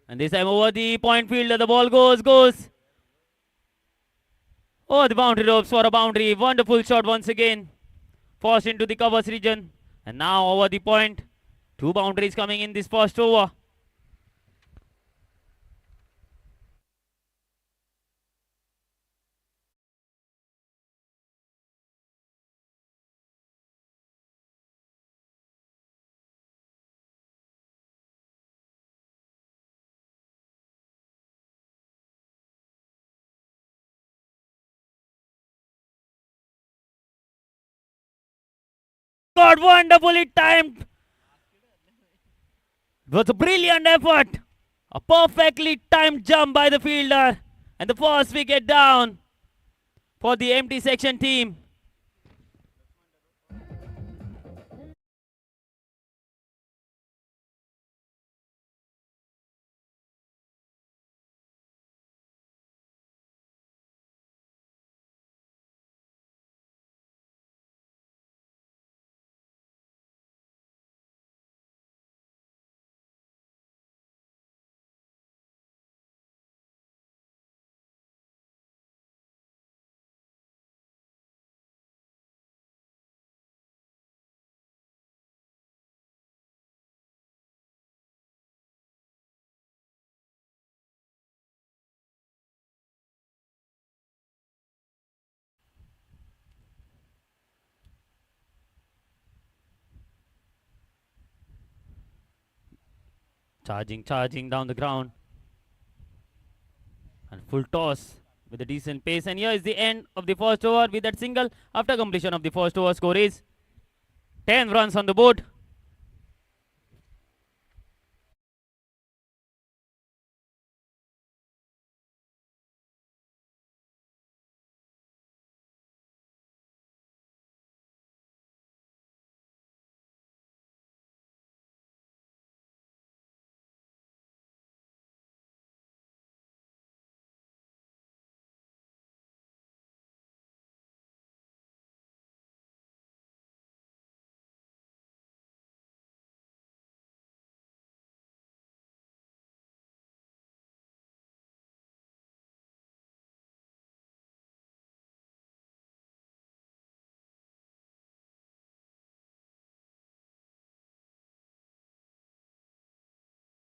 And this time over the point fielder, the ball goes. Oh, the boundary ropes for a boundary. Wonderful shot once again. Forced into the covers region. And now over the point. 2 boundaries coming in this first over. God, wonderfully timed. It was a brilliant effort. A perfectly timed jump by the fielder. And the first wicket down for the empty section team. Charging down the ground. And full toss with a decent pace. And here is the end of the first over with that single. After completion of the first over, score is 10 runs on the board.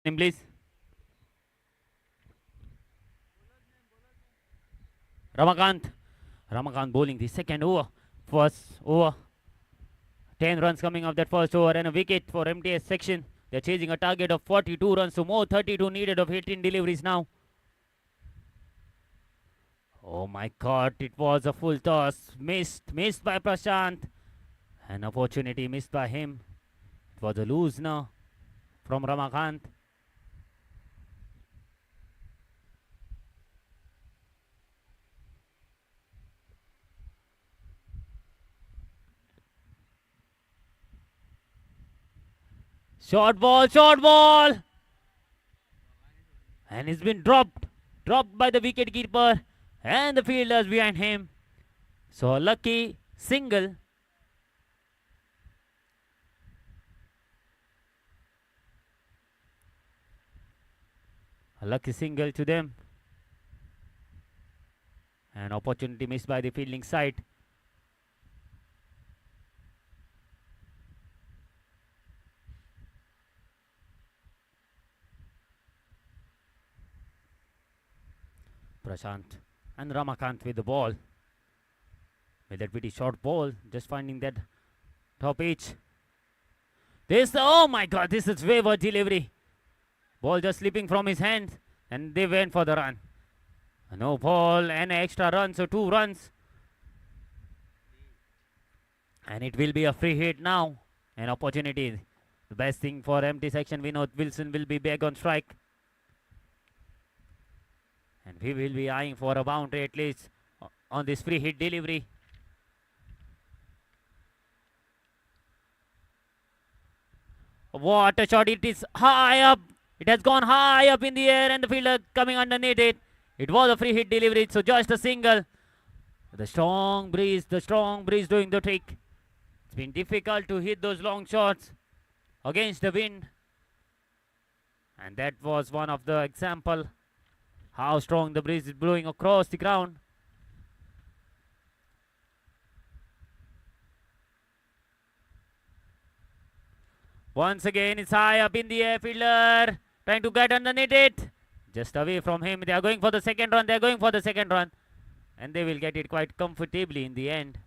Please. Ramakant. Ramakant bowling the second over. First over. 10 runs coming off that first over and a wicket for MTS section. They're chasing a target of 42 runs, so more 32 needed of 18 deliveries now. Oh my god, it was a full toss. Missed by Prashant. An opportunity missed by him. It was a loose now from Ramakant. Short ball. And it's been dropped by the wicket keeper and the fielders behind him. So a lucky single. A lucky single to them. An opportunity missed by the fielding side. Prashant and Ramakant with the ball. With that pretty short ball, just finding that top edge. Oh my god, this is wayward delivery. Ball just slipping from his hand and they went for the run. No ball and an extra run, so 2 runs. And it will be a free hit now. An opportunity. The best thing for empty section, we know Wilson will be back on strike. And we will be eyeing for a boundary at least on this free hit delivery. What a shot, it is high up. It has gone high up in the air and the fielder coming underneath it. It was a free hit delivery, so just a single. The strong breeze doing the trick. It's been difficult to hit those long shots against the wind. And that was one of the example how strong the breeze is blowing across the ground. Once again, it's high up in the air. Fielder trying to get underneath it. Just away from him. They are going for the second run. And they will get it quite comfortably in the end.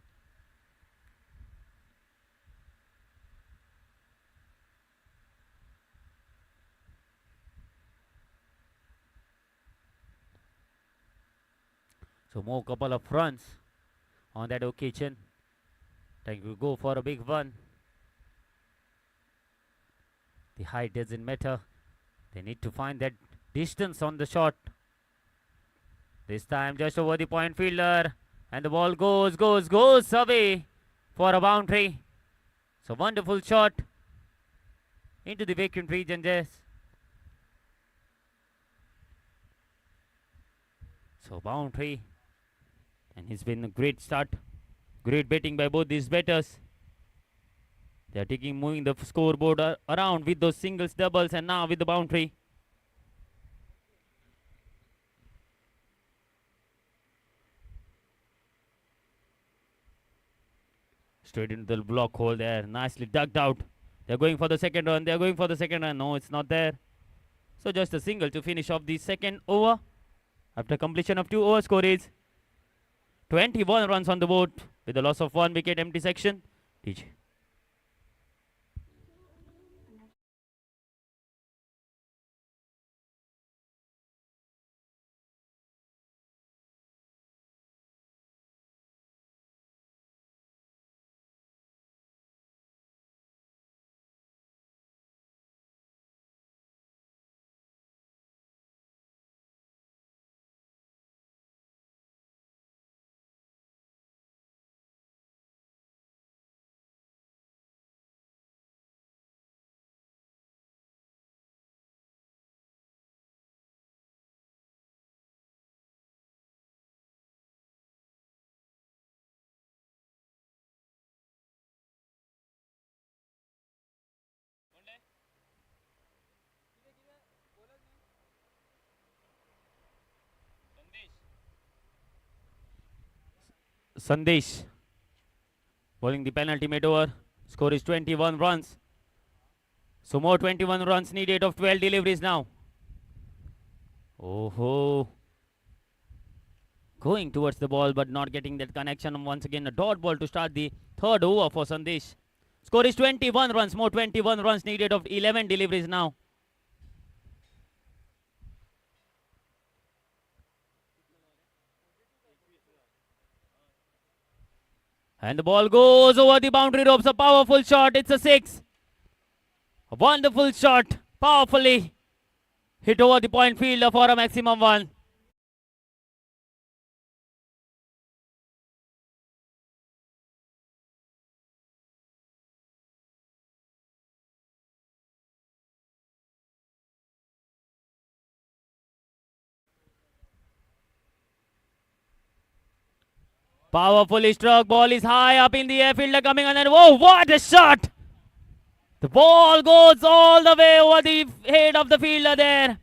So more couple of runs on that occasion. Trying to go for a big one. The height doesn't matter. They need to find that distance on the shot. This time just over the point, fielder. And the ball goes away for a boundary. So wonderful shot into the vacant region, Jess. So boundary. And it's been a great start. Great batting by both these batters. They are moving the scoreboard around with those singles, doubles, and now with the boundary. Straight into the block hole there. Nicely ducked out. They're going for the second run. No, it's not there. So just a single to finish off the second over. After completion of 2 overs, score is 21 runs on the board with a loss of 1 wicket, empty section. TJ. Sandesh bowling the penalty made over. Score is 21 runs. So more 21 runs needed of 12 deliveries now. Oh ho. Going towards the ball but not getting that connection. Once again a dot ball to start the third over for Sandesh. Score is 21 runs. More 21 runs needed of 11 deliveries now. And the ball goes over the boundary ropes. A powerful shot. It's a 6. A wonderful shot. Powerfully hit over the point fielder for a maximum 1. Powerfully struck. Ball is high up in the air. Fielder coming on and whoa, what a shot! The ball goes all the way over the head of the fielder there.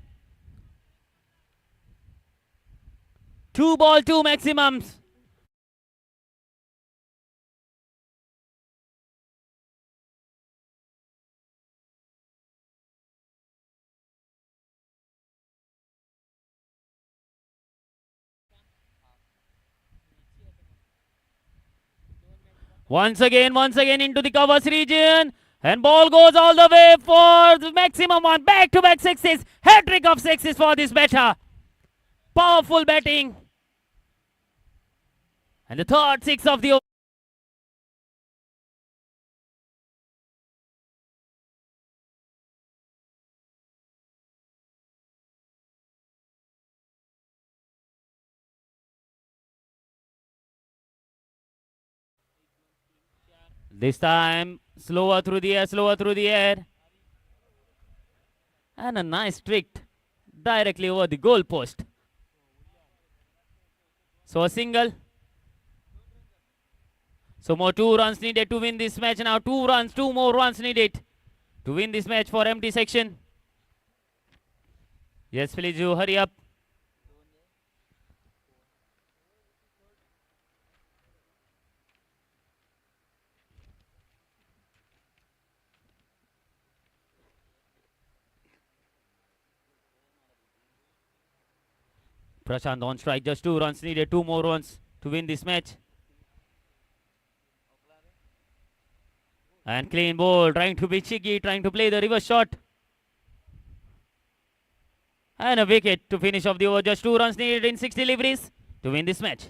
2 ball, 2 maximums. Once again into the covers region. And ball goes all the way for the maximum 1. Back-to-back sixes. Hat-trick of sixes for this batter. Powerful batting. And the third 6 of the over. This time, slower through the air. And a nice trick directly over the goal post. So a single. So more 2 runs needed to win this match now. 2 more runs needed to win this match for empty section. Yes, please you hurry up. Prashant on strike, just 2 runs needed, 2 more runs to win this match. And clean ball, trying to be cheeky, trying to play the reverse shot. And a wicket to finish off the over, just 2 runs needed in 6 deliveries to win this match.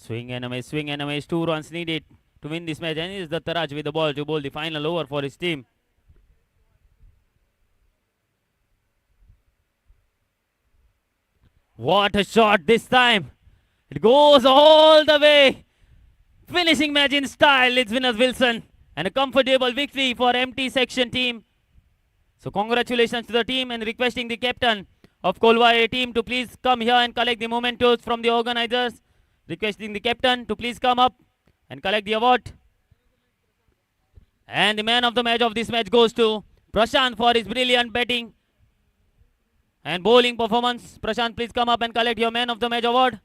Swing and a miss, 2 runs needed to win this match. And is the Taraj with the ball to bowl the final over for his team. What a shot this time. It goes all the way. Finishing match in style. It's winners Wilson. And a comfortable victory for empty section team. So congratulations to the team and requesting the captain of Kolwai team to please come here and collect the mementos from the organizers. Requesting the captain to please come up and collect the award. And the man of the match of this match goes to Prashant for his brilliant batting and bowling performance. Prashant, please come up and collect your man of the match award.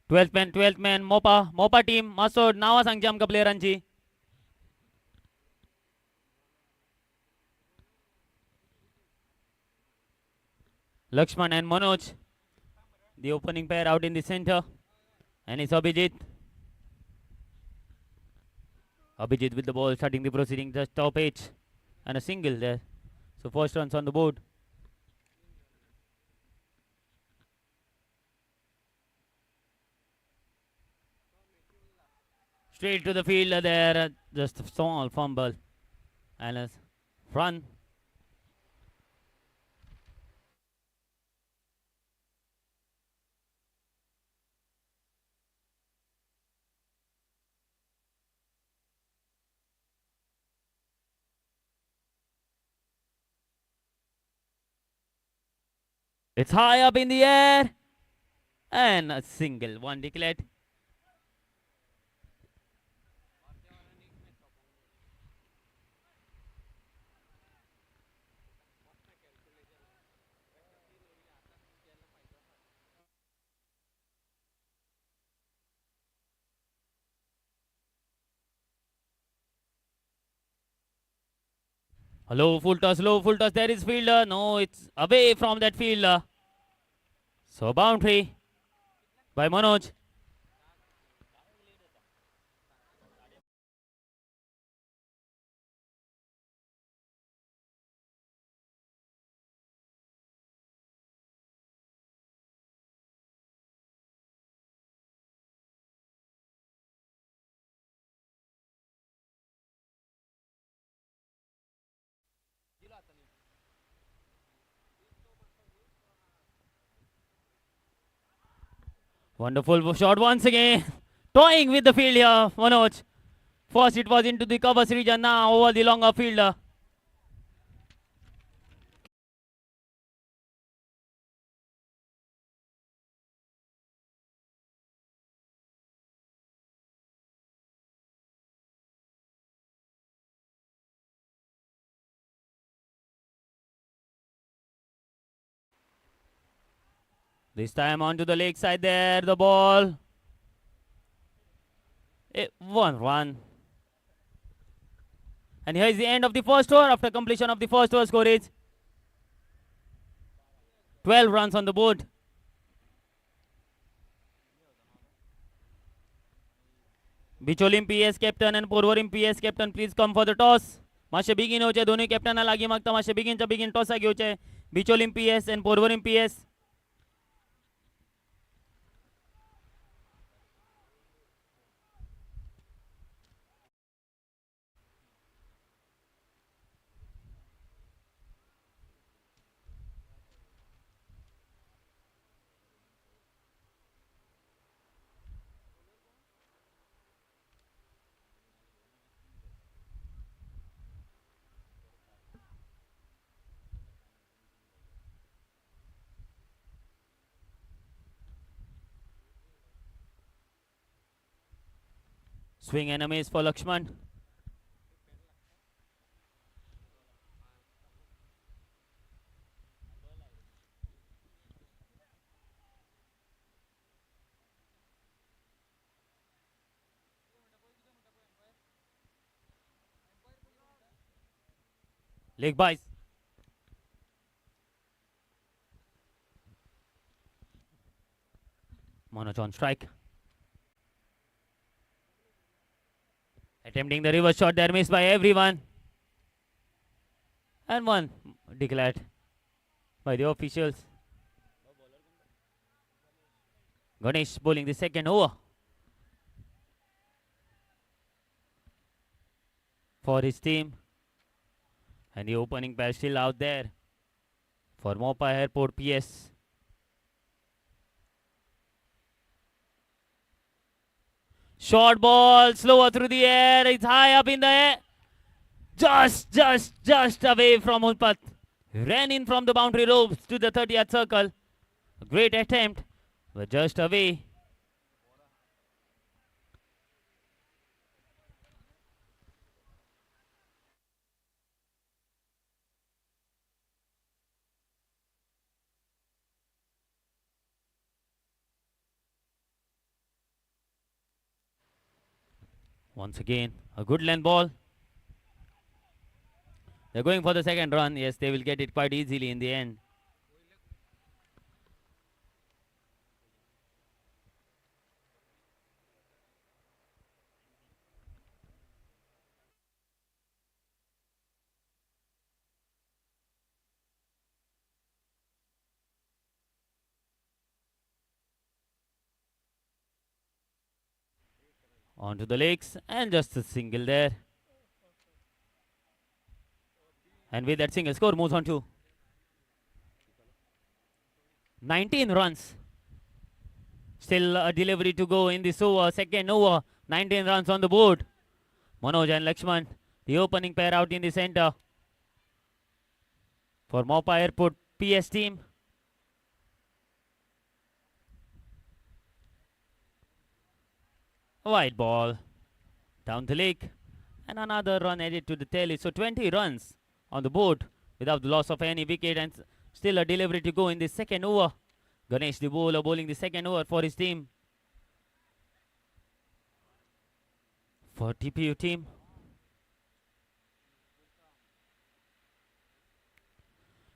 12th man Mopa team मातसो नावां सांगची आमकां प्लेयरांची. Lakshman and Manoj, the opening pair out in the center, and it's Abhijit. Abhijit with the ball, starting the proceeding just top 8 and a single there. So first runs on the board. Straight to the fielder there, just a small fumble and a run. It's high up in the air and a single, one declared. Low full toss, there is fielder. No, it's away from that fielder. So boundary by Manoj. Wonderful shot once again. Toying with the field here, Manoj. First it was into the covers region, now over the longer fielder. This time onto the leg side there, the ball. 1 run. And here is the end of the first over after completion of the first over scorage. 12 runs on the board. Bicholim PS captain and Porvorim PS captain, please come for the toss. मातशे बेगीन येवचे दोनूय कॅप्टना लागीं मागता मातशे बेगीनच्या बेगीन टॉसाक घेवचे. Bicholim PS and Porvorim PS. Swing and a miss for Lakshman. Leg byes. Manoj on strike. Attempting the reverse shot there, missed by everyone. And one declared by the officials. Ganesh bowling the second over for his team. And the opening pair still out there for Mopa Airport PS. Short ball, slower through the air. It's high up in the air. Just away from Ulpat. Ran in from the boundary ropes to the 30th circle. A great attempt, but just away. Once again, a good length ball. They're going for the second run. Yes, they will get it quite easily in the end. Onto the legs and just a single there. And with that single, score moves on to 19 runs. Still a delivery to go in this over. Second over. 19 runs on the board. Manoj and Lakshman, the opening pair out in the center. For Mopa Airport PS team. A wide ball. Down the leg. And another run added to the tally. So 20 runs on the board without the loss of any wicket. And still a delivery to go in the second over. Ganesh, the bowler, bowling the second over for his team. For TPU team.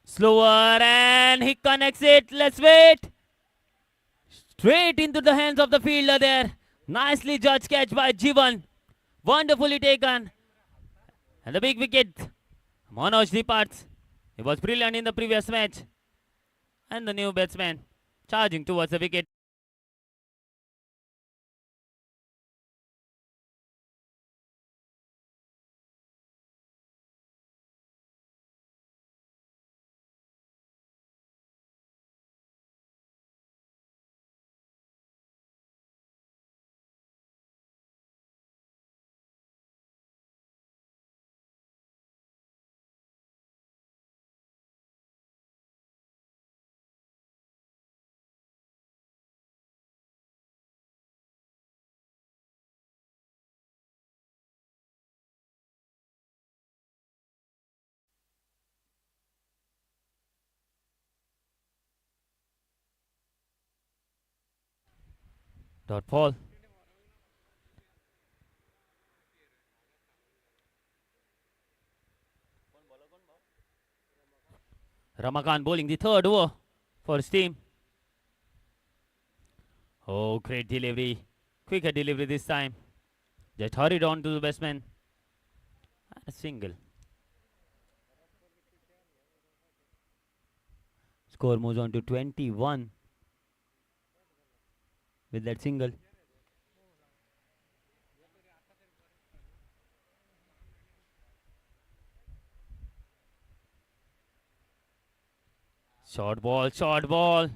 Slower and he connects it. Let's wait. Straight into the hands of the fielder there. Nicely judged catch by Jivan. Wonderfully taken. And the big wicket. Manoj departs. He was brilliant in the previous match. And the new batsman charging towards the wicket. Dot ball. Ramakant bowling the third over for his team. Oh, great delivery. Quicker delivery this time. Just hurried on to the batsman. And a single. Score moves on to 21 with that single. Short ball, short ball.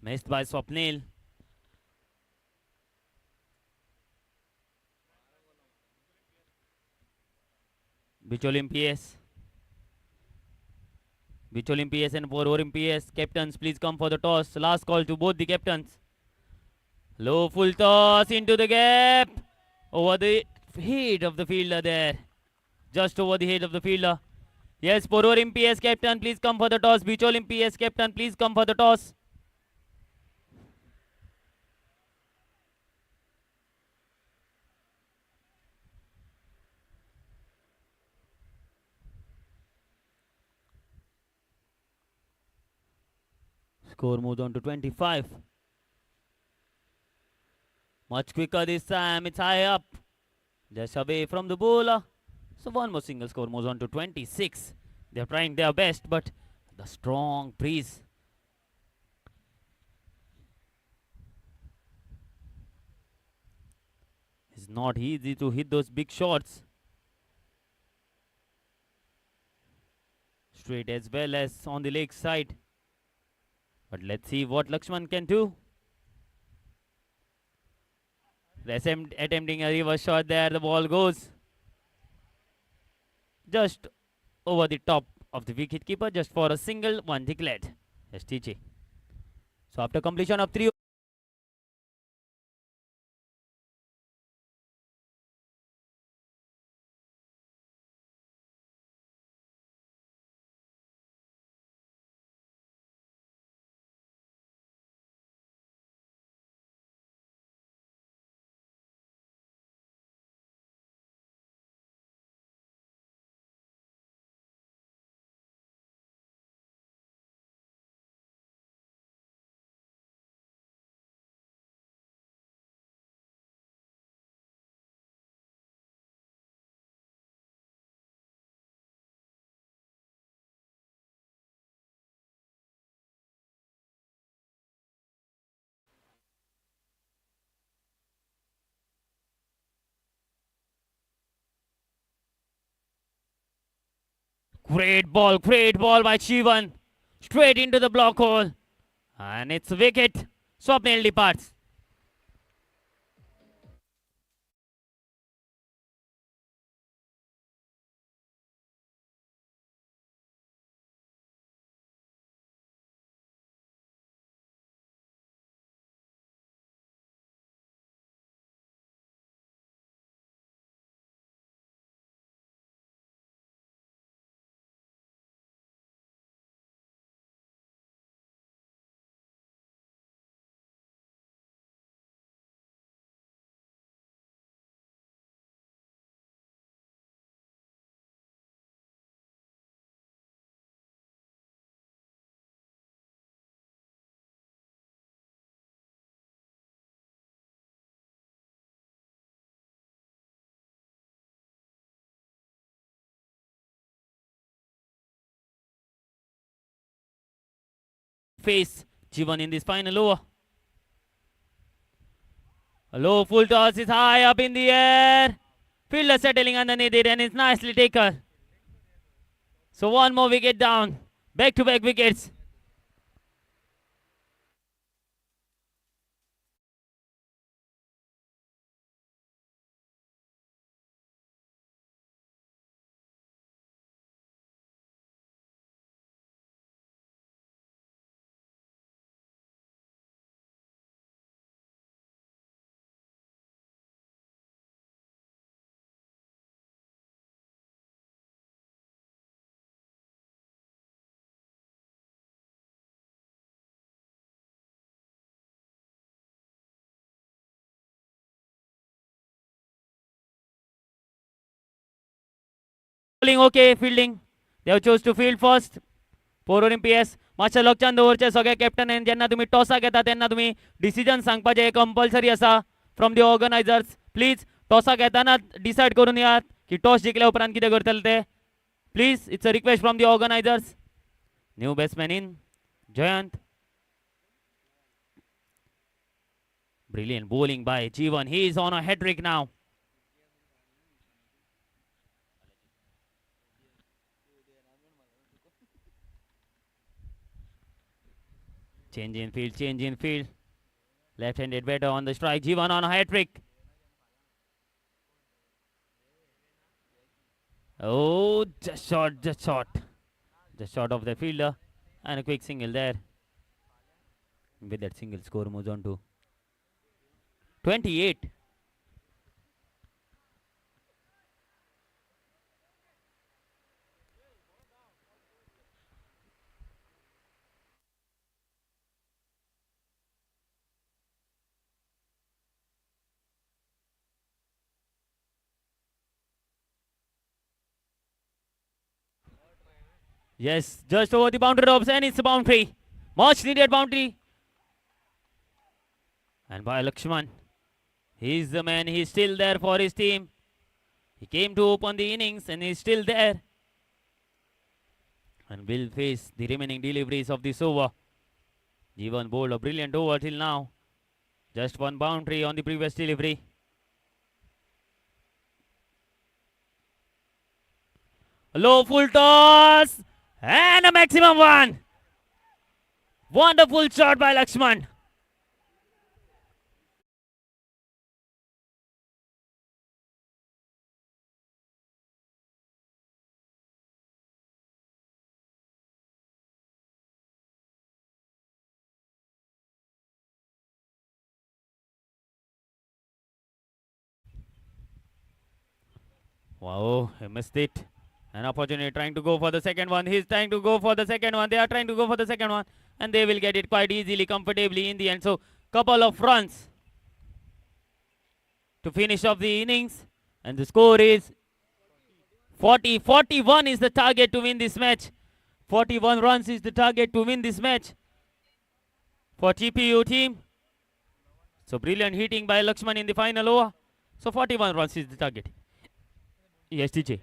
Missed by Swapnil. Bicholim PS. Bicholim PS and Warmups PS. Captains, please come for the toss. Last call to both the captains. Low full toss into the gap. Over the head of the fielder there. Just over the head of the fielder. Yes, Warmups PS captain, please come for the toss. Bicholim PS captain, please come for the toss. Score moves on to 25. Much quicker this time. It's high up. Just away from the bowler. So one more single, score moves on to 26. They're trying their best, but the strong breeze. It's not easy to hit those big shots. Straight as well as on the leg side. But let's see what Lakshman can do. Attempting a reverse shot there. The ball goes just over the top of the wicketkeeper, just for a single, one declared. STJ. So after completion of 3 Great ball by Shivan. Straight into the block hole. And it's a wicket. Swapnil departs. Face Jivan in this final over. A low full toss is high up in the air. Fielder settling underneath it and it's nicely taken. So one more wicket down. Back-to-back wickets. Bowling okay, fielding. They have chose to field first. Porur PS मातशे लक्षात दवरचे सगळे captain जेन्ना तुम्ही टॉसा घेता तेन्ना तुम्ही decision सांगपाचे कंपल्सरी आसा फ्रॉम दी ऑर्गनायझर्स. प्लीज टॉसा घेताना डिसायड करून येयात की टॉस जिखल्या उपरांत कितें करतले ते. Please it's a request from the organisers. New batsman in Jayant. Brilliant bowling by Jeevan. He is on a hat trick now. Change in field. Left-handed batter on the strike. Jeevan on a hat trick. Oh, just short. Just short of the fielder. And a quick single there. With that single, score moves on to 28. Yes, just over the boundary ropes, and it's a boundary. Much needed boundary. And by Lakshman. He's the man, he's still there for his team. He came to open the innings and he's still there. And will face the remaining deliveries of this over. Jeevan bowled a brilliant over till now. Just one boundary on the previous delivery. A low full toss. And a maximum one. Wonderful shot by Lakshman. Wow, he missed it. An opportunity trying to go for the second one. He's trying to go for the second one. They are trying to go for the second one. And they will get it quite easily, comfortably in the end. So, couple of runs to finish off the innings. And the score is 40. 41 is the target to win this match. 41 runs is the target to win this match for TPU team. So, brilliant hitting by Lakshman in the final over. So, 41 runs is the target. Yes, DJ.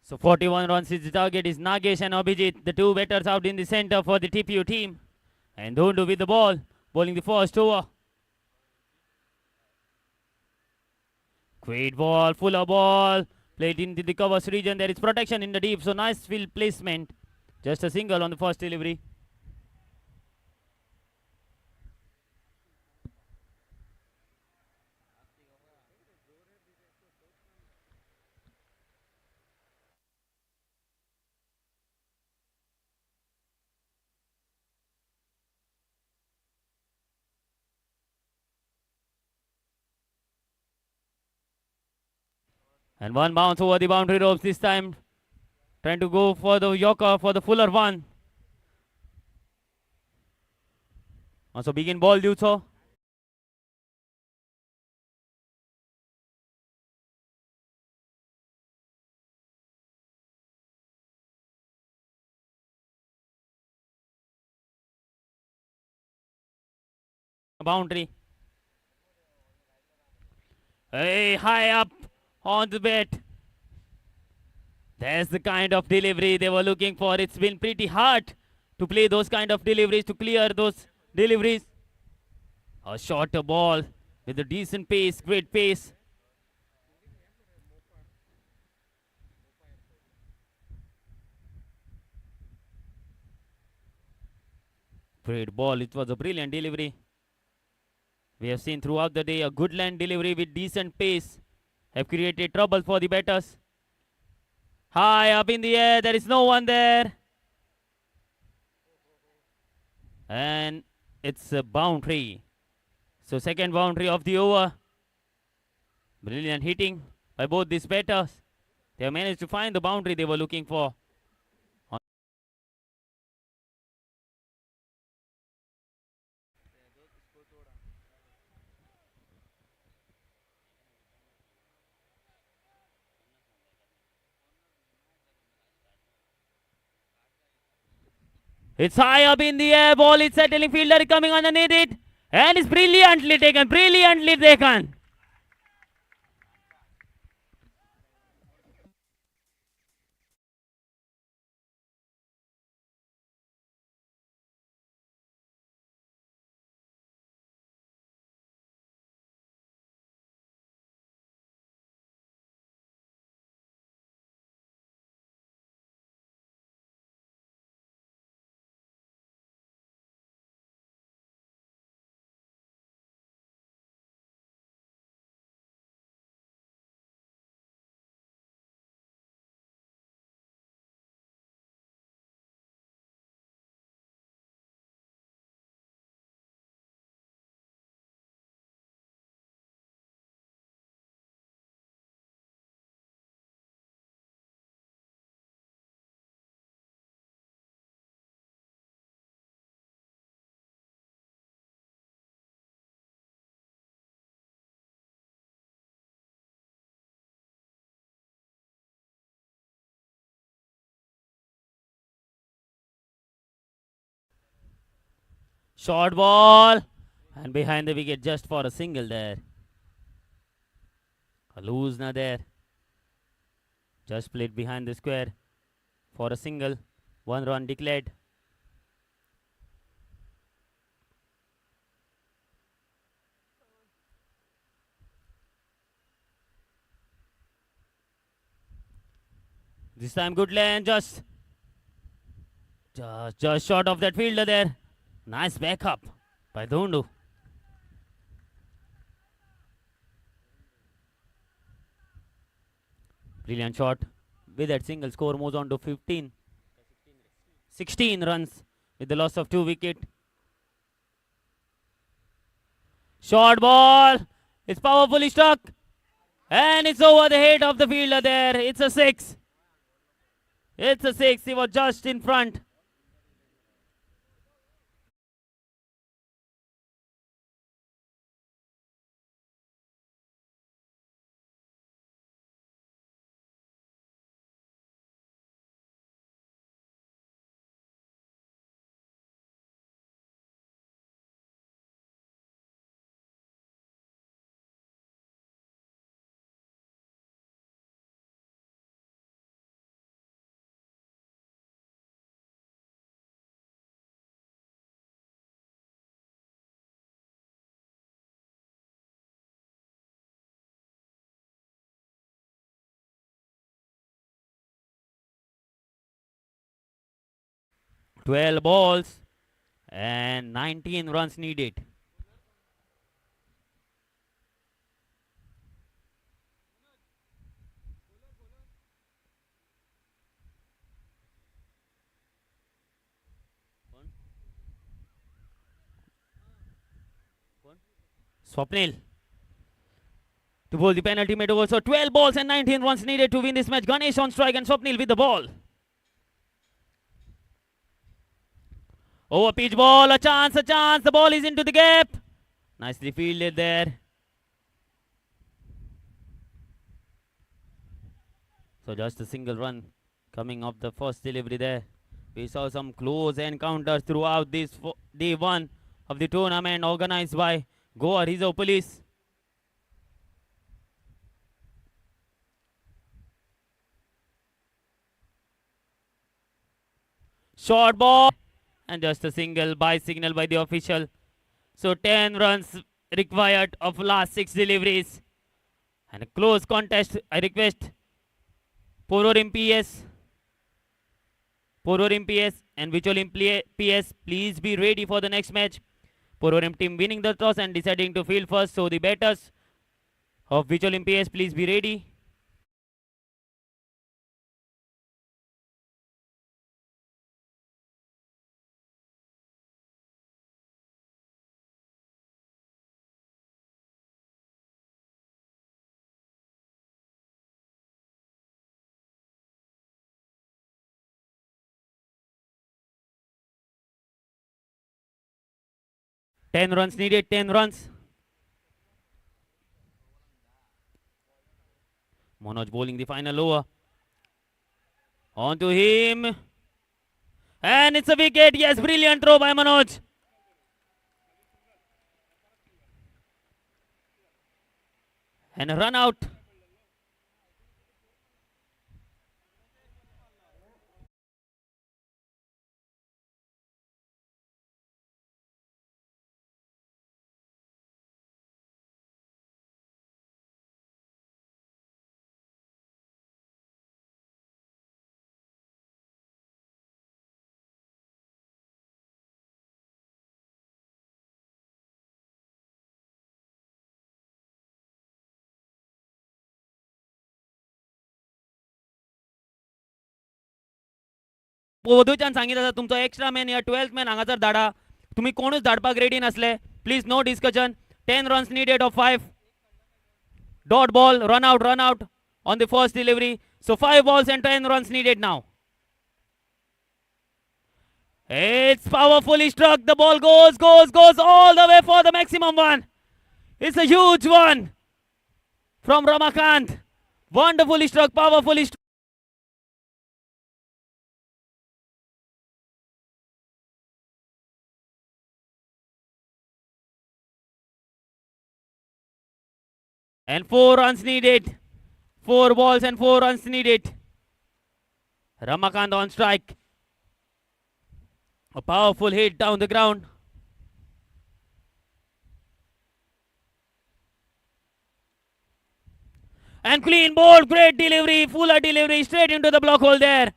So 41 runs is the target. Is Nagesh and Abhijit, the two batters out in the center for the TPU team. And Dhundu with the ball, bowling the first over. Great ball, fuller ball, played into the covers region. There is protection in the deep, so nice field placement. Just a single on the first delivery. And one bounce over the boundary ropes this time. Trying to go for the Yorker for the fuller one. Also begin ball due so. Boundary. Hey, high up on the bat. That's the kind of delivery they were looking for. It's been pretty hard to play those kind of deliveries, to clear those deliveries. A shorter ball with a decent pace, great pace. Great ball. It was a brilliant delivery. We have seen throughout the day a good land delivery with decent pace have created trouble for the batters. High up in the air, there is no one there. And it's a boundary. So second boundary of the over. Brilliant hitting by both these batters. They have managed to find the boundary they were looking for. It's high up in the air. Ball is settling. Fielder coming underneath it. And it's brilliantly taken. Brilliantly taken. Short ball. And behind the wicket just for a single there. A loosener there. Just played behind the square for a single. 1 run declared. This time good lane, just short of that fielder there. Nice backup by Dhundu. Brilliant shot. With that single, score moves on to 16 runs with the loss of 2 wickets. Short ball. It's powerfully struck. And it's over the head of the fielder there. It's a 6. It's a 6. He was just in front. 12 balls and 19 runs needed. Swapnil to bowl the penalty made over. So 12 balls and 19 runs needed to win this match. Ganesh on strike and Swapnil with the ball. Over pitch ball, a chance, a chance. The ball is into the gap. Nicely fielded there. So just a single run coming off the first delivery there. We saw some close encounters throughout this day one of the tournament organized by Goa Reserve Police. Short ball and just a single by signal by the official. So 10 runs required of last 6 deliveries. And a close contest. I request Pororim PS and Vicholim PS, please be ready for the next match. Pororim team winning the toss and deciding to field first. So the batters of Vicholim PS, please be ready. Ten runs needed, 10 runs. Manoj bowling the final over. On to him. And it's a wicket. Yes, brilliant throw by Manoj. And a run out. बोधूच्यान सांगितलं तुमचो extra man या 12th man हांगासर धाडा तुम्ही कोणूच धाडपाक ready नसले please no discussion 10 runs needed of 5 dot ball run out on the first delivery so 5 balls and 10 runs needed now. It's powerfully struck, the ball goes all the way for the maximum one. It's a huge one from Ramakant, wonderfully struck, powerfully struck. And 4 runs needed. 4 balls and 4 runs needed. Ramakant on strike. A powerful hit down the ground. And clean ball, great delivery, fuller delivery, straight into the block hole there.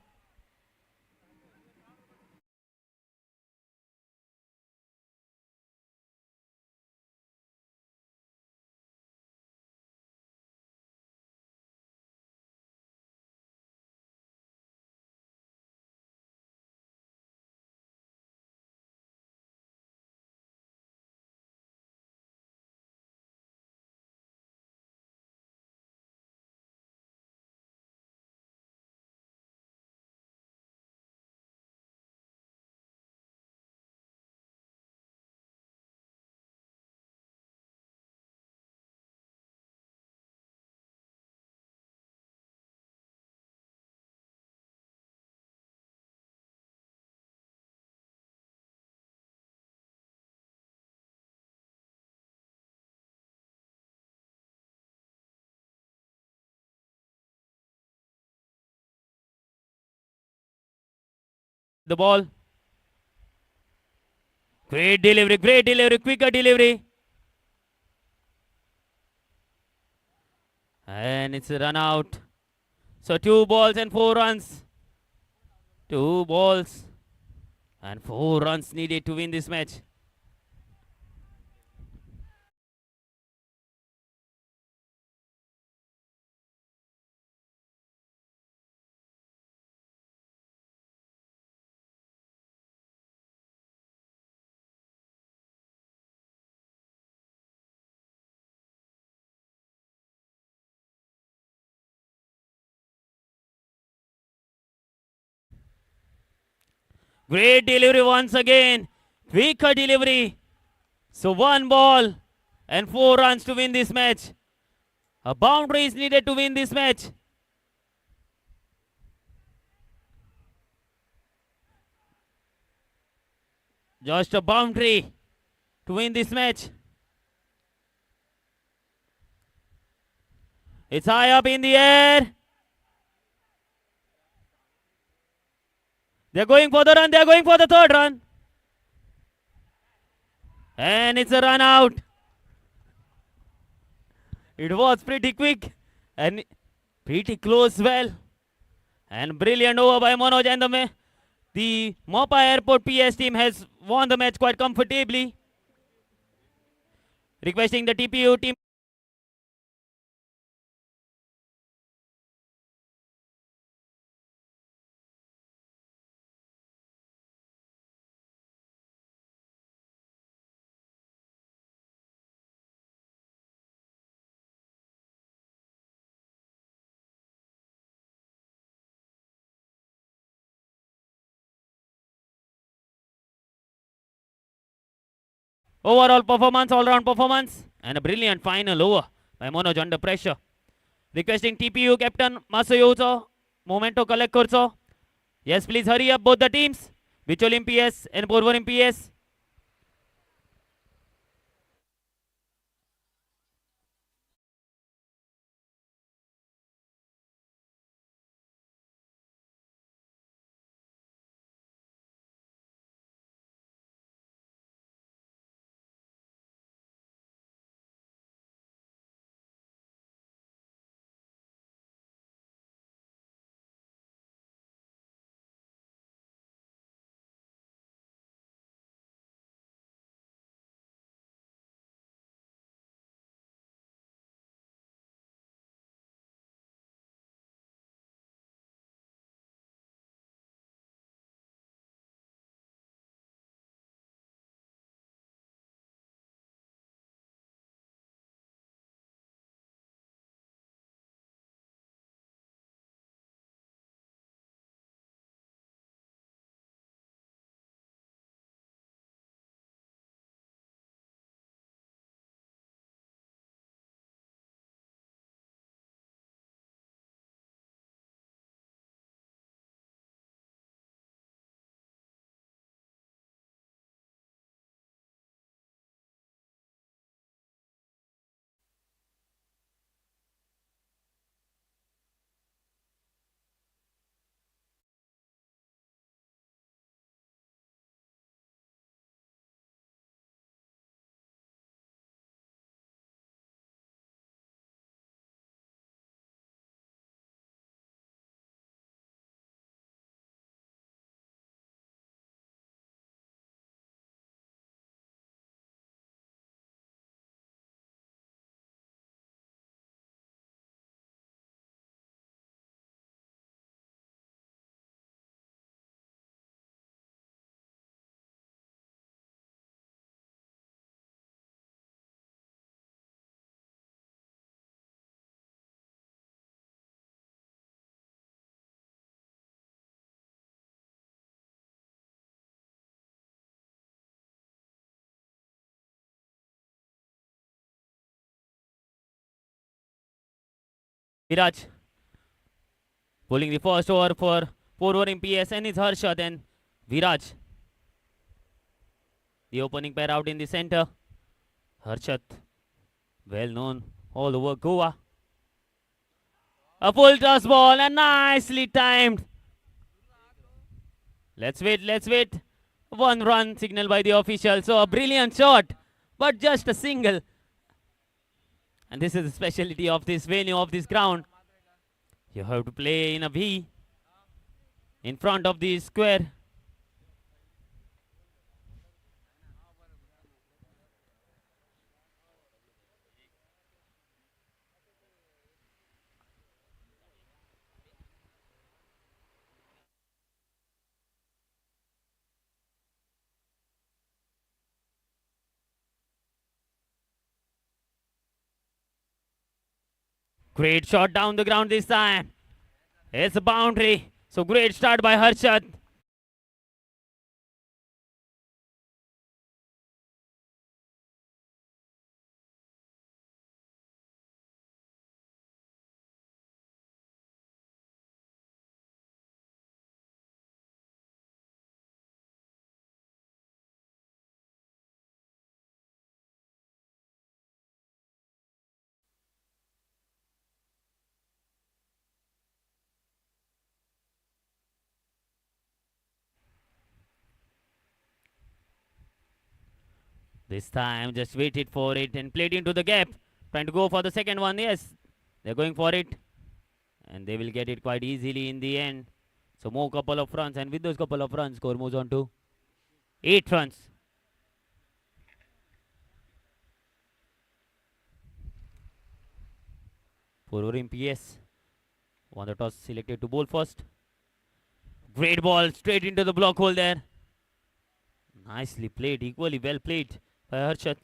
The ball. Great delivery, quicker delivery. And it's a run out. So 2 balls and 4 runs. 2 balls And 4 runs needed to win this match. Great delivery once again. Wicket delivery. So 1 ball and 4 runs to win this match. A boundary is needed to win this match. Just a boundary to win this match. It's high up in the air. They're going for the run. They're going for the third run. And it's a run out. It was pretty quick and pretty close well. And brilliant over by Manoj, and the Mopa Airport PS team has won the match quite comfortably. Requesting the TPU team. Overall performance, all-round performance, and a brilliant final over by Manoj under pressure. Requesting TPU captain Masayuto, Momento collect करचो. Yes, please hurry up both the teams. Bicholim PS and Porvorim PS. Viraj pulling the first over for Porvorim PS, and it's Harsha, then Viraj. The opening pair out in the center. Harshat, well known all over Goa. A full toss ball and nicely timed. Let's wait, let's wait. 1 run signal by the official. So a brilliant shot, but just a single. And this is the specialty of this venue, of this ground. You have to play in a V in front of the square. Great shot down the ground this time. It's a boundary. So great start by Harshad. This time just waited for it and played into the gap. Trying to go for the second one. Yes, they're going for it. And they will get it quite easily in the end. So more couple of runs, and with those couple of runs, score moves on to 8 runs. For Orim PS, won the toss, selected to bowl first. Great ball straight into the block hole there. Nicely played, equally well played by Harshad.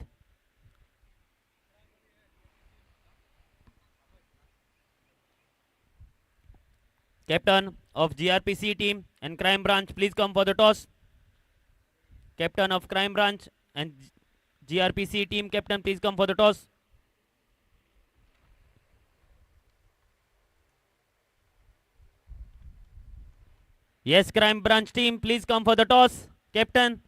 Captain of GRPC team and Crime Branch, please come for the toss. Captain of Crime Branch and GRPC team captain, please come for the toss. Yes, Crime Branch team, please come for the toss. Captain.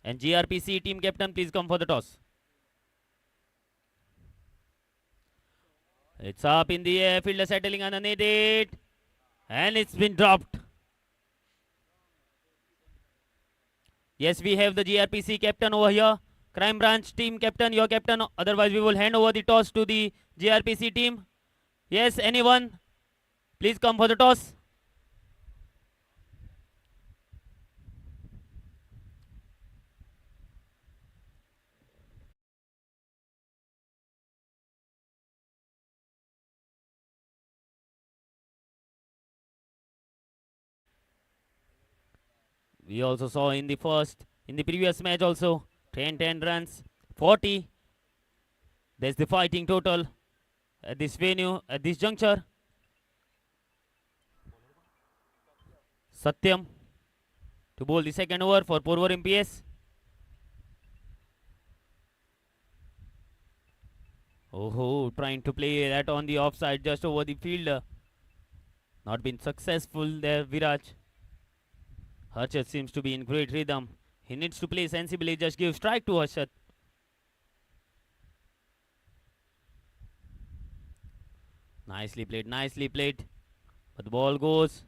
And GRPC team captain, please come for the toss. It's up in the air, fielder settling underneath it. And it's been dropped. Yes, we have the GRPC captain over here. Crime Branch team captain, your captain. Otherwise, we will hand over the toss to the GRPC team. Yes, anyone? Please come for the toss. We also saw in the previous match also, 10 runs, 40. That's the fighting total at this venue, at this juncture. Satyam to bowl the second over for Porvar MPS. Oh, trying to play that on the offside just over the fielder. Not been successful there, Viraj. Harshad seems to be in great rhythm. He needs to play sensibly, just give strike to Harshad. Nicely played, nicely played. But the ball goes.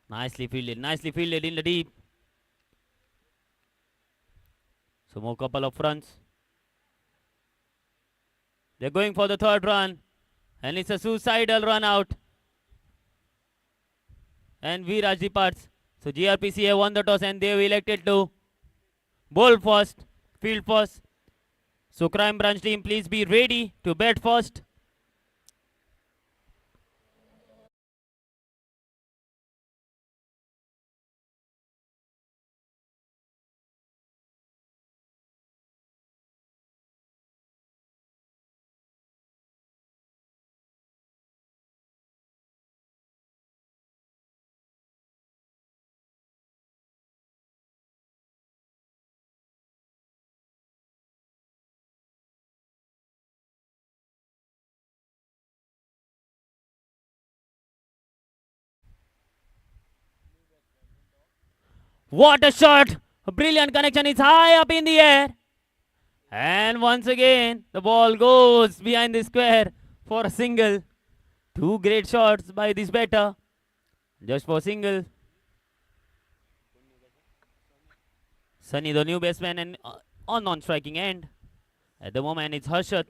Nicely fielded in the deep. So more couple of runs. They're going for the third run. And it's a suicidal run out. And Viraj departs. So GRPC have won the toss and they have elected to bowl first, field first. So Crime Branch team, please be ready to bat first. What a shot! A brilliant connection. It's high up in the air. And once again, the ball goes behind the square for a single. Two great shots by this batter. Just for single. Sunny, the new batsman, and on non-striking end. At the moment, it's Harshad.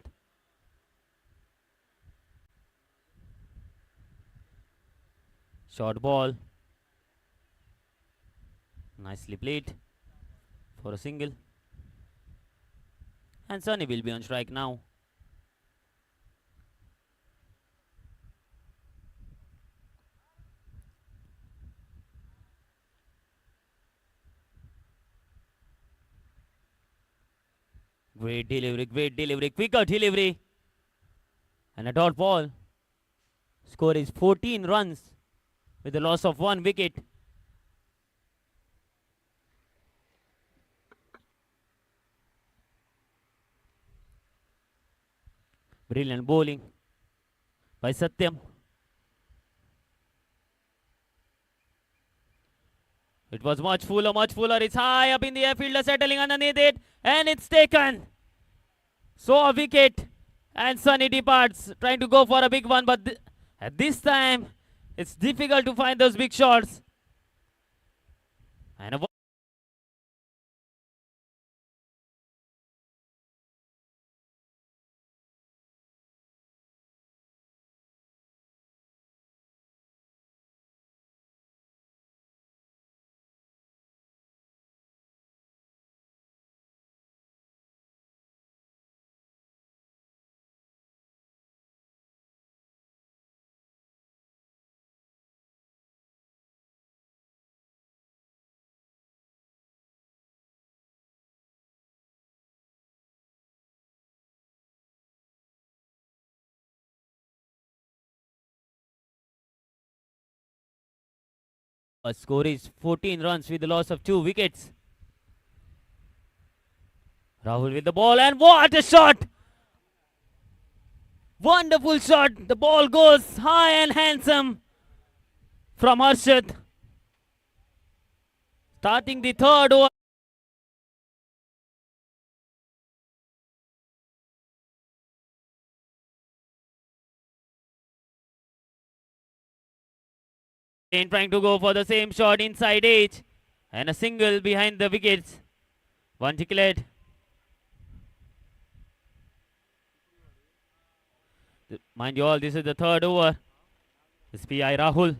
Short ball. Nicely played for a single. And Sunny will be on strike now. Great delivery, quicker delivery. And a dot ball. Score is 14 runs with the loss of 1 wicket. Brilliant bowling by Satyam. It was much fuller. It's high up in the air. Fielder settling underneath it. And it's taken. So a wicket. And Sunny departs. Trying to go for a big one. But at this time, it's difficult to find those big shots. And a score is 14 runs with the loss of 2 wickets. Rahul with the ball, and what a shot! Wonderful shot. The ball goes high and handsome from Harshad. Starting the third over. Trying to go for the same shot inside edge. And a single behind the wickets. One declared. Mind you all, this is the third over. This PI Rahul.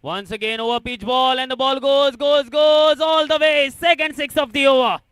Once again over pitch ball, and the ball goes all the way. Second six of the over.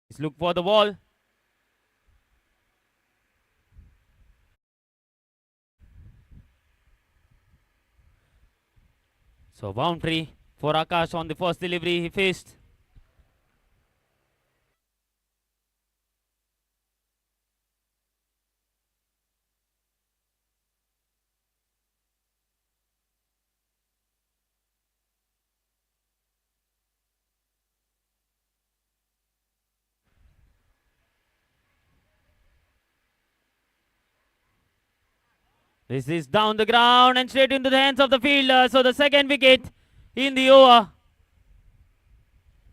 Let's look for the ball. So boundary for Akash on the first delivery he faced. This is down the ground and straight into the hands of the fielder. So the second wicket in the over.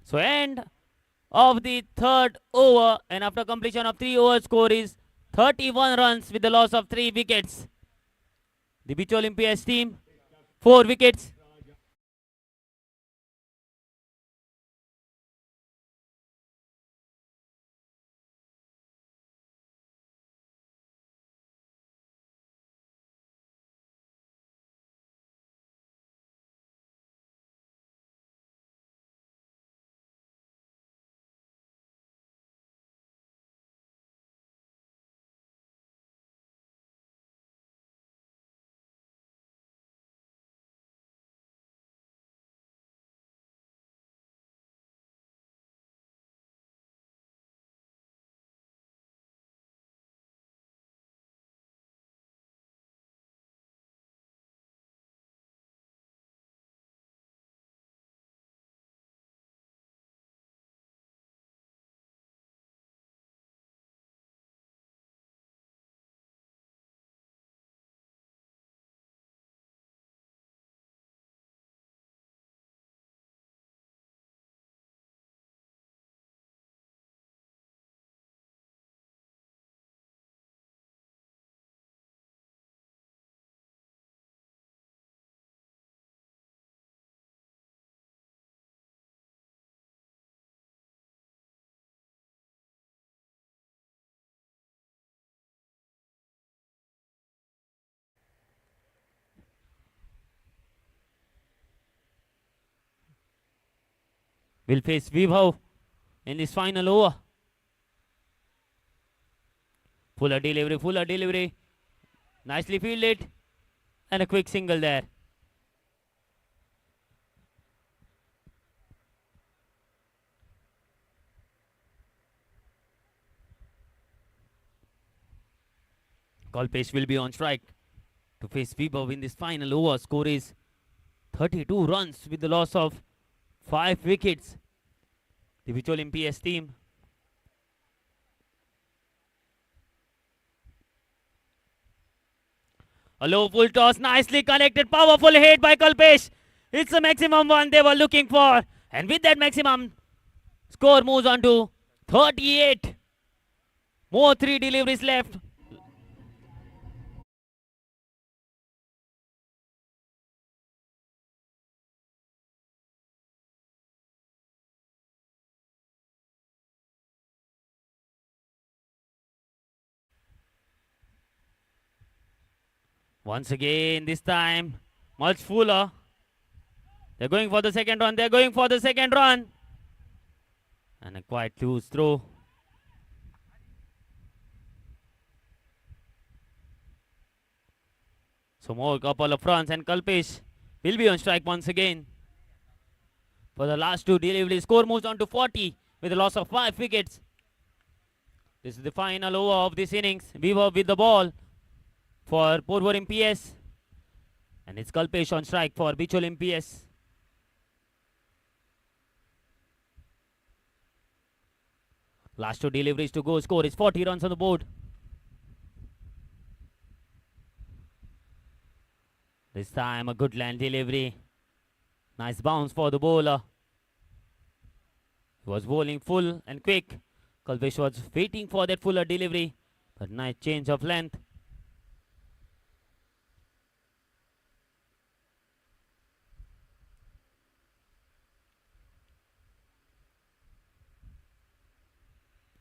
So end of the third over, and after completion of 3 overs, score is 31 runs with the loss of 3 wickets. The Beach Olympias team 4 wickets. will face Vibhav in this final over. Fuller delivery. Nicely fielded. And a quick single there. Kalpesh will be on strike to face Vibhav in this final over. Score is 32 runs with the loss of 5 wickets. The Bicholim PS team. A low full toss, nicely connected, powerful hit by Kalpesh. It's the maximum one they were looking for. And with that maximum, score moves on to 38. More 3 deliveries left. Once again, this time, much fuller. They're going for the second run. And a quite loose throw. So more couple of runs and Kalpesh will be on strike once again. For the last 2 deliveries, score moves on to 40 with a loss of 5 wickets. This is the final over of this innings. Weaver with the ball for Porvorim PS. And it's Kalpesh on strike for Bicholim PS. Last 2 deliveries to go. Score is 40 runs on the board. This time a good land delivery. Nice bounce for the bowler. He was bowling full and quick. Kalpesh was waiting for that fuller delivery. But nice change of length.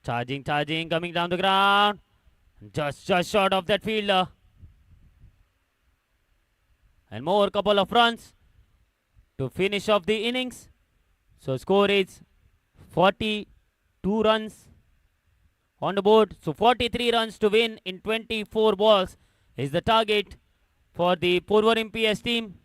Charging, coming down the ground. Just short of that fielder. And more couple of runs to finish off the innings. So score is 42 runs on the board. So 43 runs to win in 24 balls is the target for the Porvorim PS team.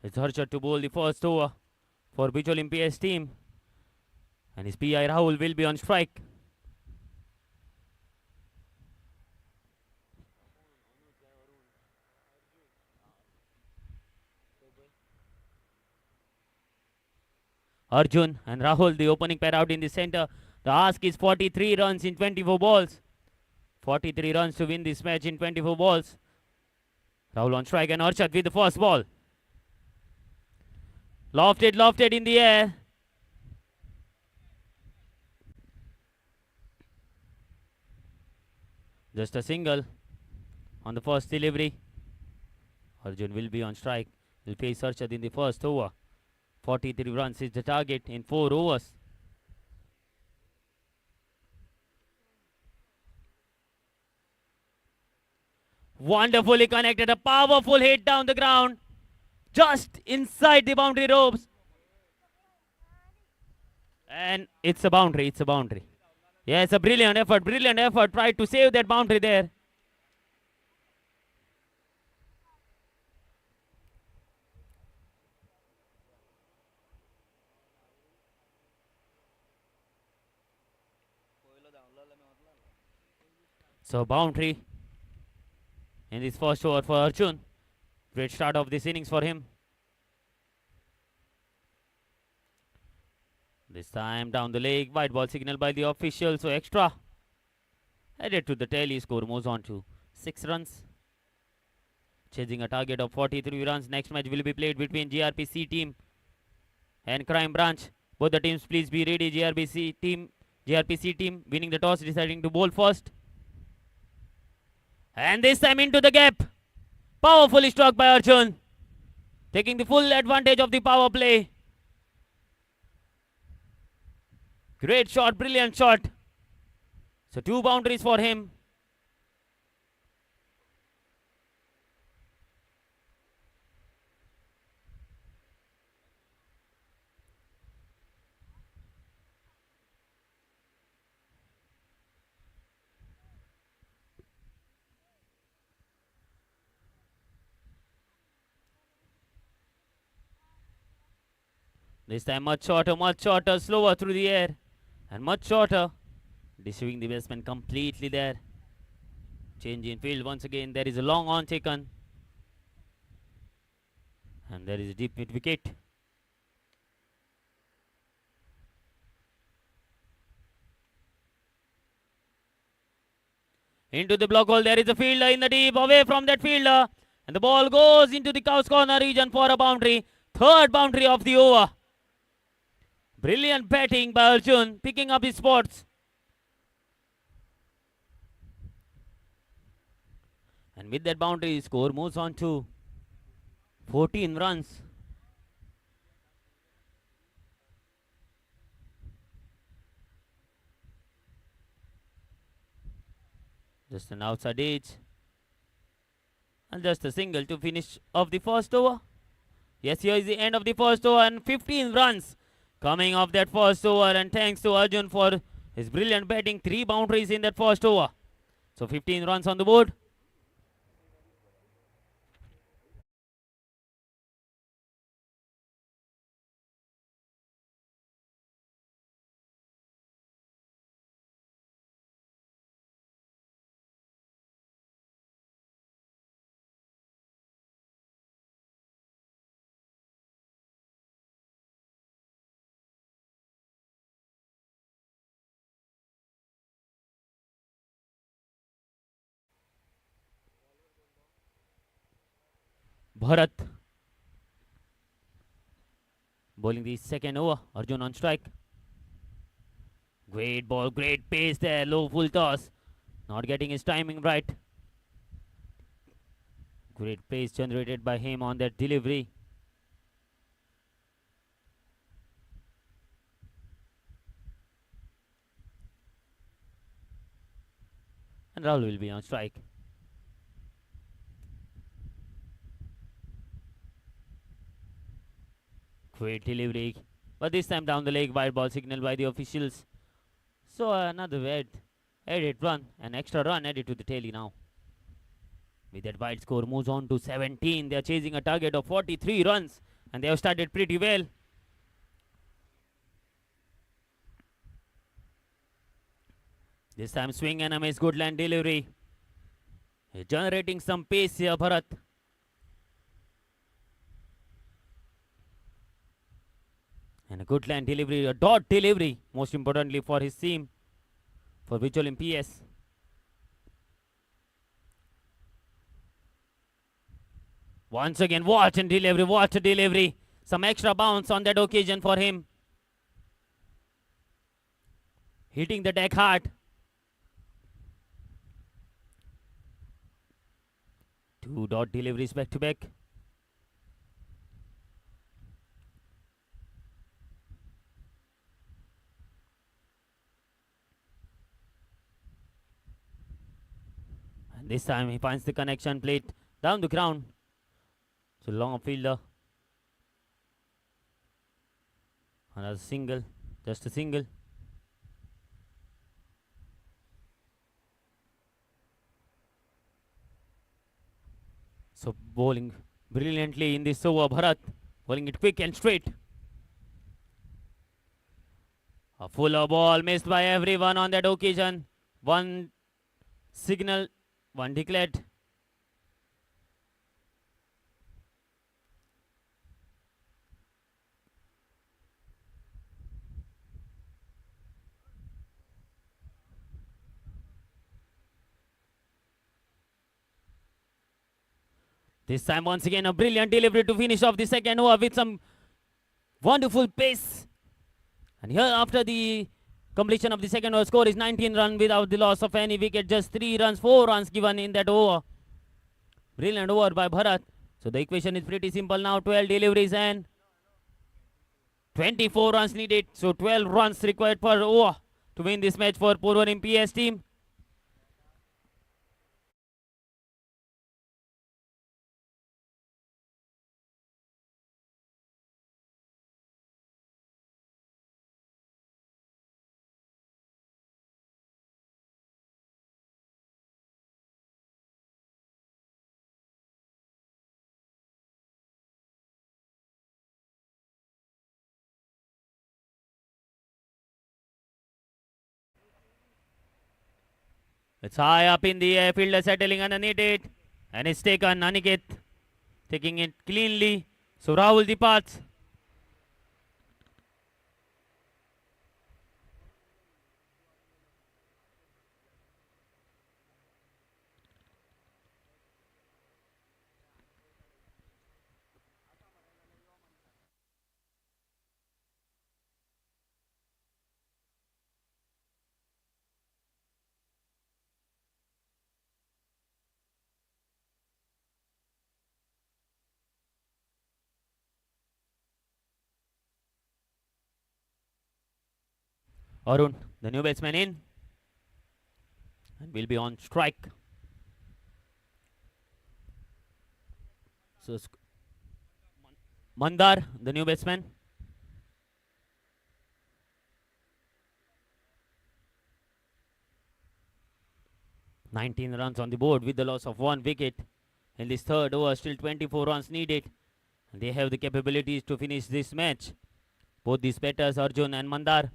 It's Harshad to bowl the first over for Beach Olympia's team. And his PI Rahul will be on strike. Arjun and Rahul, the opening pair out in the center. The ask is 43 runs in 24 balls. 43 runs to win this match in 24 balls. Rahul on strike and Arshad with the first ball. Lofted in the air. Just a single on the first delivery. Arjun will be on strike. He'll face Arshad in the first over. 43 runs is the target in 4 overs. Wonderfully connected, a powerful hit down the ground, just inside the boundary ropes. And it's a boundary. Yeah, it's a brilliant effort. Tried to save that boundary there. So boundary in this first over for Arjun. Great start of this innings for him. This time down the leg, white ball signal by the official, so extra. Added to the tally, score moves on to 6 runs. Chasing a target of 43 runs. Next match will be played between GRPC team and Crime Branch. Both the teams please be ready. GRPC team winning the toss, deciding to bowl first. And this time into the gap. Powerfully struck by Arjun. Taking the full advantage of the power play. Great shot, brilliant shot. So 2 boundaries for him. This time much shorter, slower through the air. And much shorter. Deceiving the batsman completely there. Change in field once again. There is a long on taken. And there is a deep mid wicket. Into the block hole. There is a fielder in the deep. Away from that fielder. And the ball goes into the Cow's Corner region for a boundary. 3rd boundary of the over. Brilliant batting by Arjun, picking up his spots. And with that boundary, score moves on to 14 runs. Just an outside edge. And just a single to finish off the first over. Yes, here is the end of the first over and 15 runs. Coming off that first over, and thanks to Arjun for his brilliant batting. 3 boundaries in that first over. So 15 runs on the board. Bharat bowling the second over. Arjun on strike. Great ball, great pace there. Low full toss. Not getting his timing right. Great pace generated by him on that delivery. And Rahul will be on strike. Great delivery, but this time down the leg, wide ball signal by the officials. So another added run, an extra run added to the tally now. With that wide score moves on to 17. They are chasing a target of 43 runs. And they have started pretty well. This time swing and a miss, good land delivery. He's generating some pace here, Bharat. And a good land delivery, a dot delivery, most importantly for his team, for Visual in PS. Once again, watch and delivery, watch a delivery. Some extra bounce on that occasion for him. Hitting the deck hard. Two dot deliveries back to back. And this time he finds the connection plate down the ground. So long fielder. Another single, just a single. So bowling brilliantly in this over, Bharat. Bowling it quick and straight. A fuller ball missed by everyone on that occasion. One signal, one declared. This time once again a brilliant delivery to finish off the second over with some wonderful pace. And here after the completion of the second over, score is 19 runs without the loss of any wicket. Just 3 runs, 4 runs given in that over. Brilliant over by Bharat. So the equation is pretty simple now. 12 deliveries and 24 runs needed. So 12 runs required per over to win this match for Purvarim PS team. It's high up in the air, fielder settling underneath it. And it's taken, Aniket taking it cleanly. So Rahul departs. Arun, the new batsman in. And will be on strike. So Mandar, the new batsman. "19 runs on the board with the loss of 1 wicket. In this third over, still 24 runs needed. And they have the capabilities to finish this match. Both these batters, Arjun and Mandar.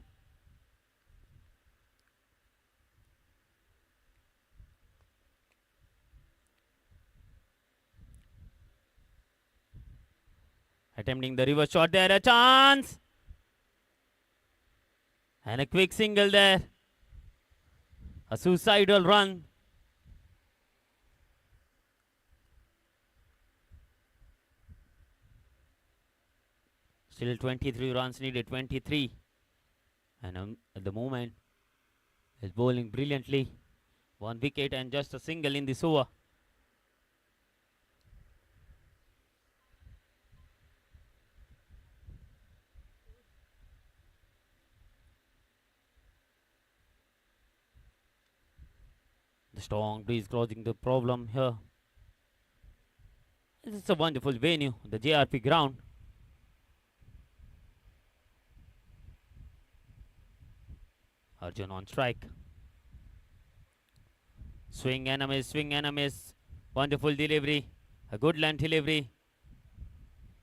Attempting the reverse shot there, a chance! And a quick single there. A suicidal run. Still 23 runs needed, 23. And at the moment, is bowling brilliantly. 1 wicket and just a single in this over. The strong breeze causing the problem here. It's a wonderful venue, the JRP ground. Arjun on strike. Swing and a miss, swing and a miss. Wonderful delivery. A good land delivery.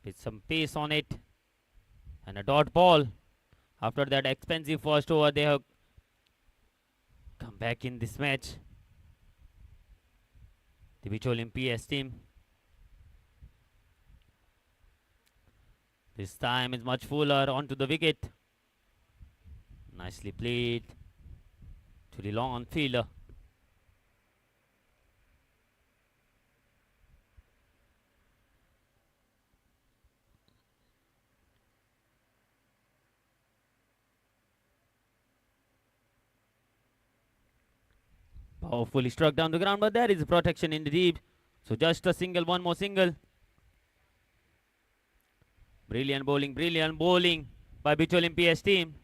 with some pace on it. And a dot ball. After that expensive first over, they have come back in this match. The Bicholim PS team. This time is much fuller onto the wicket. Nicely played to the long on fielder. Powerfully struck down the ground, but there is protection in the deep. So just a single, one more single. Brilliant bowling by Bicholim PS team.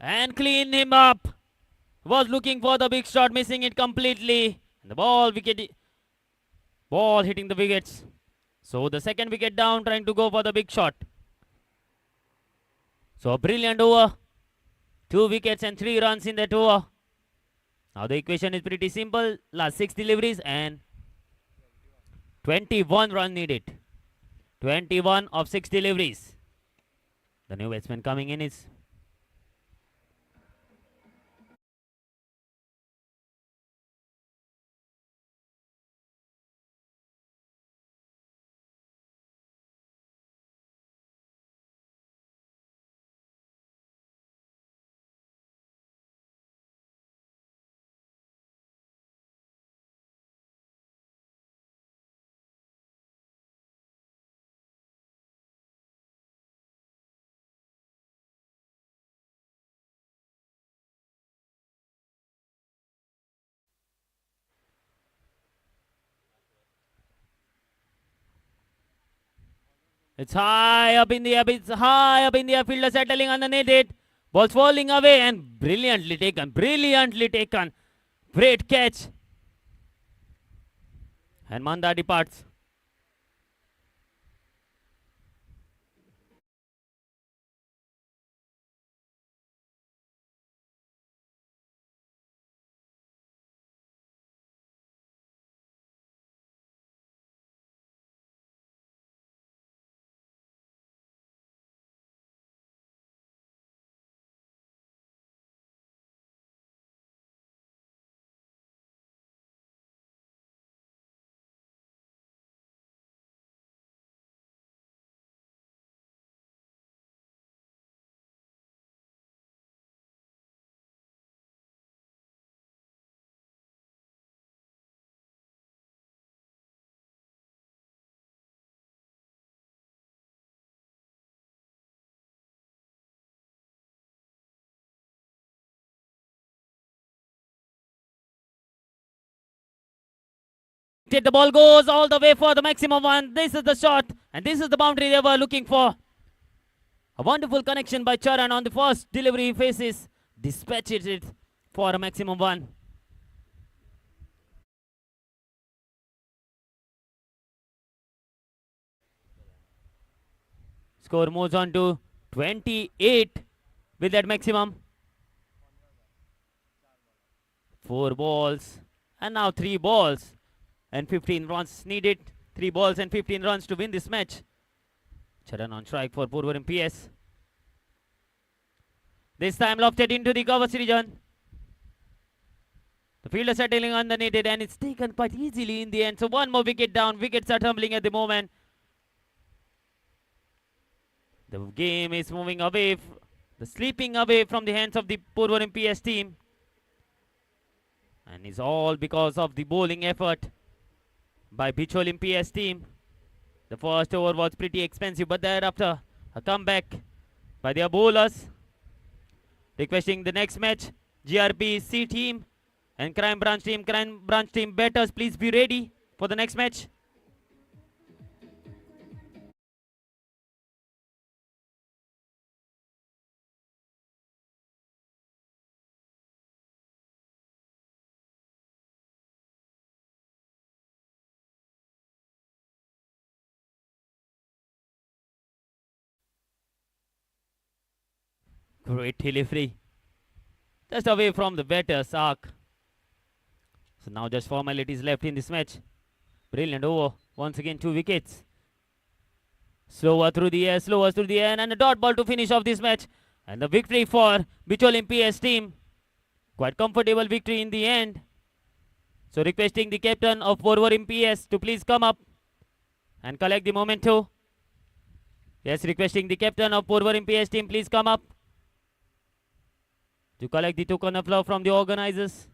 And clean him up. Was looking for the big shot, missing it completely. And the ball hitting the wickets. So the second wicket down, trying to go for the big shot. So a brilliant over. 2 wickets and 3 runs in that over. Now the equation is pretty simple. Last 6 deliveries and 21 runs needed. 21 of 6 deliveries. The new batsman coming in is it's high up in the air. It's high up in the air. Fielder settling underneath it. Ball's falling away and brilliantly taken. Brilliantly taken. Great catch. And Manda departs. The ball goes all the way for the maximum one. This is the shot and this is the boundary they were looking for. A wonderful connection by Charan on the first delivery faces. Dispatches it for a maximum one. Score moves on to 28 with that maximum. 4 balls and now 3 balls and 15 runs needed. 3 balls and 15 runs to win this match. Charan on strike for Purvaram PS. This time lofted into the covers region. The fielder settling underneath it and it's taken quite easily in the end. So one more wicket down. Wickets are tumbling at the moment. The game is moving away, slipping away from the hands of the Purvaram PS team. And it's all because of the bowling effort by Bicholim PS team. The first over was pretty expensive, but thereafter a comeback by their bowlers. Requesting the next match, GRP C team and Crime Branch team batters, please be ready for the next match. Great delivery. Just away from the batter's arc. So now just formalities left in this match. Brilliant over. Once again, 2 wickets. Slower through the air, and a dot ball to finish off this match. And the victory for Bicholim PS team. Quite comfortable victory in the end. So requesting the captain of Warmups PS to please come up and collect the memento. Yes, requesting the captain of Warmups PS team please come up to collect the token of love from the organizers.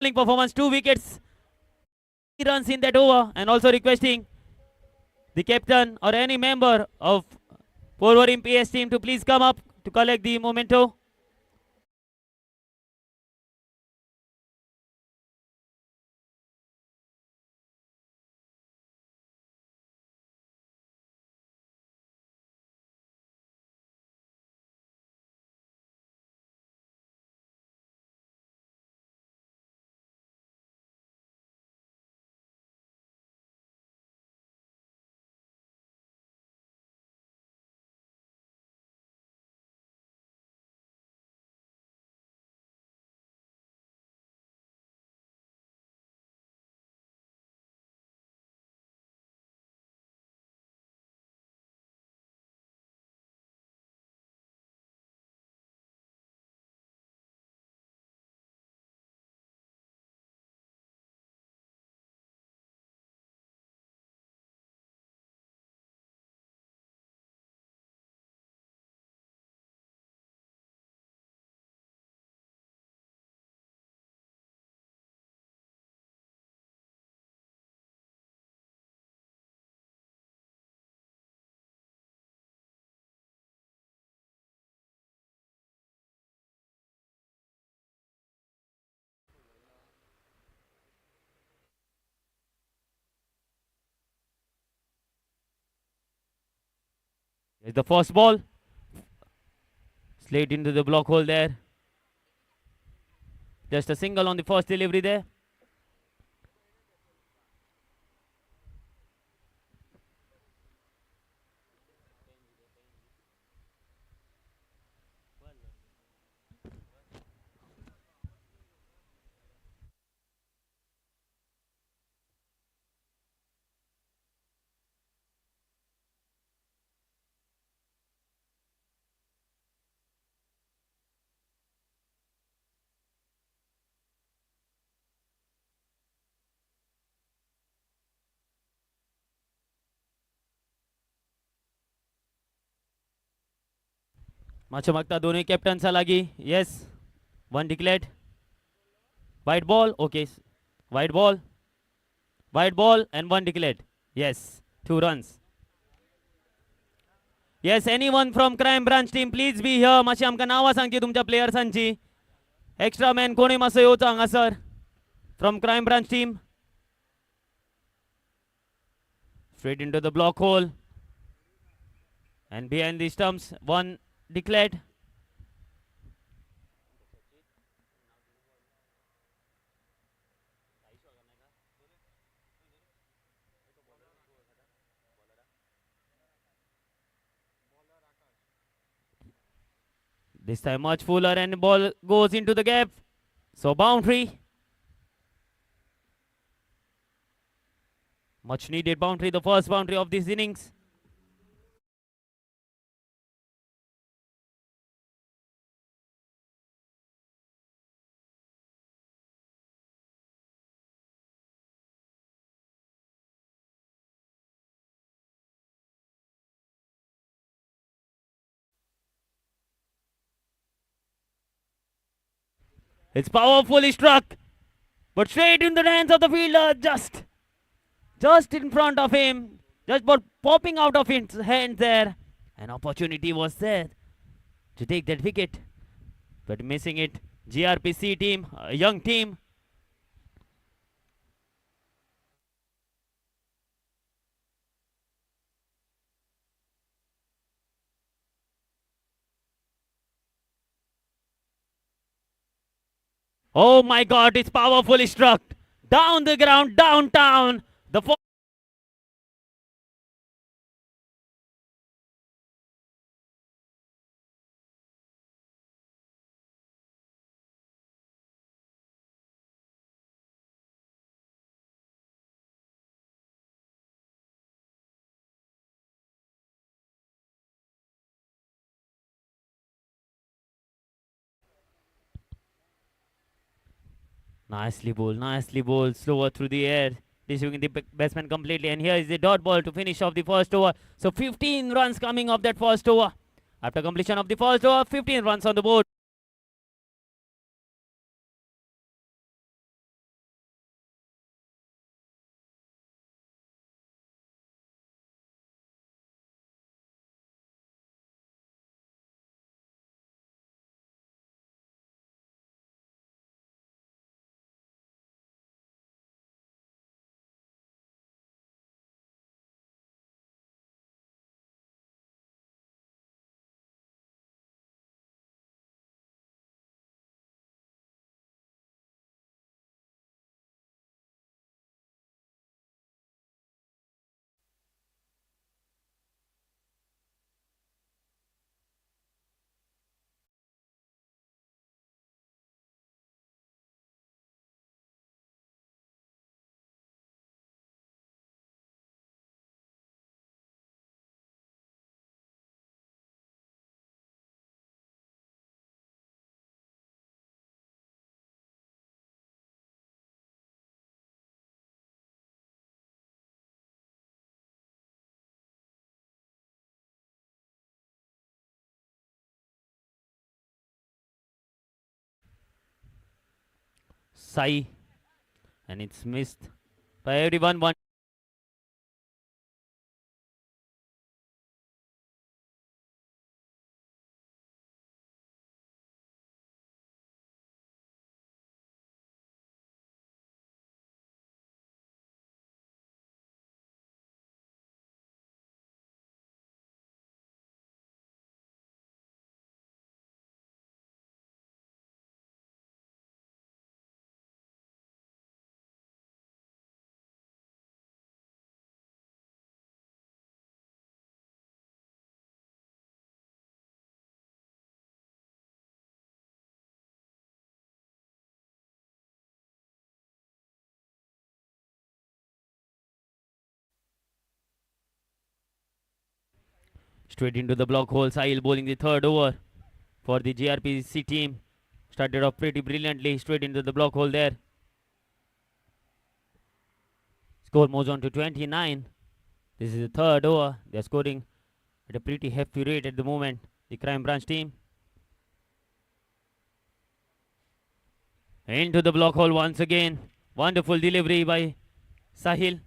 Performance, 2 wickets, 3 runs in that over, and also requesting the captain or any member of Warmups PS team to please come up to collect the memento. Here's the first ball. Slid into the block hole there. Just a single on the first delivery there. Macha magta दोनों captains lagi. Yes. One declared. White ball. Okay. White ball. White ball and one declared. Yes. 2 runs. Yes, anyone from crime branch team please be here. मातशी आमकां नांवां सांगची तुमच्या प्लेयर्सांची. Extra man कोणी मातसो येवचो हांगासर. From crime branch team. Straight into the block hole. And behind the stumps, one declared. This time much fuller and ball goes into the gap. So boundary. Much needed boundary, the first boundary of this innings. It's powerfully struck, but straight in the hands of the fielder, just in front of him, just but popping out of his hands there. An opportunity was there to take that wicket, but missing it. GRPC team, a young team. Oh my God, it's powerfully struck down the ground, downtown. The nicely bowled, slower through the air, distributing the batsman completely. And here is the dot ball to finish off the first over. So 15 runs coming off that first over. After completion of the first over, 15 runs on the board. Sai, and it's missed by everyone. One. Straight into the block hole. Sahil bowling the third over for the GRPC team. Started off pretty brilliantly. Straight into the block hole there. Score moves on to 29. This is the third over. They're scoring at a pretty hefty rate at the moment. The Crime Branch team. Into the block hole once again. Wonderful delivery by Sahil.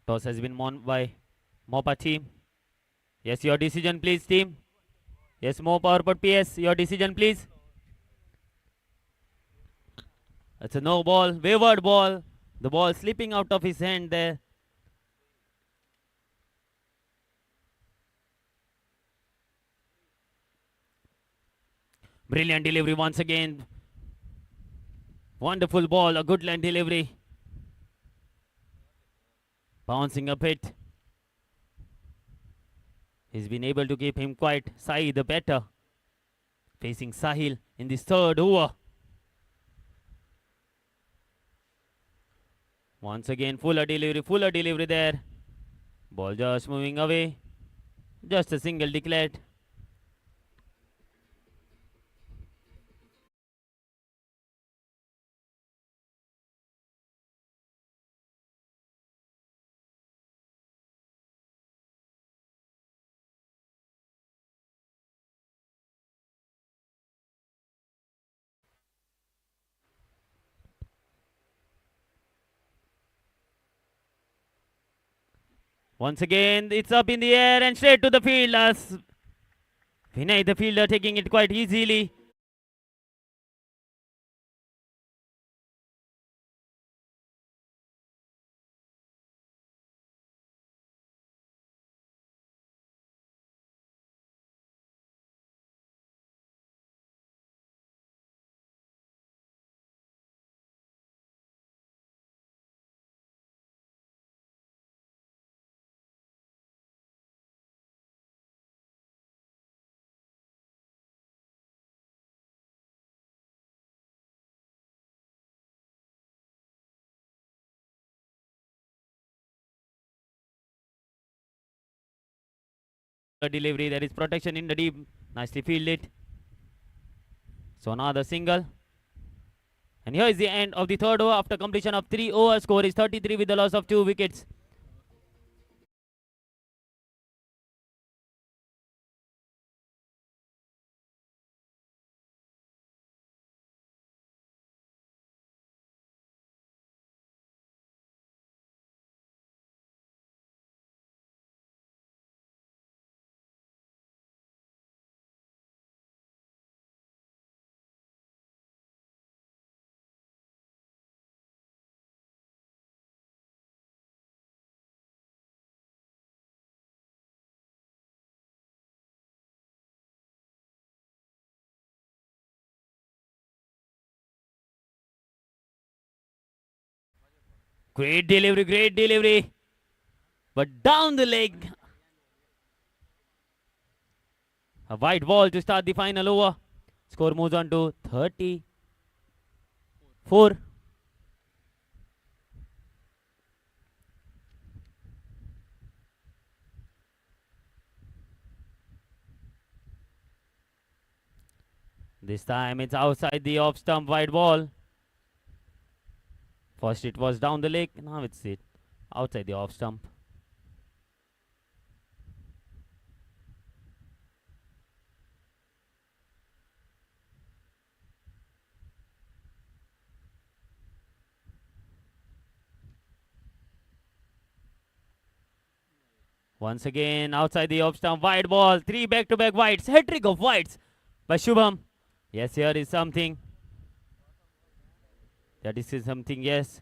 Toss has been won by Mopa team. Yes, your decision please, team. Yes, more power per PS. Your decision please. That's a no ball. Wayward ball. The ball slipping out of his hand there. Brilliant delivery once again. Wonderful ball, a good line delivery. Bouncing a bit. He's been able to keep him quiet. Sai the better. Facing Sahil in this third over. Once again, fuller delivery there. Ball just moving away. Just a single declared. Once again, it's up in the air and straight to the field as Vinay, the fielder, taking it quite easily. Delivery, there is protection in the deep. Nicely fielded. So another single. And here is the end of the third over after completion of 3 overs. Score is 33 with the loss of 2 wickets. Great delivery. But down the leg. A wide ball to start the final over. Score moves on to 34. This time it's outside the off stump, wide ball. First it was down the leg, now it's it outside the off stump. Once again outside the off stump, wide ball. 3 back-to-back wides. Hat-trick of wides by Shubham. Yes, here is something. That is something, yes.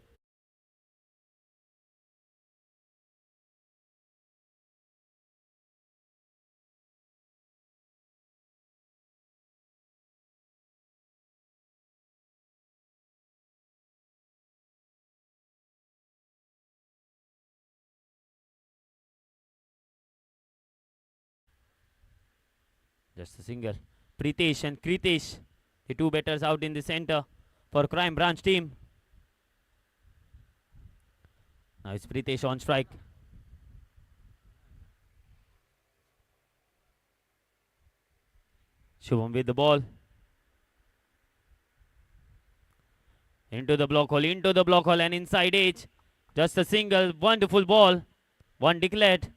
Just a single. Pritesh and Kritesh, the two batters out in the center for Crime Branch team. Now it's Pritesh on strike. Shubham with the ball. Into the block hole and inside edge. Just a single, wonderful ball. One declared.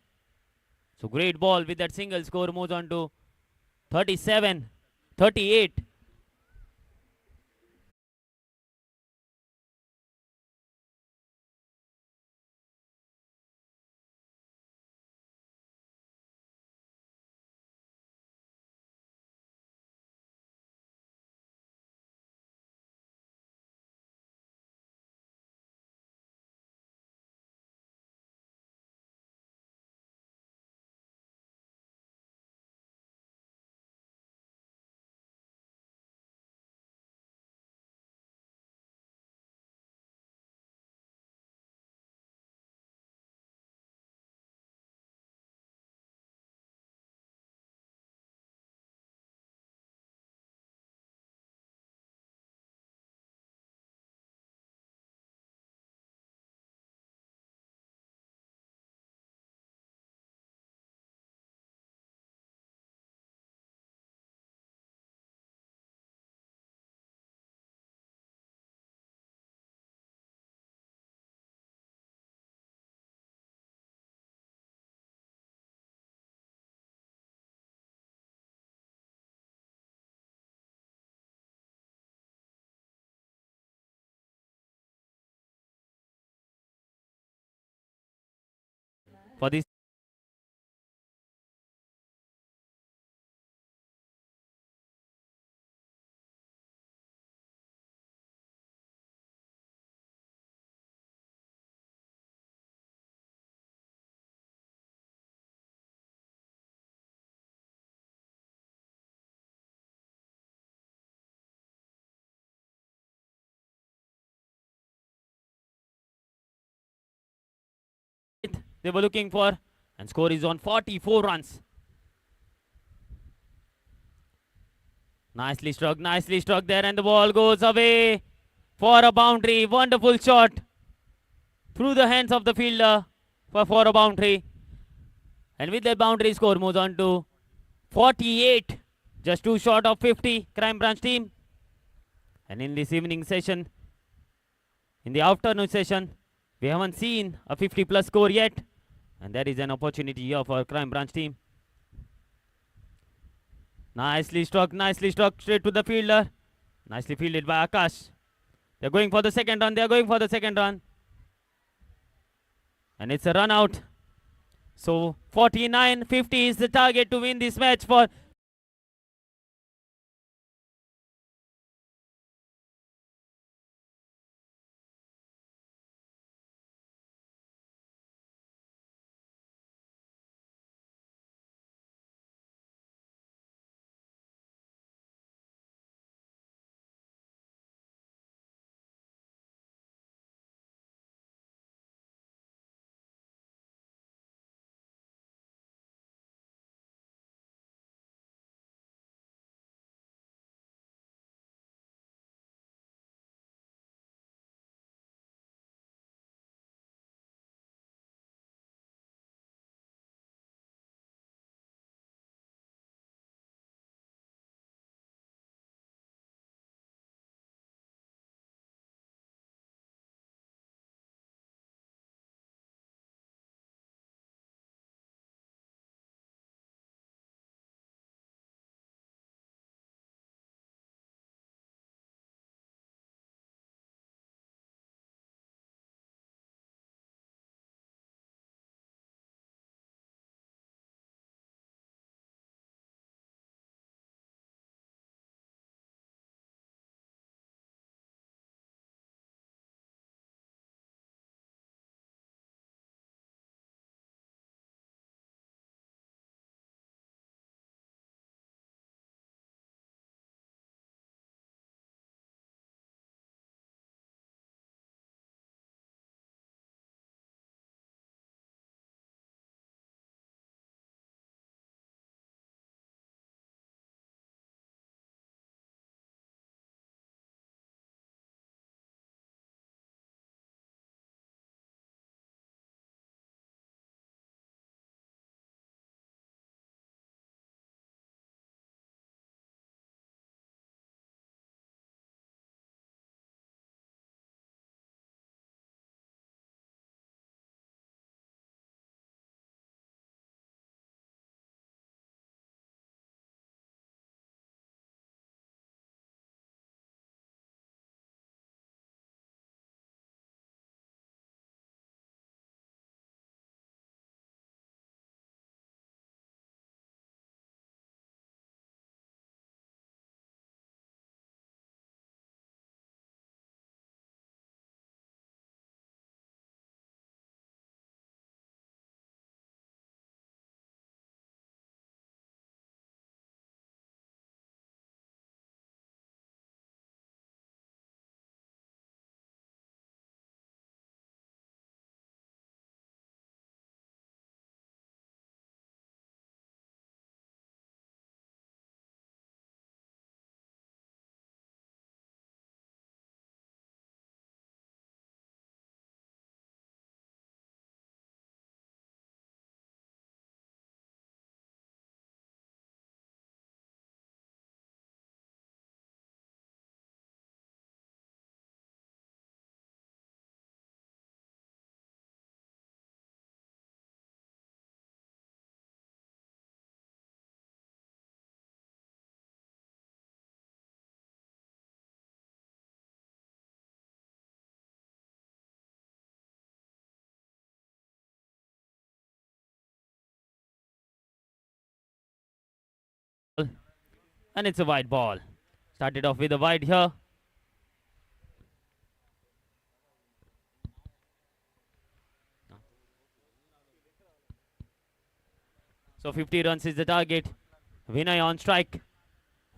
So great ball with that single. Score moves on to 37, 38. for this. They were looking for, and score is on 44 runs. Nicely struck there, and the ball goes away for a boundary. Wonderful shot through the hands of the fielder for a boundary. And with that boundary, score moves on to 48, just too short of 50. Crime Branch team. And in this evening session, in the afternoon session, we haven't seen a 50 plus score yet, and there is an opportunity here for Crime Branch team. Nicely struck straight to the fielder. Nicely fielded by Akash. They're going for the second run. And it's a run out. So 49-50 is the target to win this match for And it's a wide ball. Started off with a wide here. So 50 runs is the target. Vinay on strike.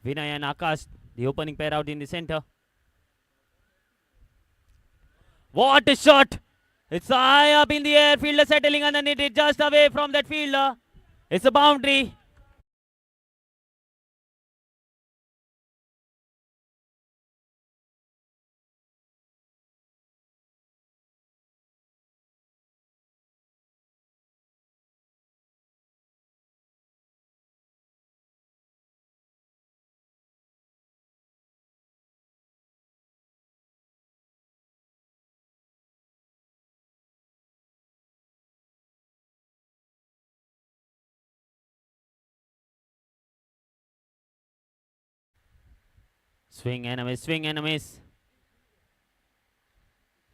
Vinay and Akash, the opening pair out in the center. What a shot! It's high up in the air. Fielder settling underneath it, just away from that fielder. It's a boundary. Swing and a miss, swing and a miss.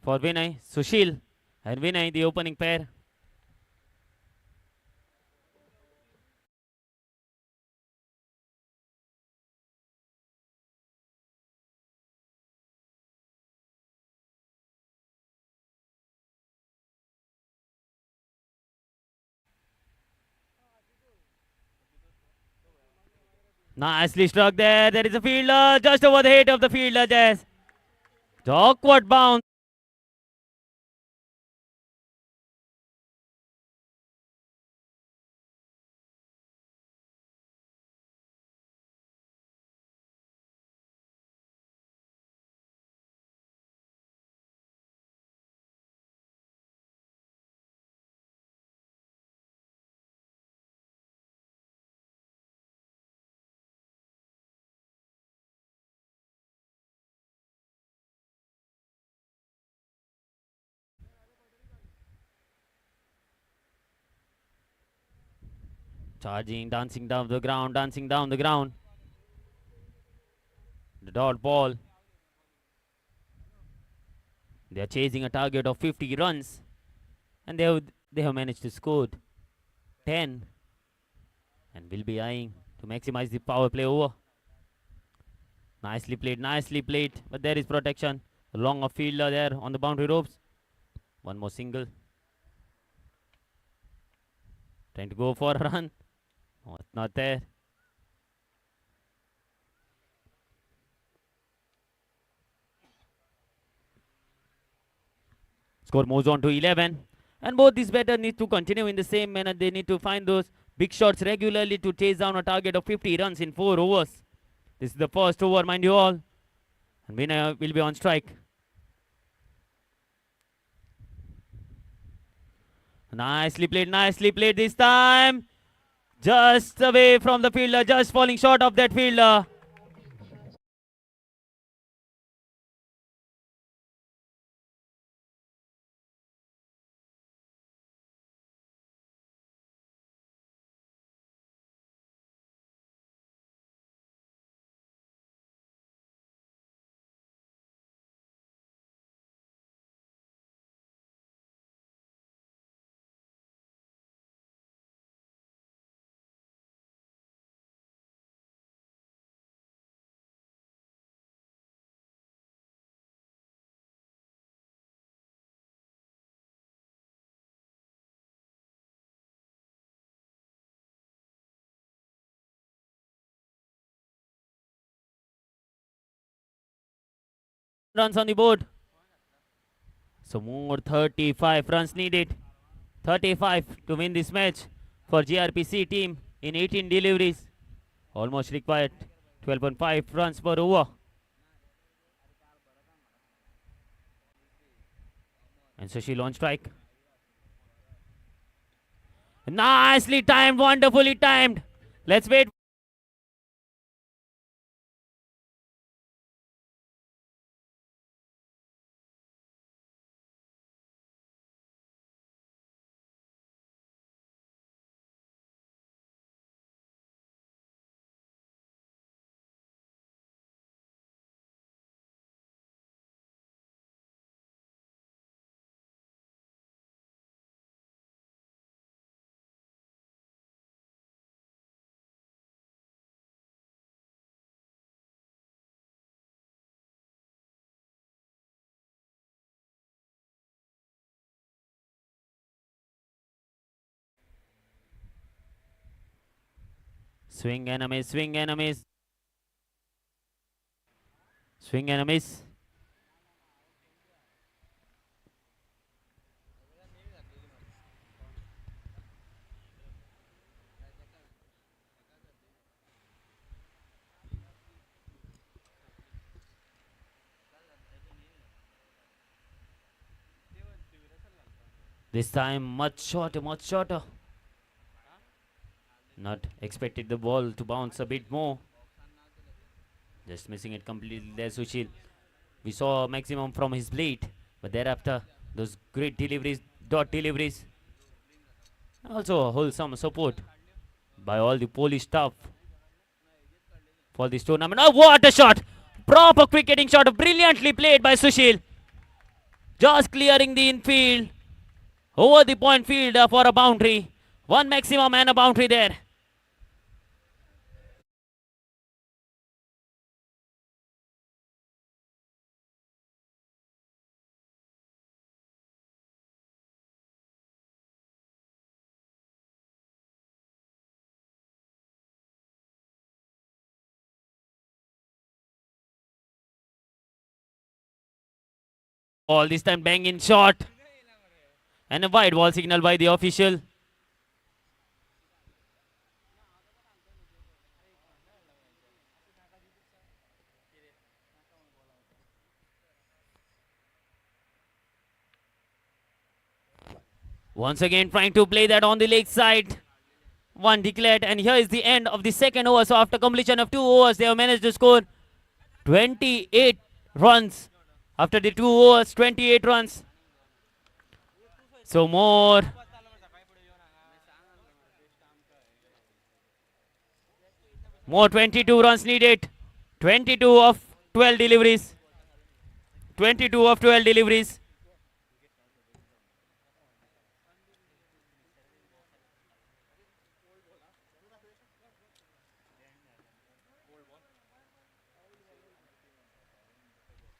For Vinay, Sushil and Vinay, the opening pair. Nicely struck there. There is a fielder just over the head of the fielder, Jazz. The awkward bounce. Charging, dancing down the ground, dancing down the ground. The dot ball. They are chasing a target of 50 runs. And they have managed to score 10. And will be eyeing to maximize the power play over. Nicely played. But there is protection. A long fielder there on the boundary ropes. One more single. Trying to go for a run. Oh, it's not there. Score moves on to 11. And both these batters need to continue in the same manner. They need to find those big shots regularly to chase down a target of 50 runs in 4 overs. This is the first over, mind you all. And Vinay will be on strike. Nicely played this time. Just away from the fielder, just falling short of that fielder. Runs on the board. So more 35 runs needed. 35 to win this match for GRPC team in 18 deliveries. Almost required 12.5 runs per over. And Sushil on strike. Nicely timed, wonderfully timed. Let's wait. Swing and a miss, swing and a miss. Swing and a miss. This time much shorter, much shorter. Not expected the ball to bounce a bit more. Just missing it completely there, Sushil. We saw maximum from his blade, but thereafter, those great deliveries, dot deliveries. Also, wholesome support by all the Polish staff for this tournament. Oh, what a shot! Proper cricketing shot, brilliantly played by Sushil. Just clearing the infield over the point field for a boundary. One maximum and a boundary there. All this time banging shot. And a wide ball signal by the official. Once again trying to play that on the leg side. One declared, and here is the end of the second over. So after completion of 2 overs, they have managed to score 28 runs. After the 2 overs, 28 runs. So more 22 runs needed. 22 of 12 deliveries. 22 of 12 deliveries.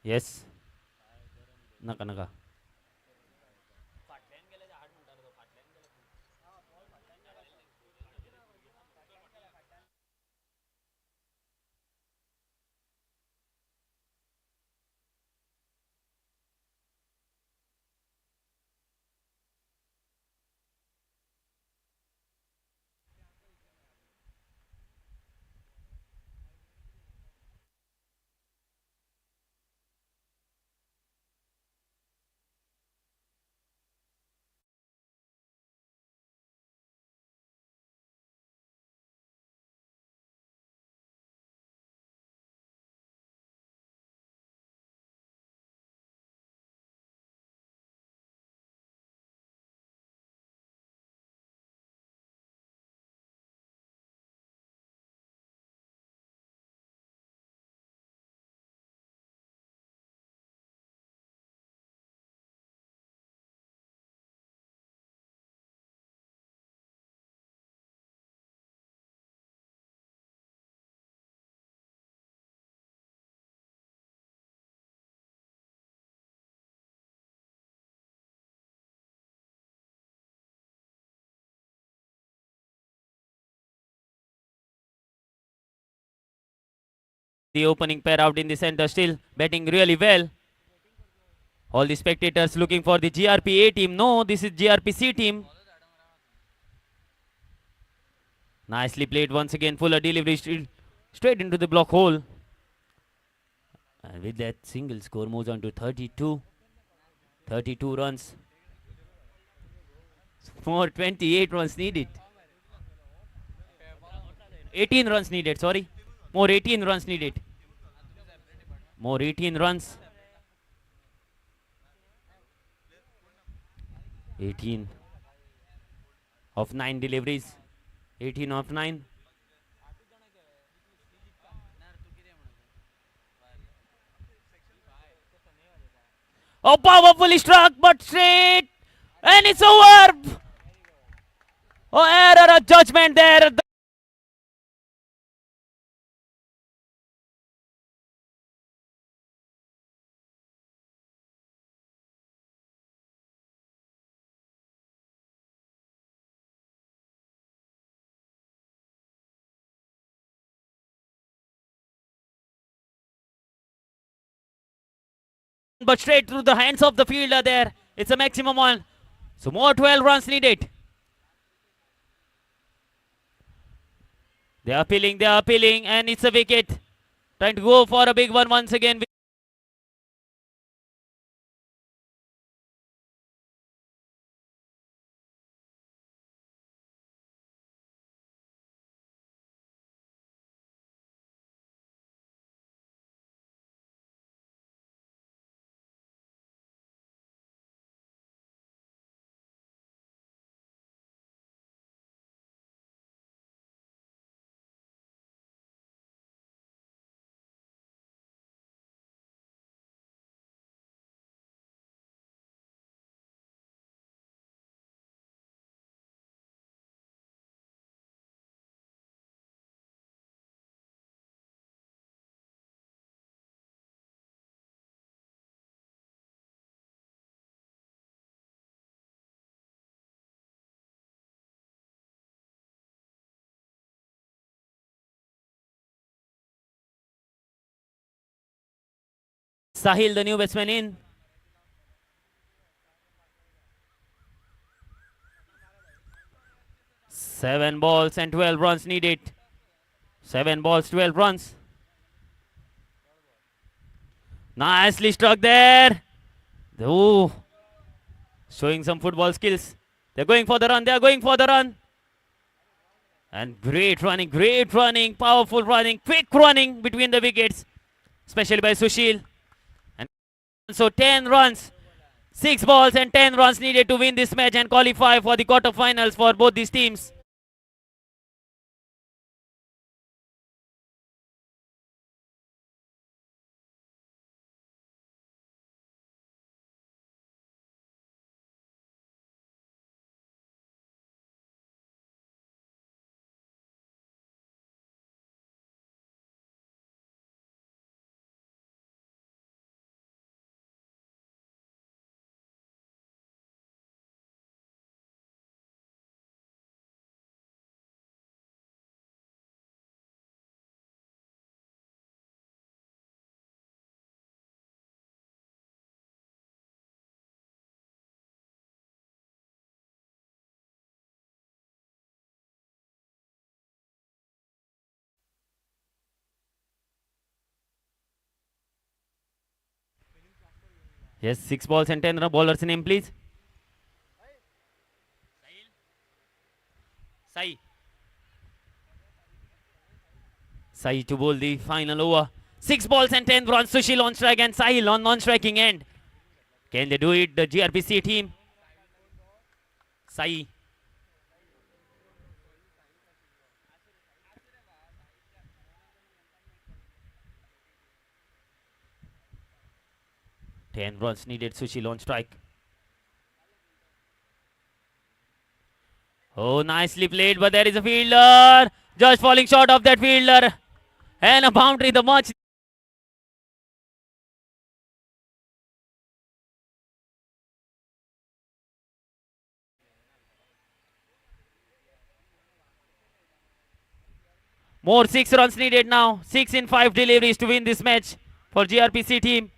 Yes. Naka naka. The opening pair out in the center, still batting really well. All the spectators looking for the GRPA team. No, this is GRPC team. Nicely played once again. Fuller delivery straight into the block hole. And with that, single score moves on to 32. 32 runs. More 28 runs needed. 18 runs needed, sorry. More 18 runs needed. More 18 runs. 18 of 9 deliveries. 18 of 9. Oh, powerfully struck, but straight. And it's over. Oh, error of judgment there. but straight through the hands of the fielder there. It's a maximum one. So more 12 runs needed. They are appealing, and it's a wicket. Trying to go for a big one once again. Sahil, the new batsman in. Seven balls and 12 runs needed. 7 balls, 12 runs. Nicely struck there. Oh, showing some football skills. They're going for the run. And great running, powerful running, quick running between the wickets, especially by Sushil. And so 10 runs, 6 balls and 10 runs needed to win this match and qualify for the quarterfinals for both these teams. Yes, 6 balls and 10 bowlers name, please. Sai to bowl the final over. 6 balls and 10 runs. Sushil on strike and Sahil on non-striking end. Can they do it, the GRPC team? Sai. Ten runs needed. Sushil on strike. Oh, nicely played, but there is a fielder. Just falling short of that fielder. And a boundary, the much. More 6 runs needed now. 6 in 5 deliveries to win this match for GRPC team.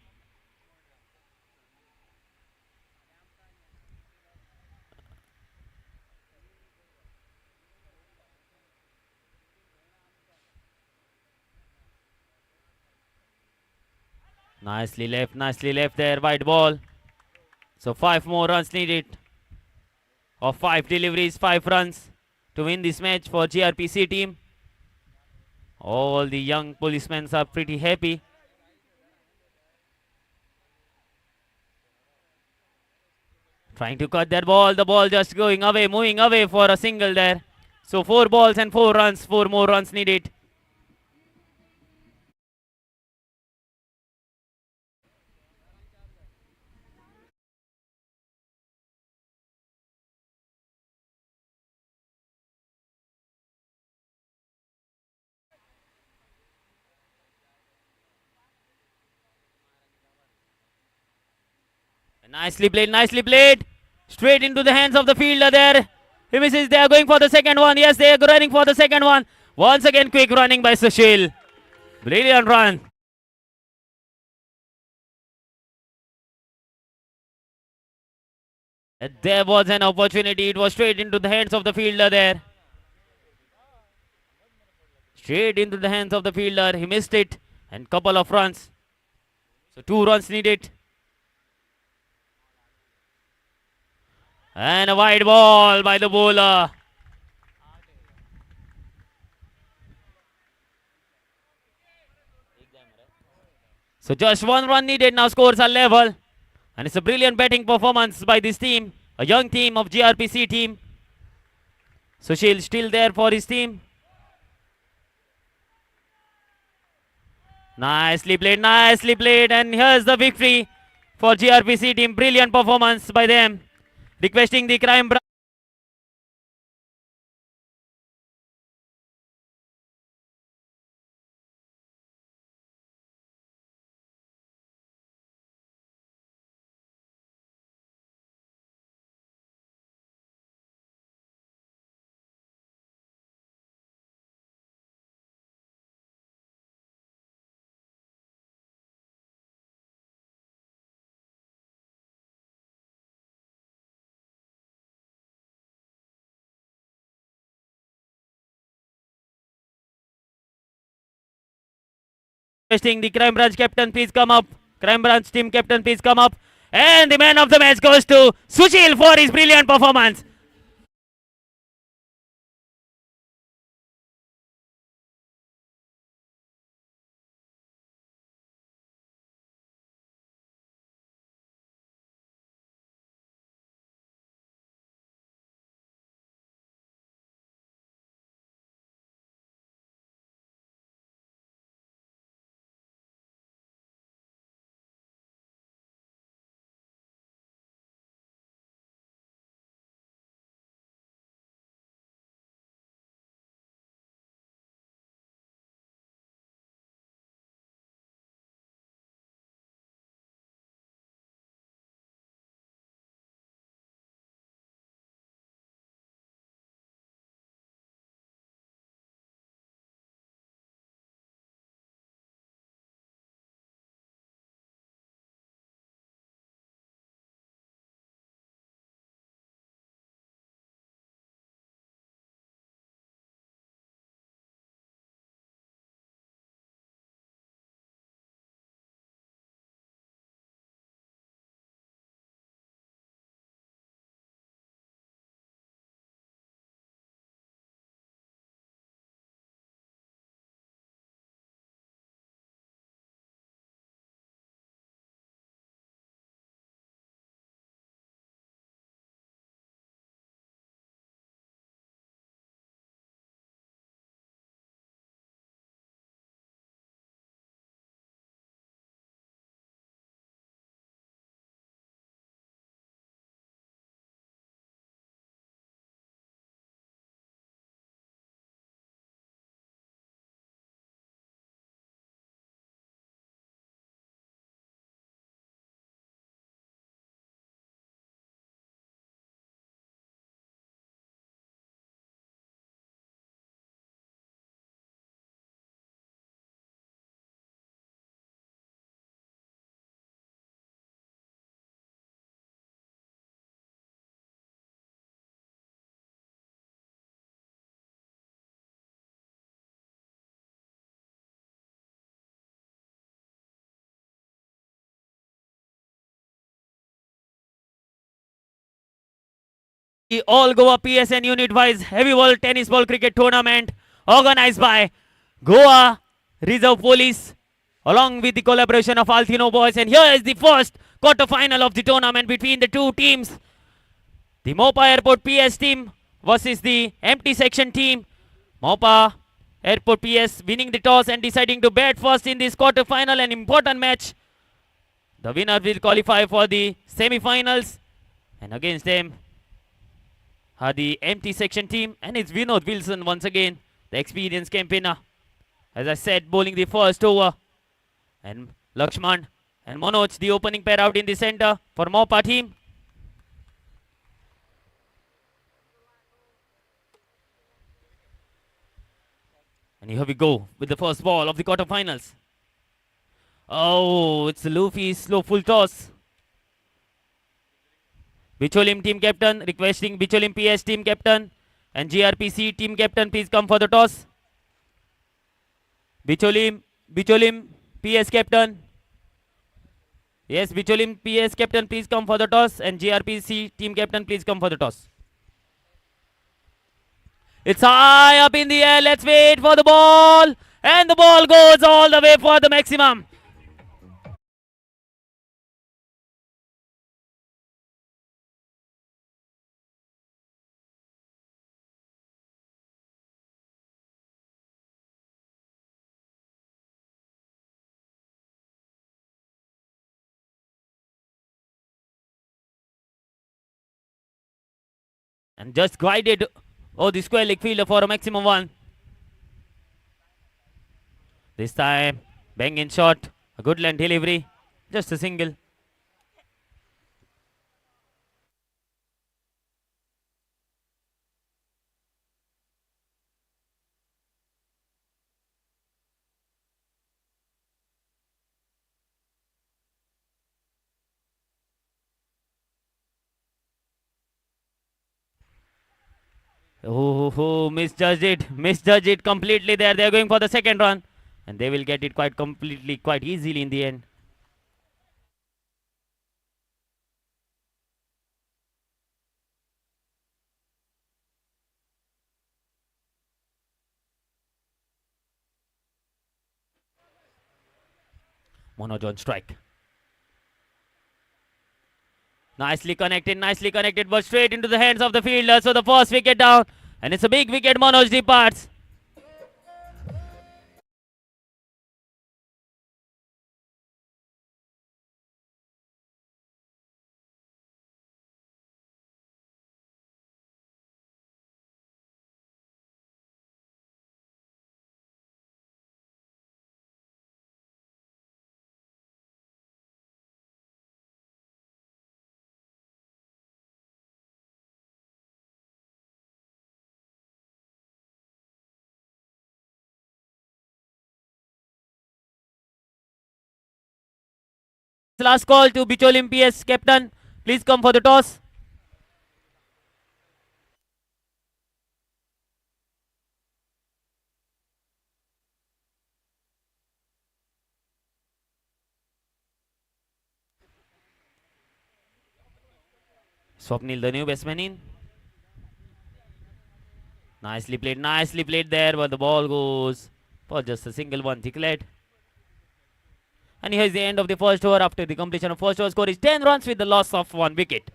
Nicely left there, wide ball. So 5 more runs needed. Of 5 deliveries, 5 runs to win this match for GRPC team. All the young policemen are pretty happy. Trying to cut that ball, the ball just going away, moving away for a single there. So 4 balls and 4 runs, 4 more runs needed. Nicely played. Straight into the hands of the fielder there. He misses. They are going for the second one. Yes, they are running for the second one. Once again, quick running by Sushil. Brilliant run. There was an opportunity. It was straight into the hands of the fielder there. Straight into the hands of the fielder. He missed it. And couple of runs. So 2 runs needed. And a wide ball by the bowler. So just 1 run needed. Now scores are level. And it's a brilliant batting performance by this team. A young team of GRPC team. Sushil still there for his team. Nicely played, and here's the victory for GRPC team. Brilliant performance by them. Requesting the crime branch. Requesting the crime branch captain, please come up. Crime branch team captain, please come up. And the man of the match goes to Sushil for his brilliant performance. The All Goa PSN unit wise heavy ball tennis ball cricket tournament organized by Goa Reserve Police along with the collaboration of Altino boys. And here is the first quarter final of the tournament between the two teams. The Mopa Airport PS team versus the empty section team. Mopa Airport PS winning the toss and deciding to bat first in this quarter final, an important match. The winner will qualify for the semi-finals, and against them are the empty section team, and it's Vinod Wilson once again, the experienced campaigner. As I said, bowling the first over. And Lakshman and Manoj, the opening pair out in the center for Mopa team. And here we go with the first ball of the quarterfinals. Oh, it's Luffy's slow full toss. Bicholim team captain requesting Bicholim PS team captain and GRPC team captain, please come for the toss. Bicholim PS captain. Yes, Bicholim PS captain, please come for the toss, and GRPC team captain, please come for the toss. It's high up in the air. Let's wait for the ball. And the ball goes all the way for the maximum. And just guided the square leg fielder for a maximum one. This time, bang in shot. A good land delivery. Just a single. Misjudged it. Misjudged it completely there. They're going for the second run. And they will get it quite easily in the end. Manoj on strike. Nicely connected, but straight into the hands of the fielder. So the first wicket down. And it's a big wicket. Manoj departs. Last call to Bicholim PS captain. Please come for the toss. Swapnil, the new batsman in. Nicely played there, but the ball goes for just a single one declared. And here's the end of the first over. After the completion of first over, score is 10 runs with the loss of 1 wicket.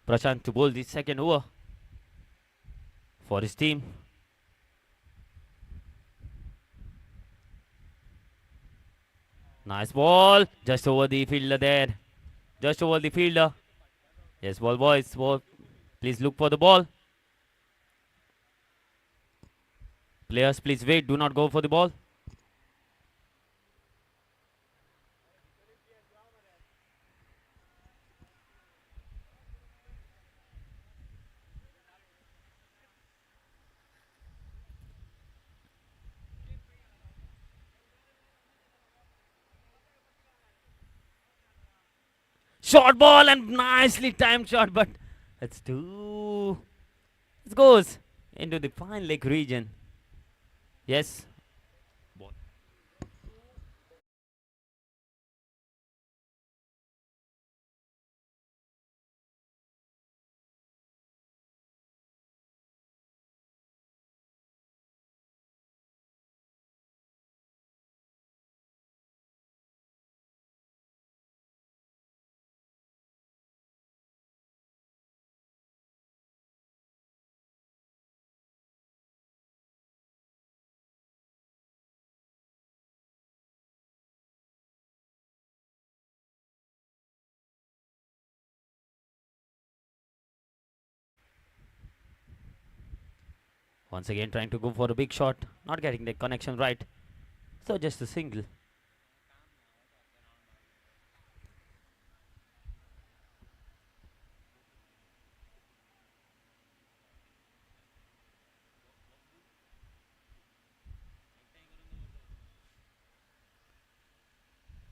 Prashant to bowl the second over for his team. Nice ball. Just over the fielder there. Just over the fielder. Yes, ball boys. Ball. Please look for the ball. Players, please wait. Do not go for the ball. Short ball and nicely timed shot, but it's too. It goes into the fine leg region. Yes. Ball. Once again trying to go for a big shot, not getting the connection right. So just a single.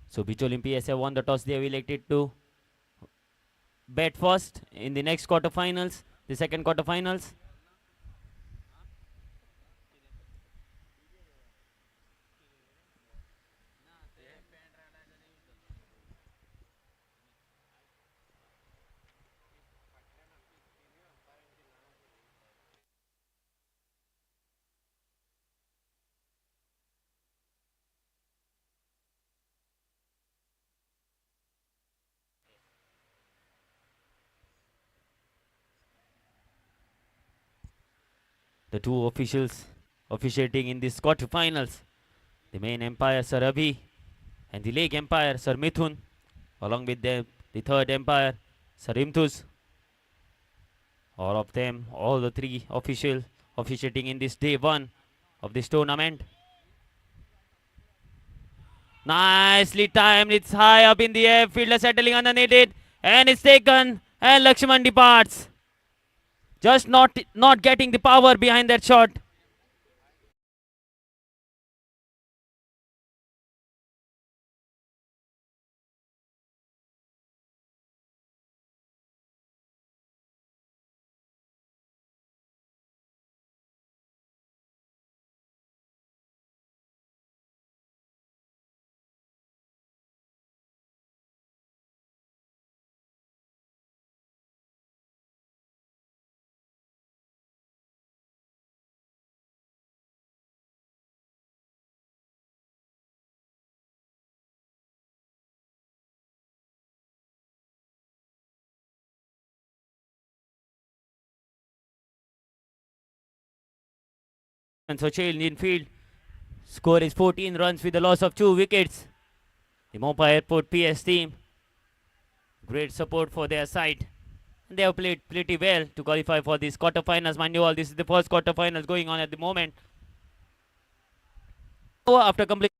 So Beach Olympics have won the toss. They have elected to bat first in the next quarterfinals, the second quarterfinals. The two officials officiating in this quarterfinals, the main umpire Sir Abhi and the leg umpire Sir Mithun, along with them the third umpire Sir Imtuz. All of them, all the three officials officiating in this day one of this tournament. Nicely timed, it's high up in the air, fielder settling underneath it, and it's taken, and Lakshman departs. Just not getting the power behind that shot. And so Sochail in field. Score is 14 runs with the loss of 2 wickets. The Mopa Airport PS team, great support for their side. And they have played pretty well to qualify for these quarterfinals. Mind you all, this is the first quarterfinals going on at the moment. After completing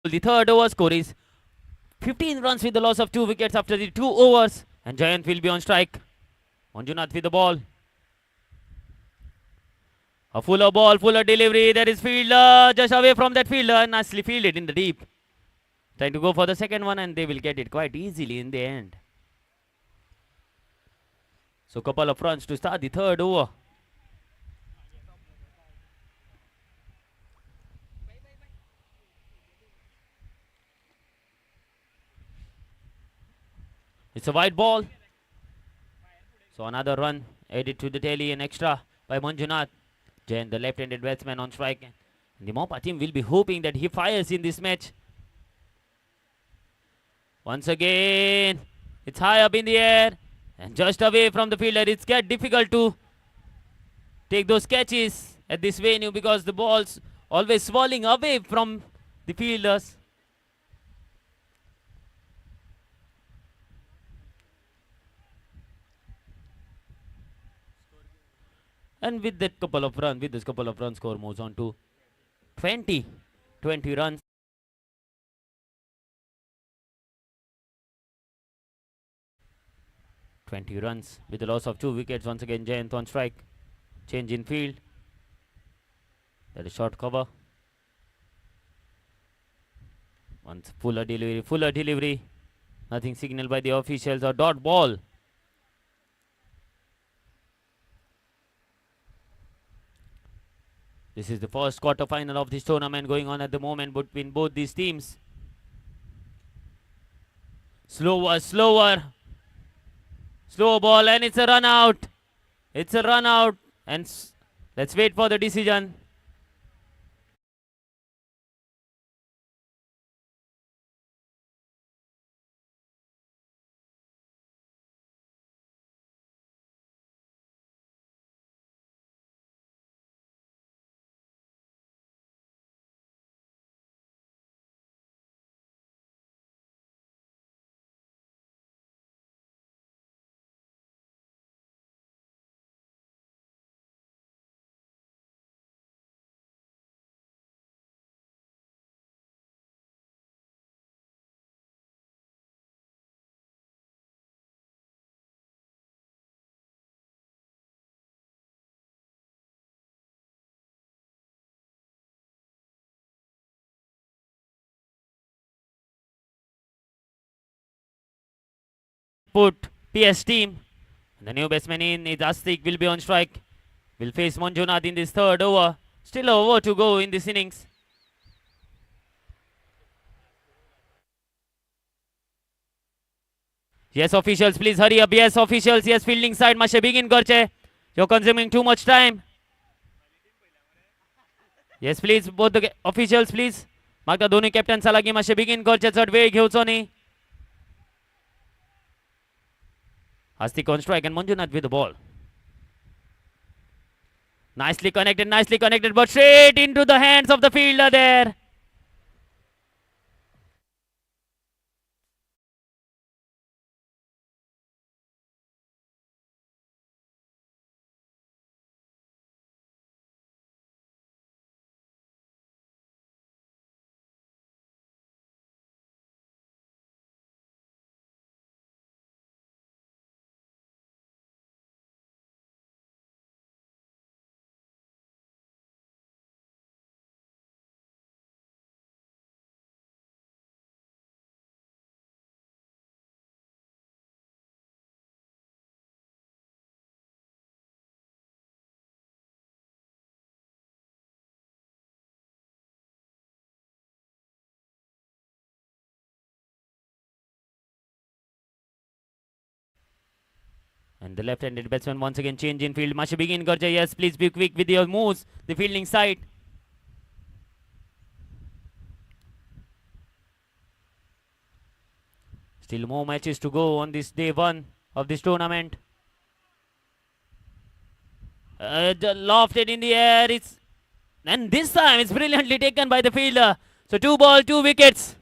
the third over, score is 15 runs with the loss of 2 wickets after the 2 overs. And Jayant will be on strike. Manjunath with the ball. A fuller ball, fuller delivery. There is fielder just away from that fielder. Nicely fielded in the deep. Trying to go for the second one, and they will get it quite easily in the end. So couple of runs to start the third over. It's a wide ball. So another run added to the tally, an extra by Manjunath. Jain, the left-handed batsman, on strike. And the Mopa team will be hoping that he fires in this match. Once again, it's high up in the air and just away from the fielder. It's get difficult to take those catches at this venue because the ball's always swirling away from the fielders. And with this couple of runs, score moves on to 20 runs. Runs with the loss of 2 wickets. Once again, Jayant on strike. Change in field. That is short cover. Once fuller delivery. Nothing signaled by the officials, or dot ball. This is the first quarterfinal of this tournament going on at the moment between both these teams. Slower, slower. Slow ball, and it's a run out. It's a run out. And let's wait for the decision. Put PS team. The new batsman in is Astik will be on strike. Will face Manjunath in this third over. Still a over to go in this innings. Yes, officials, please hurry up. Yes, officials. Yes, fielding side must begin garche. You're consuming too much time. Yes, please, both the officials, please. मागता दोन्ही कॅप्टन्सा लागीं मातशें बेगीन करचें चड वेळ घेवचो न्ही. Astik on strike and Manjunath with the ball. Nicely connected, but straight into the hands of the fielder there. And the left-handed batsman once again change in field. Must begin garche. Yes, please be quick with your moves. The fielding side. Still more matches to go on this day one of this tournament. Lofted in the air. And this time it's brilliantly taken by the fielder. So 2 balls, 2 wickets.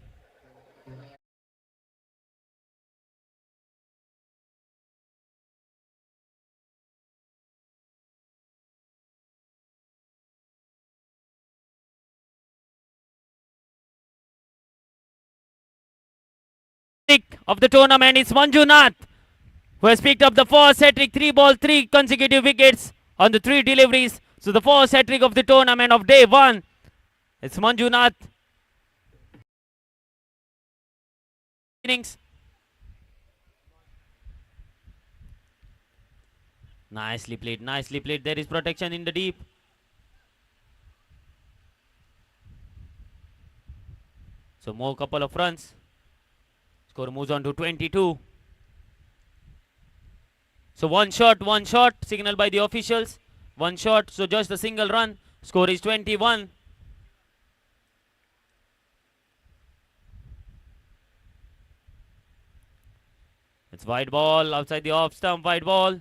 Of the tournament is Manjunath, who has picked up the first hat-trick, 3 balls, 3 consecutive wickets on the 3 deliveries. So the first hat-trick of the tournament of day one. It's Manjunath. Innings. Nicely played, nicely played. There is protection in the deep. So more couple of runs. Score moves on to 22. So one shot, signaled by the officials. 1 shot, so just a single run. Score is 21. It's wide ball, outside the off stump, wide ball.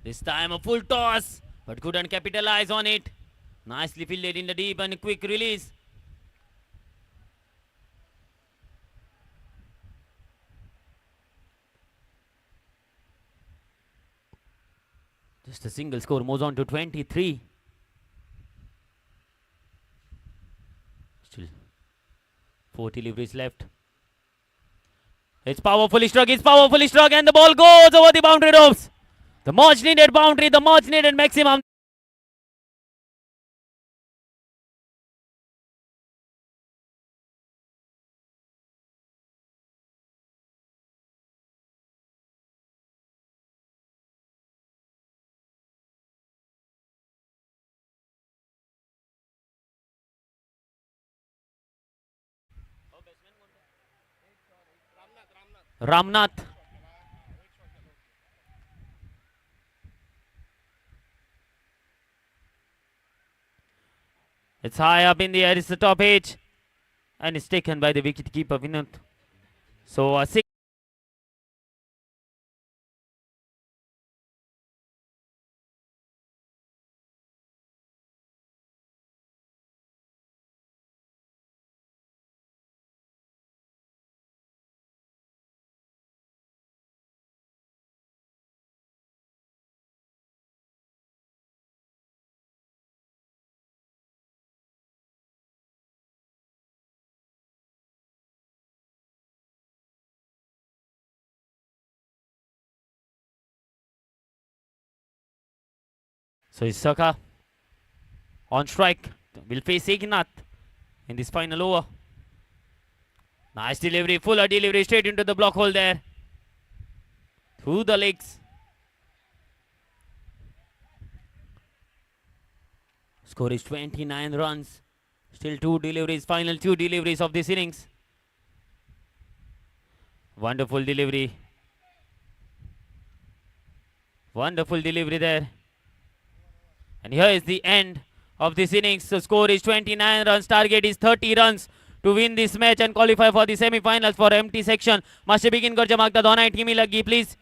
This time a full toss, but couldn't capitalize on it. Nicely fielded in the deep and a quick release. Just a single score moves on to 23. Still 4 deliveries left. It's powerfully struck, and the ball goes over the boundary ropes. The much needed boundary, the much needed maximum. Ramnath. It's high up in the air. It's the top edge. And it's taken by the wicket keeper Vinod. So a six. So Isaka on strike. Will face Eknath in this final over. Nice delivery, fuller delivery straight into the block hole there. Through the legs. Score is 29 runs. Still two deliveries, final two deliveries of this innings. Wonderful delivery. Wonderful delivery there. And here is the end of this innings. The score is 29 runs. Target is 30 runs to win this match and qualify for the semi-finals for empty section. मासे begin करचे मागता दोनाय टीमी लगी please.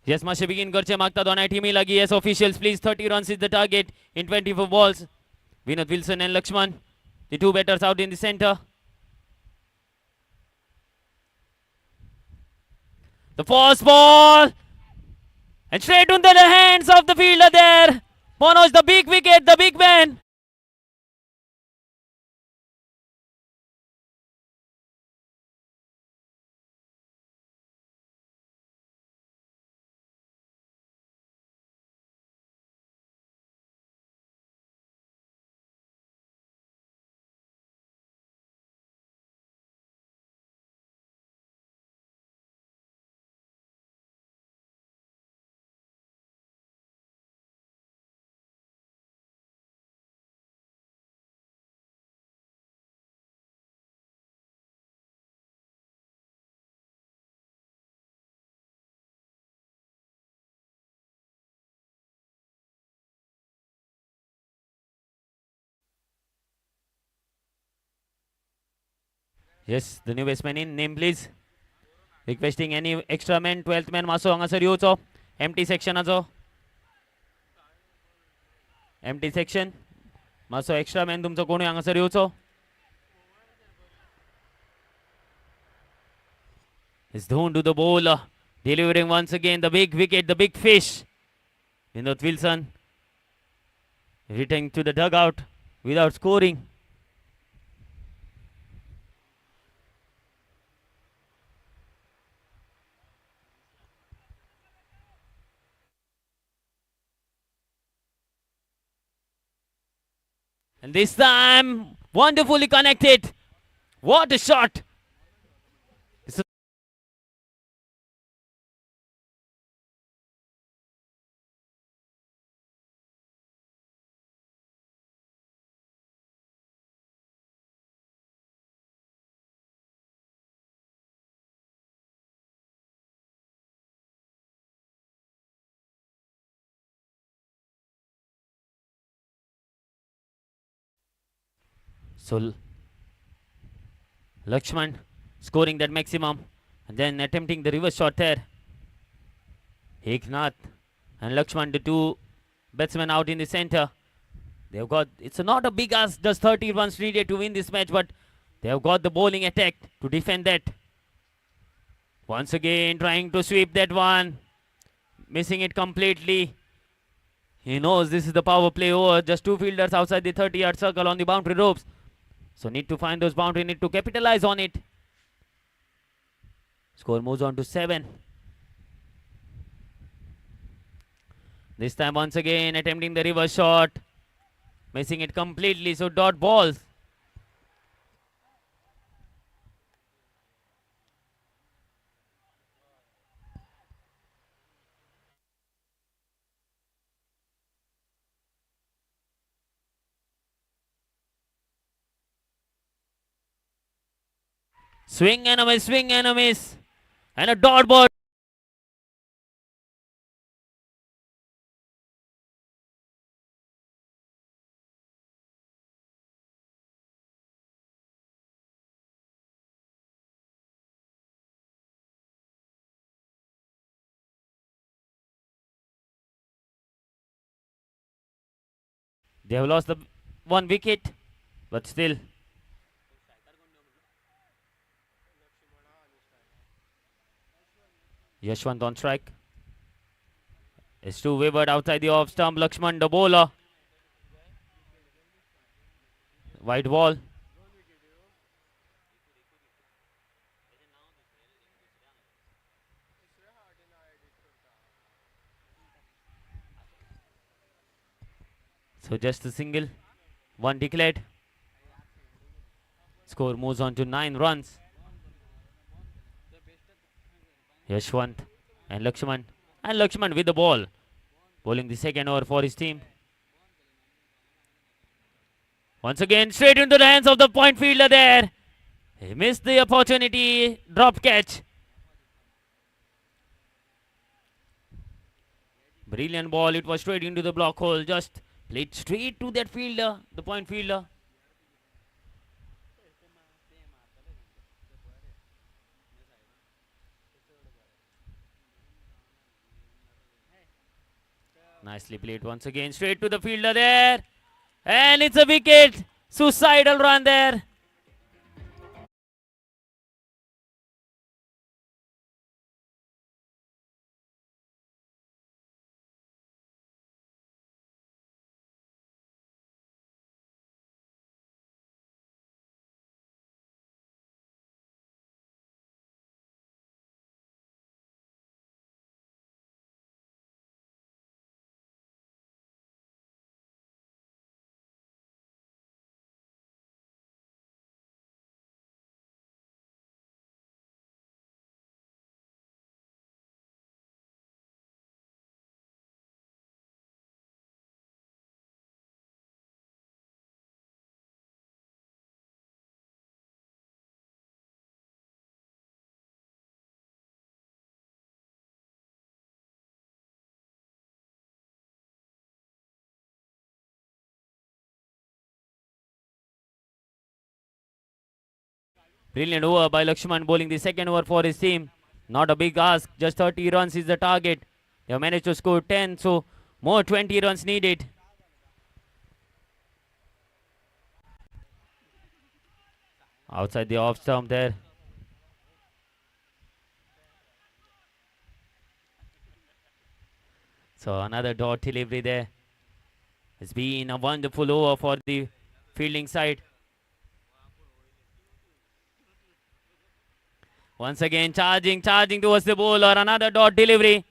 Yes, मासे begin करचे मागता दोनाय टीमी लगी. Yes, officials please. 30 runs is the target in 24 balls. Vinod Wilson and Lakshman, the two batters out in the center. The first ball. And straight into the hands of the fielder there. Manoj, the big wicket, the big man. Yes, the new baseman in. Name please. Requesting any extra man. 12th man maso hangasar येवचो. Empty section ajo. Empty section. मातसो extra man तुमचो कोणूय हांगासर येवचो. It's Dhon to the bowler. Delivering once again the big wicket, the big fish. Vinod Wilson returning to the dugout without scoring. And this time, wonderfully connected. What a shot! So Lakshman scoring that maximum and then attempting the reverse shot there. Eknath and Lakshman, the two batsmen out in the center. They've got, it's not a big ask, just 30 runs needed to win this match, but they have got the bowling attack to defend that. Once again trying to sweep that one, missing it completely. He knows this is the power play over, just two fielders outside the 30-yard circle on the boundary ropes. So need to find those boundaries, need to capitalize on it. Score moves on to 7. This time once again attempting the reverse shot, missing it completely, so dot balls. Swing and a miss, swing and a miss. And a dot ball. They have lost the one wicket, but still. Yashwant on strike. It's too wavered outside the off stump. Lakshman, the bowler. White ball. So just a single. One declared. Score moves on to 9 runs. Yashwant and Lakshman. And Lakshman with the ball. Bowling the second over for his team. Once again, straight into the hands of the point fielder there. He missed the opportunity. Dropped catch. Brilliant ball. It was straight into the block hole. Just played straight to that fielder, the point fielder. Nicely played once again. Straight to the fielder there. And it's a wicket. Suicidal run there. Brilliant over by Lakshman, bowling the second over for his team. Not a big ask, just 30 runs is the target. They have managed to score 10, so more 20 runs needed. Outside the off stump there. So another dot delivery there. It's been a wonderful over for the fielding side. Once again charging towards the bowler. Another dot delivery.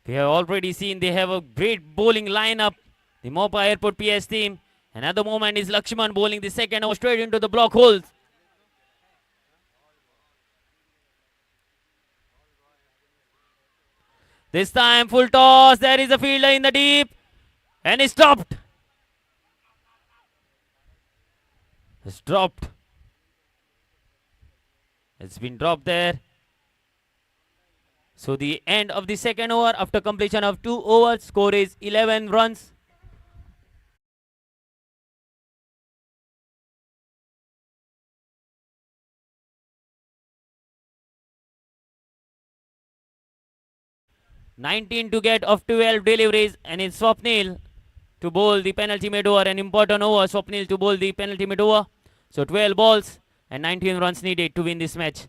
We have already seen they have a great bowling lineup. The Mopa Airport PS team. And at the moment is Lakshman bowling the second over straight into the block holes. This time full toss. There is a fielder in the deep. And it's dropped. It's dropped. It's been dropped there. So the end of the second over after completion of 2 overs. Score is 11 runs. (19 to get of 12 deliveries, and it's Swapnil to bowl the penalty mid over. An important over. Swapnil to bowl the penalty mid over. So 12 balls and 19 runs needed to win this match.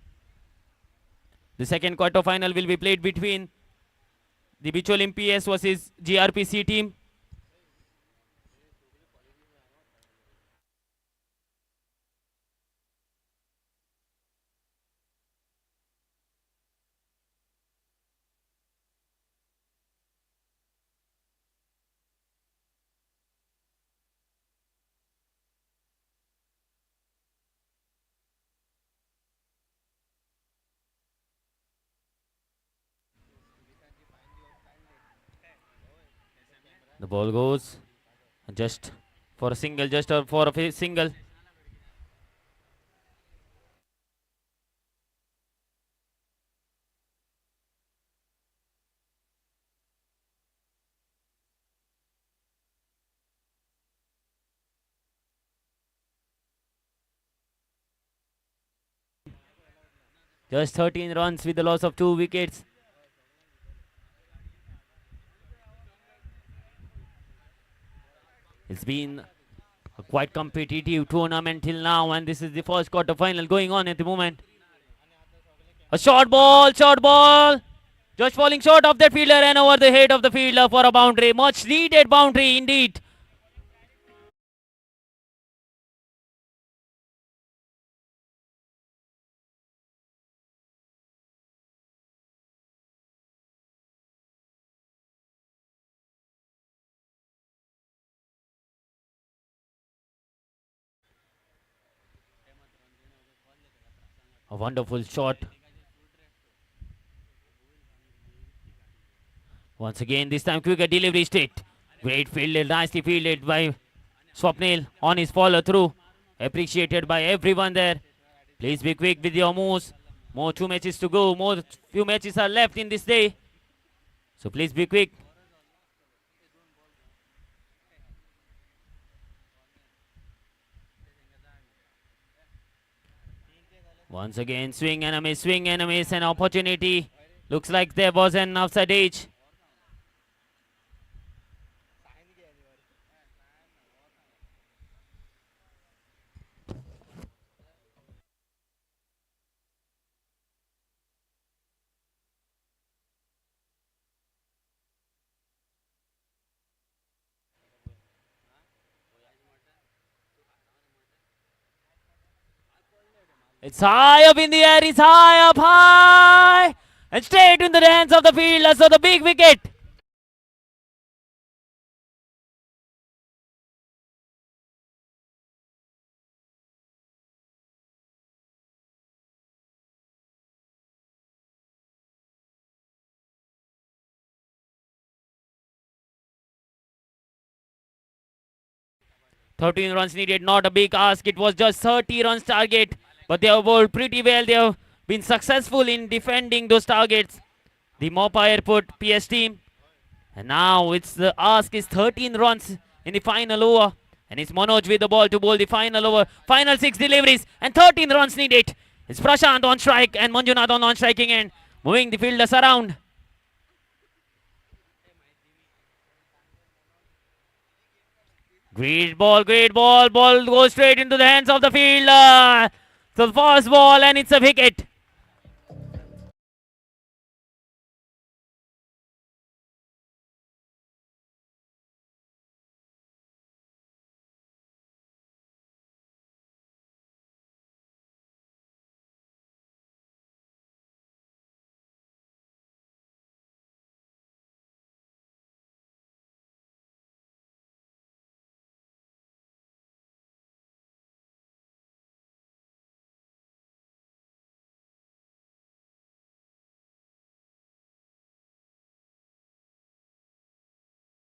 The second quarter final will be played between the Bicholim PS versus GRPC team. The ball goes just for a single, single. Just 13 runs with the loss of 2 wickets. It's been a quite competitive tournament till now, and this is the first quarter final going on at the moment. A short ball. Just falling short of that fielder and over the head of the fielder for a boundary. Much needed boundary indeed. A wonderful shot. Once again, this time quicker delivery straight. Great fielded, nicely fielded by Swapnil on his follow through. Appreciated by everyone there. Please be quick with your moves. More 2 matches to go. More few matches are left in this day. So please be quick. Once again, swing and a miss, an opportunity. Looks like there was an outside edge. It's high up in the air, it's high, and straight into the hands of the fielder, so the big wicket. (13 runs needed, not a big ask. It was just 30 runs target. But they have bowled pretty well. They have been successful in defending those targets. The Mopa Airport PS team. And now it's the ask is 13 runs in the final over. And it's Manoj with the ball to bowl the final over. Final 6 deliveries and 13 runs needed. It's Prashant on strike and Manjunath on non-striking end. Moving the fielders around. Great ball, great ball. Ball goes straight into the hands of the fielder. So fast ball and it's a wicket.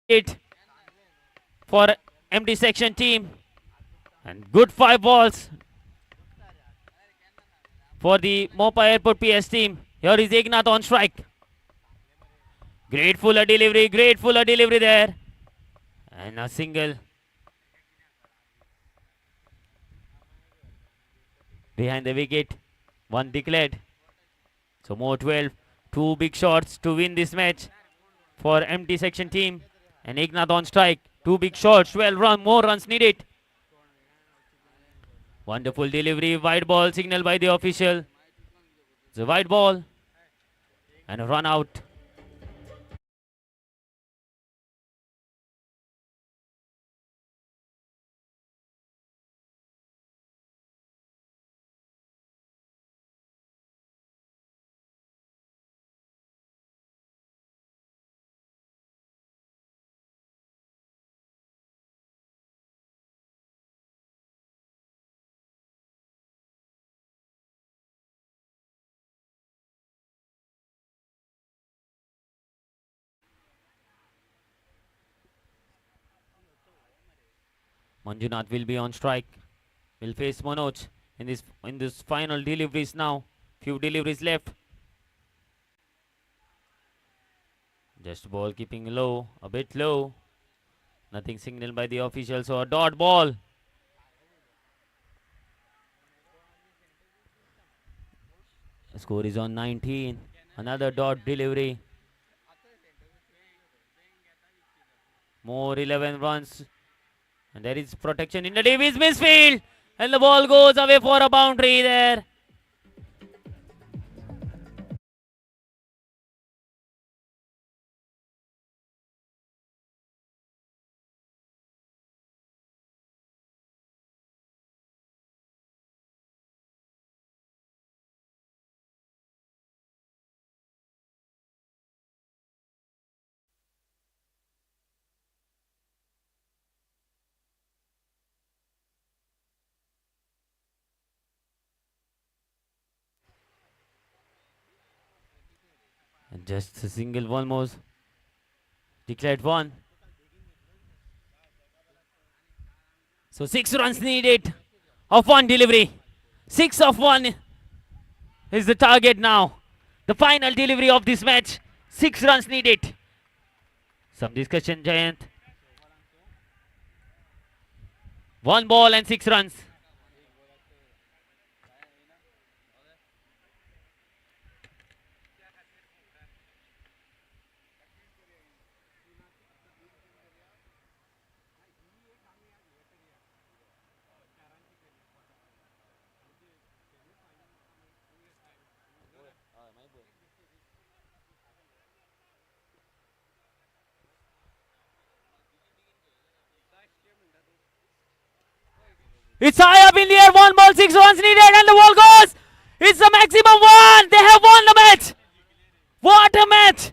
It for empty section team. And good 5 balls for the Mopa Airport PS team. Here is Eknath on strike. Great fuller delivery there. And a single behind the wicket. 1 declared. So more 12. 2 big shots to win this match for empty section team. And Eknath on strike. 2 big shots. 12 more runs needed. Wonderful delivery. Wide ball signal by the official. It's a wide ball. And a run out. Manjunath will be on strike. Will face Manoj in this final deliveries now. Few deliveries left. Just ball keeping low, a bit low. Nothing signaled by the officials, so a dot ball. The score is on 19. Another dot delivery. More 11 runs. And there is protection in the Davies misfield. And the ball goes away for a boundary there. And just a single one more. Declared 1. So 6 runs needed of 1 delivery. 6 of 1 is the target now. The final delivery of this match. 6 runs needed. Some discussion, Jayant. 1 ball and 6 runs. It's high up in the air. 1 ball, 6 runs needed, and the ball goes. It's the maximum 1. They have won the match. What a match!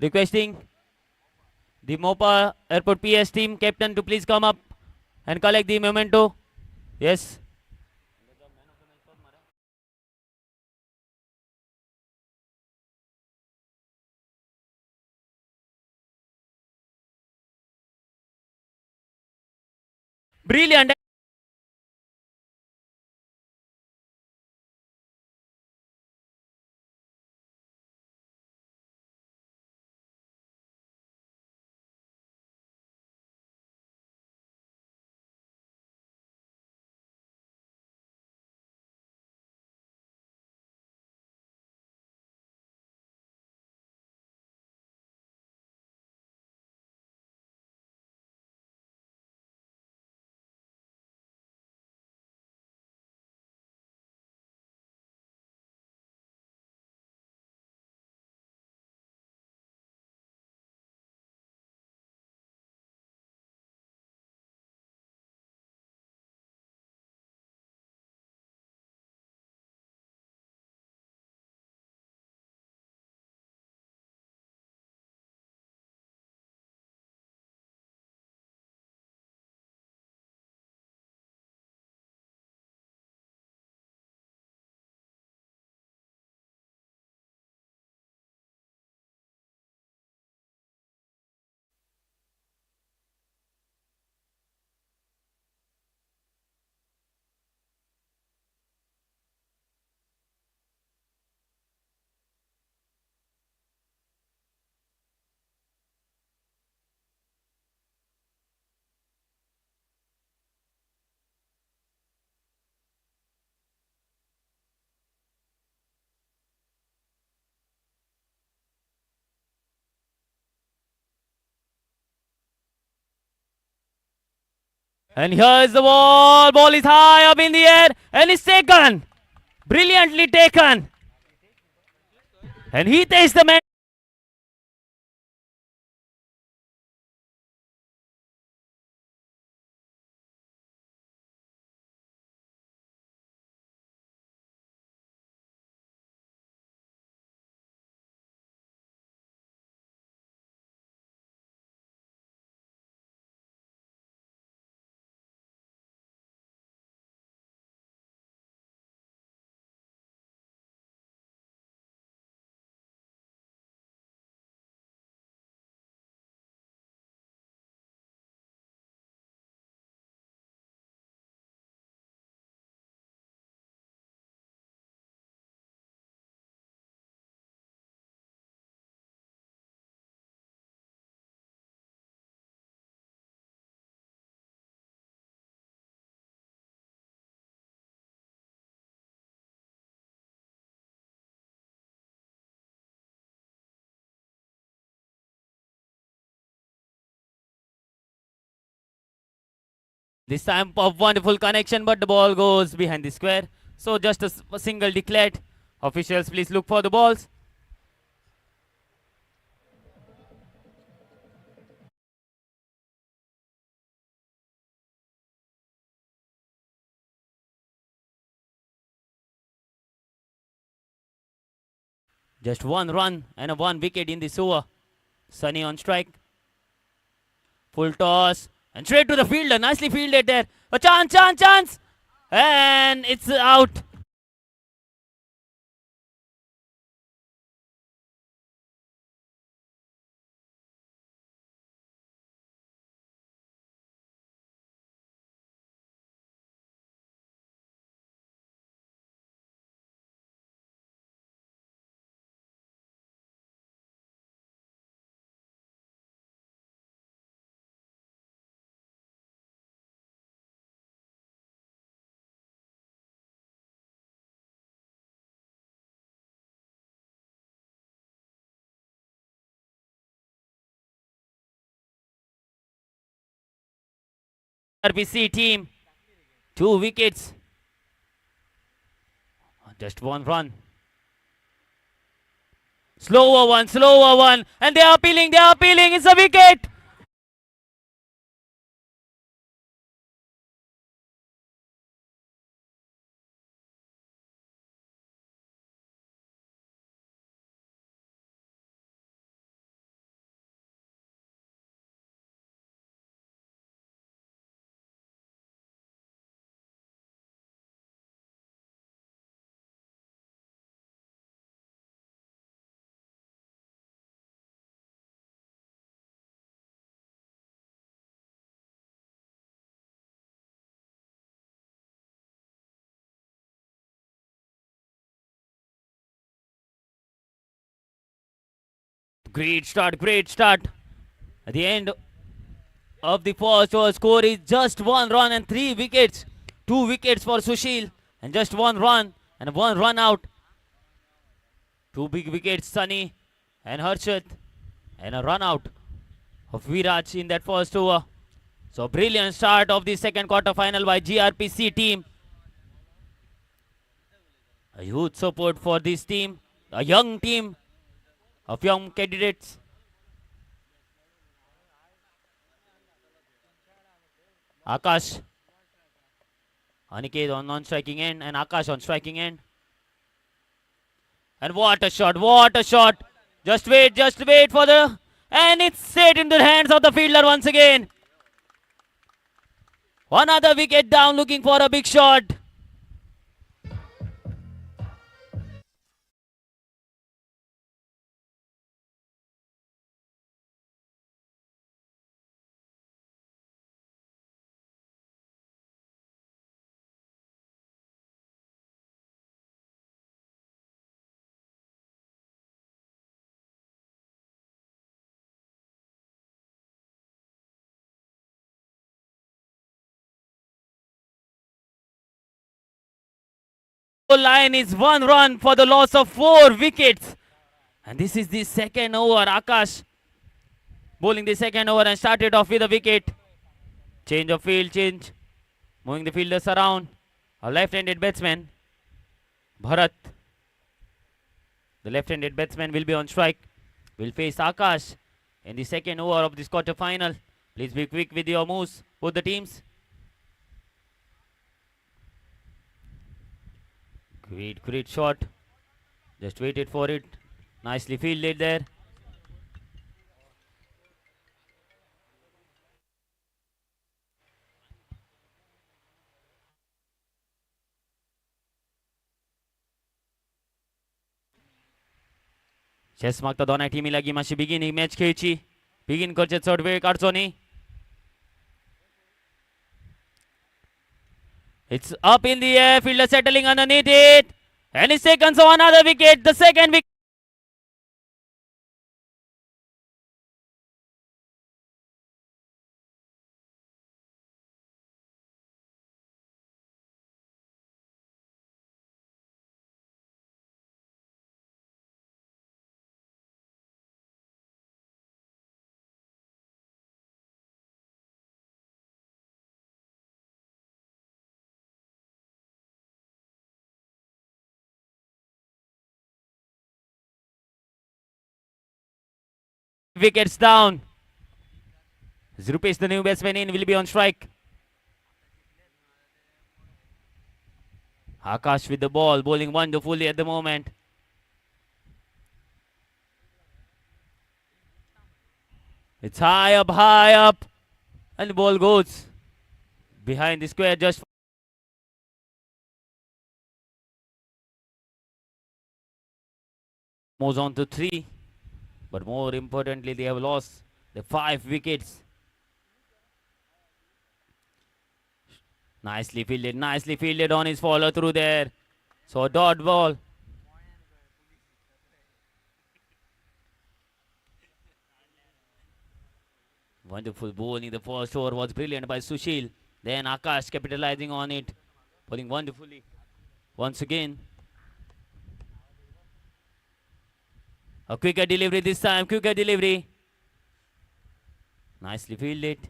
Requesting the Mopa Airport PS team captain to please come up and collect the memento. Yes. Brilliant. And here is the ball. Ball is high up in the air and it's taken. Brilliantly taken. And he takes the man. This time of wonderful connection, but the ball goes behind the square. So just a single declared. Officials, please look for the balls. Just one run and a one wicket in this over. Sunny on strike. Full toss. And straight to the fielder. Nicely fielded there. A chance, chance, chance. And it's out. RBC team. 2 wickets. Just one run. Slower one. And they are appealing. It's a wicket. Great start, great start. At the end of the first over, score is just 1 run and 3 wickets. 2 wickets for Sushil and just 1 run and 1 run out. 2 big wickets, Sunny and Harshad, and a run out of Viraj in that first over. So brilliant start of the second quarter final by GRPC team. A huge support for this team, a young team of young candidates. Akash, Aniket on non-striking end and Akash on striking end. And what a shot, what a shot. Just wait for the... And it's set into the hands of the fielder once again. Another wicket down, looking for a big shot. Line is 1 run for the loss of 4 wickets. And this is the second over. Akash bowling the second over and started off with a wicket. Change of field, change. Moving the fielders around. A left-handed batsman, Bharat. The left-handed batsman will be on strike. Will face Akash in the second over of this quarter final. Please be quick with your moves, both the teams. Great shot. Just waited for it. Nicely fielded there. Chase मागता दोनाय टीमी लागीं मातशी बेगीन ही match खेळची. बेगीन करचे, चड वेळ काडचो न्ही. It's up in the air, fielder settling underneath it. And he's taken so another wicket, the second wicket. Wickets down. Rupesh, the new batsman in, will be on strike. Akash with the ball, bowling wonderfully at the moment. It's high up, and the ball goes behind the square just. Moves on to 3. But more importantly, they have lost the 5 wickets. Nicely fielded on his follow through there. So dot ball. Wonderful bowling. The first over was brilliant by Sushil. Then Akash capitalizing on it. Bowling wonderfully. Once again. A quicker delivery this time, quicker delivery. Nicely fielded.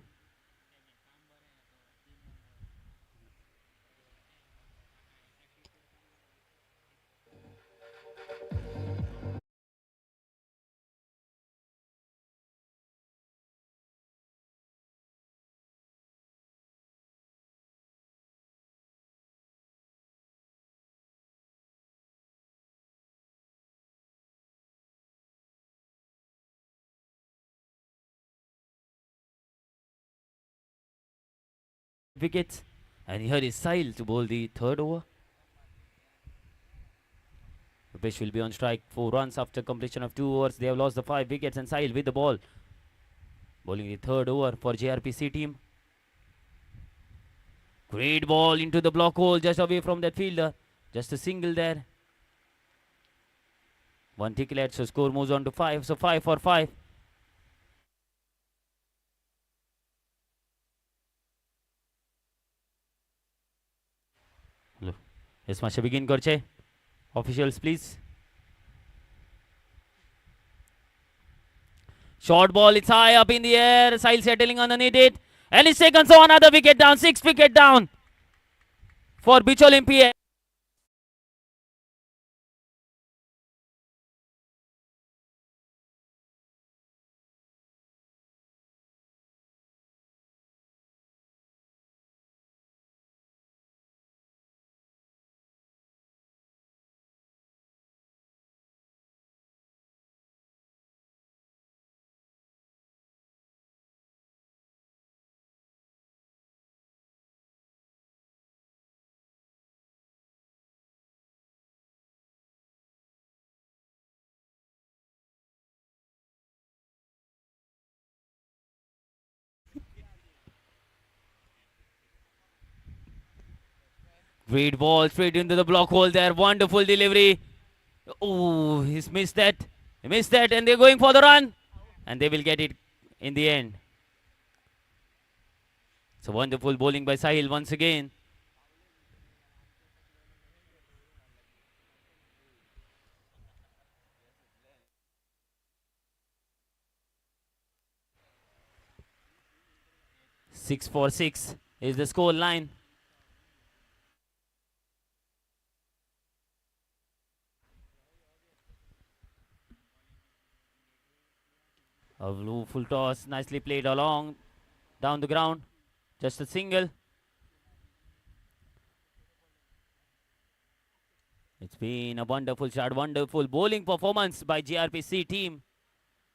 Wickets, and here is Sahil to bowl the third over. Rupesh will be on strike. 4 runs after completion of 2 overs. They have lost the 5 wickets, and Sahil with the ball, bowling the third over for JRPC team. Great ball into the block hole, just away from that fielder. Just a single there. One declared, so score moves on to 5. So 5 for 5. यसमा चाहिँ begin गर्छ. Officials, please. Short ball, it's high up in the air. Sahil settling underneath it. And it's taken, so another wicket down. 6 wicket down for Beach Olympia. Great ball straight into the block hole there. Wonderful delivery. Oh, he's missed that. He missed that, and they're going for the run. And they will get it in the end. It's a wonderful bowling by Sahil once again. Six for 6 is the score line. A blue full toss, nicely played along down the ground. Just a single. It's been a wonderful shot, wonderful bowling performance by GRPC team,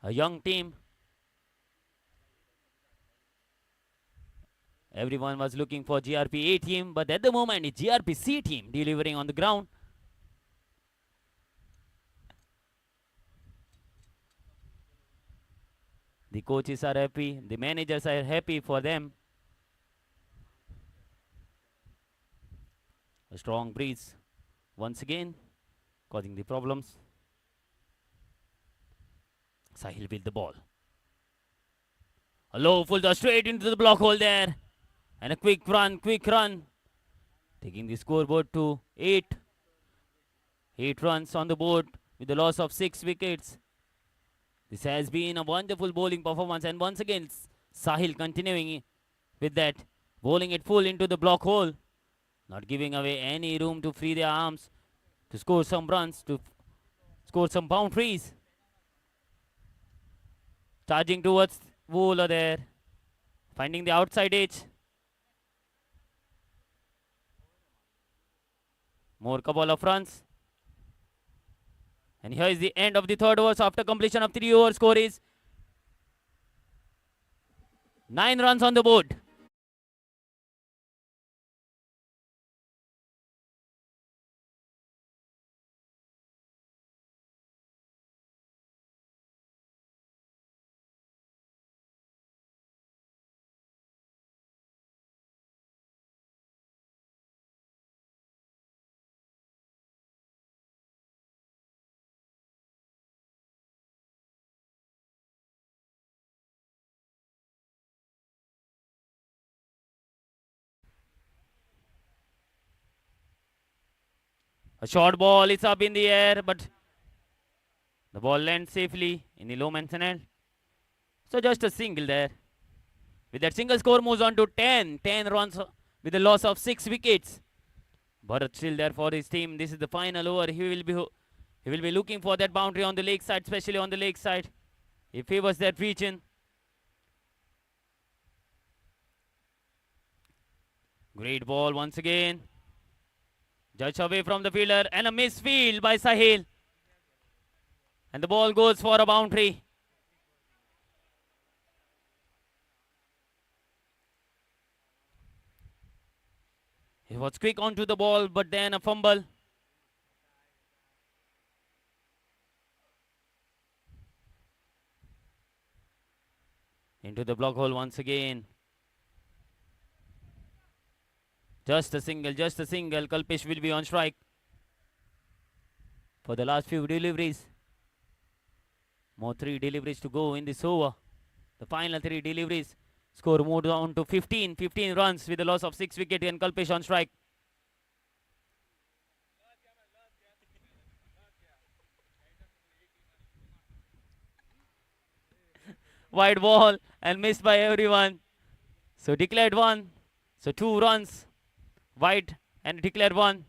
a young team. Everyone was looking for GRPA team, but at the moment it's GRPC team delivering on the ground. The coaches are happy, the managers are happy for them. A strong breeze once again causing the problems. Sahil with the ball. A low full toss straight into the block hole there. And a quick run, taking the scoreboard to 8. 8 runs on the board with the loss of 6 wickets. This has been a wonderful bowling performance, and once again Sahil continuing with that, bowling it full into the block hole, not giving away any room to free their arms, to score some runs, to score some boundaries. Charging towards bowler there, finding the outside edge. More couple of runs. And here is the end of the third over. So after completion of 3 overs, score is 9 runs on the board. A short ball is up in the air, but the ball lands safely in the low man's end. So just a single there. With that single, score moves on to 10. 10 runs with a loss of 6 wickets. Bharat still there for his team. This is the final over. He will be looking for that boundary on the leg side, especially on the leg side. He favors that region. Great ball once again. Judge away from the fielder, and a misfield by Sahil. And the ball goes for a boundary. He was quick onto the ball, but then a fumble. Into the block hole once again. Just a single. Kalpesh will be on strike for the last few deliveries. More 3 deliveries to go in this over. The final 3 deliveries. Score moved on to 15. 15 runs with a loss of 6 wickets and Kalpesh on strike. Wide ball and missed by everyone. So declared 1. So 2 runs. Wide and declared 1.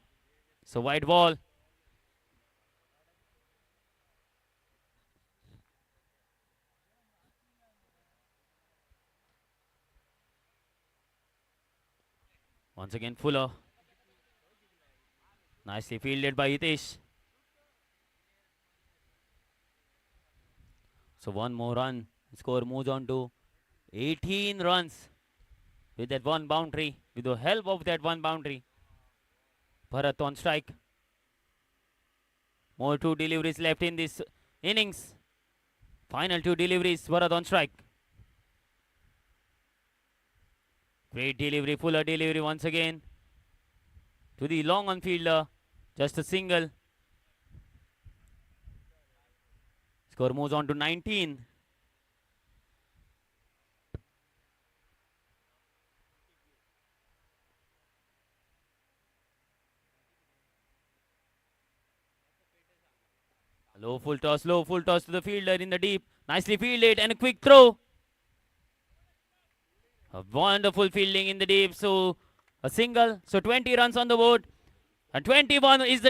So wide ball. Once again Fuller. Nicely fielded by Hitesh. So 1 more run. Score moves on to 18 runs with that 1 boundary. With the help of that 1 boundary. Bharat on strike. More 2 deliveries left in this innings. Final 2 deliveries. Bharat on strike. Great delivery. Fuller delivery once again. To the long on fielder. Just a single. Score moves on to 19. Low full toss to the fielder in the deep. Nicely fielded and a quick throw. A wonderful fielding in the deep. So a single. So 20 runs on the board. And 21 is the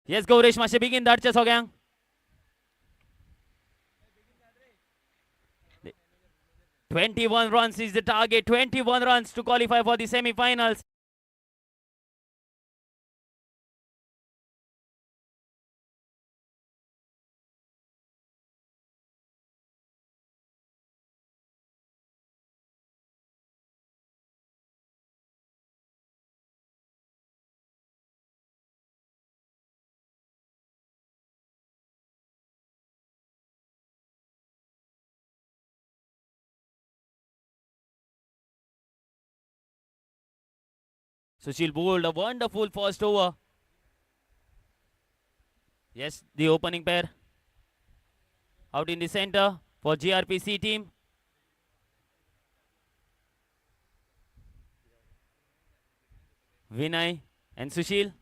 Yes, go Reshma, begin that chess ho gaya. 21 runs is the target. 21 runs to qualify for the semi-finals. Sushil bowled a wonderful first over. Yes, the opening pair. Out in the center for GRPC team. Vinay and Sushil.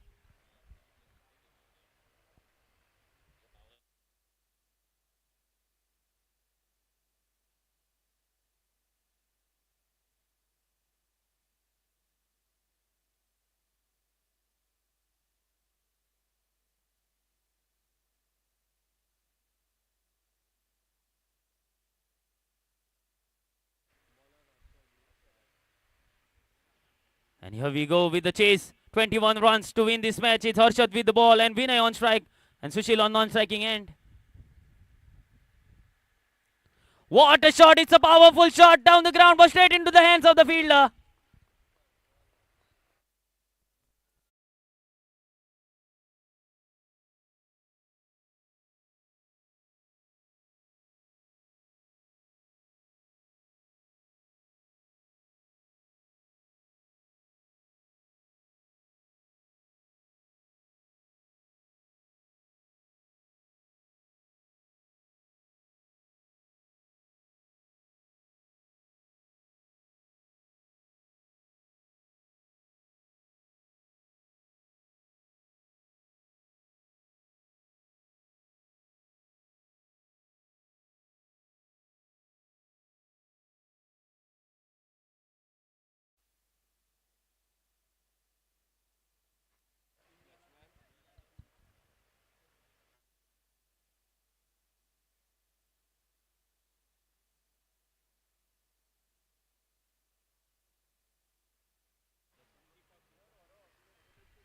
And here we go with the chase. 21 runs to win this match. It's Harshad with the ball and Vinay on strike. And Sushil on non-striking end. What a shot. It's a powerful shot down the ground, but straight into the hands of the fielder.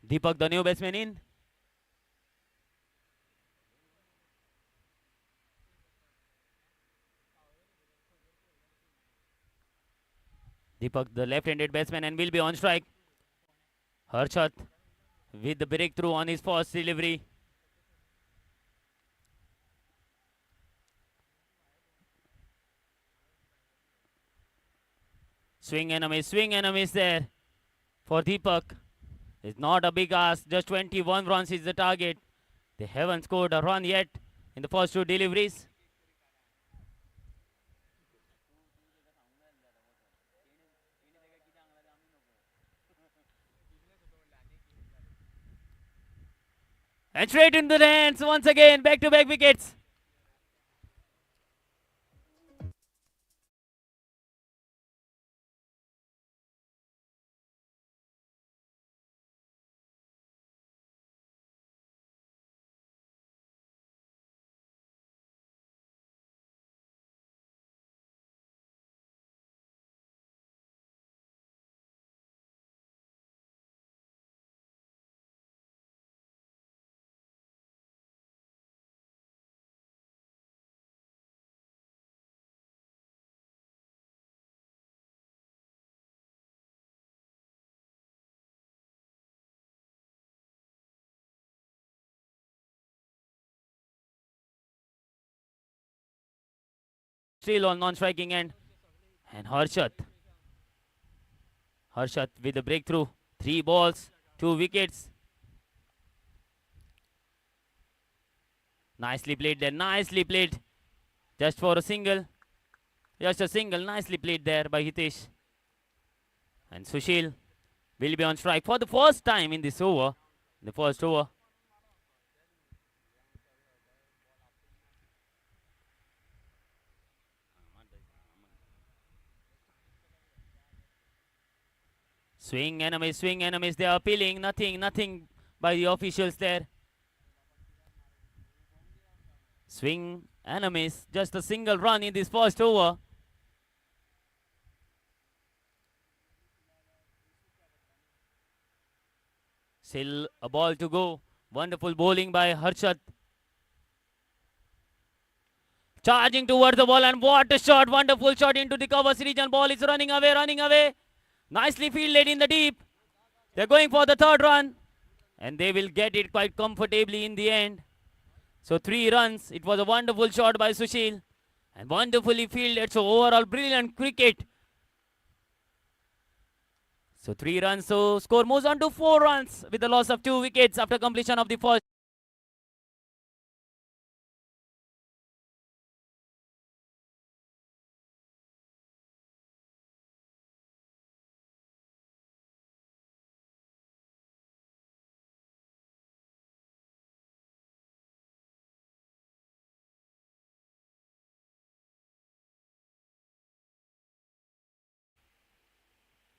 Deepak, the new batsman in. Deepak, the left-handed batsman, and will be on strike. Harshat with the breakthrough on his first delivery. Swing and a miss there for Deepak. It's not a big ask, just 21 runs is the target. They haven't scored a run yet in the first two deliveries. And straight into the hands once again, back-to-back wickets. Still on non-striking end. And Harshat with the breakthrough. 3 balls, 2 wickets. Nicely played there, nicely played. Just for a single. Just a single, nicely played there by Hitesh. And Sushil will be on strike for the first time in this over. The first over. Swing and a miss. They are appealing. Nothing by the officials there. Swing and a miss. Just a single run in this first over. Still a ball to go. Wonderful bowling by Harshat. Charging towards the ball, and what a shot. Wonderful shot into the covers region. Ball is running away. Nicely fielded in the deep. They're going for the third run. And they will get it quite comfortably in the end. So 3 runs. It was a wonderful shot by Sushil. And wonderfully fielded. So overall brilliant cricket. So 3 runs. So score moves on to 4 runs with the loss of 2 wickets after completion of the first.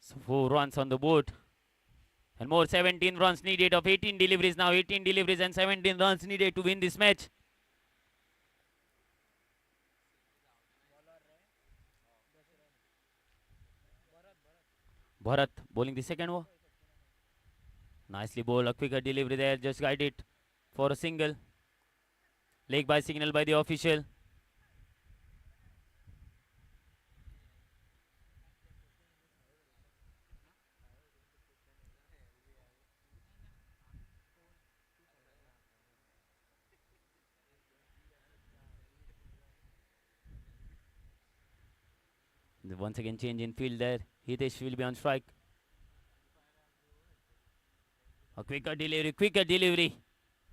So 4 runs on the board. And more 17 runs needed of 18 deliveries now. 18 deliveries and 17 runs needed to win this match. Bharat bowling the second over. Nicely bowled. A quicker delivery there. Just guided for a single. Leg by signal by the official. Once again change in field there. Hitesh will be on strike. A quicker delivery.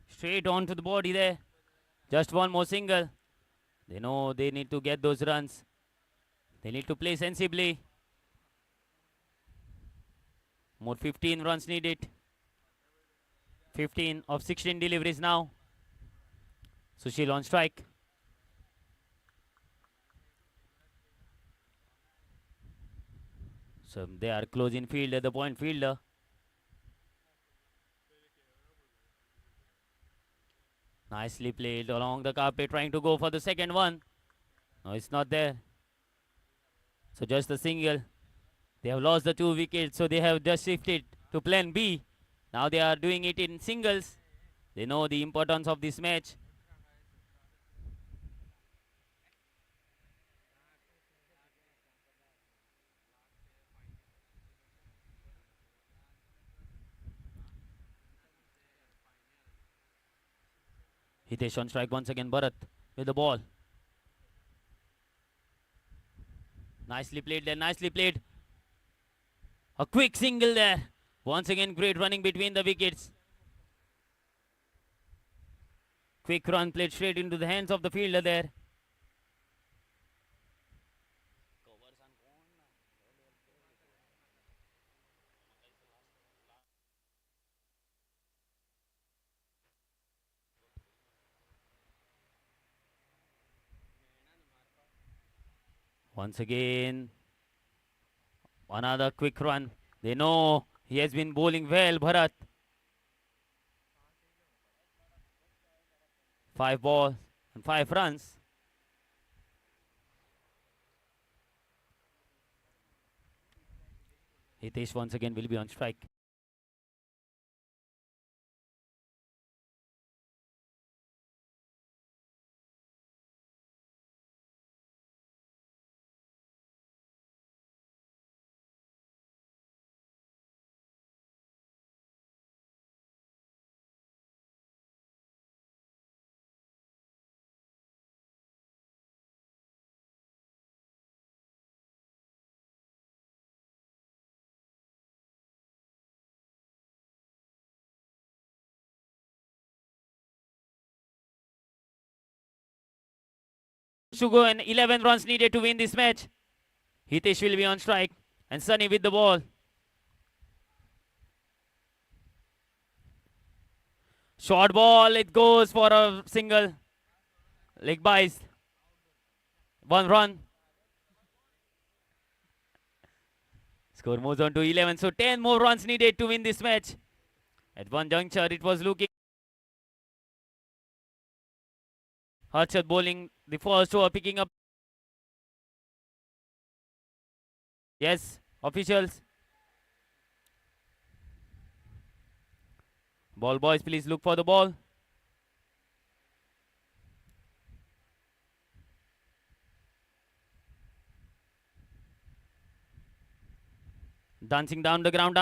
Straight onto the body there. Just one more single. They know they need to get those runs. They need to play sensibly. More 15 runs needed. 15 of 16 deliveries now. Sushil on strike. So they are close in field at the point fielder. Nicely played along the carpet, trying to go for the second one. No, it's not there. So just a single. They have lost the 2 wickets, so they have just shifted to plan B. Now they are doing it in singles. They know the importance of this match. Hitesh on strike once again. Bharat with the ball. Nicely played there, nicely played. A quick single there. Once again, great running between the wickets. Quick run played straight into the hands of the fielder there. Once again, another quick run. They know he has been bowling well, Bharat. 5 balls and 5 runs. Hitesh once again will be on strike. To go and 11 runs needed to win this match. Hitesh will be on strike and Sunny with the ball. Short ball, it goes for a single. Leg byes. 1 run. Score moves on to 11. So 10 more runs needed to win this match. At one juncture, it was looking. Harshad bowling the first over, picking up. Yes, officials. Ball boys, please look for the ball. Dancing down the ground,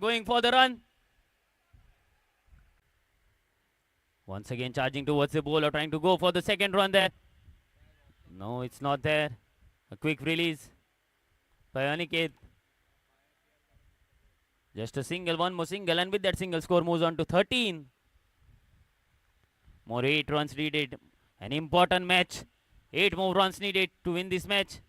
going for the run. Once again charging towards the bowler, trying to go for the second run there. No, it's not there. A quick release by Aniket. Just a single, one more single, and with that single, score moves on to 13. More 8 runs needed. An important match. 8 more runs needed to win this match.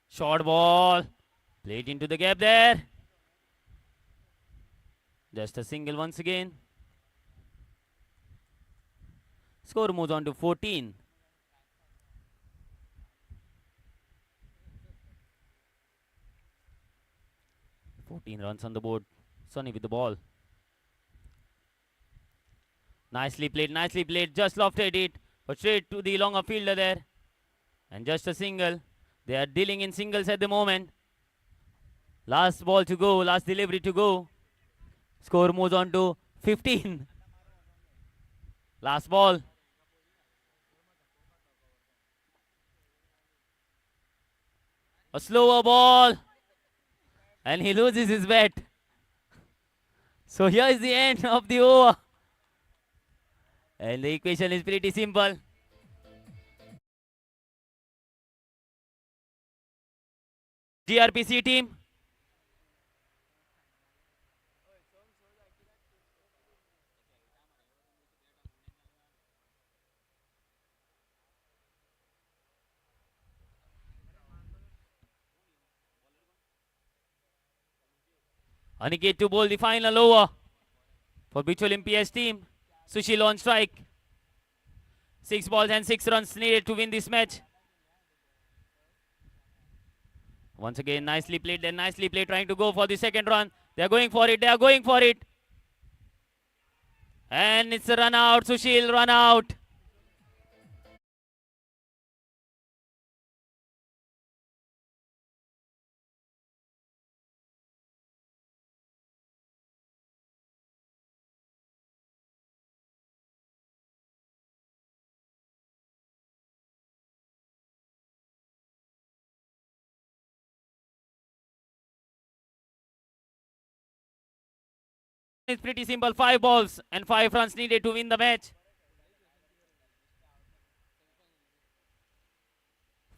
Short ball. Played into the gap there. Just a single once again. Score moves on to 14. Runs on the board. Sunny with the ball. Nicely played. Just lofted it. But straight to the longer fielder there. And just a single. They are dealing in singles at the moment. Last ball to go. Last delivery to go. Score moves on to 15. Last ball. A slower ball. And he loses his bat. So here is the end of the over. And the equation is pretty simple. GRPC team. Aniket to bowl the final over for Beach Olympia's team. Sushil on strike. 6 balls and 6 runs needed to win this match. Once again, nicely played, trying to go for the second run. They are going for it. And it's a run out. Sushil, run out. It's pretty simple. 5 balls and 5 runs needed to win the match.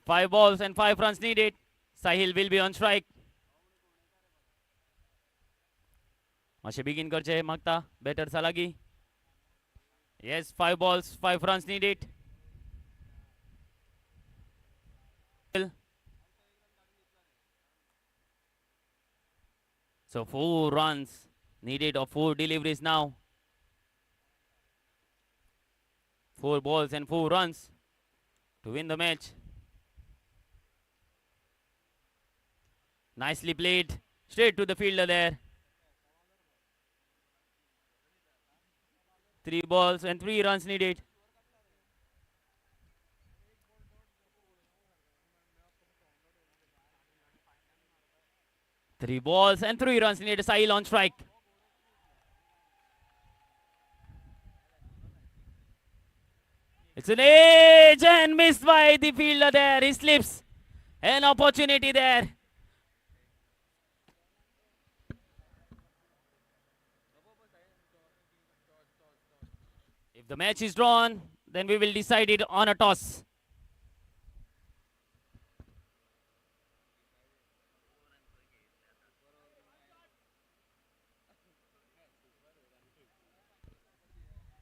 5 balls and 5 runs needed. Sahil will be on strike. मासे begin करचे मागता better चा लागी. Yes, 5 balls, 5 runs needed. So 4 runs needed of 4 deliveries now. 4 balls and 4 runs to win the match. Nicely played. Straight to the fielder there. 3 balls and 3 runs needed. Three balls and 3 runs needed. Sahil on strike. It's an edge and missed by the fielder there. He slips. An opportunity there. If the match is drawn, then we will decide it on a toss.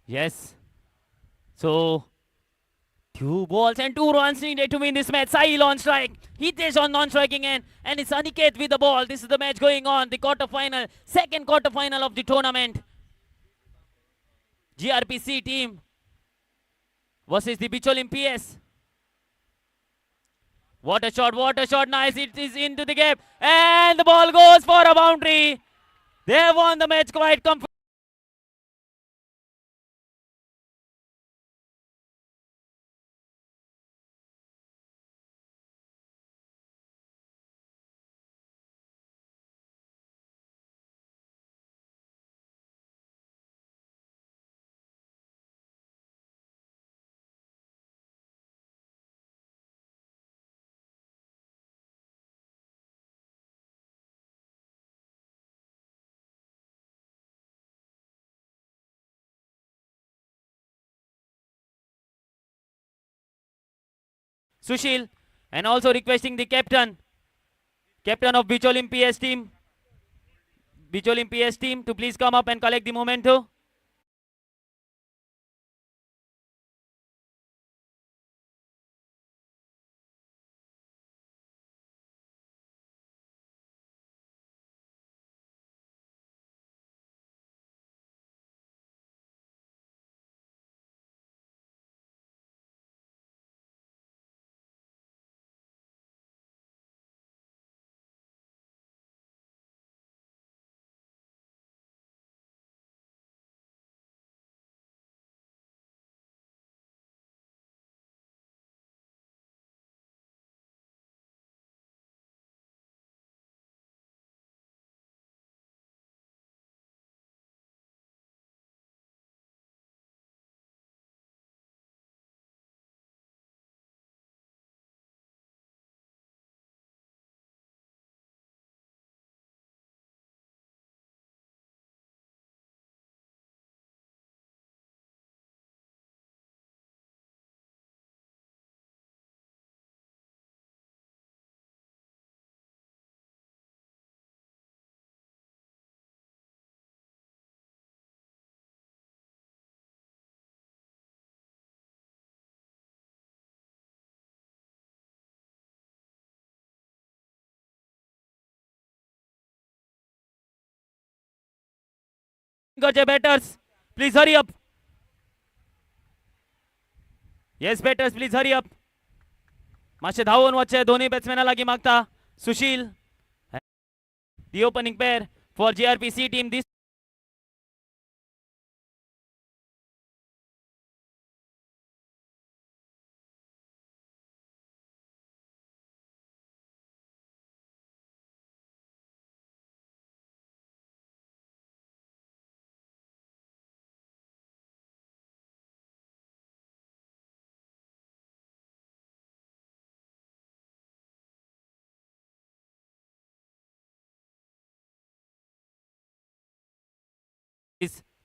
Yes. So 2 balls and 2 runs needed to win this match. Sahil on strike. Hitesh on non-striking end. And it's Aniket with the ball. This is the match going on. The quarterfinal. Second quarterfinal of the tournament. GRPC team versus the Bicholim PS. What a shot. What a shot. Nice. It is into the gap. And the ball goes for a boundary. They have won the match quite comfortably. Sushil, and also requesting the captain of Bicholim PS team to please come up and collect the memento. Gotcha, batters, please hurry up. Yes, batters, please hurry up. माशे धावून वच्चे दोन्ही बॅट्समॅना लागी मागता सुशील. The opening pair for GRPC team this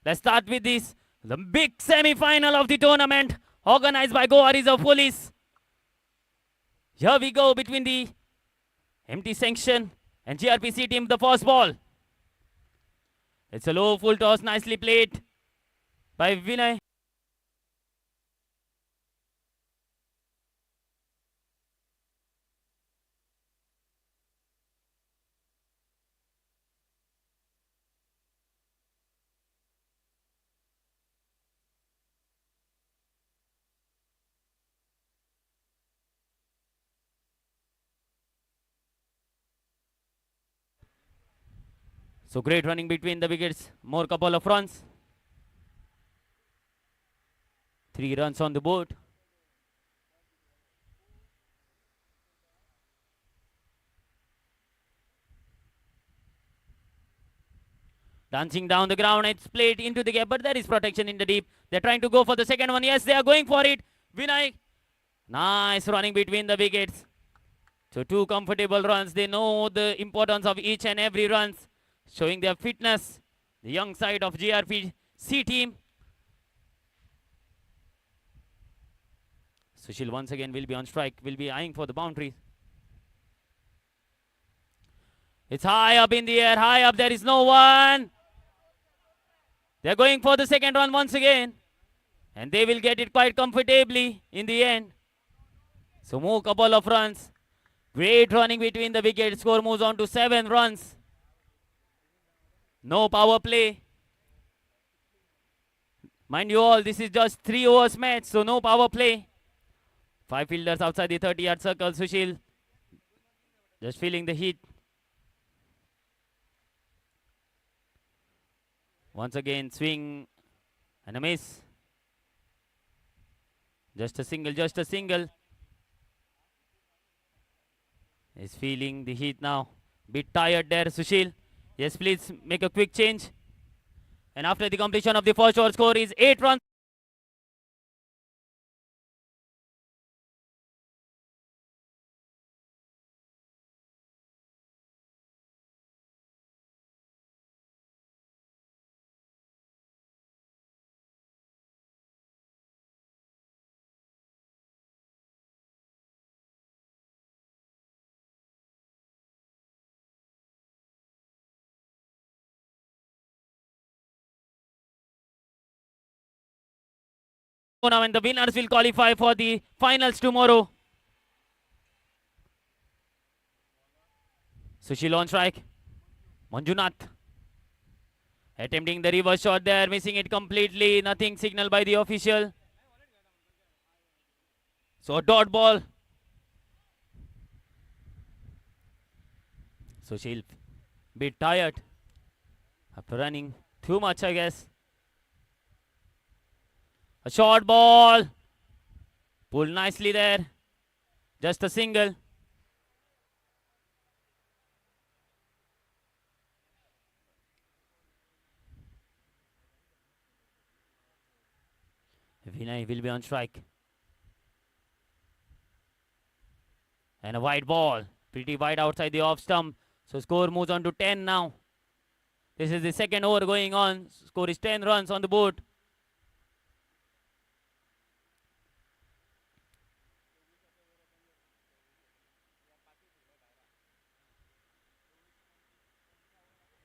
Let's start with this. The big semi-final of the tournament organized by Goa Reserve Police. Here we go between the MT section and GRPC team. The first ball. It's a low full toss, nicely played by Vinay. So great running between the wickets. More couple of runs. 3 runs on the board. Dancing down the ground, it's played into the gap, but there is protection in the deep. They're trying to go for the second one. Yes, they are going for it. Vinay, nice running between the wickets. So 2 comfortable runs. They know the importance of each and every runs, showing their fitness. The young side of GRPC team. Sushil once again will be on strike, will be eyeing for the boundary. It's high up in the air, high up, there is no one. They're going for the second run once again. And they will get it quite comfortably in the end. So more couple of runs. Great running between the wickets. Score moves on to 7 runs. No power play. Mind you all, this is just 3 overs match, so no power play. 5 fielders outside the 30-yard circle. Sushil just feeling the heat. Once again, swing and a miss. Just a single, just a single. He's feeling the heat now. Bit tired there, Sushil. Yes, please make a quick change. And after the completion of the first over, score is 8 runs. Tournament. The winners will qualify for the finals tomorrow. Sushil on strike. Manjunath attempting the reverse shot there, missing it completely. Nothing signaled by the official. So a dot ball. Sushil bit tired after running too much, I guess. A short ball. Pulled nicely there. Just a single. Vinay will be on strike. And a wide ball. Pretty wide outside the off stump. So score moves on to 10 now. This is the second over going on. Score is 10 runs on the board.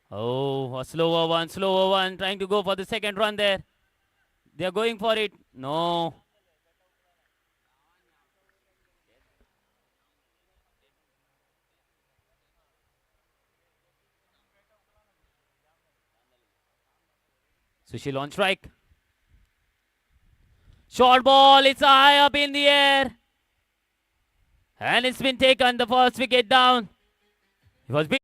Oh, a slower one, trying to go for the second run there. They are going for it. No. Sushil on strike. Short ball, it's high up in the air. And it's been taken, the first wicket down. It was big.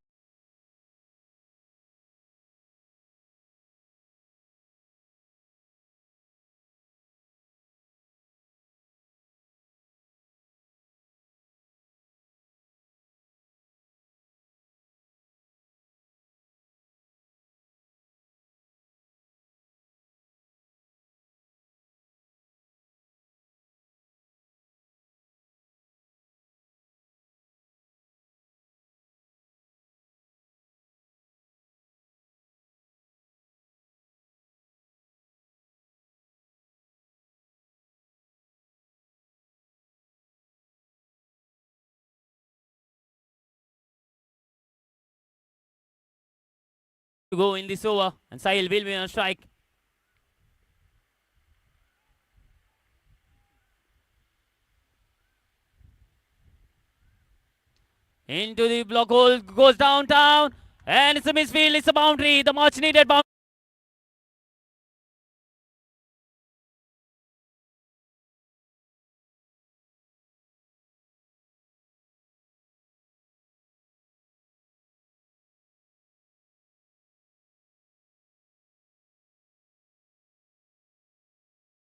to go in this over, and Sahil will be on strike. Into the block hole, goes downtown, and it's a misfield, it's a boundary, the much needed boundary.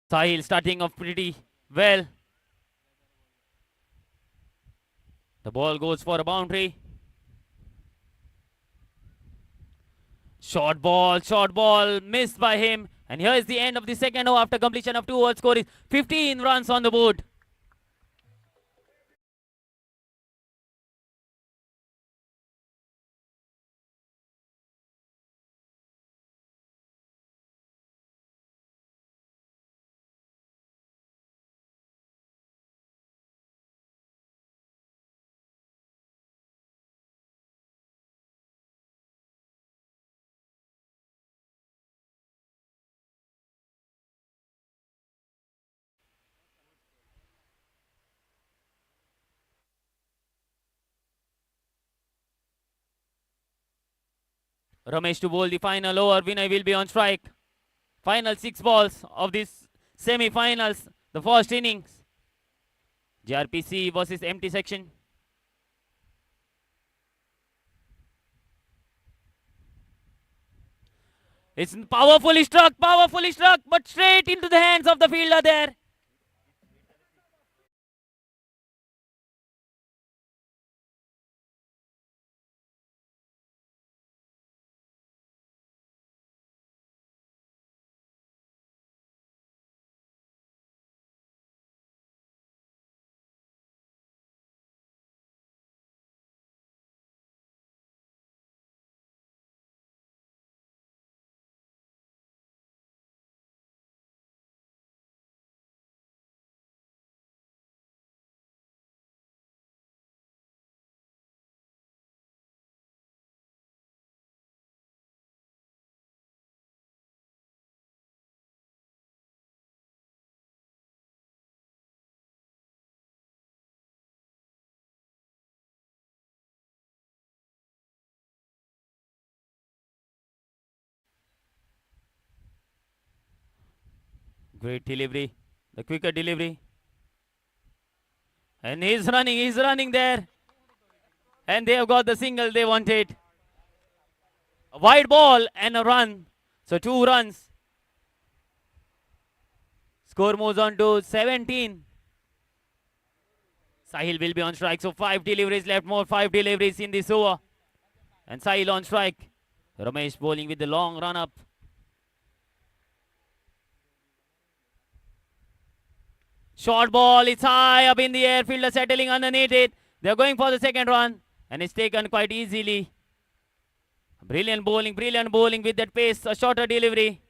Sahil starting off pretty well. The ball goes for a boundary. Short ball missed by him. And here is the end of the second over after completion of 2 overs. Score is 15 runs on the board. Ramesh to bowl the final over. Vinay will be on strike. Final 6 balls of this semi-finals. The first innings. JRPC versus empty section. It's powerfully struck, but straight into the hands of the fielder there. Great delivery. The quicker delivery. And he's running there. And they have got the single they wanted. A wide ball and a run. So 2 runs. Score moves on to 17. Sahil will be on strike. So 5 deliveries left. More 5 deliveries in this over. And Sahil on strike. Ramesh bowling with the long run up. Short ball, it's high up in the air. Fielder settling underneath it. They're going for the second run. And it's taken quite easily. Brilliant bowling with that pace. A shorter delivery.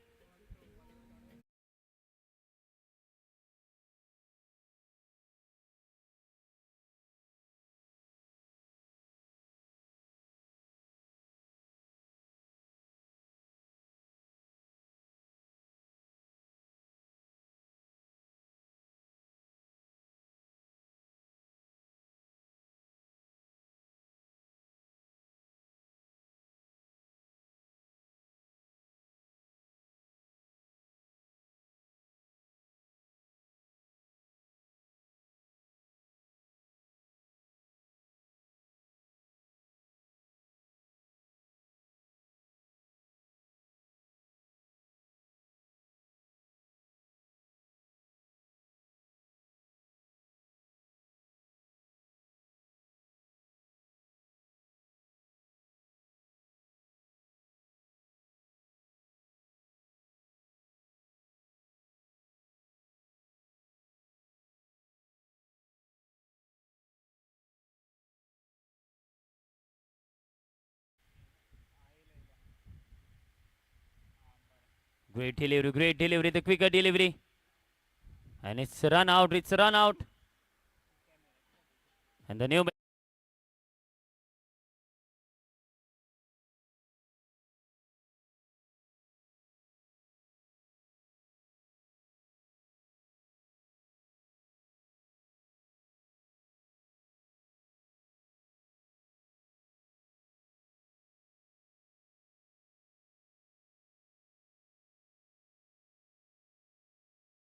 Great delivery, the quicker delivery. And it's a run out. And the new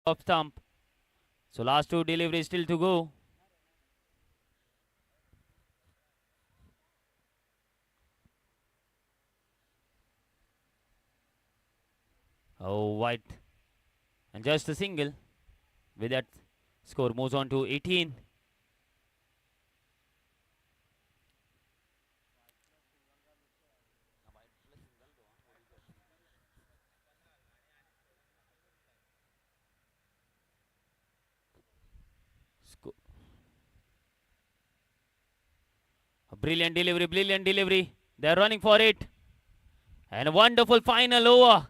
off stump. So last 2 deliveries still to go. Oh, wide. And just a single. With that, score moves on to 18. A brilliant delivery, brilliant delivery. They're running for it. And a wonderful final over.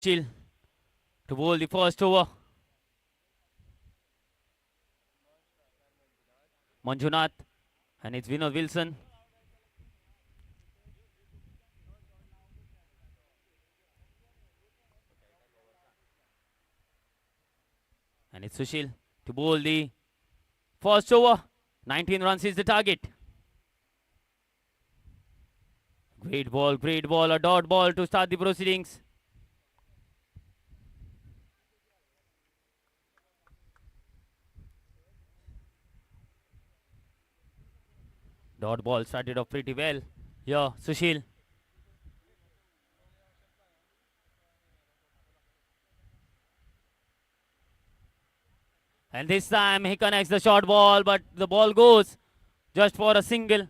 Chill to bowl the first over. Manjunath. And it's Vinod Wilson. And it's Sushil to bowl the first over. 19 runs is the target. Great ball, great ball. A dot ball to start the proceedings. Dot ball started off pretty well. Yeah, Sushil. And this time he connects the short ball, but the ball goes just for a single.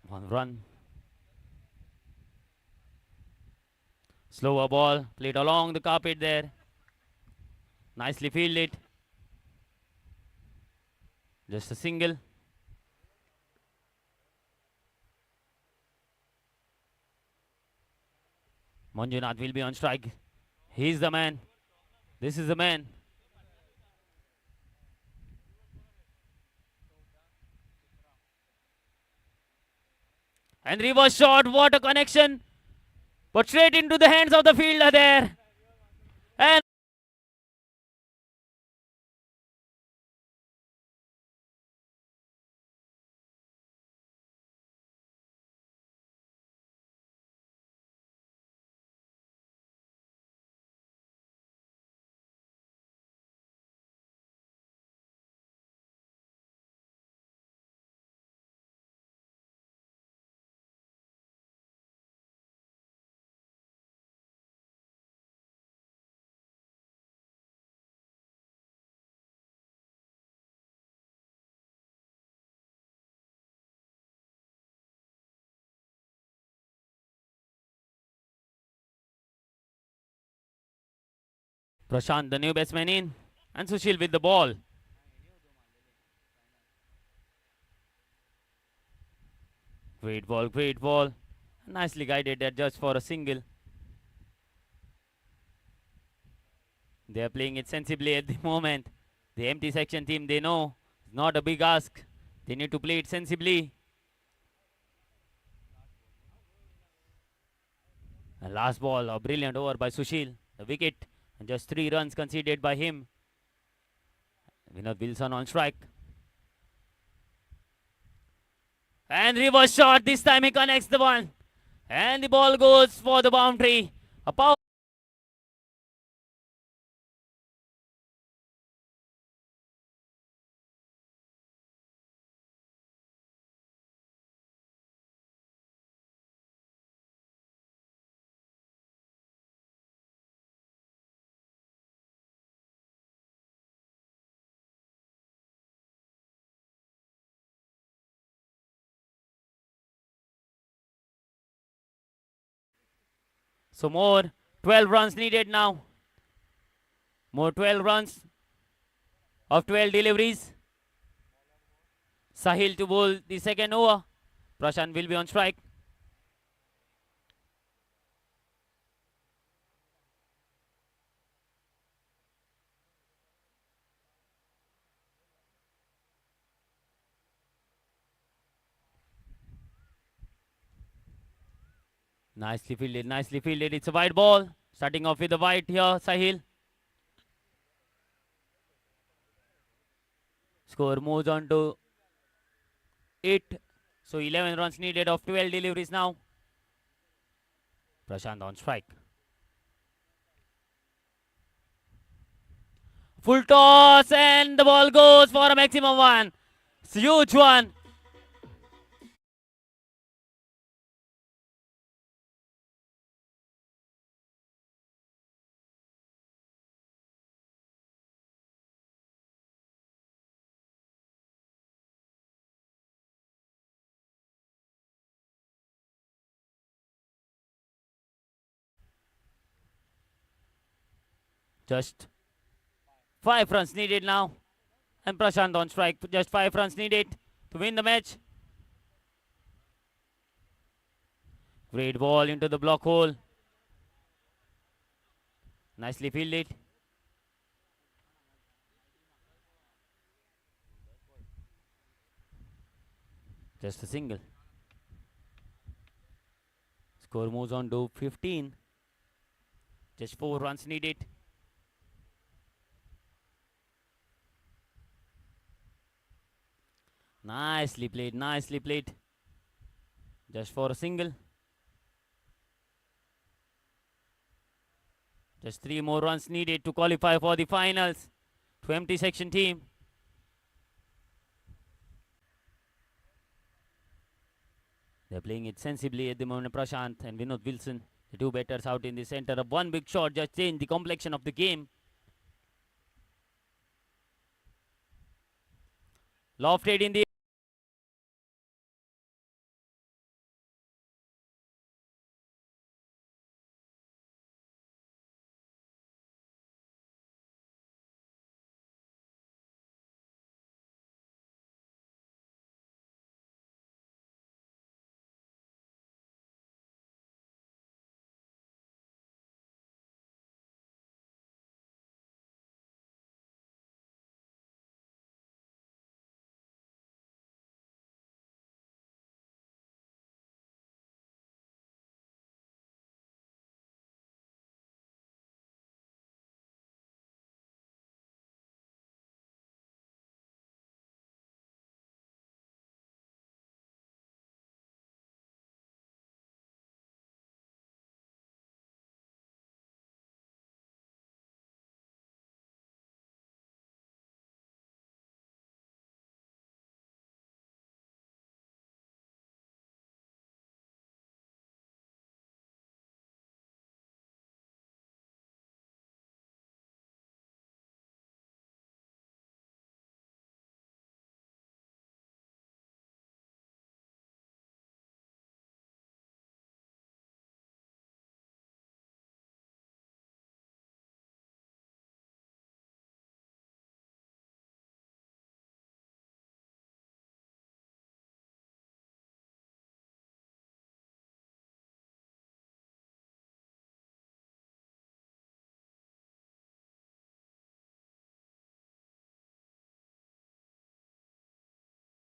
One run. Slower ball, played along the carpet there. Nicely fielded. Just a single. Manjunath will be on strike. He's the man. This is the man. And reverse shot. What a connection. But straight into the hands of the fielder there. And Prashant, the new batsman in. And Sushil with the ball. Great ball, great ball. Nicely guided there just for a single. They are playing it sensibly at the moment. The empty section team, they know it's not a big ask. They need to play it sensibly. And last ball, a brilliant over by Sushil. The wicket, and just 3 runs conceded by him. Vinod Wilson on strike. And reverse shot. This time he connects the one. And the ball goes for the boundary. A power. So more 12 runs needed now. More 12 runs of 12 deliveries. Sahil to bowl the second over. Prashant will be on strike. Nicely fielded, nicely fielded. It's a wide ball. Starting off with the wide here, Sahil. Score moves on to 8. So 11 runs needed of 12 deliveries now. Prashant on strike. Full toss and the ball goes for a maximum one. It's a huge one. Just 5 runs needed now. And Prashant on strike. Just 5 runs needed to win the match. Great ball into the block hole. Nicely fielded. Just a single. Score moves on to 15. Just 4 runs needed. Nicely played, nicely played. Just for a single. Just 3 more runs needed to qualify for the finals. To empty section team. They're playing it sensibly at the moment. Prashant and Vinod Wilson, the 2 batters out in the center of one big shot, just changed the complexion of the game. Lofted in the